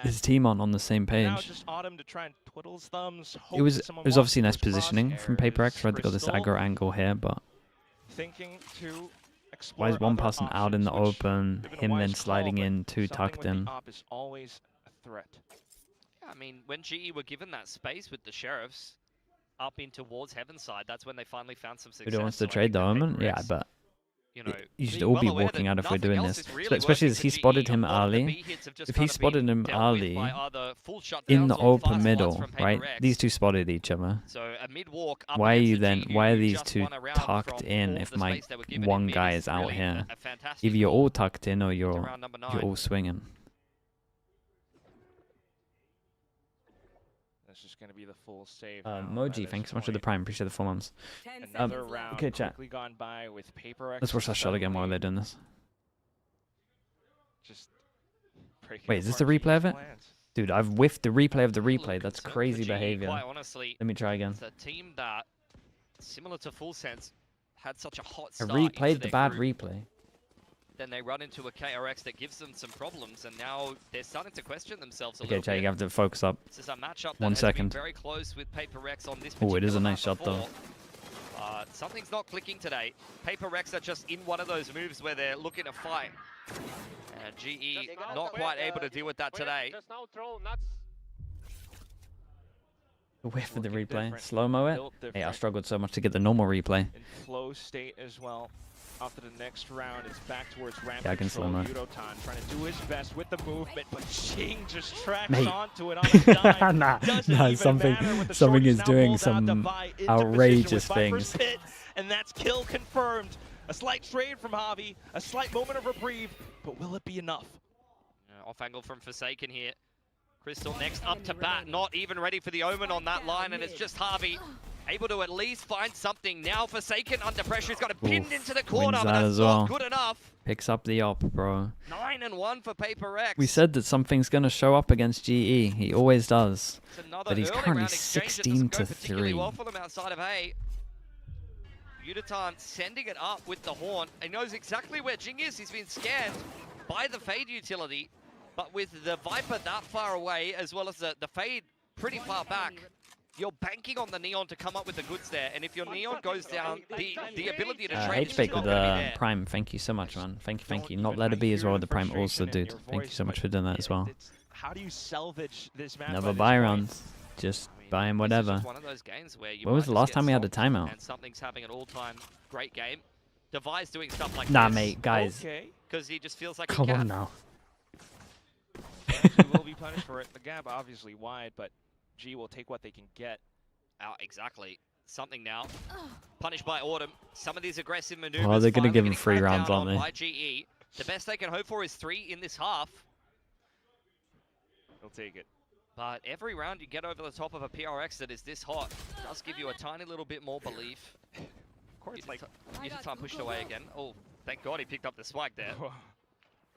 his team on the same page. It was obviously nice positioning from Paper X, right? They got this aggro angle here, but why is one person out in the open, him then sliding in, 2 tucked in?
I mean, when GE were given that space with the Sheriffs up in towards Heaven's side, that's when they finally found some success.
Udo wants to trade the Omen? Yeah, but you should all be walking out if we're doing this. So especially as he spotted him early. If he spotted him early in the open middle, right? These 2 spotted each other. Why are these 2 tucked in if my one guy is out here? Either you're all tucked in or you're all swinging.
Going to be the full save.
Moji, thanks so much for the prime. Appreciate the 4 months.
Another round
okay, chat.
gone by with Paper X.
Let's watch that shot again while they're doing this. Wait, is this the replay of it? Dude, I've whiffed the replay of the replay. That's crazy behavior. Let me try again.
It's a team that, similar to Full Sense, had such a hot
I
start.
replayed the bad replay.
Then they run into a KRX that gives them some problems, and now they're starting to question themselves a
Okay,
little
Jay,
bit.
you have to focus up.
This is a matchup that
1
has
second.
been very close with Paper X on this
Oh, it is a
particular
nice shot
before.
though.
Something's not clicking today. Paper X are just in one of those moves where they're looking to fight. GE not quite able to deal with that today.
Just now throw nuts.
Whiff of the replay. Slow-mo it. Hey, I struggled so much to get the normal replay.
In flow state as well. After the next round, it's back towards ramp
Yeah, I can
control.
slow-mo.
Udotan trying to do his best with the movement, but Jing just tracks
Mate.
onto it on a dime.
nah, something is doing some outrageous things.
Pit, and that's kill confirmed. A slight trade from Javi, a slight moment of reprieve, but will it be enough?
Off angle from Forsaken here. Crystal next up to bat, not even ready for the Omen on that line, and it's just Javi. Able to at least find something. Now Forsaken under pressure. He's got it pinned into the corner, but that's not good enough.
Picks up the op, bro.
9-1 for Paper X.
We said that something's going to show up against GE. He always does. But he's currently 16-3.
Well for them outside of A. Udotan sending it up with the Horn. He knows exactly where Jing is. He's been scanned by the Fade utility. But with the Viper that far away, as well as the Fade pretty far back, you're banking on the Neon to come up with the goods there, and if your Neon goes down, the ability to trade
H-Bake with the Prime, thank you so much, man. Thank you. Not Let It Be as well with the Prime also, dude. Thank you so much for doing that as well.
How do you salvage this match?
Never buy rounds. Just buying whatever.
One of those games where you
when was the last time we had a timeout?
And something's having an all-time great game. Devi's doing stuff like
nah,
this.
mate, guys.
Because he just feels like
come on now.
He will be punished for it. The gap obviously wide, but G will take what they can get.
Exactly. Something now. Punished by Autumn. Some of these aggressive maneuvers.
Oh, they're gonna give him 3 rounds, aren't they?
By GE. The best they can hope for is 3 in this half.
They'll take it.
But every round you get over the top of a PRX that is this hot does give you a tiny little bit more belief.
Of course, like
Yuta pushed away again. Oh, thank God he picked up the swag there.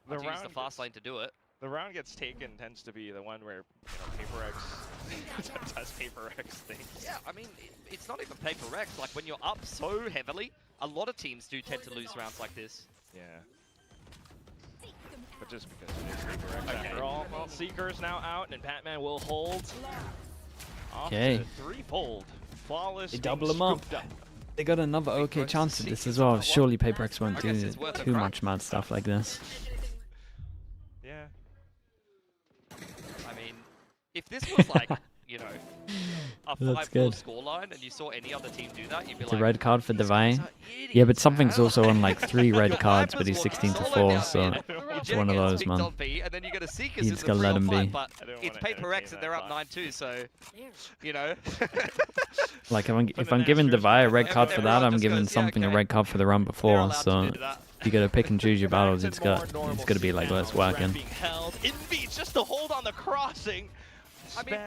The round used the fast lane to do it.
The round gets taken tends to be the one where Paper X does Paper X things.
Yeah, I mean, it's not even Paper X. Like when you're up so heavily, a lot of teams do tend to lose rounds like this.
Yeah. But just because it is Paper X after all. Well, Seeker's now out, and Batman will hold.
Okay.
Threefold. Flawless.
They double them up. They got another okay chance at this as well. Surely Paper X won't do too much mad stuff like this.
Yeah.
I mean, if this was like, you know, a 5-4 scoreline and you saw any other team do that, you'd be
it's
like,
a red card for Divine. Yeah, but something's also on like 3 red cards, but he's 16-4, so it's one of those, man. You just gotta let him be.
But it's Paper X and they're up 9-2, so, you know.
Like if I'm giving Divine a red card for that, I'm giving something a red card for the round before, so you gotta pick and choose your battles. It's gotta be like, let's whack him.
Inbeats just to hold on the crossing.
I mean,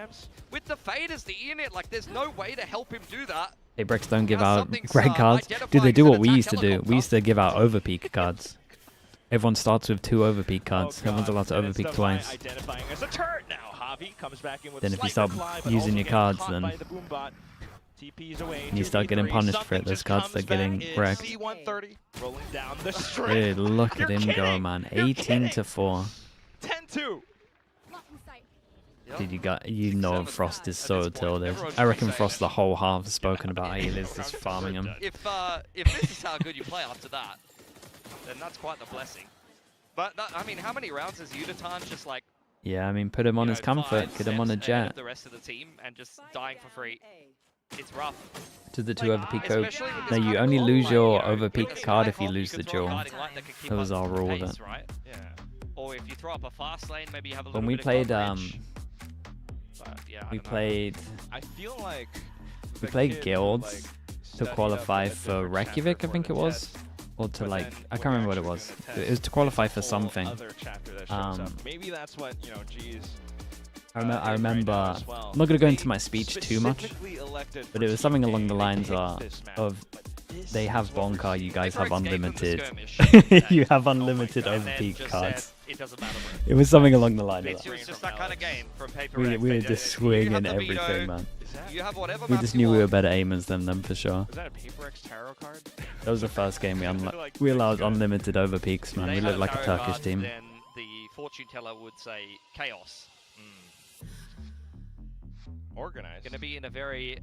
with the faders, the unit, like there's no way to help him do that.
Hey, Brex don't give out red cards. Dude, they do what we used to do. We used to give out overpeak cards. Everyone starts with 2 overpeak cards. Everyone's allowed to overpeak twice. Then if you start using your cards, then you start getting punished for it. Those cards start getting wrecked. Dude, look at him go, man. 18-4.
10-2.
Dude, you know Frost is so tilted. I reckon Frost the whole half has spoken about how he lives just farming him.
If this is how good you play after that, then that's quite the blessing. But I mean, how many rounds has Udatan just like?
Yeah, I mean, put him on his comfort, get him on a jet.
The rest of the team and just dying for free. It's rough.
To the 2 overpeak code. No, you only lose your overpeak card if you lose the duel. That was our rule with it.
Yeah. Or if you throw up a fast lane, maybe you have a little
when we
bit
played,
of
I feel like
we played guilds to qualify for Reykjavik, I think it was, or to like I can't remember what it was. It was to qualify for something.
Maybe that's what G's.
I remember. I'm not gonna go into my speech too much, but it was something along the lines of they have Bonka, you guys have unlimited. You have unlimited overpeak cards.
It doesn't matter.
It was something along the line of that.
It's just that kind of game from Paper
We were just swinging everything, man. We just knew we were better aimers than them for sure.
Was that a Paper X tarot card?
That was the first game we allowed unlimited overpeaks, man. We looked like a Turkish team.
Then the fortune teller would say chaos.
Organized.
Going to be in a very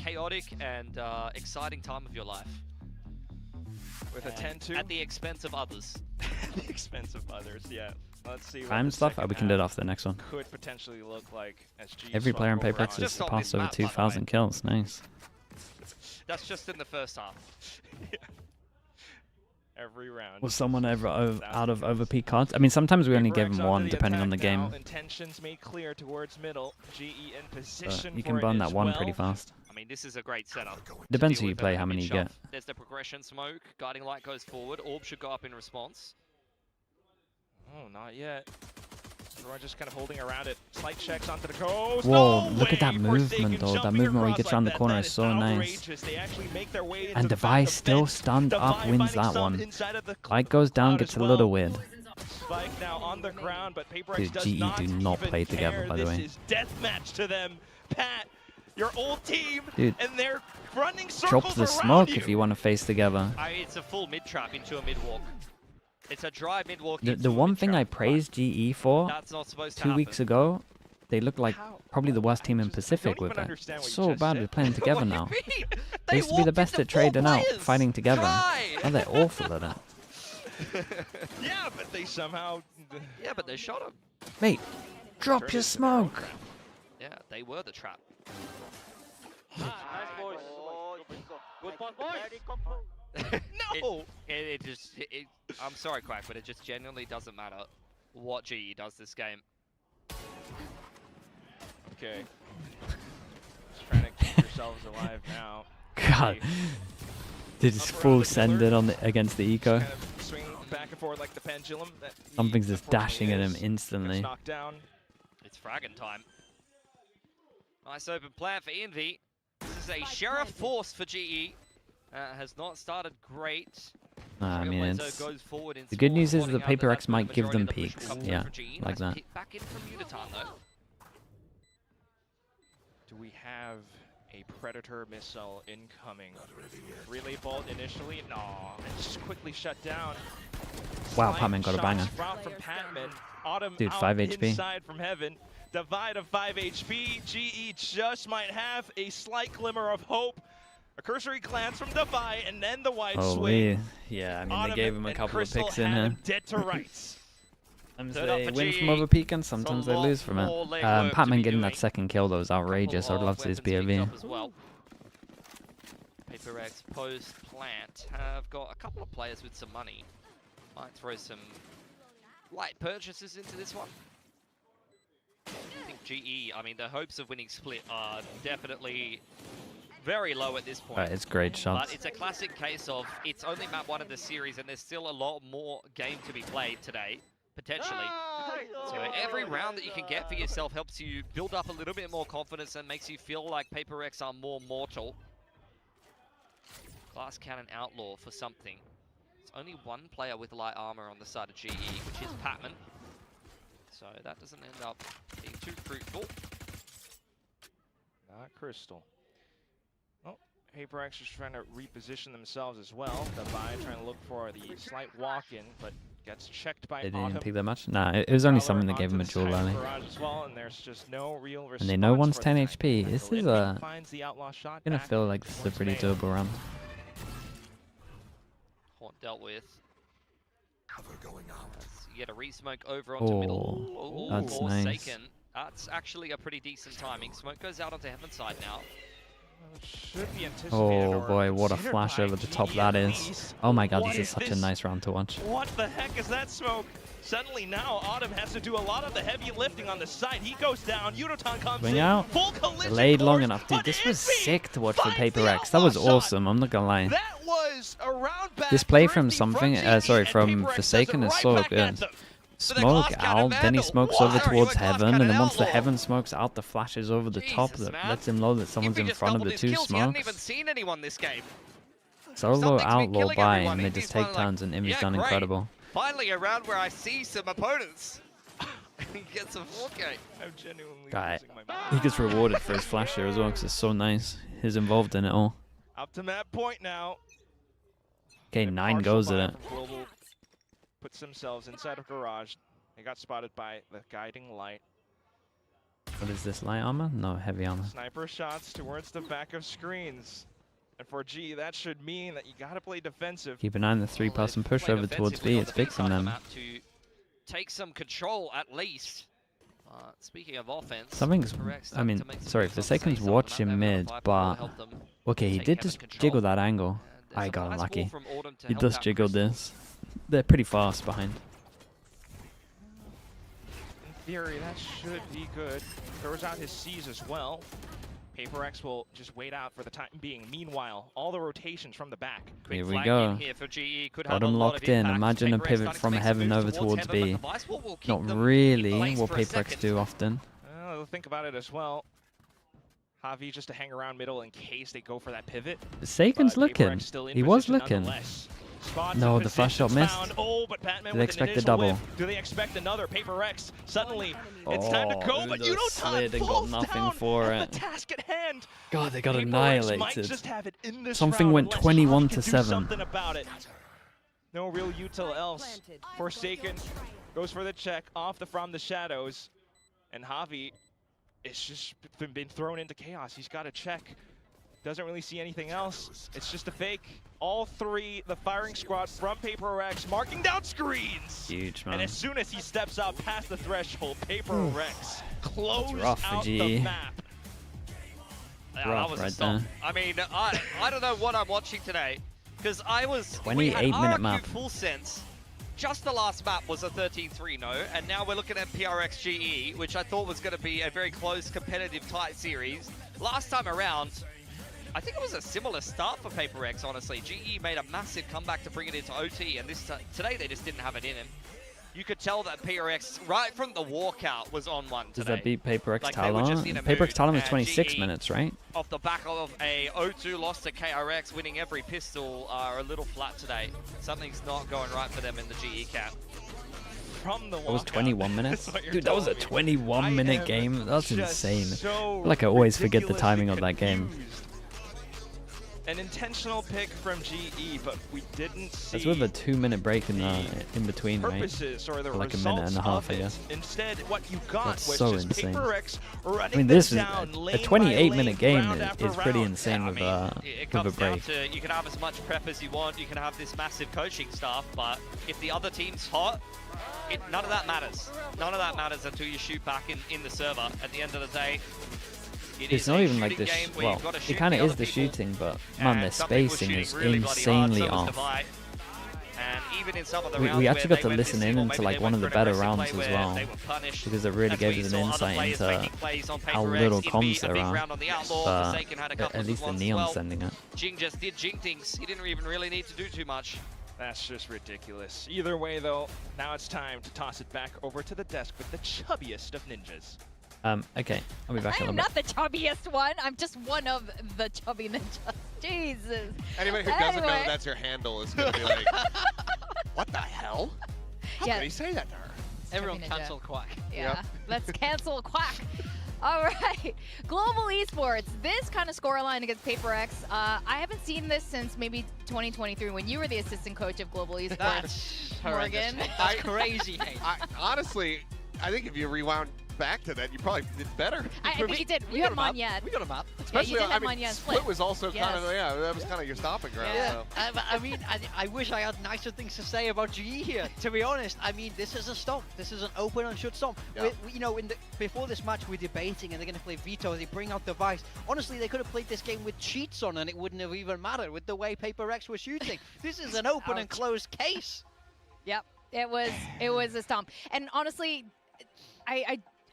chaotic and exciting time of your life.
With a 10-2?
At the expense of others.
At the expense of others, yeah. Let's see.
Time stuff? Oh, we can do it after the next one.
Could potentially look like SG.
Every player in Paper X has surpassed over 2,000 kills. Nice.
That's just in the first half.
Yeah. Every round.
Was someone ever out of overpeak cards? I mean, sometimes we only give them 1 depending on the game.
Intentions made clear towards middle. GE in position.
You can burn that 1 pretty fast.
I mean, this is a great setup.
Depends who you play, how many you get.
There's the progression smoke. Guiding light goes forward. Orb should go up in response.
Oh, not yet. We're just kind of holding around it. Slight checks onto the coast.
Whoa, look at that movement, though. That movement where he gets around the corner is so nice. And Device still stunned up, wins that one. Light goes down, gets a little weird.
Spike now on the ground, but Paper
Dude, GE do not play together, by the way.
This is deathmatch to them. Pat, your old team,
dude,
and they're running circles
drop the smoke if you want to face together.
It's a full mid trap into a mid walk. It's a dry mid walk.
The one thing I praised GE for 2 weeks ago, they look like probably the worst team in Pacific with it. So bad with playing together now. They used to be the best at trading out, fighting together. Now they're awful at it.
Yeah, but they somehow.
Yeah, but they shot him.
Mate, drop your smoke.
Yeah, they were the trap.
Nice boys. Good pass, boys.
No! I'm sorry, Quack, but it just genuinely doesn't matter what GE does this game.
Okay. Just trying to keep yourselves alive now.
God. They just full send it on the, against the eco.
Kind of swing back and forth like the pendulum. That
Something's just dashing at him instantly.
Knocked down.
It's fragging time. Nice open plan for Envy. This is a Sheriff force for GE. Has not started great.
I mean, it's, the good news is the Paper X might give them peaks. Yeah, like that.
Back in from Uniton, though.
Do we have a Predator missile incoming? Relay bolt initially? No, it's just quickly shut down.
Wow, Patman got a banger.
From Patman. Autumn
Dude, 5 HP.
Inside from heaven. Divide of 5 HP. GE just might have a slight glimmer of hope. A cursory glance from Divide, and then the wide swing.
Yeah, I mean, they gave him a couple of picks in here.
Dead to rights.
Sometimes they win from overpeak and sometimes they lose from it. Patman getting that second kill though was outrageous. I would love to see his POV.
Well. Paper X post plant have got a couple of players with some money. Might throw some light purchases into this one. I think GE, I mean, the hopes of winning split are definitely very low at this point.
It's great shots.
But it's a classic case of it's only map 1 of the series and there's still a lot more game to be played today, potentially. So every round that you can get for yourself helps you build up a little bit more confidence and makes you feel like Paper X are more mortal. Glass Cannon Outlaw for something. It's only one player with light armor on the side of GE, which is Patman. So that doesn't end up being too fruitful.
Not Crystal. Oh, Paper X is trying to reposition themselves as well. Divide trying to look for the slight walk-in, but gets checked by
They
Autumn.
didn't pick that much? Nah, it was only something that gave him a jewel early.
Well, and there's just no real
and they know one's 10 HP. This is
gonna
feel like this is a pretty doable round.
Haunt dealt with. You get a re-smoke over onto middle.
Oh, that's nice.
That's actually a pretty decent timing. Smoke goes out onto Heaven side now.
Should be anticipated.
Oh boy, what a flash over the top that is. Oh my god, this is such a nice round to watch.
What the heck is that smoke? Suddenly now, Autumn has to do a lot of the heavy lifting on the side. He goes down, Uniton comes
Swing
in,
out.
full collision
Delayed long
course,
enough. Dude, this was sick to watch for Paper X. That
outlaw
was
shot.
awesome, I'm not gonna lie.
That was a round back
This play from
thrifty
something,
from
sorry,
GE,
from
and Paper X
Forsaken
does
is
it
so
right back
good.
at them.
Smoke out, then he smokes over towards Heaven, and then once the
Outlaw.
Heaven smokes out, the flashes over the top
Jesus,
that
man.
lets him know that someone's in front of the two
He hadn't even
smokes.
seen anyone this game.
Solo
Something's been
Outlaw
killing
by,
everyone.
and they
He's
just take
finally like,
turns, and Imi's
yeah,
done
great.
incredible.
Finally, a round where I see some opponents. He gets a 4K.
I'm genuinely
Guy,
losing my mind.
he gets rewarded for his flash here as well, because it's so nice. He's involved in it all.
Up to map point now.
Okay,
And
9
partial
goes at
buy
it.
from Global puts themselves inside of garage. They got spotted by the guiding light.
What is this, light armor? No, heavy armor.
Sniper shots towards the back of screens. And for G, that should mean that you gotta play defensive.
Keep an eye on the 3-person push over towards B. It's big from them.
To take some control at least. Speaking of offense,
Something's, I mean, sorry, Forsaken's watching mid, but okay, he did just jiggle that angle. I got unlucky. He just jiggled this. They're pretty fast behind.
In theory, that should be good. Throws out his C's as well. Paper X will just wait out for the time being. Meanwhile, all the rotations from the back.
Here we go. Got him locked in. Imagine a pivot from Heaven over towards B. Not really what Paper X do often.
Well, think about it as well. Javi just to hang around middle in case they go for that pivot.
Forsaken's looking. He was looking. No, the flash shot missed.
Oh, but
Do they expect a double?
Do they expect another? Paper X, suddenly, it's time to go, but
Udo slid and got nothing for it.
The task at hand.
God, they got
Paper X
annihilated.
might just have it in this
Something
round
went
unless
21
Javi
to
can do
7.
something about it. No real util else. Forsaken goes for the check off from the shadows, and Javi it's just been thrown into chaos. He's got to check. Doesn't really see anything else. It's just a fake. All three, the firing squad from Paper X, marking down screens.
Huge, man.
And as soon as he steps out past the threshold, Paper X closes
rough for
out
GE.
the map.
rough right there.
I mean, I don't know what I'm watching today, because I was
28-minute map.
Full sense. Just the last map was a 13-3, no, and now we're looking at PRX GE, which I thought was going to be a very close, competitive, tight series. Last time around, I think it was a similar start for PaperX, honestly. GE made a massive comeback to bring it into OT, and today they just didn't have it in him. You could tell that PRX, right from the walkout, was on one today.
Does that beat PaperX Talon? PaperX Talon was 26 minutes, right?
Off the back of a 0-2 loss to KRX, winning every pistol, are a little flat today. Something's not going right for them in the GE camp.
From the walkout.
That was 21 minutes? Dude, that was a 21-minute game. That's insane. So I always forget the timing of that game.
An intentional pick from GE, but we didn't see.
That's with a 2-minute break in between, right?
Or the
like a minute and a half, I guess.
Instead, what you got
That's
was
so
just
insane.
PaperX running
I mean, this is a
down,
28-minute game is pretty
round.
insane with a break.
You can have as much prep as you want. You can have this massive coaching staff, but if the other team's hot, none of that matters. None of that matters until you shoot back in the server. At the end of the day.
It's not even like this. Well, it kind of is the shooting, but man, their spacing is insanely off. We actually got to listen in into like one of the better rounds as well, because it really gave us an insight into how little comms there are. But at least the Neon's sending it.
Jing just did Jing things. He didn't even really need to do too much.
That's just ridiculous. Either way, though, now it's time to toss it back over to the desk with the chubbiest of ninjas.
Okay, I'll be back in a
I'm
bit.
not the chubbiest one. I'm just one of the chubby ninjas. Jesus.
Anybody who doesn't know that's your handle is going to be like, what the hell? How can he say that to her?
Everyone cancel Quack.
Yeah, let's cancel Quack. All right, Global Esports. This kind of scoreline against PaperX. I haven't seen this since maybe 2023 when you were the assistant coach of Global Esports.
That's
Morgan.
That's crazy.
Honestly, I think if you rewound back to that, you probably did better.
I think you did. You had Monyet.
We got a map.
Especially,
yeah, you did
Split was also kind of, that was kind of your stopping ground.
Yeah.
So.
I mean, I wish I had nicer things to say about GE here. To be honest, I mean, this is a stomp. This is an open and shut stomp.
Yeah.
You know, before this match, we're debating, and they're going to play Veto. They bring out the Vice. Honestly, they could have played this game with cheats on, and it wouldn't have even mattered with the way PaperX were shooting. This is an open and closed case.
Yep, it was a stomp. And honestly,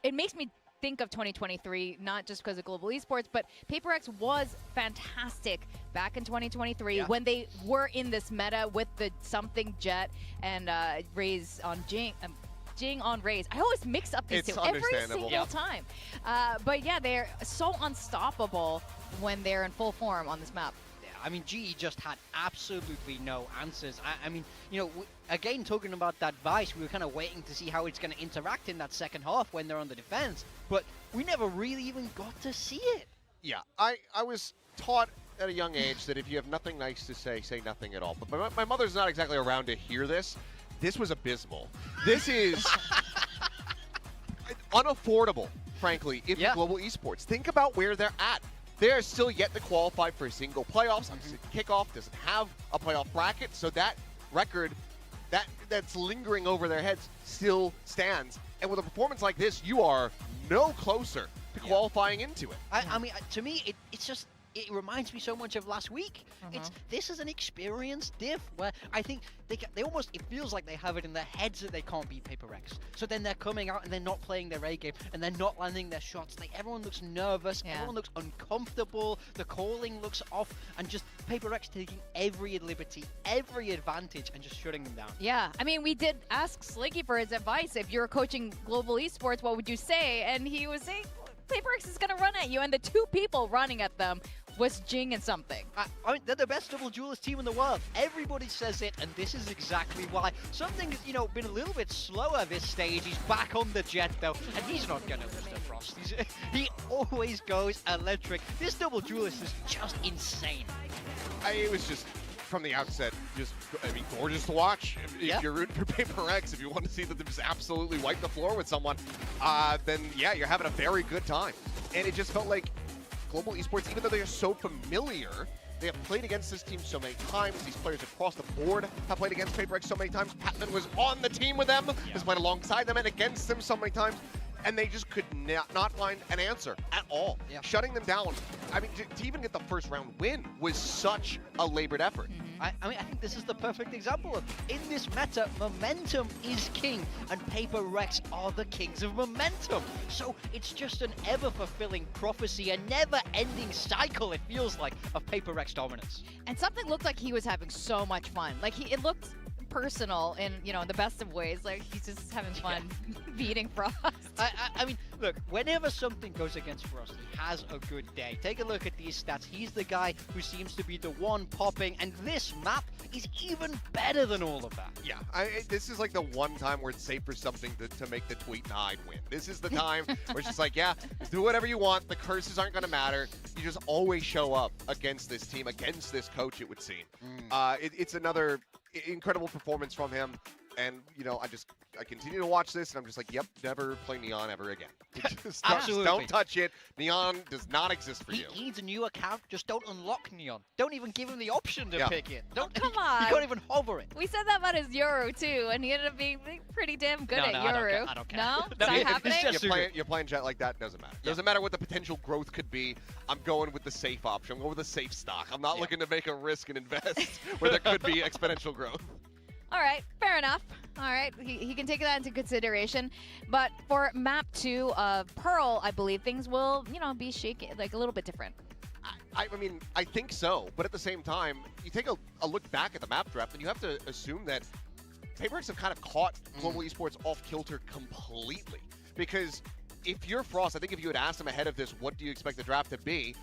it makes me think of 2023, not just because of Global Esports, but PaperX was fantastic back in 2023 when they were in this meta with the something Jet and Raze on Jing on Raze. I always mix up these two every single time. But yeah, they're so unstoppable when they're in full form on this map.
I mean, GE just had absolutely no answers. I mean, you know, again, talking about that Vice, we were kind of waiting to see how it's going to interact in that second half when they're on the defense, but we never really even got to see it.
Yeah, I was taught at a young age that if you have nothing nice to say nothing at all. But my mother's not exactly around to hear this. This was abysmal. This is unaffordable, frankly, if you're Global Esports. Think about where they're at. They are still yet to qualify for a single playoffs. Kickoff doesn't have a playoff bracket, so that record that's lingering over their heads still stands. And with a performance like this, you are no closer to qualifying into it.
I mean, to me, it reminds me so much of last week. This is an experienced diff where I think they almost, it feels like they have it in their heads that they can't beat PaperX. So then they're coming out and they're not playing their A game and they're not landing their shots. Like everyone looks nervous, everyone looks uncomfortable, the calling looks off, and just PaperX taking every liberty, every advantage, and just shutting them down.
Yeah, I mean, we did ask Sliggy for his advice. If you're coaching Global Esports, what would you say? And he was saying, PaperX is going to run at you, and the two people running at them was Jing and something.
I mean, they're the best double duelist team in the world. Everybody says it, and this is exactly why. Something's, you know, been a little bit slower this stage. He's back on the Jet, though, and he's not going to lose to Frost. He always goes electric. This double duelist is just insane.
It was just, from the outset, gorgeous to watch. If you're rooting for PaperX, if you want to see that they just absolutely wipe the floor with someone, then yeah, you're having a very good time. And it just felt like Global Esports, even though they are so familiar, they have played against this team so many times. These players across the board have played against PaperX so many times. Patman was on the team with them, has played alongside them and against them so many times. and they just could not find an answer at all.
Yeah.
Shutting them down, I mean, to even get the first round win was such a labored effort.
I think this is the perfect example of, in this meta, momentum is king, and Paper Rex are the kings of momentum. So it's just an ever-fulfilling prophecy, a never-ending cycle, it feels like, of Paper Rex dominance.
And something looked like he was having so much fun. Like, it looked personal in, you know, in the best of ways. Like, he's just having fun beating Frost.
I mean, look, whenever something goes against Frost, he has a good day. Take a look at these stats. He's the guy who seems to be the one popping, and this map is even better than all of that.
Yeah, this is like the one time where it's safe for something to make the tweet and hide win. This is the time where it's just like, yeah, do whatever you want. The curses aren't going to matter. You just always show up against this team, against this coach, it would seem. It's another incredible performance from him. And, you know, I continue to watch this, and I'm just like, yep, never play Neon ever again. Just don't touch it. Neon does not exist for you.
He needs a new account. Just don't unlock Neon. Don't even give him the option to pick it. Don't,
come on.
You can't even hover it.
We said that about his Euro, too, and he ended up being pretty damn good at Euro.
I don't care.
No? Is that happening?
You're playing Jet like that, doesn't matter. Doesn't matter what the potential growth could be. I'm going with the safe option. I'm going with the safe stock. I'm not looking to make a risk and invest where there could be exponential growth.
All right, fair enough. All right, he can take that into consideration. But for map 2 of Pearl, I believe things will, you know, be shaky, like a little bit different.
I mean, I think so. But at the same time, you take a look back at the map draft, and you have to assume that PaperX have kind of caught Global Esports off kilter completely. Because if you're Frost, I think if you had asked him ahead of this, what do you expect the draft to be?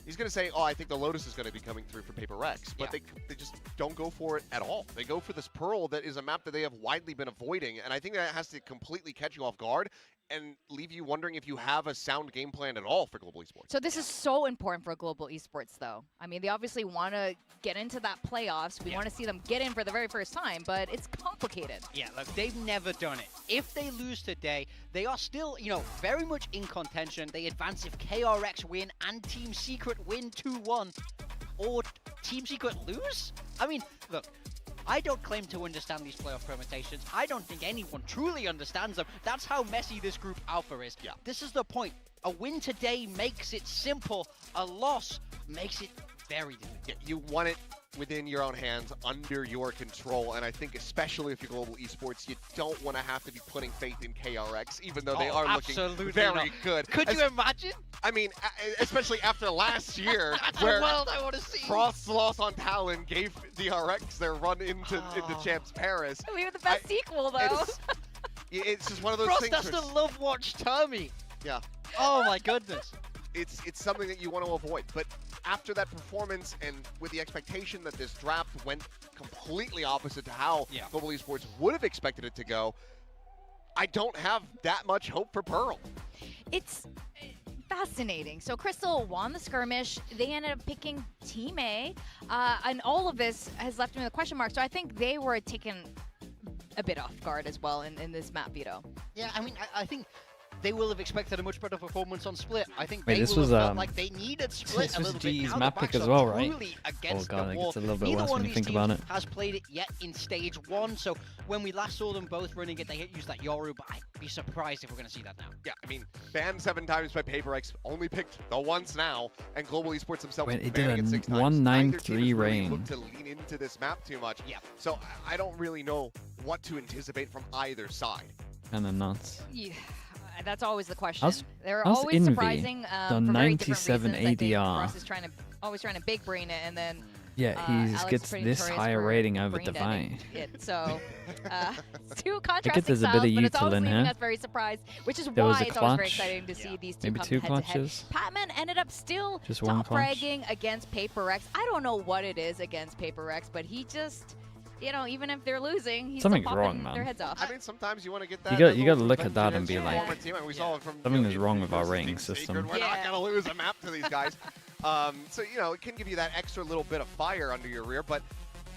He's going to say, oh, I think the Lotus is going to be coming through for Paper Rex. But they just don't go for it at all. They go for this Pearl that is a map that they have widely been avoiding. And I think that has to completely catch you off guard and leave you wondering if you have a sound game plan at all for Global Esports.
So this is so important for Global Esports, though. I mean, they obviously want to get into that playoffs. We want to see them get in for the very first time, but it's complicated.
Yeah, look, they've never done it. If they lose today, they are still, you know, very much in contention. They advance if KRX win and Team Secret win 2-1. Or Team Secret lose? I mean, look, I don't claim to understand these playoff permutations. I don't think anyone truly understands them. That's how messy this group alpha is.
Yeah.
This is the point. A win today makes it simple. A loss makes it very difficult.
Yeah, you want it within your own hands, under your control, and I think especially if you're Global Esports, you don't want to have to be putting faith in KRX, even though they are looking very good.
Could you imagine?
I mean, especially after last year,
That's
where
the world I want to see.
Frost's loss on Talon gave DRX their run into Champs Paris.
We were the best sequel, though.
It's just one of those
Frost
things.
Frost has to love watch Tommy.
Yeah.
Oh my goodness.
It's something that you want to avoid, but after that performance and with the expectation that this draft went completely opposite to how Global Esports would have expected it to go, I don't have that much hope for Pearl.
It's fascinating. So Crystal won the skirmish. They ended up picking Team A, and all of this has left me with a question mark. So I think they were taken a bit off guard as well in this map veto.
Yeah, I mean, I think they will have expected a much better performance on Split. I think
Wait,
they
this
will
was,
have felt like they needed Split a little bit.
G's
Now
map
the
pick
backs
as
are
well, right?
truly against
Oh god,
the
it
wall.
gets a little bit
Neither
worse
one
when
of
you
these
think about it.
teams has played it yet in Stage 1, so when we last saw them both running it, they used that Yoru, but I'd be surprised if we're going to see that now.
Yeah, I mean, banned 7 times by PaperX, only picked the once now, and Global Esports themselves
Wait, it
banning
did a
it 6 times.
193 rain.
Look to lean into this map too much.
Yeah.
So I don't really know what to anticipate from either side.
Kinda nuts.
Yeah, that's always the question. They're
how's
always
Envy
surprising
the
for very different
97
reasons. I think
ADR?
Frost is always trying to big brain it, and then
Yeah, he
Alex
gets
is pretty
this
notorious
higher
for
rating over
brain deading
Divine.
it. So it's two contrasting
there's a bit
styles,
of
but it's always
util in
leaving
here.
us very surprised, which is
There was
why
a
it's always very
clutch.
exciting to see these two
Maybe
come
2
head to head.
clutches.
Patman ended up still
Just one
top
clutch.
fragging against PaperX. I don't know what it is against PaperX, but he just, you know, even if they're losing, he's
Something's
still
wrong,
popping
man.
their heads off.
I mean, sometimes you want to get that.
You got to look at that and be like,
We saw it from,
something is wrong with our rating system.
We're not going to lose a map to these guys. So, you know, it can give you that extra little bit of fire under your rear, but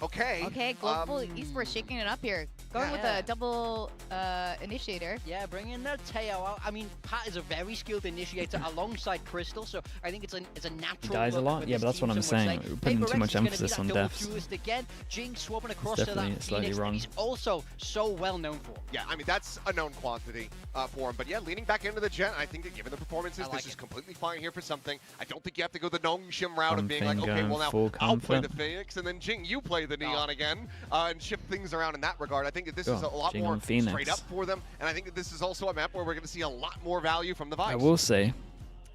Okay.
Okay, Global Esports shaking it up here. Going with a double initiator.
Yeah, bringing their Teo out. I mean, Pat is a very skilled initiator alongside Crystal, so I think it's a natural.
He dies a lot? Yeah, but that's what I'm saying. We're putting too much emphasis on deaths.
Again. Jing swapping across
it's
to that
slightly
Phoenix
wrong.
that he's also so well known for.
Yeah, I mean, that's a known quantity for him. But yeah, leaning back into the Jet, I think that given the performances, this is completely fine here for something. I don't think you have to go the Nongshim route of being like, okay, well now I'll play the Phoenix, and then Jing, you play the Neon again, and shift things around in that regard. I think that this is a lot more straight up for them, and I think that this is also a map where we're going to see a lot more value from the Vibes.
I will say,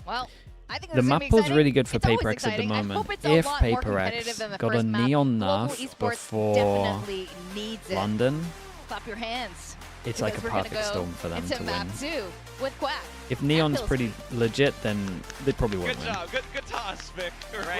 well, I think
the map pool's really good for PaperX at the moment. If PaperX got a Neon nerf before London,
clap your hands.
It's like a perfect storm for them to win.
Map 2 with Quack.
If Neon's pretty legit, then they probably won't win.
Good job, good toss, Vic.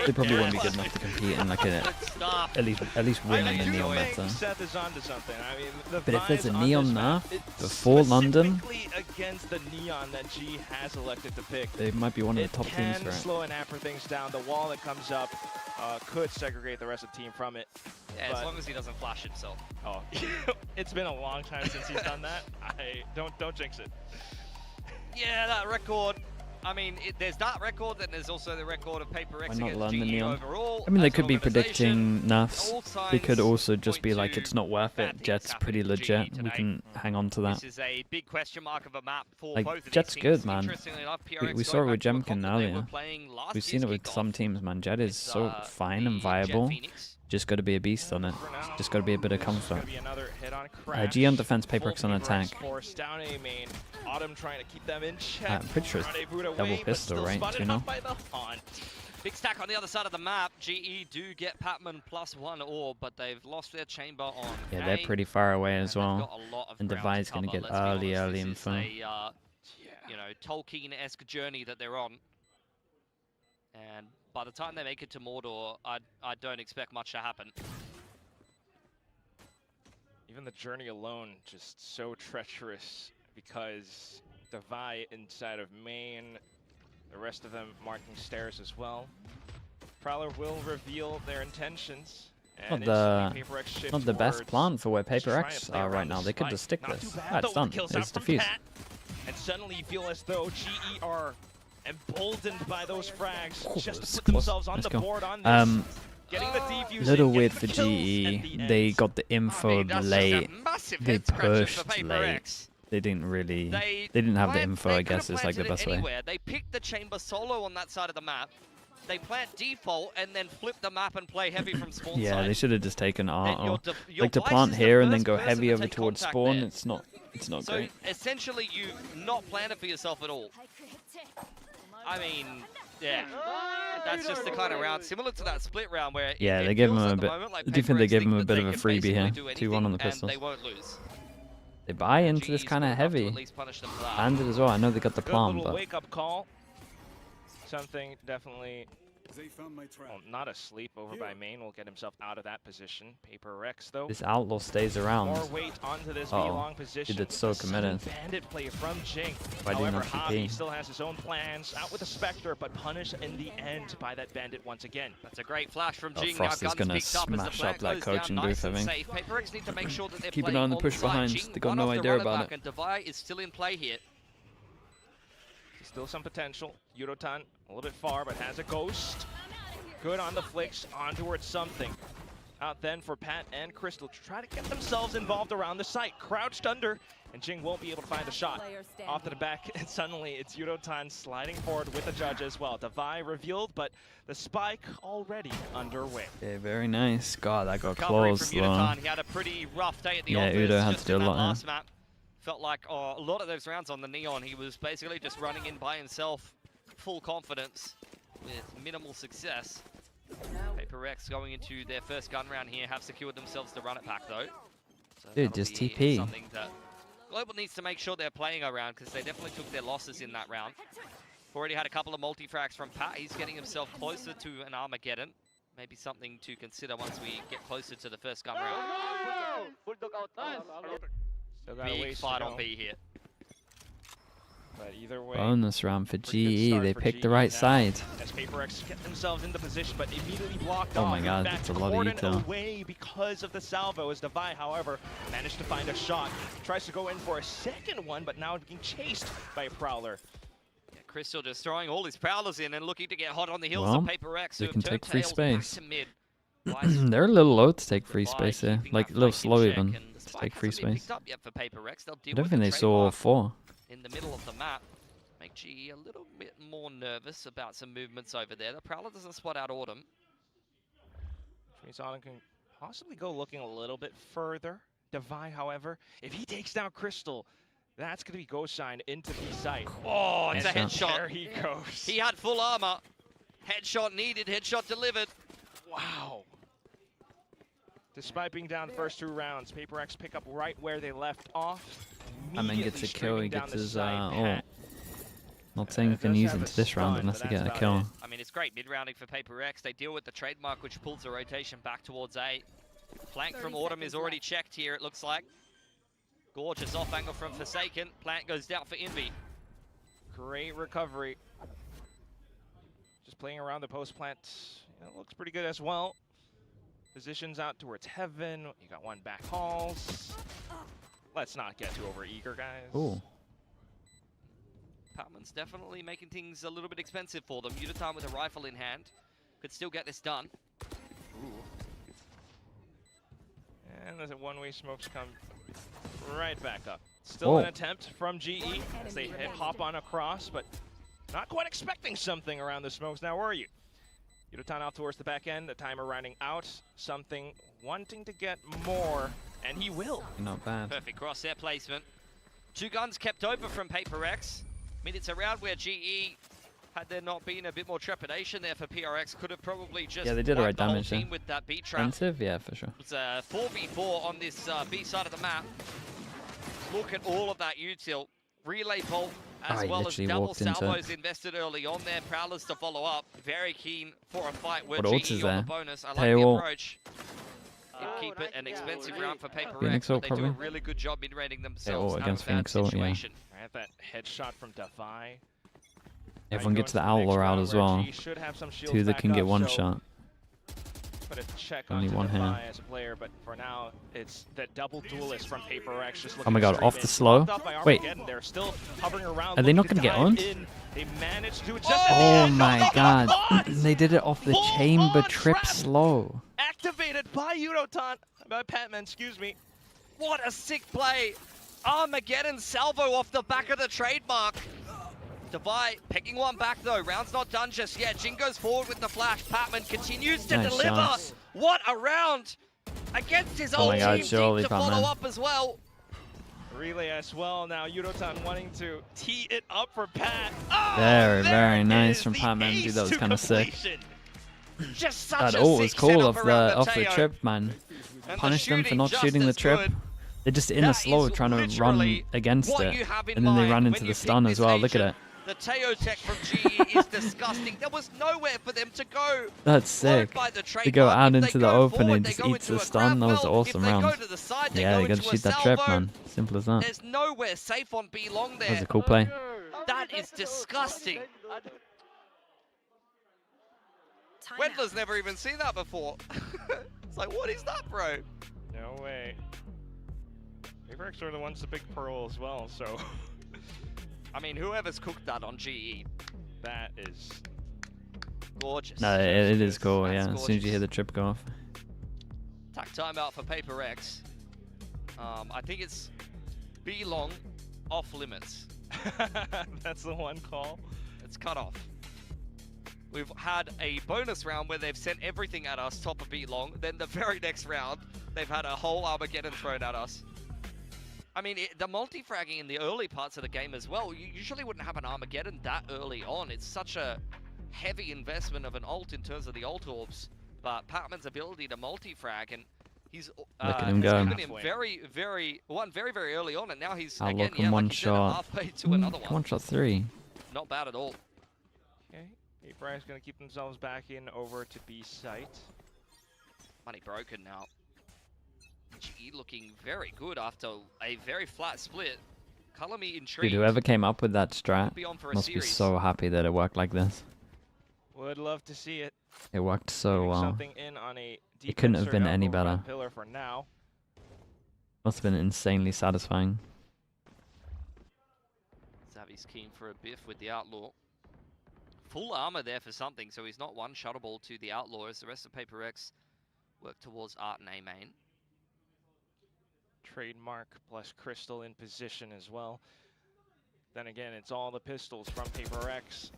They probably won't be good enough to compete in like at least win in the Neon meta.
Seth is onto something. I mean,
but if there's a Neon nerf before London,
against the Neon that G has elected to pick,
they might be one of the top teams for it.
Slow and hamper things down. The wall that comes up could segregate the rest of the team from it.
Yeah, as long as he doesn't flash himself.
Oh, it's been a long time since he's done that. Don't jinx it.
Yeah, that record. I mean, there's that record, and there's also the record of PaperX against GE overall.
I mean, they could be predicting nerfs. They could also just be like, it's not worth it. Jet's pretty legit. We can hang on to that.
This is a big question mark of a map for
like,
both of
Jet's
these
good,
teams.
man. We saw it with Jemkin earlier. We've seen it with some teams, man. Jet is so fine and viable. Just got to be a beast on it. Just got to be a bit of comfort. G on defense, PaperX on attack.
Autumn trying to keep them in check.
I'm pretty sure it's double pistol, right? Do you know?
Big stack on the other side of the map. GE do get Patman +1 orb, but they've lost their chamber on.
Yeah, they're pretty far away as well. And Devi's going to get early info.
You know, Tolkien-esque journey that they're on. And by the time they make it to Mordor, I don't expect much to happen.
Even the journey alone, just so treacherous because Devi inside of main, the rest of them marking stairs as well. Prowler will reveal their intentions.
Not the best plan for where PaperX are right now. They could just stick this. It's done. It's defused.
And suddenly you feel as though GE are emboldened by those frags just to put themselves on the board on this. Getting the defuse
little weird for GE. They got the info late. They pushed late. They didn't really. They didn't have the info. I guess is like the best way.
They picked the chamber solo on that side of the map. They plant default and then flip the map and play heavy from spawn side.
Yeah, they should have just taken R. Like to plant here and then go heavy over towards spawn. It's not great.
So essentially, you not planned it for yourself at all. I mean, yeah, that's just the kind of round similar to that split round where
they gave him a bit. I do think they gave him a bit of a freebie here. 2-1 on the pistols.
They won't lose.
They buy into this kind of heavy. Bandit as well. I know they got the plan, but
wake up call. Something definitely. Well, not asleep over by main will get himself out of that position. PaperX though.
This outlaw stays around.
More weight onto this long position.
Dude, it's so committed.
Bandit play from Jing. However, Javi still has his own plans. Out with the Spectre, but punished in the end by that Bandit once again.
That's a great flash from Jing.
Frost is gonna smash up that coaching booth, I think.
PaperX need to make sure that they're
keep an eye on the push behind. They got no idea about it.
And Devi is still in play here.
Still some potential. Yudotan a little bit far, but has a ghost. Good on the flicks, on towards something. Out then for Pat and Crystal to try to get themselves involved around the site. Crouched under, and Jing won't be able to find the shot. Off to the back, and suddenly it's Yudotan sliding forward with the judge as well. Devi revealed, but the spike already underway.
Yeah, very nice. God, that got close.
He had a pretty rough day at the office.
Udo had to do a lot.
Last map. Felt like a lot of those rounds on the Neon, he was basically just running in by himself, full confidence, with minimal success. PaperX going into their first gun round here have secured themselves the run it back though. So
dude, just TP.
Something that Global needs to make sure they're playing around because they definitely took their losses in that round. Already had a couple of multi-frags from Pat. He's getting himself closer to an Armageddon. Maybe something to consider once we get closer to the first gun round. Big fight on B here.
But either way,
bonus round for GE. They picked the right side.
As PRX get themselves into position, but immediately blocked
Oh
off.
my god, that's a lot of util.
Away because of the salvo, as Devi, however, managed to find a shot. Tries to go in for a second one, but now being chased by a Prowler.
Yeah, Crystal just throwing all his Prowlers in and looking to get hot on the heels of PRX.
They can take free space.
Mid.
They're a little low to take free space here. Like, a little slow even to take free space.
Up yet for PRX.
I don't think they saw 4.
In the middle of the map. Make GE a little bit more nervous about some movements over there. The Prowler doesn't spot out Autumn.
Which means Autumn can possibly go looking a little bit further. Devi, however, if he takes down Crystal, that's going to be Ghost Shine into B site.
Oh, it's a headshot.
There he goes.
He had full armor. Headshot needed, headshot delivered.
Wow. Despite being down the first 2 rounds, PRX pick up right where they left off.
And then gets a kill, he gets his ult. Not saying you can use into this round unless you get a kill.
I mean, it's great mid-rounding for PRX. They deal with the trademark, which pulls the rotation back towards A. Flank from Autumn is already checked here, it looks like. Gorgeous off angle from Forsaken. Plant goes down for Envy.
Great recovery. Just playing around the post plant. Looks pretty good as well. Positions out towards Heaven. You got one back halls. Let's not get too over-eager, guys.
Ooh.
Patman's definitely making things a little bit expensive for them. Utatan with a rifle in hand. Could still get this done.
Ooh. And there's a one-way smokes come right back up. Still an attempt from GE as they hop on across, but not quite expecting something around the smokes now, were you? Utatan out towards the back end, the timer running out. Something wanting to get more, and he will.
Not bad.
Perfect crosshair placement. 2 guns kept over from PRX. I mean, it's a round where GE, had there not been a bit more trepidation there for PRX, could have probably just
they did the right damage there.
With that B trap.
Expensive, yeah, for sure.
It's a 4v4 on this B side of the map. Look at all of that util. Relay bolt, as well as double salvos invested early on there. Prowlers to follow up. Very keen for a fight with GE on the bonus. I like the approach. Keep it an expensive round for PRX, but they do a really good job mid-rating themselves
against
out of that situation.
Right, that headshot from Devi.
Everyone gets the Owler out as well. 2 that can get one shot.
Put a check
Only
on
one hand.
as a player, but for now, it's the double duelist from PRX. Just
Oh my god, off the slow? Wait.
They're still hovering around.
Are they not going to get on?
They managed to do it just
oh my god. They did it off the chamber trip slow.
Activated by Utatan. By Patman, excuse me.
What a sick play. Armageddon salvo off the back of the trademark. Devi picking one back though. Round's not done just yet. Jin goes forward with the flash. Patman continues to deliver.
Shots.
What a round against his old team to follow up as well.
Relay as well. Now Utatan wanting to tee it up for Pat. Oh,
very nice from Patman. Dude, that was kind of sick.
Just such
that
a
ult was cool off
the
the trip, man. Punish them for not shooting the trip. They're just in a slow trying to run against it. And then they run into the stun as well. Look at it.
The Teo tech from GE is disgusting. There was nowhere for them to go.
That's sick. They go out into the open and just eats the stun. That was awesome round. Yeah, they gotta shoot that trip, man. Simple as that.
There's nowhere safe on B long there.
That was a cool play.
That is disgusting. Wedler's never even seen that before. It's like, what is that, bro?
No way. PRX are the ones to big pearl as well, so.
I mean, whoever's cooked that on GE,
that is
gorgeous.
No, it is cool, yeah. Gorgeous. As soon as you hear the trip go off.
Attack timeout for PRX. I think it's B long, off limits.
That's the one call.
It's cut off. We've had a bonus round where they've sent everything at us, top of B long. Then the very next round, they've had a whole Armageddon thrown at us. I mean, the multi-fragging in the early parts of the game as well, you usually wouldn't have an Armageddon that early on. It's such a heavy investment of an ult in terms of the ult orbs. But Patman's ability to multi-frag, and he's
look at him go.
given him very early on, and now he's,
again,
yeah,
one
like
shot.
Halfway to another one.
One shot 3.
Not bad at all.
Okay, PRX going to keep themselves back in over to B site.
Money broken now. GE looking very good after a very flat split. Color me intrigued.
Dude, whoever came up with that strat
Be on for a
must be
series.
so happy that it worked like this.
Would love to see it.
It worked so well.
Something in on a
It couldn't have been any better.
Pillar for now.
Must have been insanely satisfying.
Xavi's keen for a biff with the Outlaw. Full armor there for something, so he's not one-shuttable to the Outlaw as the rest of Paper X work towards Art and A main.
Trademark plus Crystal in position as well. Then again, it's all the pistols from Paper X.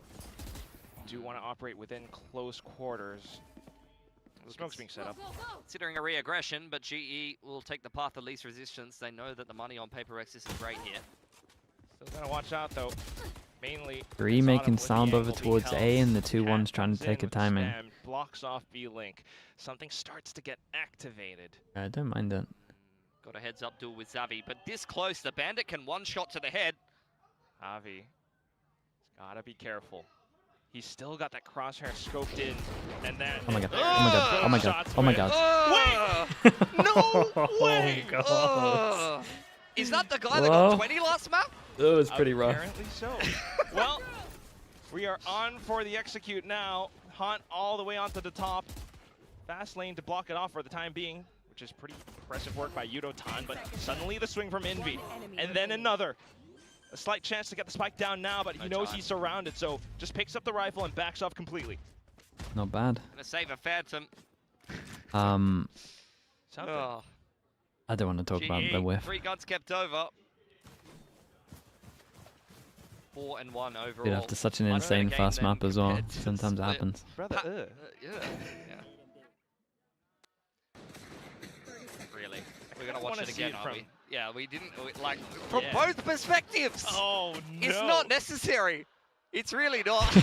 Do want to operate within close quarters. The smoke's being set up.
Considering a re-aggression, but GE will take the path of least resistance. They know that the money on Paper X isn't great here.
Still gotta watch out though. Mainly
3 making sound over towards A, and the 2-1's trying to take a timing.
Blocks off B-Link. Something starts to get activated.
I don't mind it.
Got a heads-up duel with Xavi, but this close, the Bandit can one-shot to the head.
Javi, gotta be careful. He's still got that crosshair scoped in, and that.
Oh my god! Oh my god! Oh my god! Oh my god!
Wait! No way!
Oh god!
Is that the guy that got 20 last map?
That was pretty rough.
Apparently so. Well, we are on for the execute now. Hunt all the way onto the top. Fast lane to block it off for the time being, which is pretty impressive work by Yudo-tan, but suddenly the swing from Envy. And then another. A slight chance to get the spike down now, but he knows he's surrounded, so just picks up the rifle and backs off completely.
Not bad.
Gonna save a Phantom.
Oh.
I don't want to talk about the whiff.
3 guns kept over. 4 and 1 overall.
Dude, after such an insane fast map as well, sometimes it happens.
Brother,
yeah. Really? We're gonna watch it again, aren't we? Yeah, we didn't, like, from both perspectives!
Oh, no!
It's not necessary! It's really not!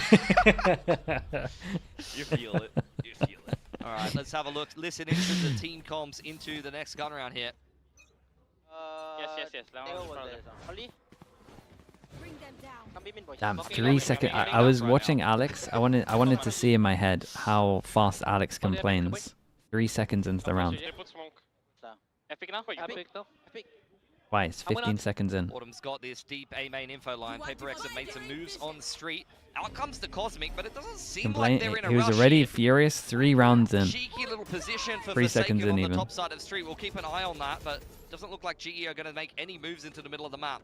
You feel it. You feel it.
Alright, let's have a look. Listen into the team comms into the next gun round here.
Yes.
Damn, 3 seconds. I was watching Alex. I wanted to see in my head how fast Alex complains. 3 seconds into the round.
Epic now? Epic.
Twice, 15 seconds in.
Autumn's got this deep A main info line. Paper X have made some moves on the street. Out comes the Cosmic, but it doesn't seem like they're in a rush.
He was already furious 3 rounds in.
Cheeky little position for
3 seconds in
on
even.
the top side of the street. We'll keep an eye on that, but doesn't look like GE are going to make any moves into the middle of the map.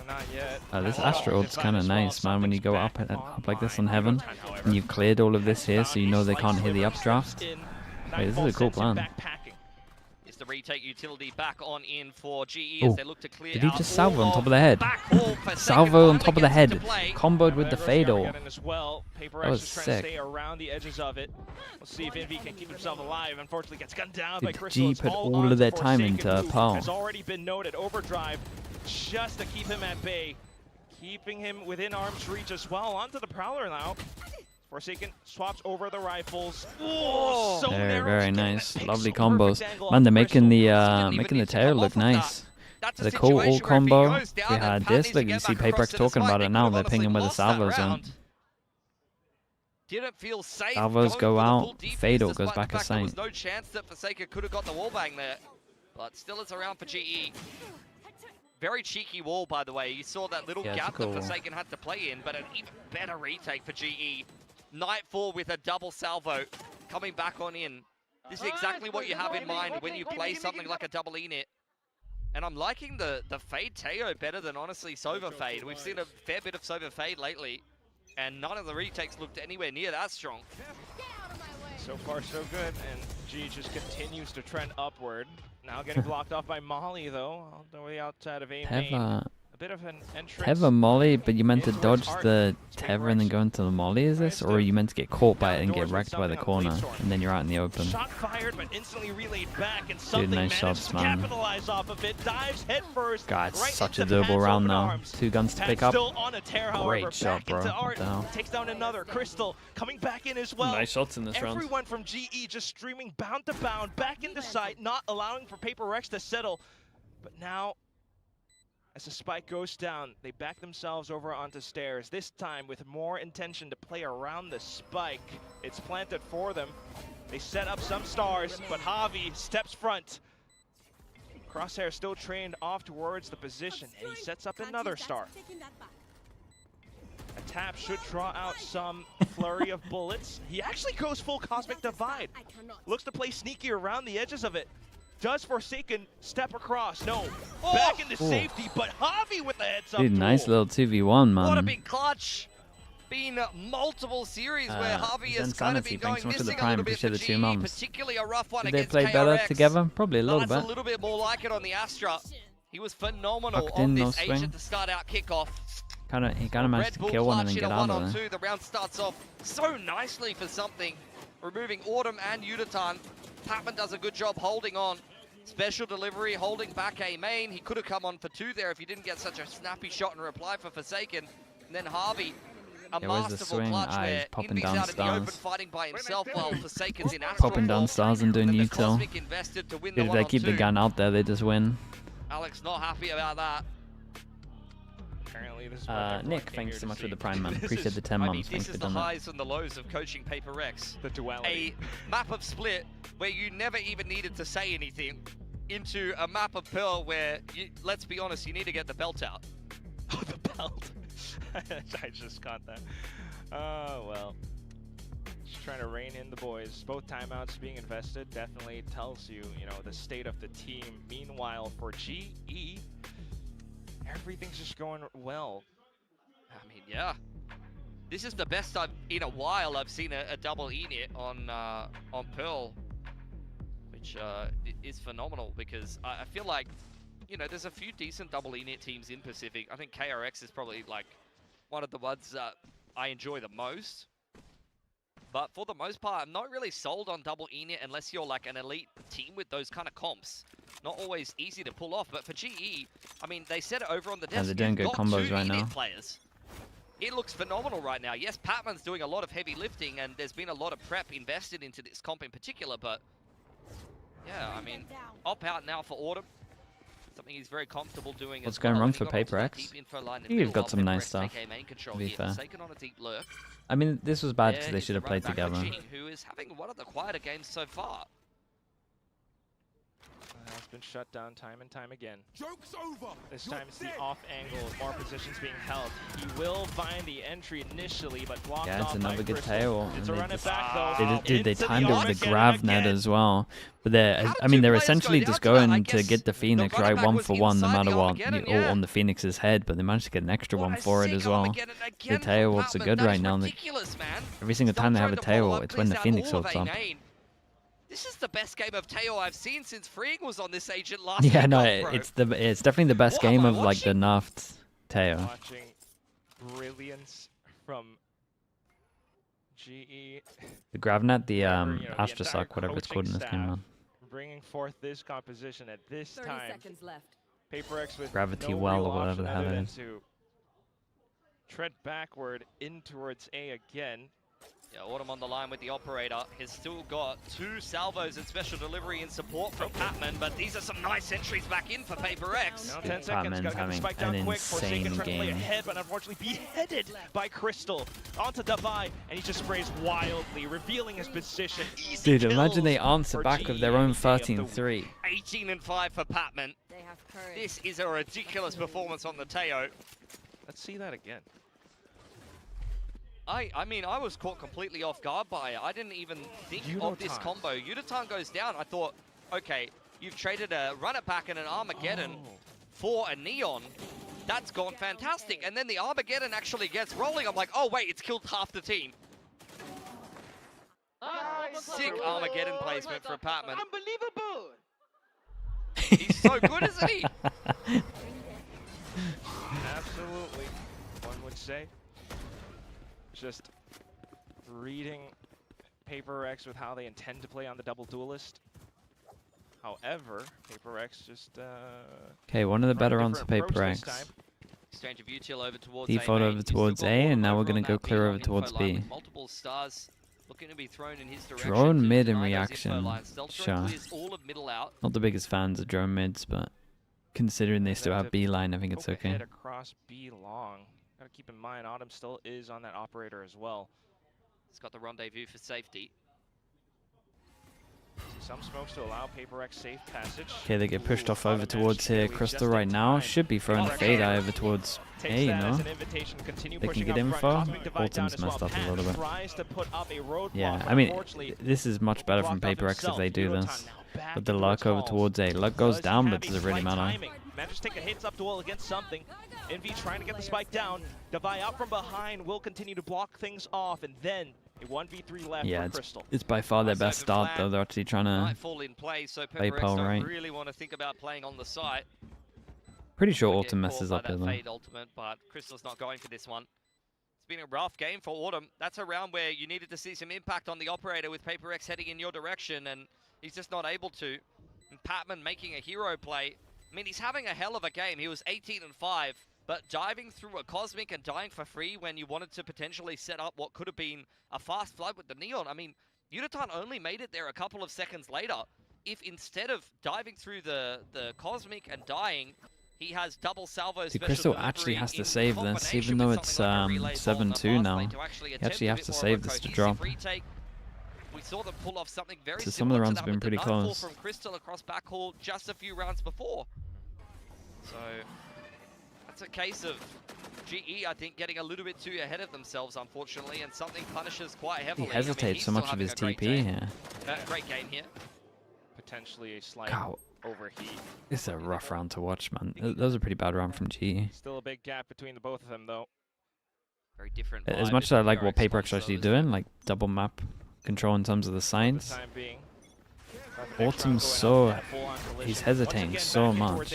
Not yet.
This Astro ult's kind of nice, man, when you go up like this on Heaven, and you've cleared all of this here, so you know they can't hit the updraft. Wait, this is a cool plan.
Is the retake utility back on in for GE as they look to clear.
Did he just salvo on top of the head? Salvo on top of the head, comboed with the fatal. That was sick.
Stay around the edges of it. We'll see if Envy can keep himself alive. Unfortunately, gets gunned down by Crystal.
G put all of their time into Pearl.
Has already been noted. Overdrive, just to keep him at bay, keeping him within arm's reach as well. Onto the Prowler now. Forsaken swaps over the rifles. Oh, so
very nice. Lovely combos. Man, they're making the tail look nice. The cool ult combo. We had this. Look, you see Paper X talking about it now. They're pinging where the salvos in.
Didn't feel safe.
Salvos go out. Fatal goes back as Saint.
There was no chance that Forsaken could have got the wall bang there, but still it's around for GE. Very cheeky wall, by the way. You saw that little gap that Forsaken had to play in, but an even better retake for GE. Nightfall with a double salvo coming back on in. This is exactly what you have in mind when you play something like a double E-Nit. And I'm liking the Fade Teo better than, honestly, Sova Fade. We've seen a fair bit of Sova Fade lately, and none of the retakes looked anywhere near that strong.
So far, so good, and G just continues to trend upward. Now getting blocked off by Molly, though, all the way outside of A main. A bit of an entrance.
Teva Molly, but you meant to dodge the Teva and then go into the Molly, is this? Or are you meant to get caught by it and get wrecked by the corner, and then you're out in the open?
Shot fired, but instantly relayed back, and
dude, nice shots, man.
Capitalize off of it. Dives head first.
God, it's such a doable round now. 2 guns to pick up.
Still on a tear, however.
Great shot, bro. What the hell?
Takes down another. Crystal coming back in as well.
Nice shots in this round.
Everyone from GE just streaming bound to bound, back into sight, not allowing for Paper X to settle. But now, as the spike goes down, they back themselves over onto stairs, this time with more intention to play around the spike. It's planted for them. They set up some stars, but Javi steps front. Crosshair still trained off towards the position, and he sets up another star. A tap should draw out some flurry of bullets. He actually goes full Cosmic Divide. Looks to play sneaky around the edges of it. Does Forsaken step across? No. Back into safety, but Javi with the heads up.
Dude, nice little 2v1, man.
What a big clutch. Been multiple series where Javi has kind of been going missing a little bit for GE, particularly a rough one against KRX.
Did they play better together? Probably a little bit.
That's a little bit more like it on the Astra. He was phenomenal on this agent to start out kickoff.
He kind of managed to kill one and then get out of there.
The round starts off so nicely for something, removing Autumn and Udatan. Patman does a good job holding on. Special delivery, holding back a main. He could have come on for 2 there if he didn't get such a snappy shot in reply for Forsaken. And then Harvey, a masterful clutch where Indy's out in the open fighting by himself while Forsaken's in Astral.
Popping down stars and doing util. If they keep the gun out there, they just win.
Alex not happy about that.
Apparently this is
Nick, thanks so much for the Prime, man. Appreciate the 10 months.
This is the highs and the lows of coaching Paper Rex.
The duality.
A map of Split where you never even needed to say anything into a map of Pearl where, let's be honest, you need to get the belt out.
Oh, the belt. I just caught that. Oh, well. Just trying to rein in the boys. Both timeouts being invested definitely tells you, the state of the team. Meanwhile, for GE, everything's just going well.
I mean, yeah. This is the best in a while I've seen a double E-Nit on Pearl, which is phenomenal because I feel like, there's a few decent double E-Nit teams in Pacific. I think KRX is probably like one of the ones that I enjoy the most. But for the most part, I'm not really sold on double E-Nit unless you're like an elite team with those kind of comps. Not always easy to pull off, but for GE, I mean, they said it over on the desk.
They're doing good combos right now.
Players. It looks phenomenal right now. Yes, Patman's doing a lot of heavy lifting, and there's been a lot of prep invested into this comp in particular, but yeah, I mean, op out now for Autumn. Something he's very comfortable doing.
What's going wrong for Paper X? You've got some nice stuff, to be fair. I mean, this was bad because they should have played together.
Who is having one of the quieter games so far.
Has been shut down time and time again. Joke's over. This time it's the off angle, more positions being held. He will find the entry initially, but blocked off.
Yeah, it's another good tail.
It's a run it back though.
They timed it with the grav net as well. But they're essentially just going to get the Phoenix right 1-for-1 no matter what, all on the Phoenix's head. But they managed to get an extra one for it as well. The tail ults are good right now. Every single time they have a tail, it's when the Phoenix ults up.
This is the best game of Teo I've seen since Freeing was on this agent last
Yeah, no, it's definitely the best game of like the nerfed Teo.
Watching brilliance from GE.
The Gravnet, the Astra Suck, whatever it's called in this game, man.
Bringing forth this composition at this time. Paper X with
Gravity Well or whatever the hell it is.
Tread backward in towards A again.
Yeah, Autumn on the line with the operator. Has still got 2 salvos and special delivery in support from Patman, but these are some nice entries back in for Paper X.
Now 10 seconds, gotta get the spike down quick. Forsaken trying to play ahead, but unfortunately beheaded by Crystal. Onto Divide, and he just sprays wildly, revealing his position.
Easy Dude, imagine they answer back with their own 13-3.
18-5 for Patman. This is a ridiculous performance on the Teo.
Let's see that again.
I mean, I was caught completely off guard by it. I didn't even think of this combo. Udatan goes down. I thought, okay, you've traded a run-it-back and an Armageddon for a Neon. That's gone fantastic. And then the Armageddon actually gets rolling. I'm like, oh, wait, it's killed half the team. Sick Armageddon placement for Patman.
Unbelievable!
He's so good, isn't he?
Absolutely, one would say. Just reading Paper X with how they intend to play on the double duelist. However, Paper X just
okay, one of the better ones for Paper X.
Exchange of util over towards
default over towards A, and now we're gonna go clear over towards B.
Multiple stars looking to be thrown in his direction.
Drone mid in reaction, sure.
All of middle out.
Not the biggest fans of drone mids, but considering they still have B line, I think it's okay.
Across B long. Gotta keep in mind, Autumn still is on that operator as well.
He's got the rendezvous for safety.
Some smokes to allow PaperX safe passage.
Okay, they get pushed off over towards here. Crystal right now should be throwing a fade eye over towards A, you know? They can get info. Autumn's messed up a little bit. Yeah, I mean, this is much better from PaperX if they do this. But the luck over towards A. Luck goes down, but does it really matter?
Managed to take a hits-up duel against something. Envy trying to get the spike down. Devi out from behind will continue to block things off, and then a 1v3 left for Crystal.
It's by far their best start, though. They're actually trying to play Pearl right.
Really want to think about playing on the site.
Pretty sure Autumn messes up here, though.
Ultimate, but Crystal's not going for this one. It's been a rough game for Autumn. That's a round where you needed to see some impact on the operator with PaperX heading in your direction, and he's just not able to. And Patman making a hero play. I mean, he's having a hell of a game. He was 18-5, but diving through a Cosmic and dying for free when you wanted to potentially set up what could have been a fast flood with the Neon. I mean, Uditan only made it there a couple of seconds later. If instead of diving through the Cosmic and dying, he has double salvo.
Crystal actually has to save this, even though it's 7-2 now. He actually has to save this to drop.
We saw them pull off something very
so some of the rounds have been pretty close.
From Crystal across backhaul just a few rounds before. So that's a case of GE, I think, getting a little bit too ahead of themselves, unfortunately, and something punishes quite heavily.
He hesitates so much of his TP here.
Great game here.
Potentially a slight overheat.
It's a rough round to watch, man. That was a pretty bad round from GE.
Still a big gap between the both of them, though.
Very different.
As much as I like what PaperX actually doing, like double map control in terms of the signs, Autumn's so... he's hesitating so much.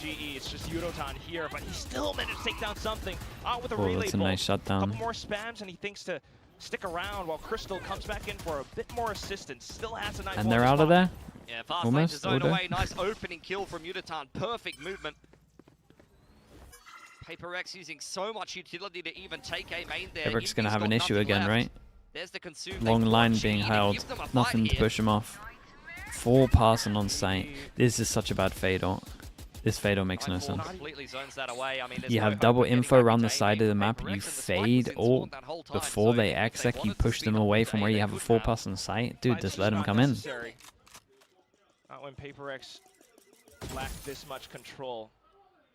It's just Udotan here, but he still managed to take down something. Out with a relay
that's a nice shutdown.
Couple more spams, and he thinks to stick around while Crystal comes back in for a bit more assistance. Still has a nice.
And they're out of there?
Yeah, fast lane to zone away. Nice opening kill from Uditan. Perfect movement. PaperX using so much utility to even take a main there.
PaperX gonna have an issue again,
left.
Right?
There's the consume.
Long line being held. Nothing to push him off. Full passing on site. This is such a bad fatal. This fatal makes no sense. You have double info around the side of the map. You fade all before they exec. You push them away from where you have a full pass on site. Dude, just let them come in.
Not when PaperX lacked this much control.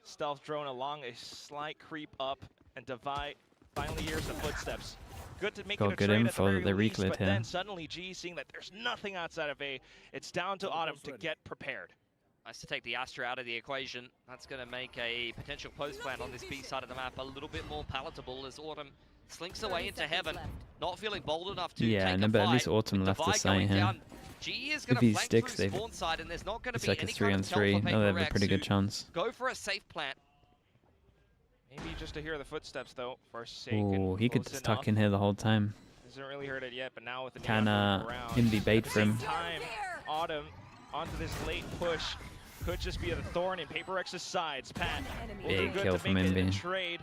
Stealth drone along a slight creep up, and Devi finally hears the footsteps. Good to make it a
good
trade
info that they
least,
recleared
but
here.
then suddenly G seeing that there's nothing outside of A. It's down to Autumn to get prepared.
Nice to take the Astra out of the equation. That's going to make a potential post plan on this B side of the map a little bit more palatable as Autumn slinks away into heaven, not feeling bold enough to take a
but
fight.
at least Autumn left the site here. If he sticks, they've it's like a 3-on-3. No, they have a pretty good chance.
Go for a safe plant.
Maybe just to hear the footsteps though, for sake.
Oh, he could just tuck in here the whole time.
Hasn't really heard it yet, but now with the
Can Invi bait for him?
Autumn onto this late push could just be a thorn in PaperX's sides. Pat,
big kill from Invi.
Trade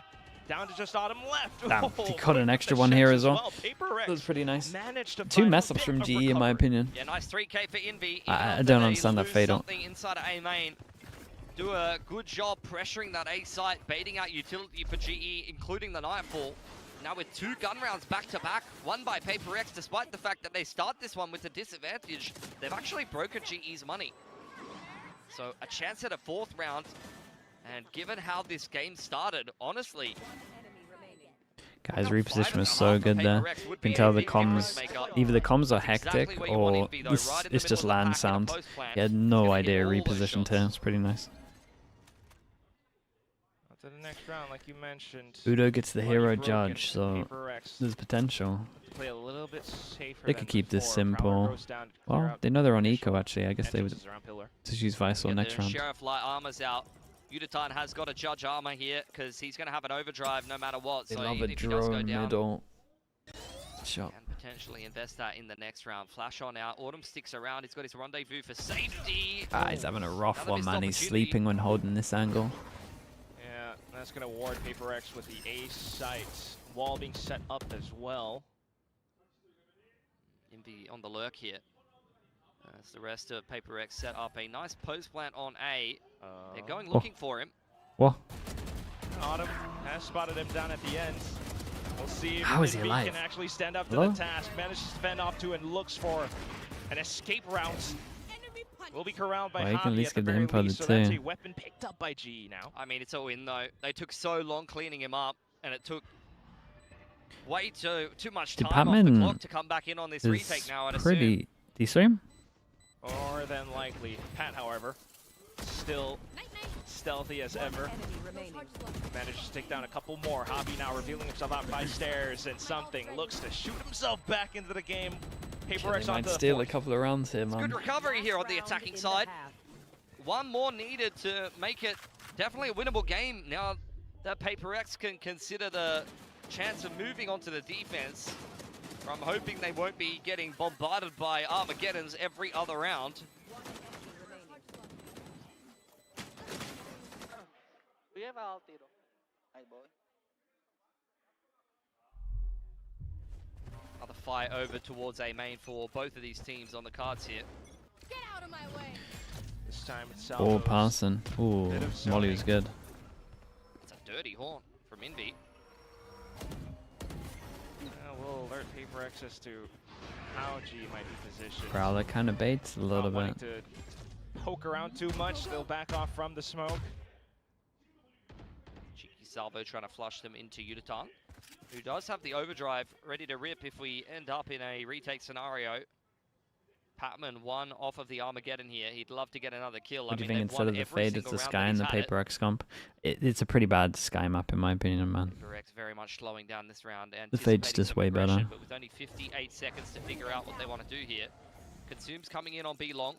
down to just Autumn left.
Damn, he caught an extra one here as well. That was pretty nice. 2 mess ups from GE in my opinion.
Yeah, nice 3K for Envy.
I don't understand that fatal.
Inside of A main. Do a good job pressuring that A site, baiting out utility for GE, including the Nightfall. Now with 2 gun rounds back to back, one by PaperX, despite the fact that they start this one with a disadvantage, they've actually broken GE's money. So a chance at a 4th round, and given how this game started, honestly.
Guys, reposition was so good there. You can tell the comms, either the comms are hectic or it's just land sound. He had no idea repositioned here. It's pretty nice.
To the next round, like you mentioned.
Udo gets the hero judge, so there's potential.
Play a little bit safer.
They could keep this simple. Well, they know they're on eco actually. I guess they would just use Visor next round.
Sheriff light armor's out. Uditan has got to judge armor here because he's going to have an overdrive no matter what.
They
so
love
even
a
if he does go
drone
down,
middle shot.
Can potentially invest that in the next round. Flash on out. Autumn sticks around. He's got his rendezvous for safety.
He's having a rough one, man. He's sleeping when holding this angle.
Yeah, that's going to ward PaperX with the A site. Wall being set up as well.
Envy on the lurk here. As the rest of PaperX set up a nice post plant on A. They're going looking for him.
What?
Autumn has spotted him down at the end. We'll see if
How is he
Envy
alive?
can actually stand up to the task. Manages to fend off to and looks for And escape routes will be corralled by
Well, you can at
Javi
least
at the
get the
very
info
least,
too.
so that's a weapon picked up by GE now.
I mean, it's a win though. They took so long cleaning him up, and it took way too much time off the clock to come back in on this retake now, I'd
pretty decent.
More than likely. Pat, however, still stealthy as ever. Manages to take down a couple more. Javi now revealing himself out by stairs, and something looks to shoot himself back into the game. PaperX
might steal a couple of rounds here, man.
Good recovery here on the attacking side. One more needed to make it definitely a winnable game. Now that PaperX can consider the chance of moving onto the defense. I'm hoping they won't be getting bombarded by Armageddons every other round.
We have a tiro. Hi, boy.
Another fight over towards A main for both of these teams on the cards here.
Get out of my way.
This time it's
Oh, passing. Ooh, Molly was good.
It's a dirty horn from Inbeat.
We'll alert PaperX as to how G might be positioned.
Prowler kind of baits a little bit.
To poke around too much, they'll back off from the smoke.
Cheeky Salvo trying to flush them into Yuditan, who does have the overdrive ready to rip if we end up in a retake scenario. Patman one off of the Armageddon here. He'd love to get another kill.
What do you think instead of the fade, it's the sky and the PaperX comp? It's a pretty bad sky map in my opinion, man.
PaperX very much slowing down this round.
The fade's just way better.
But with only 58 seconds to figure out what they want to do here. Consume's coming in on B long.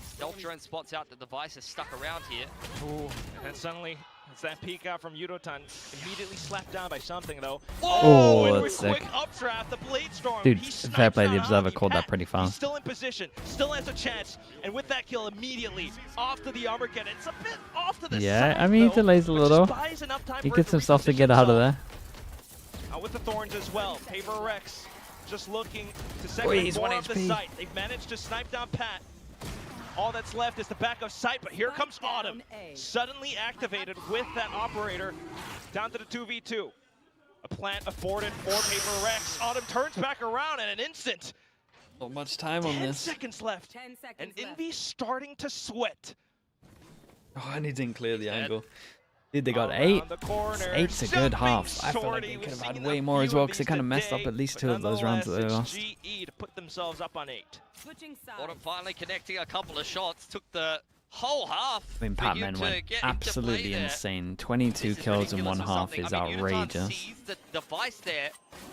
Stealth drone spots out the device is stuck around here.
Ooh, and suddenly it's that peek out from Yudotan. Immediately slapped down by something though.
Oh, that's sick.
Quick updraft, the Blade Storm.
Dude, fair play, the Observer called that pretty fast.
He's still in position, still has a chance, and with that kill immediately off to the Armageddon. It's a bit off to the side.
Yeah, I mean, he delays a little. He gets himself to get out of there.
With the Thorns as well. PaperX just looking to segment more of the site. They've managed to snipe down Pat. All that's left is the back of sight, but here comes Autumn, suddenly activated with that operator down to the 2v2. A plant afforded for PaperX. Autumn turns back around in an instant.
Not much time on
10
this.
seconds left, and Envy starting to sweat.
Oh, and he didn't clear the angle. Dude, they got 8. Eight's a good half. I feel like they could have had way more as well because they kind of messed up at least 2 of those rounds that they lost.
GE to put themselves up on 8.
Autumn finally connecting a couple of shots. Took the whole half.
I mean, Patman went absolutely insane. 22 kills in one half is outrageous.
He sees the device there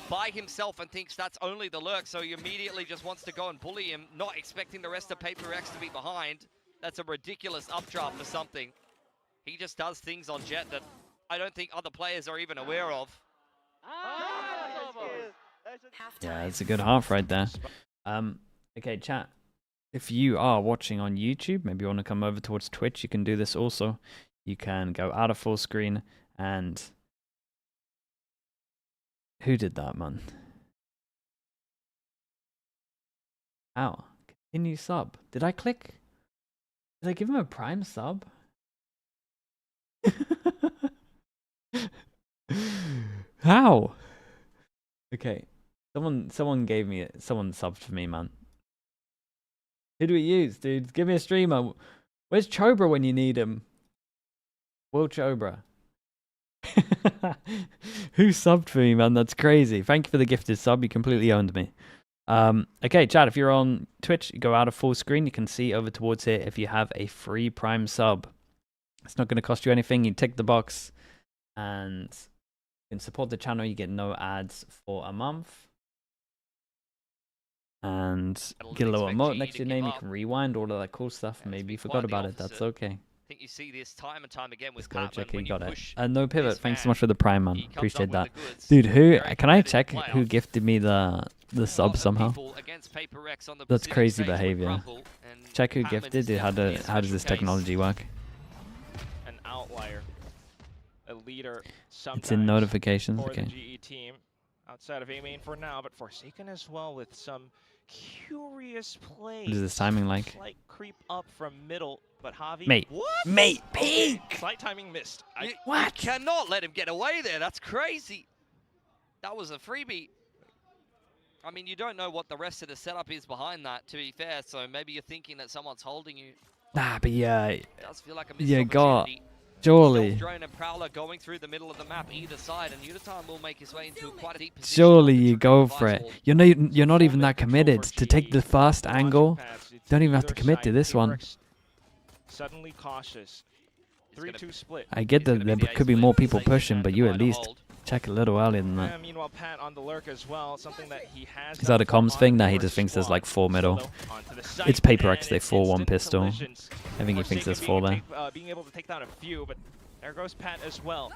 by himself and thinks that's only the lurk, so he immediately just wants to go and bully him, not expecting the rest of PaperX to be behind. That's a ridiculous updraft for something. He just does things on Jet that I don't think other players are even aware of.
Yeah, it's a good half right there. Okay, chat. If you are watching on YouTube, maybe you want to come over towards Twitch, you can do this also. You can go out of full screen and... Who did that, man? Ow. Continue sub. Did I click? Did I give him a Prime sub? How? Okay. Someone gave me it. Someone subbed for me, man. Who do we use, dude? Give me a streamer. Where's Chobra when you need him? Will Chobra. Who subbed for me, man? That's crazy. Thank you for the gifted sub. You completely owned me. Okay, chat, if you're on Twitch, you go out of full screen. You can see over towards here if you have a free Prime sub. It's not going to cost you anything. You tick the box and you can support the channel. You get no ads for a month. And get a little emote next to your name. You can rewind, all of that cool stuff. Maybe you forgot about it. That's okay.
I think you see this time and time again with
Go
Patman
check it.
when
You
you
got it.
push
No pivot. Thanks so much for the Prime, man. Appreciate that.
goods.
Dude, who...
Very
Can I
competitive
check who
playoff.
gifted me the sub somehow? That's crazy behavior. Check who gifted. Dude, how does this technology work?
An outlier, a leader.
It's in notifications.
For
Okay.
the GE team, outside of A main for now, but Forsaken as well with some curious plays.
What is this timing like?
Slight creep up from middle, but Javi.
Mate.
What?
Mate,
Okay,
peek!
slight timing missed.
You cannot let him get away there. That's crazy. That was a freebie. I mean, you don't know what the rest of the setup is behind that, to be fair, so maybe you're thinking that someone's holding you.
Nah, but yeah,
It does feel like a missed
you got
opportunity.
surely.
Drone and Prowler going through the middle of the map either side, and Unitime will make his way into quite a deep position.
Surely you go for it. You're not even that committed to take the first angle. Don't even have to commit to this one.
Suddenly cautious. 3-2 split.
I get that there could be more people pushing, but you at least check a little earlier than that.
Meanwhile, Pat on the lurk as well, something that he has.
Is that a comms thing? Nah, he just thinks there's like 4 middle. It's Paper X, they 4-1 pistol. I think he thinks there's 4 there.
Being able to take down a few, but there goes Pat as well.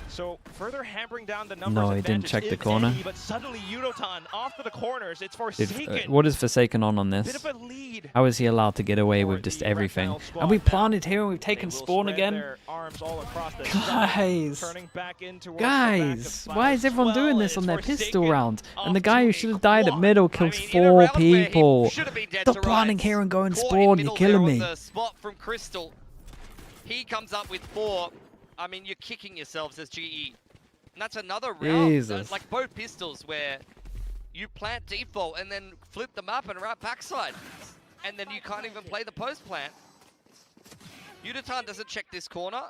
So further hammering down the numbers.
No, he didn't check the corner.
But suddenly Unotan off to the corners. It's Forsaken.
What is Forsaken on this?
Bit of a lead.
How is he allowed to get away with just everything? And we planted here and we've taken spawn again. Guys, why is everyone doing this on their pistol round? And the guy who should have died at middle kills 4 people. Stop planning here and going spawn. You're killing me.
Spot from Crystal. He comes up with 4. I mean, you're kicking yourselves as GE. And that's another round.
Jesus.
Like both pistols where you plant default and then flip the map and right backside. And then you can't even play the post plant. Unitime doesn't check this corner.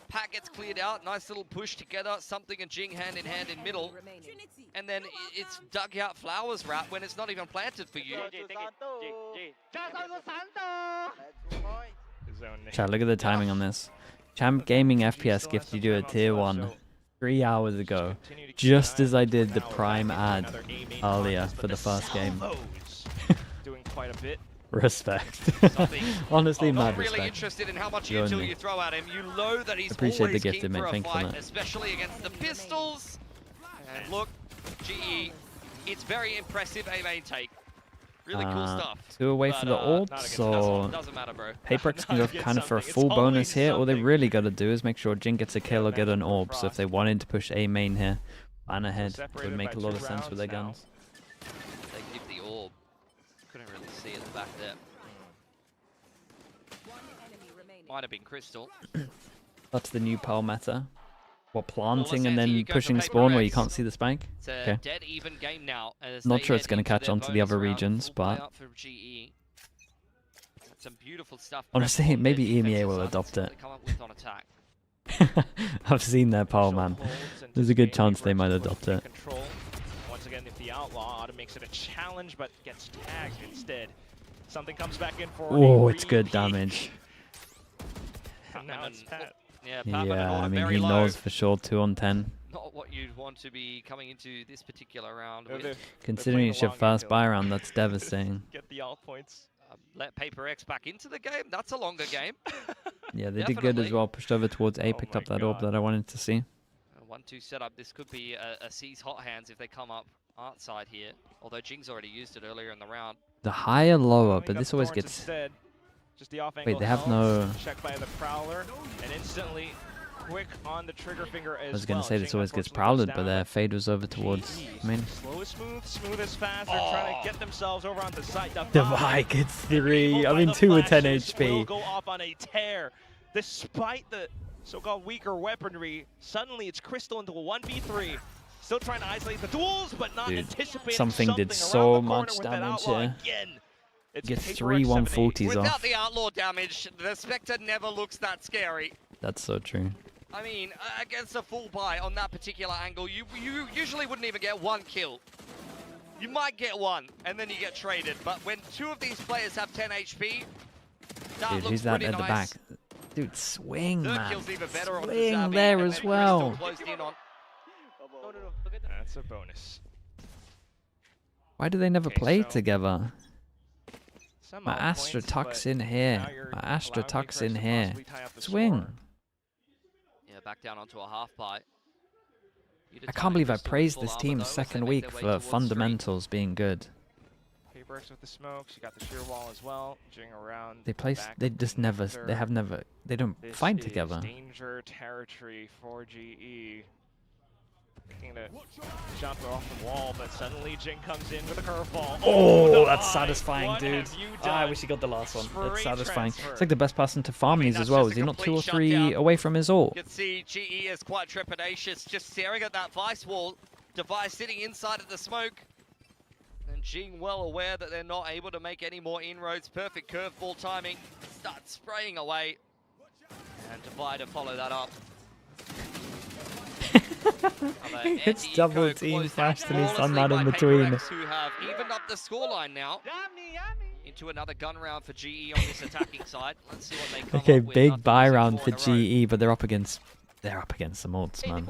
Pat gets cleared out. Nice little push together. Something and Jing hand in hand in middle. And then it's dugout flowers wrap when it's not even planted for you.
Chat, look at the timing on this. Champ Gaming FPS gifted you a tier 1 3 hours ago, just as I did the Prime ad earlier for the first game.
Doing quite a bit.
Respect. Honestly, mad respect.
Really interested in how much util you throw at him. You know that he's
appreciate the
always
gifted,
keen
mate.
for a
Thanks for
fight,
that.
especially against the pistols. And look, GE, it's very impressive A main take. Really cool stuff.
2 away for the ult, so
doesn't matter, bro.
Paper X can go kind of for a full bonus here. All they really got to do is make sure Jin gets a kill or get an orb. So if they wanted to push A main here, plan ahead. It would make a lot of sense with their guns.
They give the orb. Couldn't really see it at the back there. Might have been Crystal.
That's the new Pearl meta. What, planting and then pushing spawn where you can't see the spike?
It's a dead even game now.
Not sure it's going to catch on to the other regions, but
some beautiful stuff.
Honestly, maybe EMEA will adopt it. I've seen their Pearl, man. There's a good chance they might adopt it.
Once again, if the Outlaw Autumn makes it a challenge, but gets tagged instead. Something comes back in for.
Oh, it's good damage.
Now it's Pat.
Yeah, I mean, he knows for sure 2 on 10.
Not what you'd want to be coming into this particular round with.
Considering it's your first buy round, that's devastating.
Get the alt points.
Let Paper X back into the game. That's a longer game.
Yeah, they did good as well. Pushed over towards A, picked up that orb that I wanted to see.
1-2 setup. This could be a C's hot hands if they come up art side here. Although Jing's already used it earlier in the round.
The higher, lower, but this always gets...
Just the off
Wait, they have no...
Check by the Prowler, and instantly quick on the trigger finger as
I was going to say this always gets prowled, but their fade was over towards... I mean...
Slow is smooth, smooth is fast. They're trying to get themselves over on the side.
Divide gets 3. I mean, 2 with 10 HP.
Will go off on a tear. Despite the so-called weaker weaponry, suddenly it's Crystal into a 1v3. Still trying to isolate the duels, but not anticipating
something did so much damage here. Gets 3 140s off.
Without the outlaw damage, the Spectre never looks that scary.
That's so true.
I mean, against a full buy on that particular angle, you usually wouldn't even get 1 kill. You might get 1, and then you get traded. But when 2 of these players have 10 HP, that
Dude,
looks
who's that
pretty
at the
nice.
back? Dude, swing, man.
Kill's even better
Swing
on
there as well.
That's a bonus.
Why do they never play together? My Astra tucks in here. My Astra tucks in here. Swing.
Yeah, back down onto a half buy.
I can't believe I praised this team second week for fundamentals being good.
Paper X with the smokes. You got the sheer wall as well. Jing around.
They just never. They don't fight together.
Danger territory for GE. Looking to jump off the wall, but suddenly Jing comes in with a curveball.
Oh, that's satisfying, dude. I wish he got the last one. That's satisfying. It's like the best person to farm these as well. Is he not 2 or 3 away from his ult?
You can see GE is quite trepidatious, just staring at that Vice wall. Device sitting inside of the smoke. Jing well aware that they're not able to make any more inroads. Perfect curveball timing. Starts spraying away. And Divide to follow that up.
It's double team flashed and he's done that in between.
Who have evened up the scoreline now. Into another gun round for GE on this attacking side. Let's see what they come
Okay,
up with.
big buy round for GE, but they're up against some odds, man.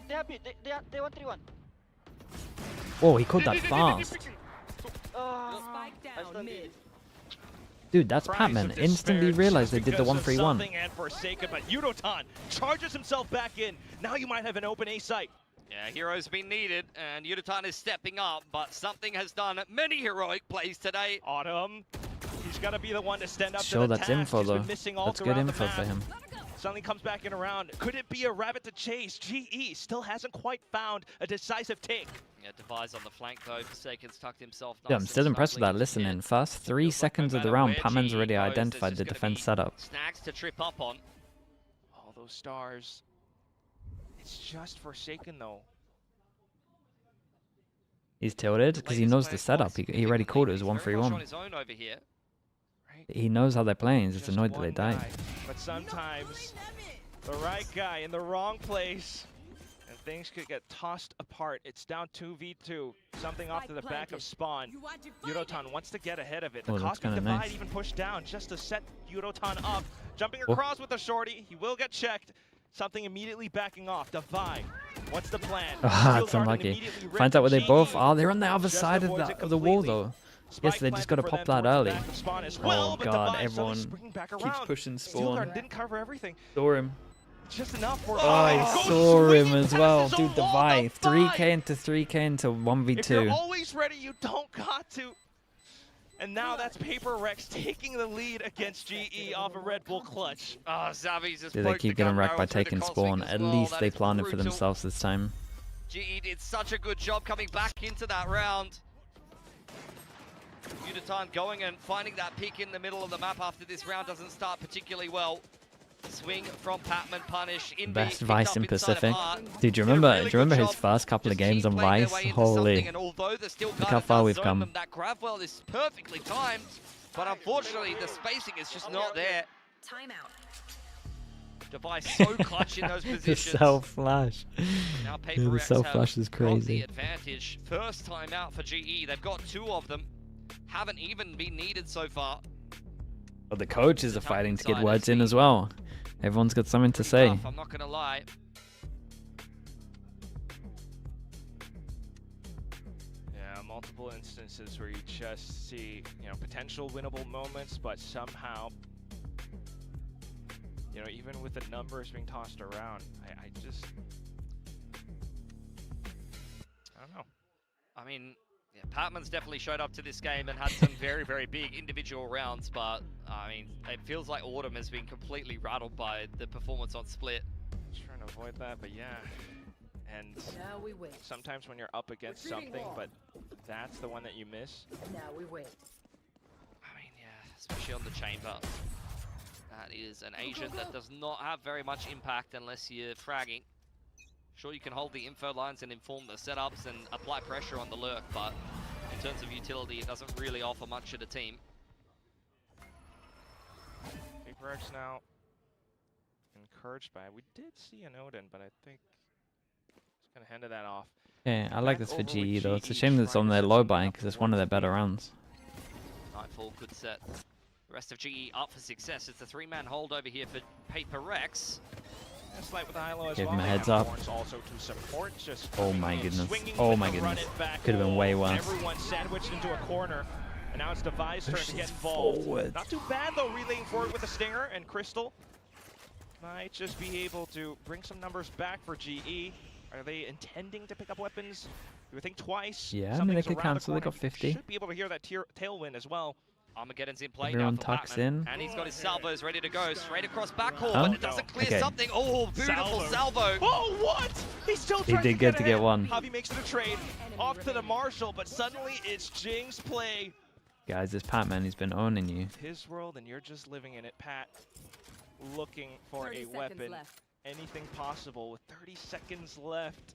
They want 3-1.
Whoa, he caught that fast.
Spike down mid.
Dude, that's Patman. Instantly realized they did the 1-3-1.
And Forsaken, but Yudotan charges himself back in. Now you might have an open A site.
Yeah, heroes been needed, and Yudotan is stepping up, but something has done many heroic plays today.
Autumn, he's got to be the one to stand up
Sure,
to the
that's
task.
info
He's been
though.
missing all
That's good
throughout
info
the
for
map.
him.
Suddenly comes back in around. Could it be a rabbit to chase? GE still hasn't quite found a decisive take.
Yeah, Device on the flank though. Forsaken's tucked himself.
Yeah, I'm still impressed with that listening. First 3 seconds of the round, Patman's already identified the defense setup.
Snags to trip up on.
All those stars. It's just Forsaken though.
He's tilted because he knows the setup. He already called it as 1-3-1. He knows how they're playing. He's just annoyed that they died.
But sometimes the right guy in the wrong place and things could get tossed apart. It's down 2v2. Something off to the back of spawn. Yudotan wants to get ahead of it. The Cosmic Divide
nice.
even pushed down just to set Yudotan up. Jumping across with a shorty. He will get checked. Something immediately backing off. Divide. What's the plan?
Ah, it's unlucky. Finds out where they both are. They're on the other side of the wall though. Yes, they just got to pop that early. Oh god, everyone keeps pushing spawn.
Didn't cover everything.
Saw him.
Just enough for
Oh, I saw him as well. Dude, Divide. 3k into 3k into 1v2.
If you're always ready, you don't got to. And now that's PRX taking the lead against GE off a Red Bull clutch.
Oh, Zavi's just
Dude, they keep getting wrecked by taking spawn. At least they planted for themselves this time.
GE did such a good job coming back into that round. Yudotan going and finding that pick in the middle of the map after this round doesn't start particularly well. Swing from Patman, punish.
Best Vice in Pacific. Dude, do you remember his first couple of games on Vice? Holy. Look how far we've come.
That grab well is perfectly timed, but unfortunately the spacing is just not there.
Timeout.
Device so clutch in those positions.
The self-flash.
Now
The
PRX
self-flash is
have got the
crazy.
advantage. First time out for GE. They've got 2 of them. Haven't even been needed so far.
But the coaches are fighting to get words in as well. Everyone's got something to say.
Tough, I'm not gonna lie.
Yeah, multiple instances where you just see, potential winnable moments, but somehow, even with the numbers being tossed around, I don't know.
I mean, yeah, Patman's definitely showed up to this game and had some very, very big individual rounds, but I mean, it feels like Autumn has been completely rattled by the performance on Split.
Trying to avoid that, but yeah. And
Now we wait.
sometimes when you're up against something, but that's the one that you miss.
Now we wait.
I mean, yeah, especially on the chamber. That is an agent that does not have very much impact unless you're fragging. Sure, you can hold the info lines and inform the setups and apply pressure on the lurk, but in terms of utility, it doesn't really offer much to the team.
PRX now encouraged by it. We did see an Odin, but I think it's going to hand that off.
Yeah, I like this for GE though. It's a shame that it's on their low buy because it's one of their better rounds.
Nightfall, good set. The rest of GE up for success. It's a 3-man hold over here for PRX.
Give him a heads up. Oh my goodness. Oh my goodness. Could have been way worse.
Everyone sandwiched into a corner. And now it's Devi's turn to get involved.
Forward.
Not too bad though, relaying forward with a stinger, and Crystal might just be able to bring some numbers back for GE. Are they intending to pick up weapons? Do we think twice?
Yeah, I mean they could cancel, they got 50.
Should be able to hear that tailwind as well.
Armageddon's in play
Everyone
now for
tucks
Batman.
in.
And he's got his salvos ready to go. Straight across backcourt,
Huh?
but it doesn't clear
Okay.
something. Oh, beautiful salvo.
Oh, what? He's still
He
trying
did
to
good to get
ahead.
one.
Javi makes it a trade. Off to the Marshall, but suddenly it's Jing's play.
Guys, this Patman, he's been owning you.
His world, and you're just living in it, Pat. Looking for a weapon. Anything possible with 30 seconds left.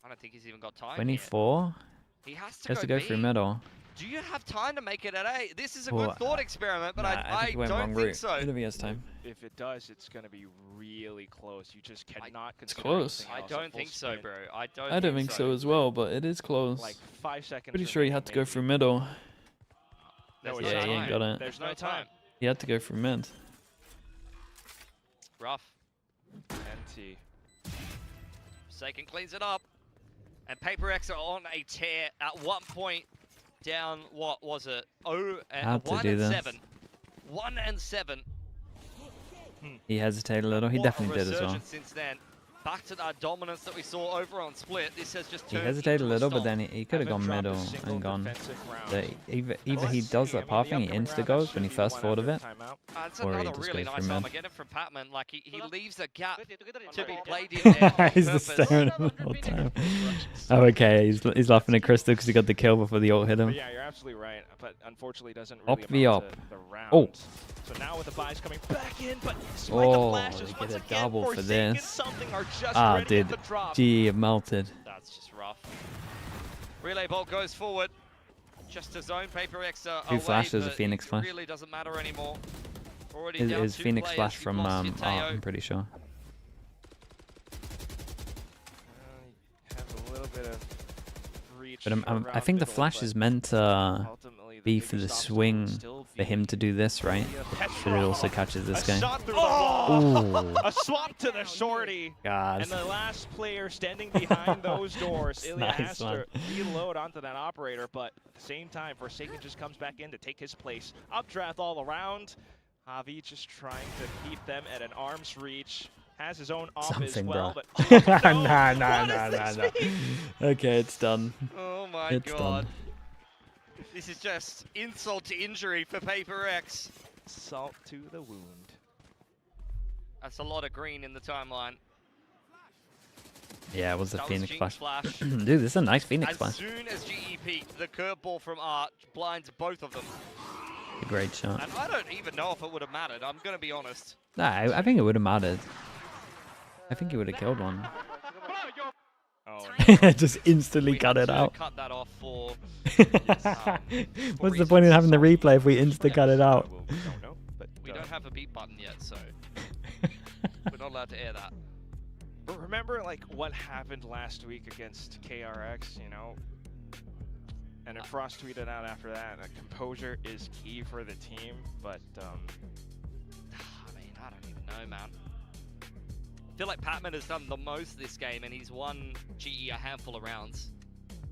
I don't think he's even got time.
24?
He has
He has to go through middle.
Do you have time to make it at A? This is a good thought experiment, but I don't think so.
I don't think he has time.
If it does, it's going to be really close. You just cannot consider
close.
I don't think so, bro. I
don't think so as well, but it is close.
Like 5 seconds.
Pretty sure he had to go through middle.
No,
yeah, he ain't got it.
There's no time.
He had to go through mid.
Rough.
NT.
Forsaken cleans it up. And Paper X are on a tear at one point. Down, what was it? 1 and 7. 1 and 7.
He hesitated a little. He definitely did as well.
Since then, back to that dominance that we saw over on Split. This has just turned.
He hesitated a little, but then he could have gone middle and gone. Either he does that pathing, he insta goes when he first thought of it,
That's
or he
another
just
really
goes
nice
through
arm
mid.
again from Patman. Like he leaves a gap to be played in there.
He's just staring at him the whole time. Oh, okay. He's laughing at Crystal because he got the kill before the ult hit him.
Yeah, you're absolutely right. But unfortunately, doesn't really
amount
to the round.
Oh.
So now with the buys coming back in, but
Oh,
flashes,
they get a
again,
double for this.
Ah,
dude. GE have melted.
That's just rough. Relay bolt goes forward. Just to zone Paper X away.
2 flashes, a Phoenix flash.
Really doesn't matter anymore. Already
Is
down 2
Phoenix
players.
flash
You've
from
lost
Art,
Yateo.
I'm pretty sure.
Have a little bit of reach.
But I think the flash is meant to be for the swing for him to do this, right? But it also catches this guy.
A swap to the shorty.
God.
And the last player standing behind those doors, Ilya
nice,
has to
man.
reload onto that operator, but at the same time, Forsaken just comes back in to take his place. Updraft all around. Javi just trying to keep them at an arm's reach. Has his own off as well,
bro.
but oh, no.
Nah. Okay, it's done.
Oh my
It's
god.
done.
This is just insult to injury for Paper X.
Salt to the wound.
That's a lot of green in the timeline.
Yeah, it was the
That
Phoenix
Jinx
flash. Dude, this is a nice Phoenix
As
flash.
soon as GE peaked, the curveball from Art blinds both of them.
A great shot.
And I don't even know if it would have mattered, I'm going to be honest.
Nah, I think it would have mattered. I think he would have killed one.
Oh,
Just instantly cut it out.
Cut that off for.
What's the point in having the replay if we insta cut it out?
we don't know, but
We don't have a beat button yet, so we're not allowed to air that.
But remember, like, what happened last week against KRX, you know? And then Frost tweeted out after that, composure is key for the team, but,
I mean, I don't even know, man. I feel like Patman has done the most this game, and he's won GE a handful of rounds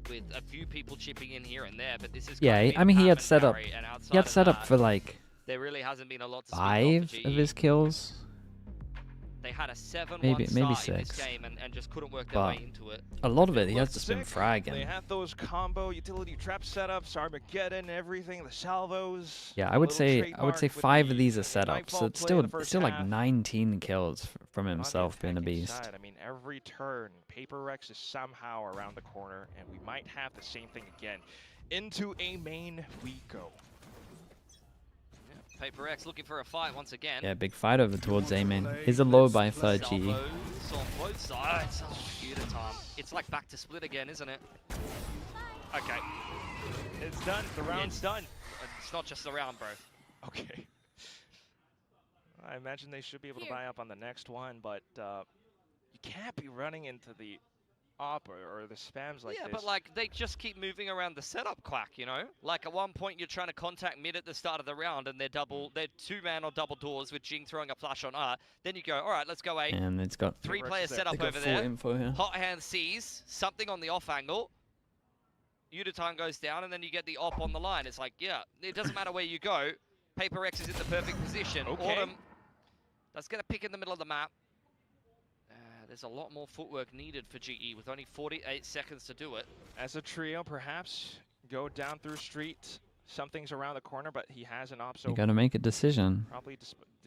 with a few people chipping in here and there, but this is
Yeah, I mean, he had set up. He had set up for like
there really hasn't been a lot to
5 of his kills.
They had a 7-1
maybe
start in
6.
this game and just couldn't work their way into it.
A lot of it, he has just been
They
fragging.
have those combo utility trap setups, Armageddon, everything, the salvos.
Yeah, I would say 5 of these are setups. So it's still like 19 kills from himself being a beast.
I mean, every turn, Paper Rex is somehow around the corner, and we might have the same thing again. Into a main we go.
Paper X looking for a fight once again.
Yeah, big fight over towards A main. He's a low by 3rd GE.
Salvos on both sides. Computer time. It's like back to Split again, isn't it? Okay.
It's done. The round's done.
It's not just a round, bro.
Okay. I imagine they should be able to buy up on the next one, but you can't be running into the op or the spams like
yeah,
this.
but like they just keep moving around the setup, Quack, you know? Like at one point you're trying to contact mid at the start of the round and they're 2-man or double doors with Jing throwing a flash on R. Then you go, all right, let's go A.
And it's got
3-player setup over
full
there.
info here.
Hot hand sees something on the off angle. Udatan goes down and then you get the op on the line. It's like, yeah, it doesn't matter where you go. Paper X is in the perfect position.
Okay.
Autumn does get a pick in the middle of the map. There's a lot more footwork needed for GE with only 48 seconds to do it.
As a trio, perhaps go down through street. Something's around the corner, but he has an op. So
You gotta make a decision.
probably,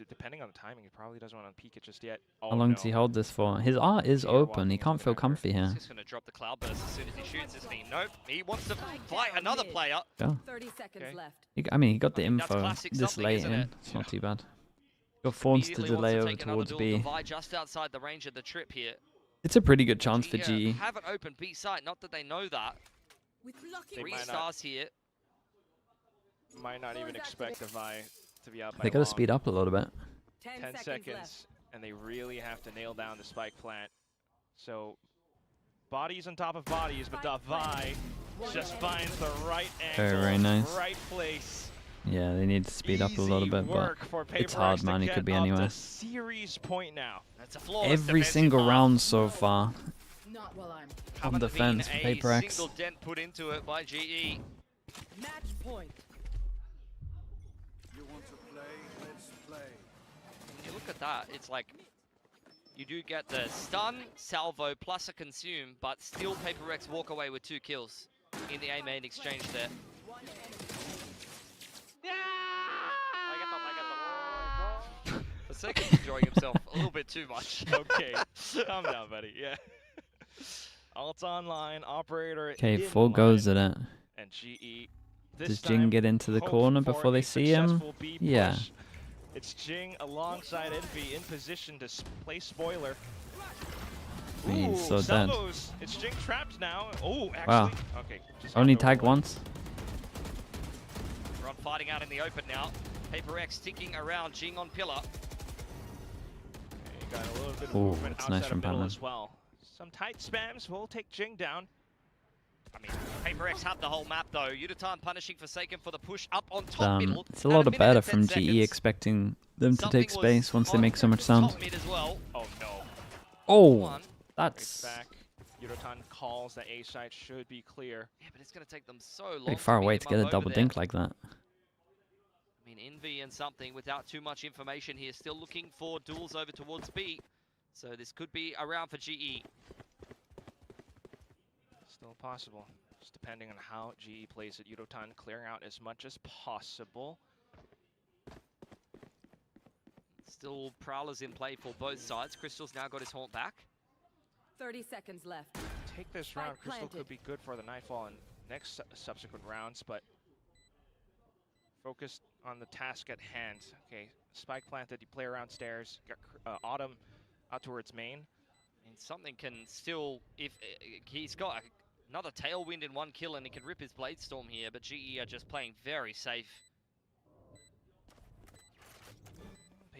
depending on the timing, he probably doesn't want to peek it just yet.
How long does he hold this for? His art is open. He can't feel comfy here.
He's just going to drop the cloud burst as soon as he shoots, isn't he? Nope. He wants to fight another player.
Yeah.
30 seconds left.
I mean, he got the
That's
info
classic
this
something,
late
isn't
in.
it?
It's not too bad. Got Fawns to
Immediately
delay
wants
over
take another
towards
duel
B.
divide just outside the range of the trip here.
It's a pretty good chance for
GE
GE.
have an open B site, not that they know that. Three stars here.
Might not even expect the Vi to be out by
They got to
long.
speed up a little bit.
10 seconds, and they really have to nail down the spike plant. So, bodies on top of bodies, but the Vi just finds the right angle,
Very nice.
right place.
Yeah, they need to speed up a little bit, but it's hard, man. You could be anywhere.
Series point now.
That's a flawless
Every
defensive
single
mark.
round so far.
Not while I'm
On
Haven't
defense for
been
Paper
a
X.
single dent put into it by GE.
match point.
You want to play? Let's play.
When you look at that, it's like you do get the stun, salvo, plus a consume, but still Paper X walk away with 2 kills in the A main exchange there. Forsaken's enjoying himself a little bit too much.
Okay, calm down, buddy. Yeah. Alt online, operator.
Okay,
in
4 goes
line,
at it.
and GE.
Does Jing get into the corner before they see him? Yeah.
It's Jing alongside Envy in position to play spoiler.
He's so dead.
Salvos. It's Jing trapped now. Oh, actually.
Wow.
Okay. just
Only
got
tagged
overlaid.
once.
We're on fighting out in the open now. Paper X sticking around Jing on pillar.
Okay, got a little bit of
Ooh,
movement
that's
outside
nice
of
from
middle
Batman.
as well. Some tight spams will take Jing down.
I mean, Paper X had the whole map though. Uditan punishing Forsaken for the push up on top middle.
It's a lot of
minute
better
and 10
from
seconds.
GE expecting them to
Something
take space once they make so much
was
sound.
top mid as well.
Oh no.
Oh,
One.
that's
Back. Yudotan calls that A side should be clear.
Yeah, but it's going to take them so long.
pretty far
beat
away
him
to
up
get a
over
double
there.
dink like that.
I mean, Envy and something without too much information here. Still looking for duels over towards B. So this could be a round for GE.
Still possible. Just depending on how GE plays it. Yudotan clearing out as much as possible.
Still Prowlers in play for both sides. Crystal's now got his haunt back.
30 seconds left.
Take this
Spike
round. Crystal
planted.
could be good for the Nightfall and next subsequent rounds, but focused on the task at hand. Okay, spike planted. You play around stairs. Got Autumn out towards main.
I mean, something can still, if he's got another tailwind in 1 kill and he can rip his Blade Storm here, but GE are just playing very safe.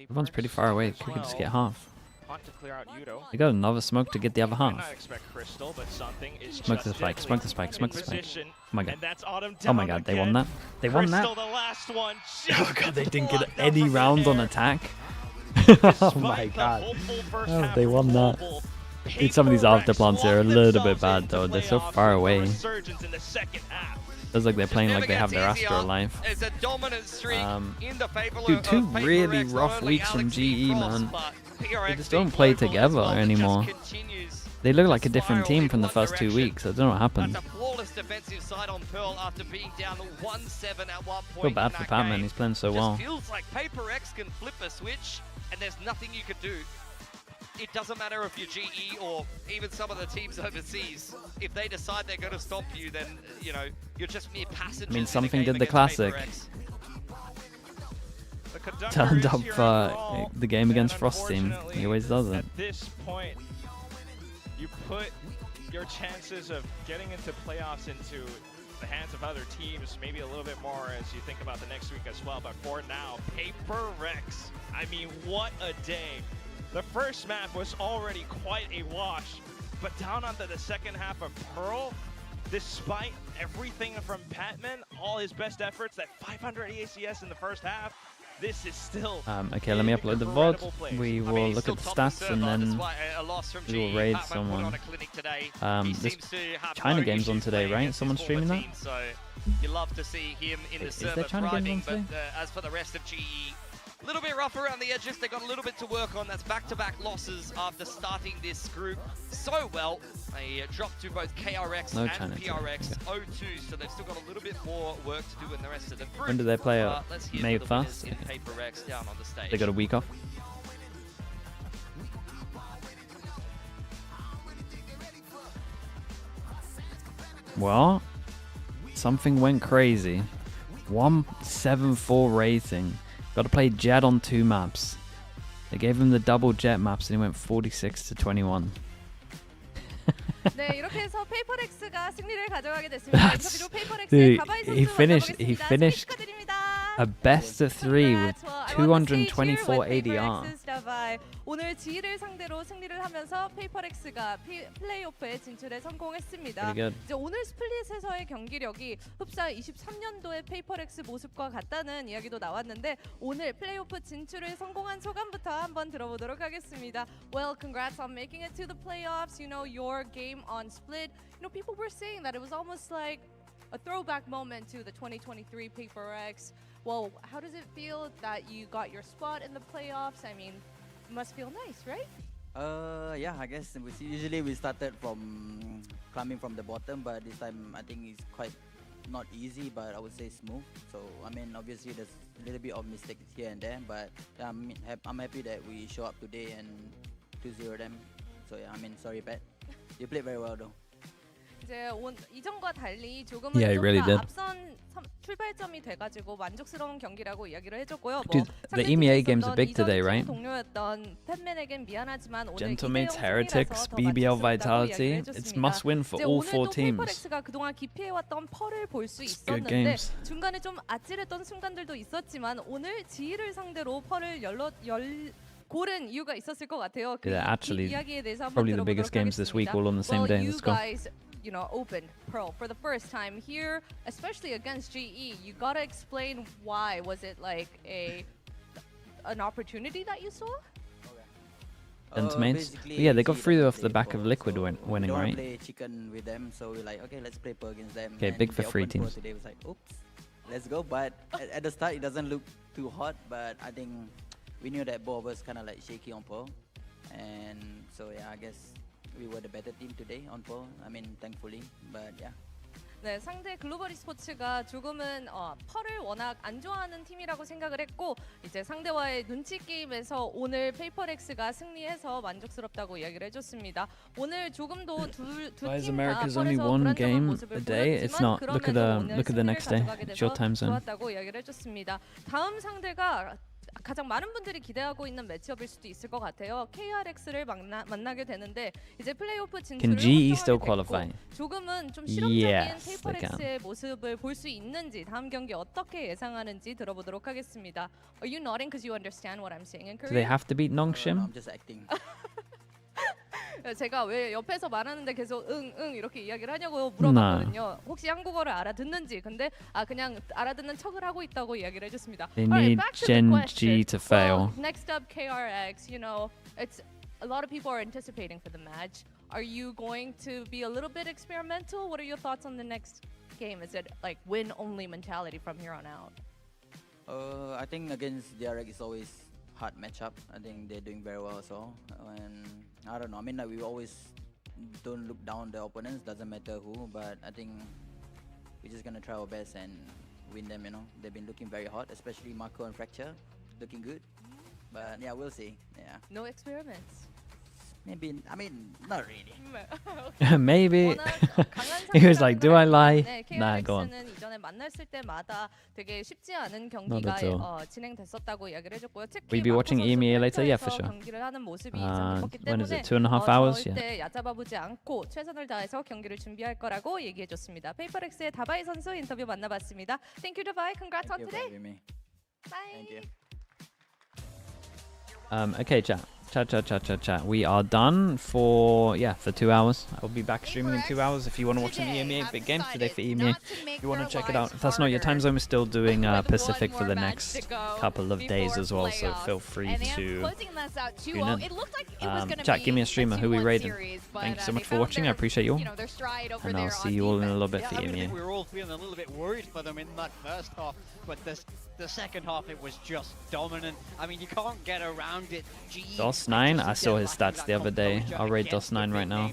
Everyone's pretty far away. Could just get half.
Hunt to clear out Yudo.
They got another smoke to get the other
Might not
half.
expect Crystal, but something is
Smoke the
just
spike,
deadly
smoke the spike, smoke
in
the spike.
position,
Oh my god.
and that's Autumn
Oh my
down
god, they
again.
won that. They won that.
Crystal, the last one.
Oh god, they didn't get
Just
any
blocked
rounds
the
on
air.
attack. oh
Despite
my
the
god.
hopeful first
Oh,
half
they
from
won that.
Global,
Dude, some of these
Paper Rex
afterplants here are a
locked
little bit
themselves
bad
into
though. They're so
playoffs
far
with the
away.
resurgence in the second half.
Feels like they're playing
Never
like they have
gets
their
easier.
Astro alive.
It's a dominant streak in the favor
Dude,
of
2
Paper
really
Rex, not
rough
only
weeks from
Alex E.
GE,
Frost,
man.
but
They
PRX
just
being
don't play
global as
together
well, that just
anymore.
continues
They look
to
like a different
spiral
team
in
from the
one
first 2
direction.
weeks. I don't know what happened.
That's a flawless defensive side on Pearl after being down 1-7 at one point.
Feel bad
in
for
that
Batman.
game.
He's playing so
Just
well.
feels like Paper X can flip a switch and there's nothing you can do. It doesn't matter if you're GE or even some of the teams overseas. If they decide they're going to stop you, then, you know, you're just mere passengers.
I mean,
in a
something
game
did the
against
classic.
Paper X.
The conductor
Turned
is
up
here
for
in brawl,
the game against
and
Frost team. He always does it.
At this point, you put your chances of getting into playoffs into the hands of other teams, maybe a little bit more as you think about the next week as well. But for now, Paper Rex. I mean, what a day. The first map was already quite a wash, but down onto the second half of Pearl, despite everything from Patman, all his best efforts, that 500 EACS in the first half, this is still
Okay, let me upload the
incredible
VOD.
place.
We will look at the stats and then we will raid someone. This China game's on today, right? Someone's streaming that?
So you love to see him in the
Is there
server
China games
thriving,
on
but
today?
as for the rest of GE, a little bit rough around the edges. They got a little bit to work on. That's back-to-back losses after starting this group so well. They dropped to both KRX
No
and
China today,
PRX
okay.
0-2, so they've still got a little bit more work to do in the rest of the group.
When do they play it?
Let's hear
May
for the winners
1st?
in Paper Rex down on the stage.
They got a week off. Well, something went crazy. 174 rating. Got to play Jet on 2 maps. They gave him the double Jet maps and he went 46 to 21.
네, 이렇게 해서 페이퍼렉스가 승리를 가져가게 됐습니다. 인터뷰로 페이퍼렉스의 다바이 선수 만나보겠습니다.
he finished
축하드립니다.
a best of 3 with 224 ADR.
오늘 G를 상대로 승리를 하면서 페이퍼렉스가 플레이오프에 진출에 성공했습니다. 이제 오늘 스플릿에서의 경기력이 흡사 23년도의 페이퍼렉스 모습과 같다는 이야기도 나왔는데 오늘 플레이오프 진출에 성공한 소감부터 한번 들어보도록 하겠습니다. Well, congrats on making it to the playoffs. You know, your game on Split. You know, people were saying that it was almost like a throwback moment to the 2023 PRX. Well, how does it feel that you got your spot in the playoffs? I mean, it must feel nice, right?
Yeah, I guess usually we started from climbing from the bottom, but this time I think it's quite not easy, but I would say smooth. So I mean, obviously there's a little bit of mistakes here and there, but yeah, I'm happy that we show up today and 2-0 them. So yeah, I mean, sorry, Pat. You played very well though.
이제 이전과 달리 조금은
Yeah,
좀
really
더
did.
앞선 출발점이 돼가지고 만족스러운 경기라고 이야기를 해줬고요.
Dude, the EMEA games are big today, right?
동료였던 팬맨에겐 미안하지만 오늘
Gentlemates, Heretics, BBL Vitality. It's must win for all 4 teams.
페이퍼렉스가 그동안 기피해왔던 펄을 볼 수 있었는데 중간에 좀 아찔했던 순간들도 있었지만 오늘 G를 상대로 펄을 고른 이유가 있었을 것 같아요. 그 이야기에 대해서 한번
probably the biggest games this week all on the same day. Let's go.
You know, opened Pearl for the first time here, especially against GE. You gotta explain why. Was it like an opportunity that you saw?
Gentlemen, yeah, they got through off the back of Liquid winning, right?
Play chicken with them, so we're like, okay, let's play Pearl against them.
Okay, big for 3 teams.
Today was like, oops, let's go. But at the start, it doesn't look too hot, but I think we knew that both of us kind of like shaky on Pearl, and so yeah, I guess we were the better team today on Pearl. I mean, thankfully, but yeah.
네, 상대 글로벌 e스포츠가 조금은 펄을 워낙 안 좋아하는 팀이라고 생각을 했고 이제 상대와의 눈치 게임에서 오늘 페이퍼렉스가 승리해서 만족스럽다고 이야기를 해줬습니다. 오늘 조금도 두 팀 다 펄에서 불안정한 모습을 보였지만 그러면서 오늘 승리를 가져가게 돼서 좋았다고 이야기를 해줬습니다. 다음 상대가 가장 많은 분들이 기대하고 있는 매치업일 수도 있을 것 같아요. KRX를 만나게 되는데 이제 플레이오프 진출을 확정하게 됐고 조금은 좀 실험적인 페이퍼렉스의 모습을 볼 수 있는지 다음 경기 어떻게 예상하는지 들어보도록 하겠습니다. Are you nodding because you understand what I'm saying in Korean?
Do they have to beat Nongshim?
I'm just acting.
제가 왜 옆에서 말하는데 계속 응 이렇게 이야기를 하냐고 물어봤거든요. 혹시 한국어를 알아듣는지. 근데 그냥 알아듣는 척을 하고 있다고 이야기를 해줬습니다.
They need Gen G to fail.
Well, next up KRX, you know, it's a lot of people are anticipating for the match. Are you going to be a little bit experimental? What are your thoughts on the next game? Is it like win only mentality from here on out?
I think against DRX is always hard matchup. I think they're doing very well also. And I don't know. I mean, like we always don't look down the opponents. Doesn't matter who. But I think we're just gonna try our best and win them. You know, they've been looking very hot, especially Marco and Fracture, looking good. But yeah, we'll see. Yeah.
No experiments.
Maybe. I mean, not really.
Maybe. He was like, "Do I lie?" Nah, go on.
이전에 만났을 때마다 되게 쉽지 않은 경기가 진행됐었다고 이야기를 해줬고요.
We'll be watching EMEA later, yeah, for sure.
경기를 하는 모습이 있었기 때문에
when is it? 2.5 hours?
절대 얕잡아보지 않고 최선을 다해서 경기를 준비할 거라고 얘기해줬습니다. 페이퍼렉스의 다바이 선수 인터뷰 만나봤습니다. Thank you, 다바이. Congrats on today. Bye.
Thank you.
Okay, chat. We are done for 2 hours. I'll be back streaming in 2 hours. If you want to watch some EMEA big games today for EMEA, if you want to check it out. If that's not your time zone, we're still doing Pacific for the next couple of days as well. So feel free to tune in. Chat, give me a streamer. Who we raiding? Thank you so much for watching. I appreciate you all. And I'll see you all in a little bit for EMEA.
We were all feeling a little bit worried for them in that first half, but the second half it was just dominant. I mean, you can't get around it.
DOS9, I saw his stats the other day. I'll raid DOS9 right now.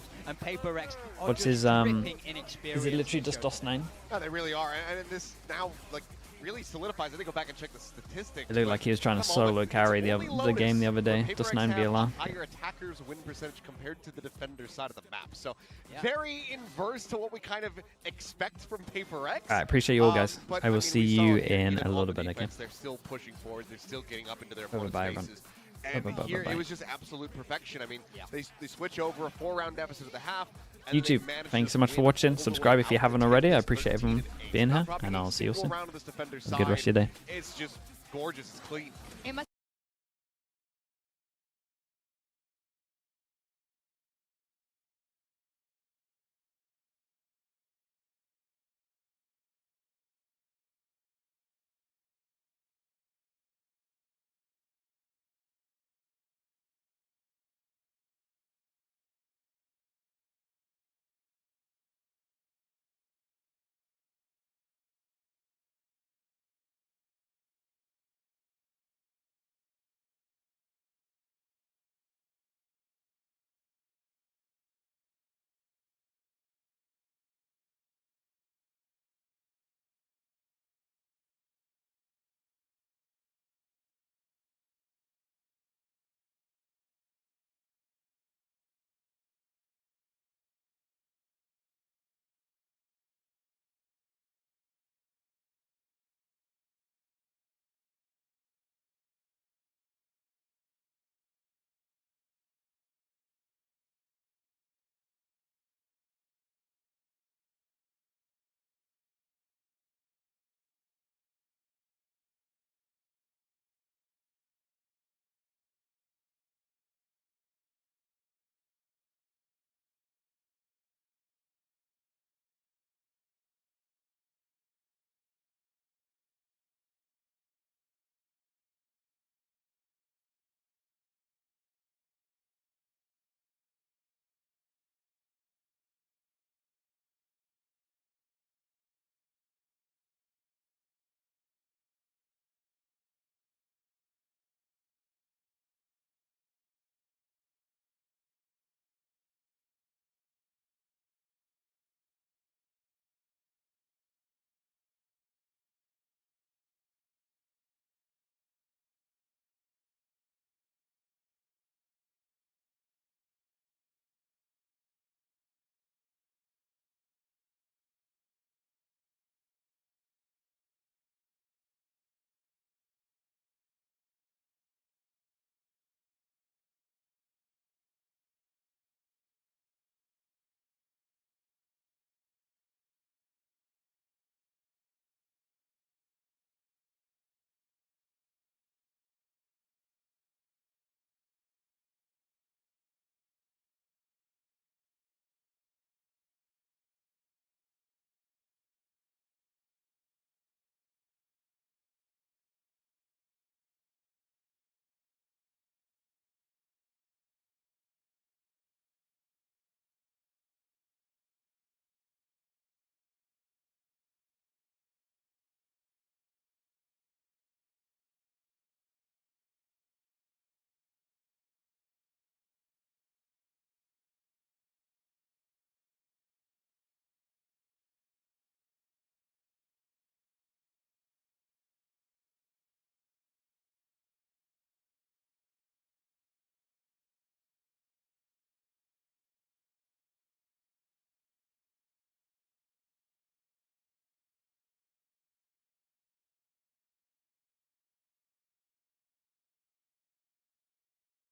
What's his is it literally just DOS9?
No, they really are, and this now like really solidifies. I think go back and check the statistics.
It looked like he was trying to solo carry the game the other day. DOS9 VLR.
Higher attackers win percentage compared to the defender side of the map. So very inverse to what we kind of expect from PRX.
Alright, appreciate you all guys. I will see you in a little bit, okay?
They're still pushing forward. They're still getting up into their
Bye, everyone.
And here it was just absolute perfection. I mean, they switch over a 4-round deficit at the half.
YouTube, thanks so much for watching. Subscribe if you haven't already. I appreciate everyone being here, and I'll see you soon. Have a good rest of your day.
It's just gorgeous. It's clean.